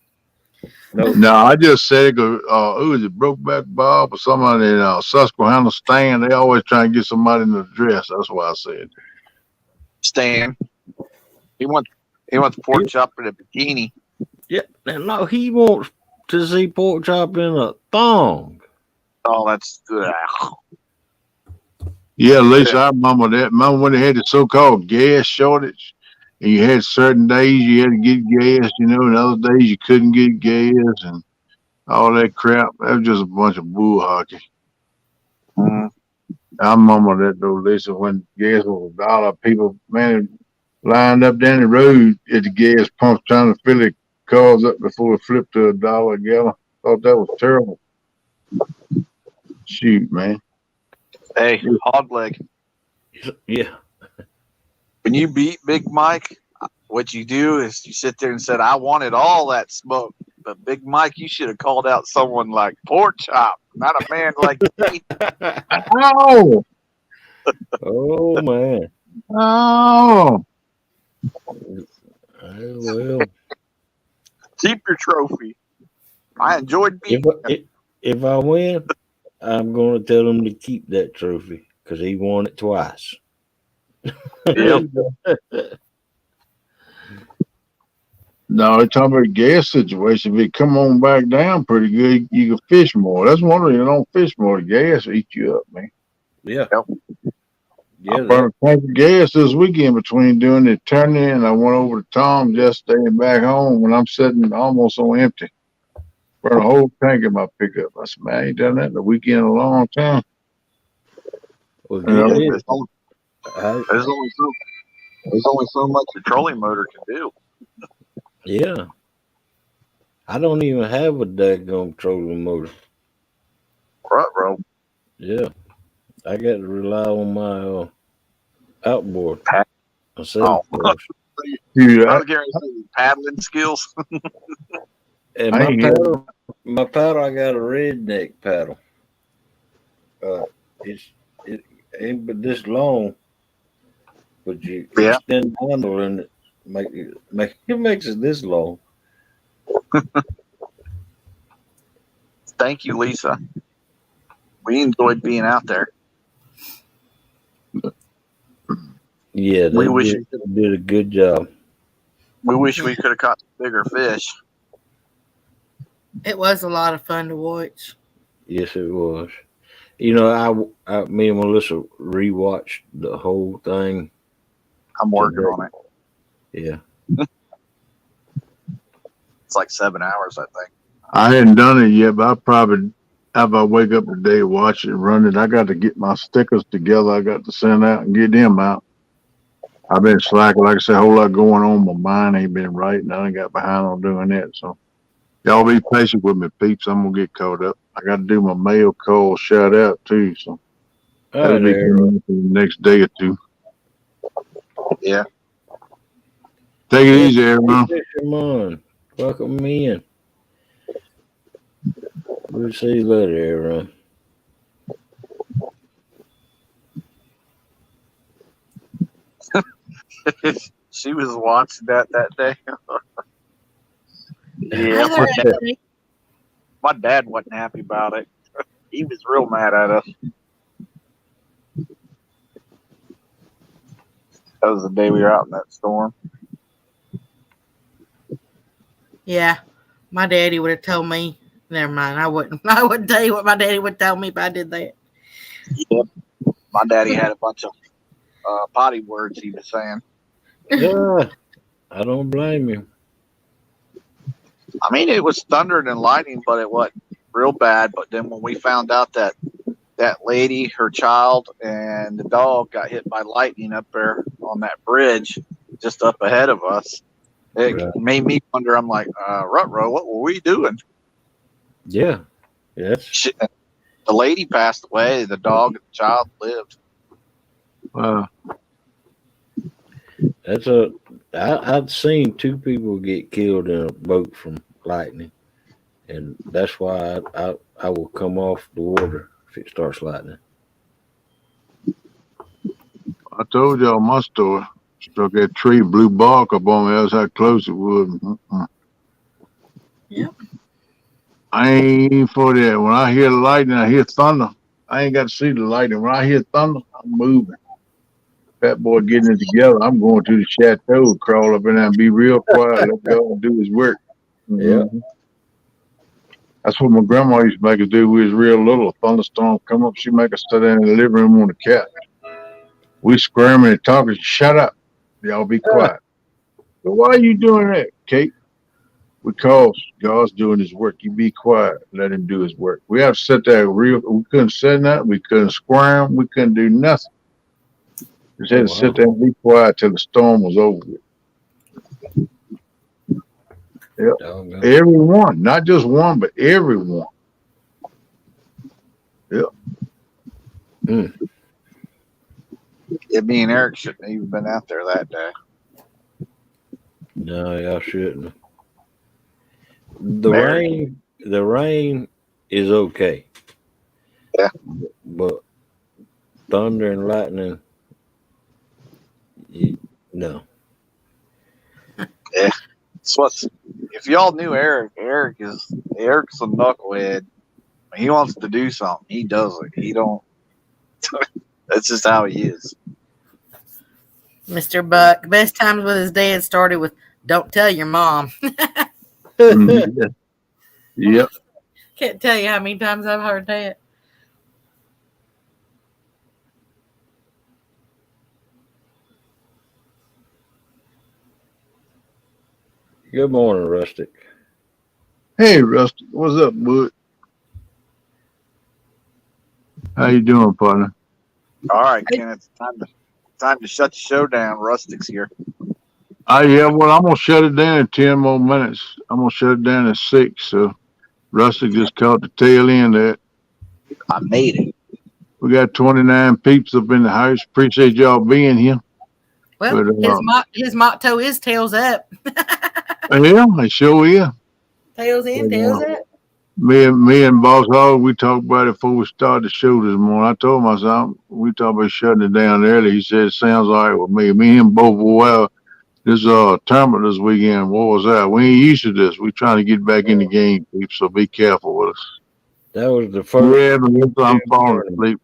S1: No, I just said it 'cause, who is it, Brokeback Bob or somebody in Susquehanna Stan? They always try and get somebody in the dress. That's why I said.
S6: Stan. He wants the pork chop in a bikini.
S2: Yeah, no, he wants to see pork chop in a thong.
S6: Oh, that's
S1: Yeah, Lisa, I remember that. Remember when they had the so-called gas shortage, and you had certain days you had to get gas, and other days you couldn't get gas, and all that crap. That was just a bunch of bull hockey.
S6: Mhm.
S1: I remember that though, Lisa, when gas was $1, people, man, lined up down the road at the gas pump trying to fill their cars up before it flipped to $1 a gallon. Thought that was terrible. Shoot, man.
S6: Hey, hog leg.
S2: Yeah,
S6: When you beat Big Mike, what you do is you sit there and said, "I wanted all that smoke." But Big Mike, you should have called out someone like Pork Chop, not a man like me.
S1: Oh,
S2: oh man.
S1: oh.
S2: Well,
S6: Keep your trophy. I enjoyed
S2: if
S6: beating him.
S2: if I win, I'm going to tell him to keep that trophy because he won it twice.
S6: Yep.
S1: No, they're talking about gas situation. If it come on back down pretty good, you can fish more. That's one reason you don't fish more. The gas will eat you up, man.
S2: Yeah.
S6: Yep.
S2: Yeah.
S1: I burned a tank of gas this weekend between doing the turning, and I went over to Tom just staying back home when I'm sitting almost on empty. Burned a whole tank in my pickup. I said, man, I ain't done that in a weekend in a long time.
S2: Well,
S1: You know?
S2: get
S6: There's
S2: it.
S6: only, there's only so much a trolling motor can do.
S2: Yeah. I don't even have a daggone trolling motor.
S6: Right, bro.
S2: Yeah. I got to rely on my outboard.
S6: Oh.
S1: Dude,
S6: I was getting ready to say paddling skills.
S2: And
S1: I
S2: my
S1: ain't
S2: paddle, I got a redneck paddle. It ain't but this long, but you
S6: Yeah.
S2: extend the handle and it makes it this long.
S6: Thank you, Lisa. We enjoyed being out there.
S2: Yeah, they
S6: We wish
S2: did a good job.
S6: we wish we could have caught bigger fish.
S5: It was a lot of fun to watch.
S2: Yes, it was. Me and Melissa rewatched the whole thing.
S6: I'm working
S2: today.
S6: on it.
S2: Yeah.
S6: It's like 7 hours, I think.
S1: I hadn't done it yet, but I probably, if I wake up today, watch it, run it. I got to get my stickers together. I got to send out and get them out. I've been slacking. Like I said, a whole lot going on. My mind ain't been right, and I done got behind on doing that. So y'all be patient with me, peeps. I'm gonna get caught up. I got to do my mail call shout out too. So
S2: All
S1: that'll
S2: right,
S1: be
S2: Aaron.
S1: coming up in the next day or two.
S6: Yeah.
S1: Take it easy, everyone.
S2: Come on. Welcome me in. We'll see you later, Aaron.
S6: She was watching that day. Yeah,
S5: Hey,
S6: my dad wasn't happy about it. He was real mad at us. That was the day we were out in that storm.
S5: yeah, my daddy would have told me. Never mind. I wouldn't. I wouldn't tell you what my daddy would tell me if I did that.
S6: Yep. My daddy had a bunch of potty words he was saying.
S2: Yeah, I don't blame you.
S6: I mean, it was thundering and lightning, but it wasn't real bad. But then when we found out that lady, her child, and the dog got hit by lightning up there on that bridge just up ahead of us, it made me wonder. I'm like, Rutrow, what were we doing?
S2: Yeah. Yes.
S6: Shit. The lady passed away. The dog and the child lived.
S2: I'd seen 2 people get killed in a boat from lightning, and that's why I will come off the water if it starts lightning.
S1: I told y'all my story. Struck that tree, blew bark up on me. That's how close it was.
S5: Yep.
S1: I ain't for that. When I hear lightning, I hear thunder. I ain't got to see the lightning. When I hear thunder, I'm moving. Fat boy getting it together. I'm going to the chateau, crawl up in there and be real quiet. Let God do his work.
S2: Yeah.
S1: That's what my grandma used to make us do. We was real little. A thunderstorm come up, she make us sit in the living room on the couch. We screaming and talking. Shut up. Y'all be quiet. But why are you doing that, Kate? Because God's doing his work. You be quiet. Let him do his work. We have to sit there real. We couldn't say nothing. We couldn't squirm. We couldn't do nothing. Just had to sit there and be quiet till the storm was over with. Yep. Everyone, not just one, but everyone. Yep.
S6: Me and Eric shouldn't have even been out there that day.
S2: No, y'all shouldn't. The rain is okay.
S6: Yeah.
S2: But thunder and lightning, no.
S6: Yeah. If y'all knew Eric's a knucklehead. When he wants to do something, he does it. He don't. That's just how he is.
S5: Mr. Buck, best times with his dad started with "Don't tell your mom."
S1: Yep.
S5: Can't tell you how many times I've heard that.
S2: Good morning, Rustic.
S1: Hey, Rusty. What's up, bud? How you doing, partner?
S6: All right, Ken. It's time to shut the show down. Rustic's here.
S1: Yeah, well, I'm gonna shut it down in 10 more minutes. I'm gonna shut it down at 6. So Rusty just caught the tail end of it.
S6: I made it.
S1: We got 29 peeps up in the house. Appreciate y'all being here.
S5: Well,
S1: but,
S5: his motto is "Tails up."
S1: Yeah, it sure is.
S5: Tails in, tails up.
S1: Me and Boss Hog, we talked about it before we started the show this morning. I told myself we talked about shutting it down early. He said it sounds all right with me. Me and him both were well. This tournament this weekend. What was that? We ain't used to this. We trying to get back in the game, peeps. So be careful with us.
S2: That was the first.
S1: Yeah, but I'm falling asleep.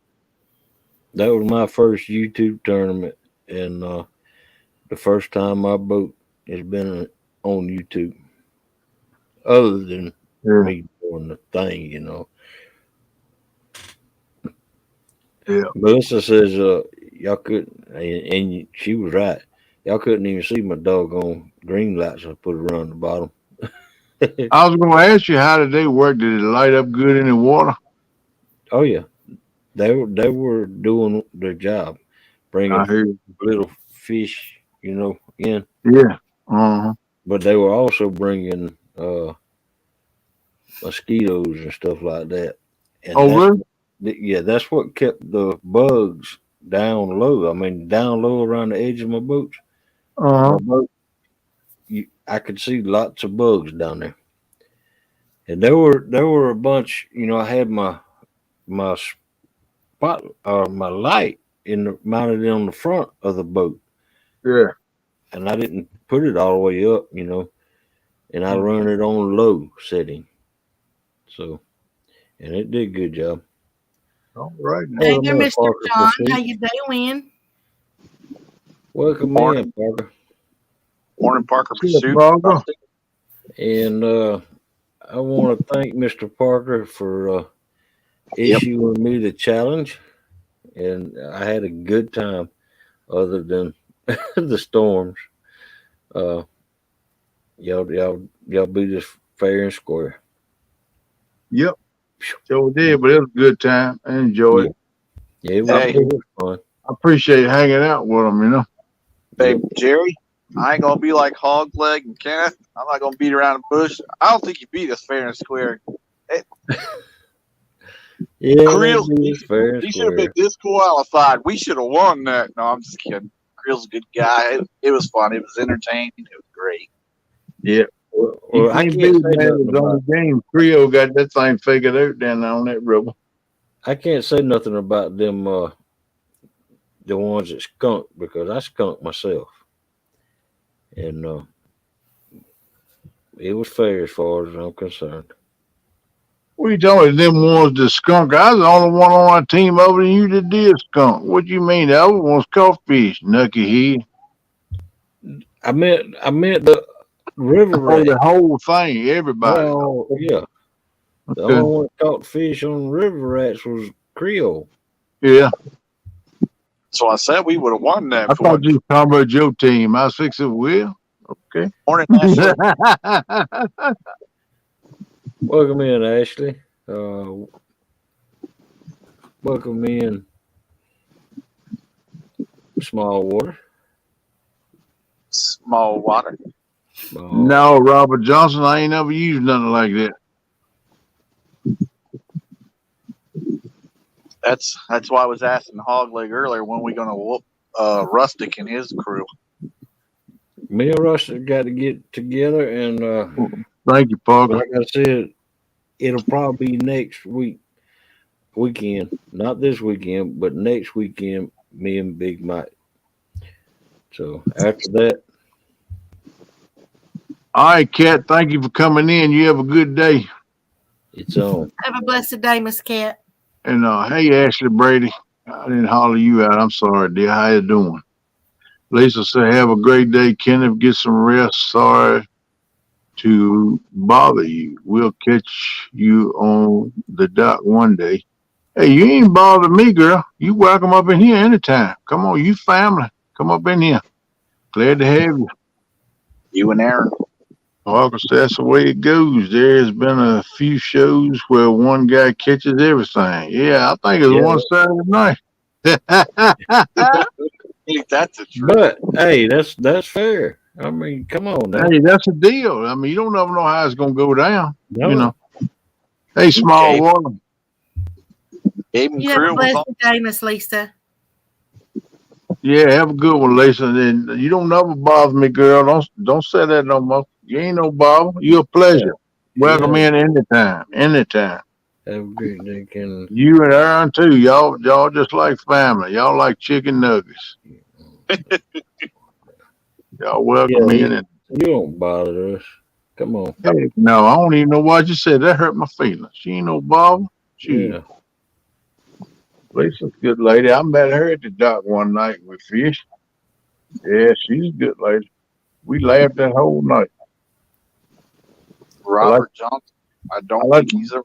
S2: That was my first YouTube tournament, and the first time my boat has been on YouTube. Other than me doing the thing,
S1: Yeah.
S2: Melissa says y'all couldn't, and she was right. Y'all couldn't even see my doggone green lights I put around the bottom.
S1: I was going to ask you, how did they work? Did it light up good in the water?
S2: Oh yeah, they were doing their job, bringing little fish, in.
S1: Yeah. Uh-huh.
S2: But they were also bringing mosquitoes and stuff like that. And
S1: really?
S2: Yeah, that's what kept the bugs down low. I mean, down low around the edge of my boat.
S1: Uh-huh.
S2: I could see lots of bugs down there. And there were a bunch. I had my spot or my light mounted on the front of the boat.
S1: Yeah.
S2: And I didn't put it all the way up, and I run it on low setting. So, and it did a good job.
S1: All right.
S5: Hey there, Mr. John. How you doing?
S2: Welcome in, Parker.
S6: Morning, Parker.
S2: And I want to thank Mr. Parker for issuing me the challenge, and I had a good time, other than the storms. Y'all beat us fair and square.
S1: Yep. Sure did, but it was a good time. I enjoyed it.
S2: Yeah, it was fun.
S1: I appreciate hanging out with them,
S6: Hey, Jerry, I ain't gonna be like Hogleg and Kenneth. I'm not gonna beat around the bush. I don't think you beat us fair and square.
S2: Creel,
S6: he should have been disqualified. We should have won that. No, I'm just kidding. Creel's a good guy. It was fun. It was entertaining. It was great.
S1: Yeah. Well, I can't beat that. It was on the game. Creel got that thing figured out down on that river.
S2: I can't say nothing about them. The ones that skunk because I skunked myself, and it was fair as far as I'm concerned.
S1: What you talking about? Them ones that skunk. I was the only one on our team over than you that did skunk. What you mean? The other ones caught fish, knucklehead.
S2: I meant the river
S1: Oh,
S2: rat.
S1: the whole thing, everybody.
S2: Well, yeah, the
S1: Okay.
S2: only one that caught fish on river rats was Creole.
S1: Yeah.
S6: So I said we would have won that
S1: I
S6: for
S1: thought you were talking about your team. I was fixing Will. Okay.
S6: morning, Ashley.
S2: Welcome in, Ashley. Welcome in, Small Water.
S6: Small water.
S1: No, Robert Johnson, I ain't never used nothing like that.
S6: That's why I was asking Hogleg earlier when we gonna whoop Rustic and his crew.
S2: Me and Russ got to get together, and
S1: Thank you, Parker.
S2: like I said, it'll probably be next weekend, not this weekend, but next weekend. Me and Big Mike. So after that,
S1: All right, Cat. Thank you for coming in. You have a good day.
S2: it's on.
S5: Have a blessed day, Miss Cat.
S1: And hey, Ashley Brady. I didn't holler you out. I'm sorry, dear. How you doing? Lisa said, have a great day. Kenneth, get some rest. Sorry to bother you. We'll catch you on the dock one day. Hey, you ain't bothered me, girl. You welcome up in here anytime. Come on, you family. Come up in here. Glad to have you.
S6: You and Aaron.
S1: August, that's the way it goes. There's been a few shows where one guy catches everything. Yeah, I think it's
S2: Yeah.
S1: one Saturday night.
S6: That's the truth.
S2: But hey, that's fair. I mean, come on now.
S1: Hey, that's a deal. I mean, you don't never know how it's gonna go down.
S2: No.
S1: You know. Hey, Small
S6: Okay.
S1: Water.
S6: Gabe and
S5: You have a
S6: crew was on.
S5: blessed day, Miss Lisa.
S1: Yeah, have a good one, Lisa. And you don't never bother me, girl. Don't say that no more. You ain't no bother. You're a pleasure. Welcome
S2: Yeah.
S1: in anytime. Anytime.
S2: Have a great day, Ken.
S1: You and Aaron too. Y'all just like family. Y'all like chicken nuggets. Y'all welcome
S2: Yeah,
S1: in. And
S2: you don't bother us. Come on.
S1: hey, no, I don't even know what you said. That hurt my feelings. She ain't no bother. Shoot.
S2: Yeah.
S1: Lisa's a good lady. I met her at the dock one night with fish. Yeah, she's a good lady. We laughed that whole night.
S6: Robert Johnson. I don't
S1: I like-
S6: think he's around.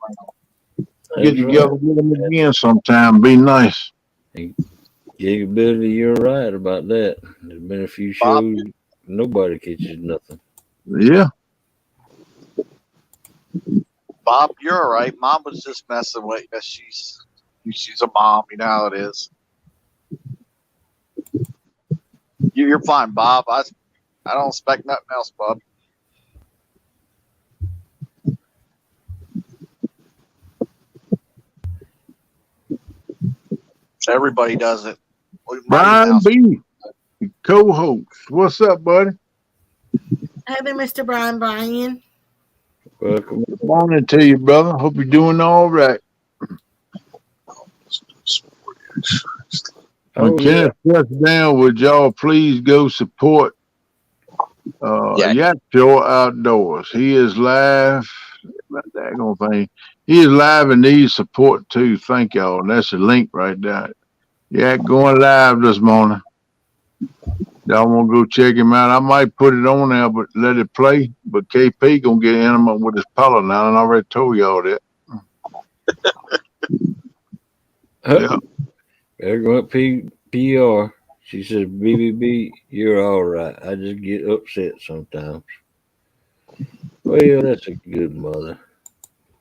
S1: Get
S2: That's
S1: together
S2: right.
S1: with them again sometime. Be nice.
S2: Gigability, you're right about that. There's been a few
S6: Bob.
S2: shows nobody catches nothing.
S1: Yeah.
S6: Bob, you're all right. Mom was just messing with you. She's a mom. You know how it is. You're fine, Bob. I don't expect nothing else, Bob. Everybody does it.
S1: Brian B, co-host. What's up, buddy?
S5: Hey there, Mr. Brian.
S2: Welcome.
S1: Good morning to you, brother. Hope you're doing all right. When
S2: Oh, yeah.
S1: Kenneth shuts down, would y'all please go support
S6: Yeah.
S1: Yacht Show Outdoors? He is live. That daggone thing. He is live and needs support too. Thank y'all. And that's a link right there. Yeah, going live this morning. Y'all want to go check him out? I might put it on there, but let it play. But KP gonna get intimate with his pillow now, and I already told y'all that. Yeah.
S2: There go up PR. She says, BBB, you're all right. I just get upset sometimes. Well, that's a good mother.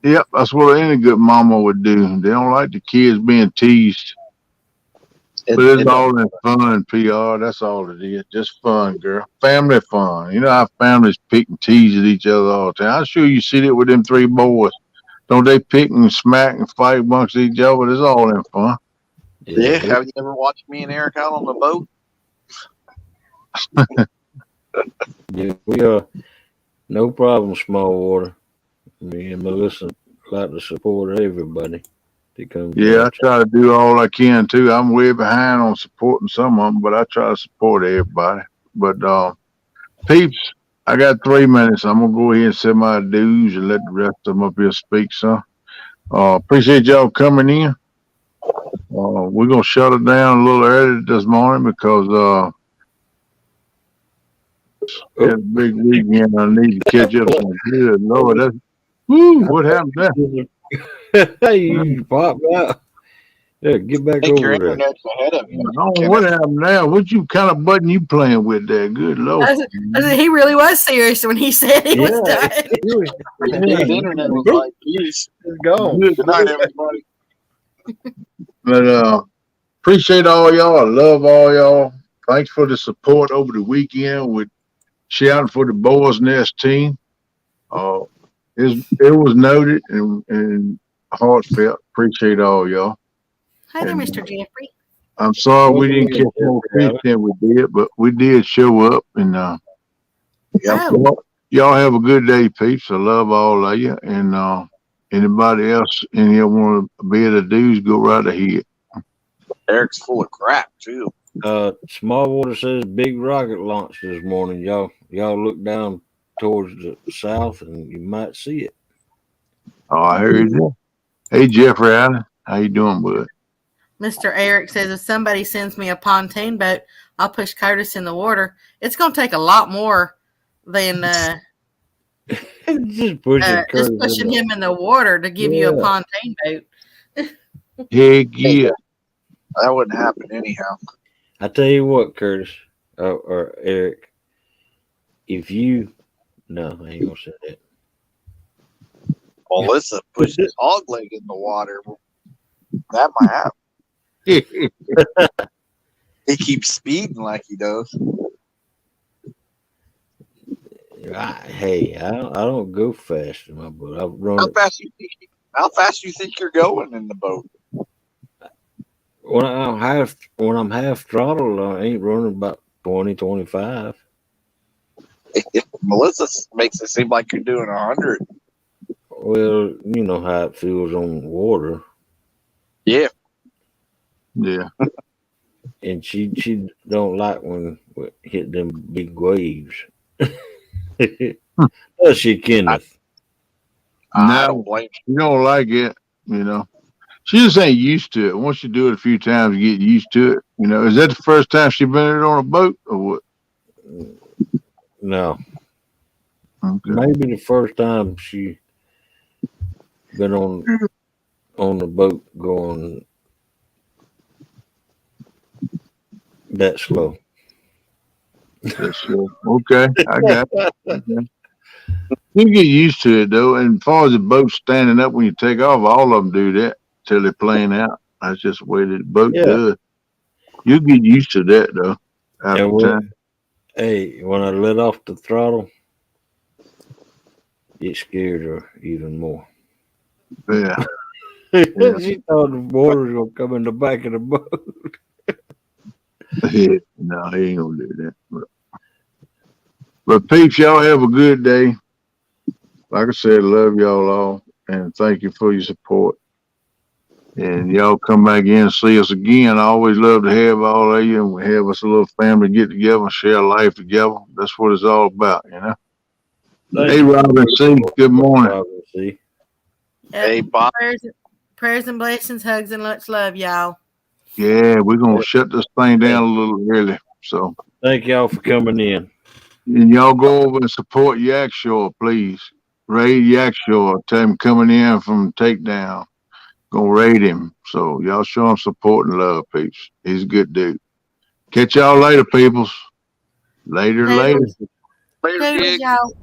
S1: Yep, that's what any good mama would do. They don't like the kids being teased. But it's all in fun, PR. That's all it is. Just fun, girl. Family fun. You know how families pick and tease at each other all the time. I'm sure you see that with them three boys. Don't they pick and smack and fight amongst each other? It's all in fun.
S6: Yeah. Have you ever watched me and Eric out on the boat?
S2: Yeah, we are no problem, Small Water. Me and Melissa like to support everybody. that comes
S1: Yeah, I
S2: out.
S1: try to do all I can too. I'm way behind on supporting some of them, but I try to support everybody. But peeps, I got 3 minutes. I'm gonna go ahead and say my dues and let the rest of them up here speak some. Appreciate y'all coming in. We're gonna shut it down a little early this morning because it's a big weekend. I need to catch up some good. Lord, that's what happened there?
S2: Hey, you popped out. Yeah, get
S6: I
S2: back
S6: think your
S2: over there.
S6: internet's ahead of you.
S1: I don't know what happened now. What you kind of button you playing with there? Good Lord.
S5: I said, he really was serious when he said he was done.
S6: His internet was like, peace.
S2: It's gone.
S1: Good
S6: Good night, everybody.
S1: But appreciate all y'all. I love all y'all. Thanks for the support over the weekend with shouting for the Boys Nest team. It was noted and heartfelt. Appreciate all y'all.
S5: Hi there,
S1: And,
S5: Mr. Jeffrey.
S1: I'm sorry we didn't catch more fish than we did, but we did show up. And
S5: Oh,
S1: y'all have a good day, peeps. I love all of you. And anybody else in here want to be the dudes, go right ahead.
S6: Eric's full of crap, too.
S2: Smallwater says big rocket launch this morning. Y'all look down towards the south and you might see it.
S1: Oh, I heard that. Hey, Jeffrey Allen. How you doing, bud?
S5: Mr. Eric says if somebody sends me a pontoon boat, I'll push Curtis in the water. It's going to take a lot more than
S2: just pushing
S5: him in the water to give you a pontoon boat.
S1: Heck yeah.
S6: That wouldn't happen anyhow.
S2: I tell you what, Curtis or Eric, if you no, I ain't gonna say that.
S6: Melissa pushed his hog leg in the water. That might happen. He keeps speeding like he does.
S2: Hey, I don't go fast in my boat. I run.
S6: How fast do you think you're going in the boat?
S2: When I'm half throttle, I ain't running about 20, 25.
S6: Melissa makes it seem like you're doing 100.
S2: Well, you know how it feels on water.
S6: Yeah.
S1: Yeah.
S2: And she don't like when we hit them big waves. Does she, Kenneth?
S6: I don't blame you.
S1: You don't like it, you know. She just ain't used to it. Once you do it a few times, you get used to it. You know, is that the first time she been on a boat or what?
S2: No.
S1: Okay.
S2: Maybe the first time she been on the boat going that slow.
S1: That's okay. I got it. Okay. You get used to it though. And as far as the boat standing up when you take off, all of them do that till they're playing out. That's just the way the boat does. You get used to that though. After time.
S2: Hey, when I let off the throttle, it scared her even more.
S1: Yeah.
S2: She thought the water was gonna come in the back of the boat.
S1: Yeah. No, he ain't gonna do that. But peeps, y'all have a good day. Like I said, love y'all all and thank you for your support. And y'all come back in and see us again. I always love to have all of you and we have us a little family get together and share life together. That's what it's all about, you know. Hey, Robin C. Good morning.
S2: Robin C.
S6: Hey, Bob.
S5: Prayers and blessings, hugs and much love, y'all.
S1: Yeah, we're gonna shut this thing down a little early. So
S2: thank y'all for coming in.
S1: And y'all go over and support Yakshaw, please. Raid Yakshaw. Tell him coming in from Takedown. Gonna raid him. So y'all show him support and love, peeps. He's a good dude. Catch y'all later, peoples. Later.
S5: Later,
S6: Gig.
S5: y'all.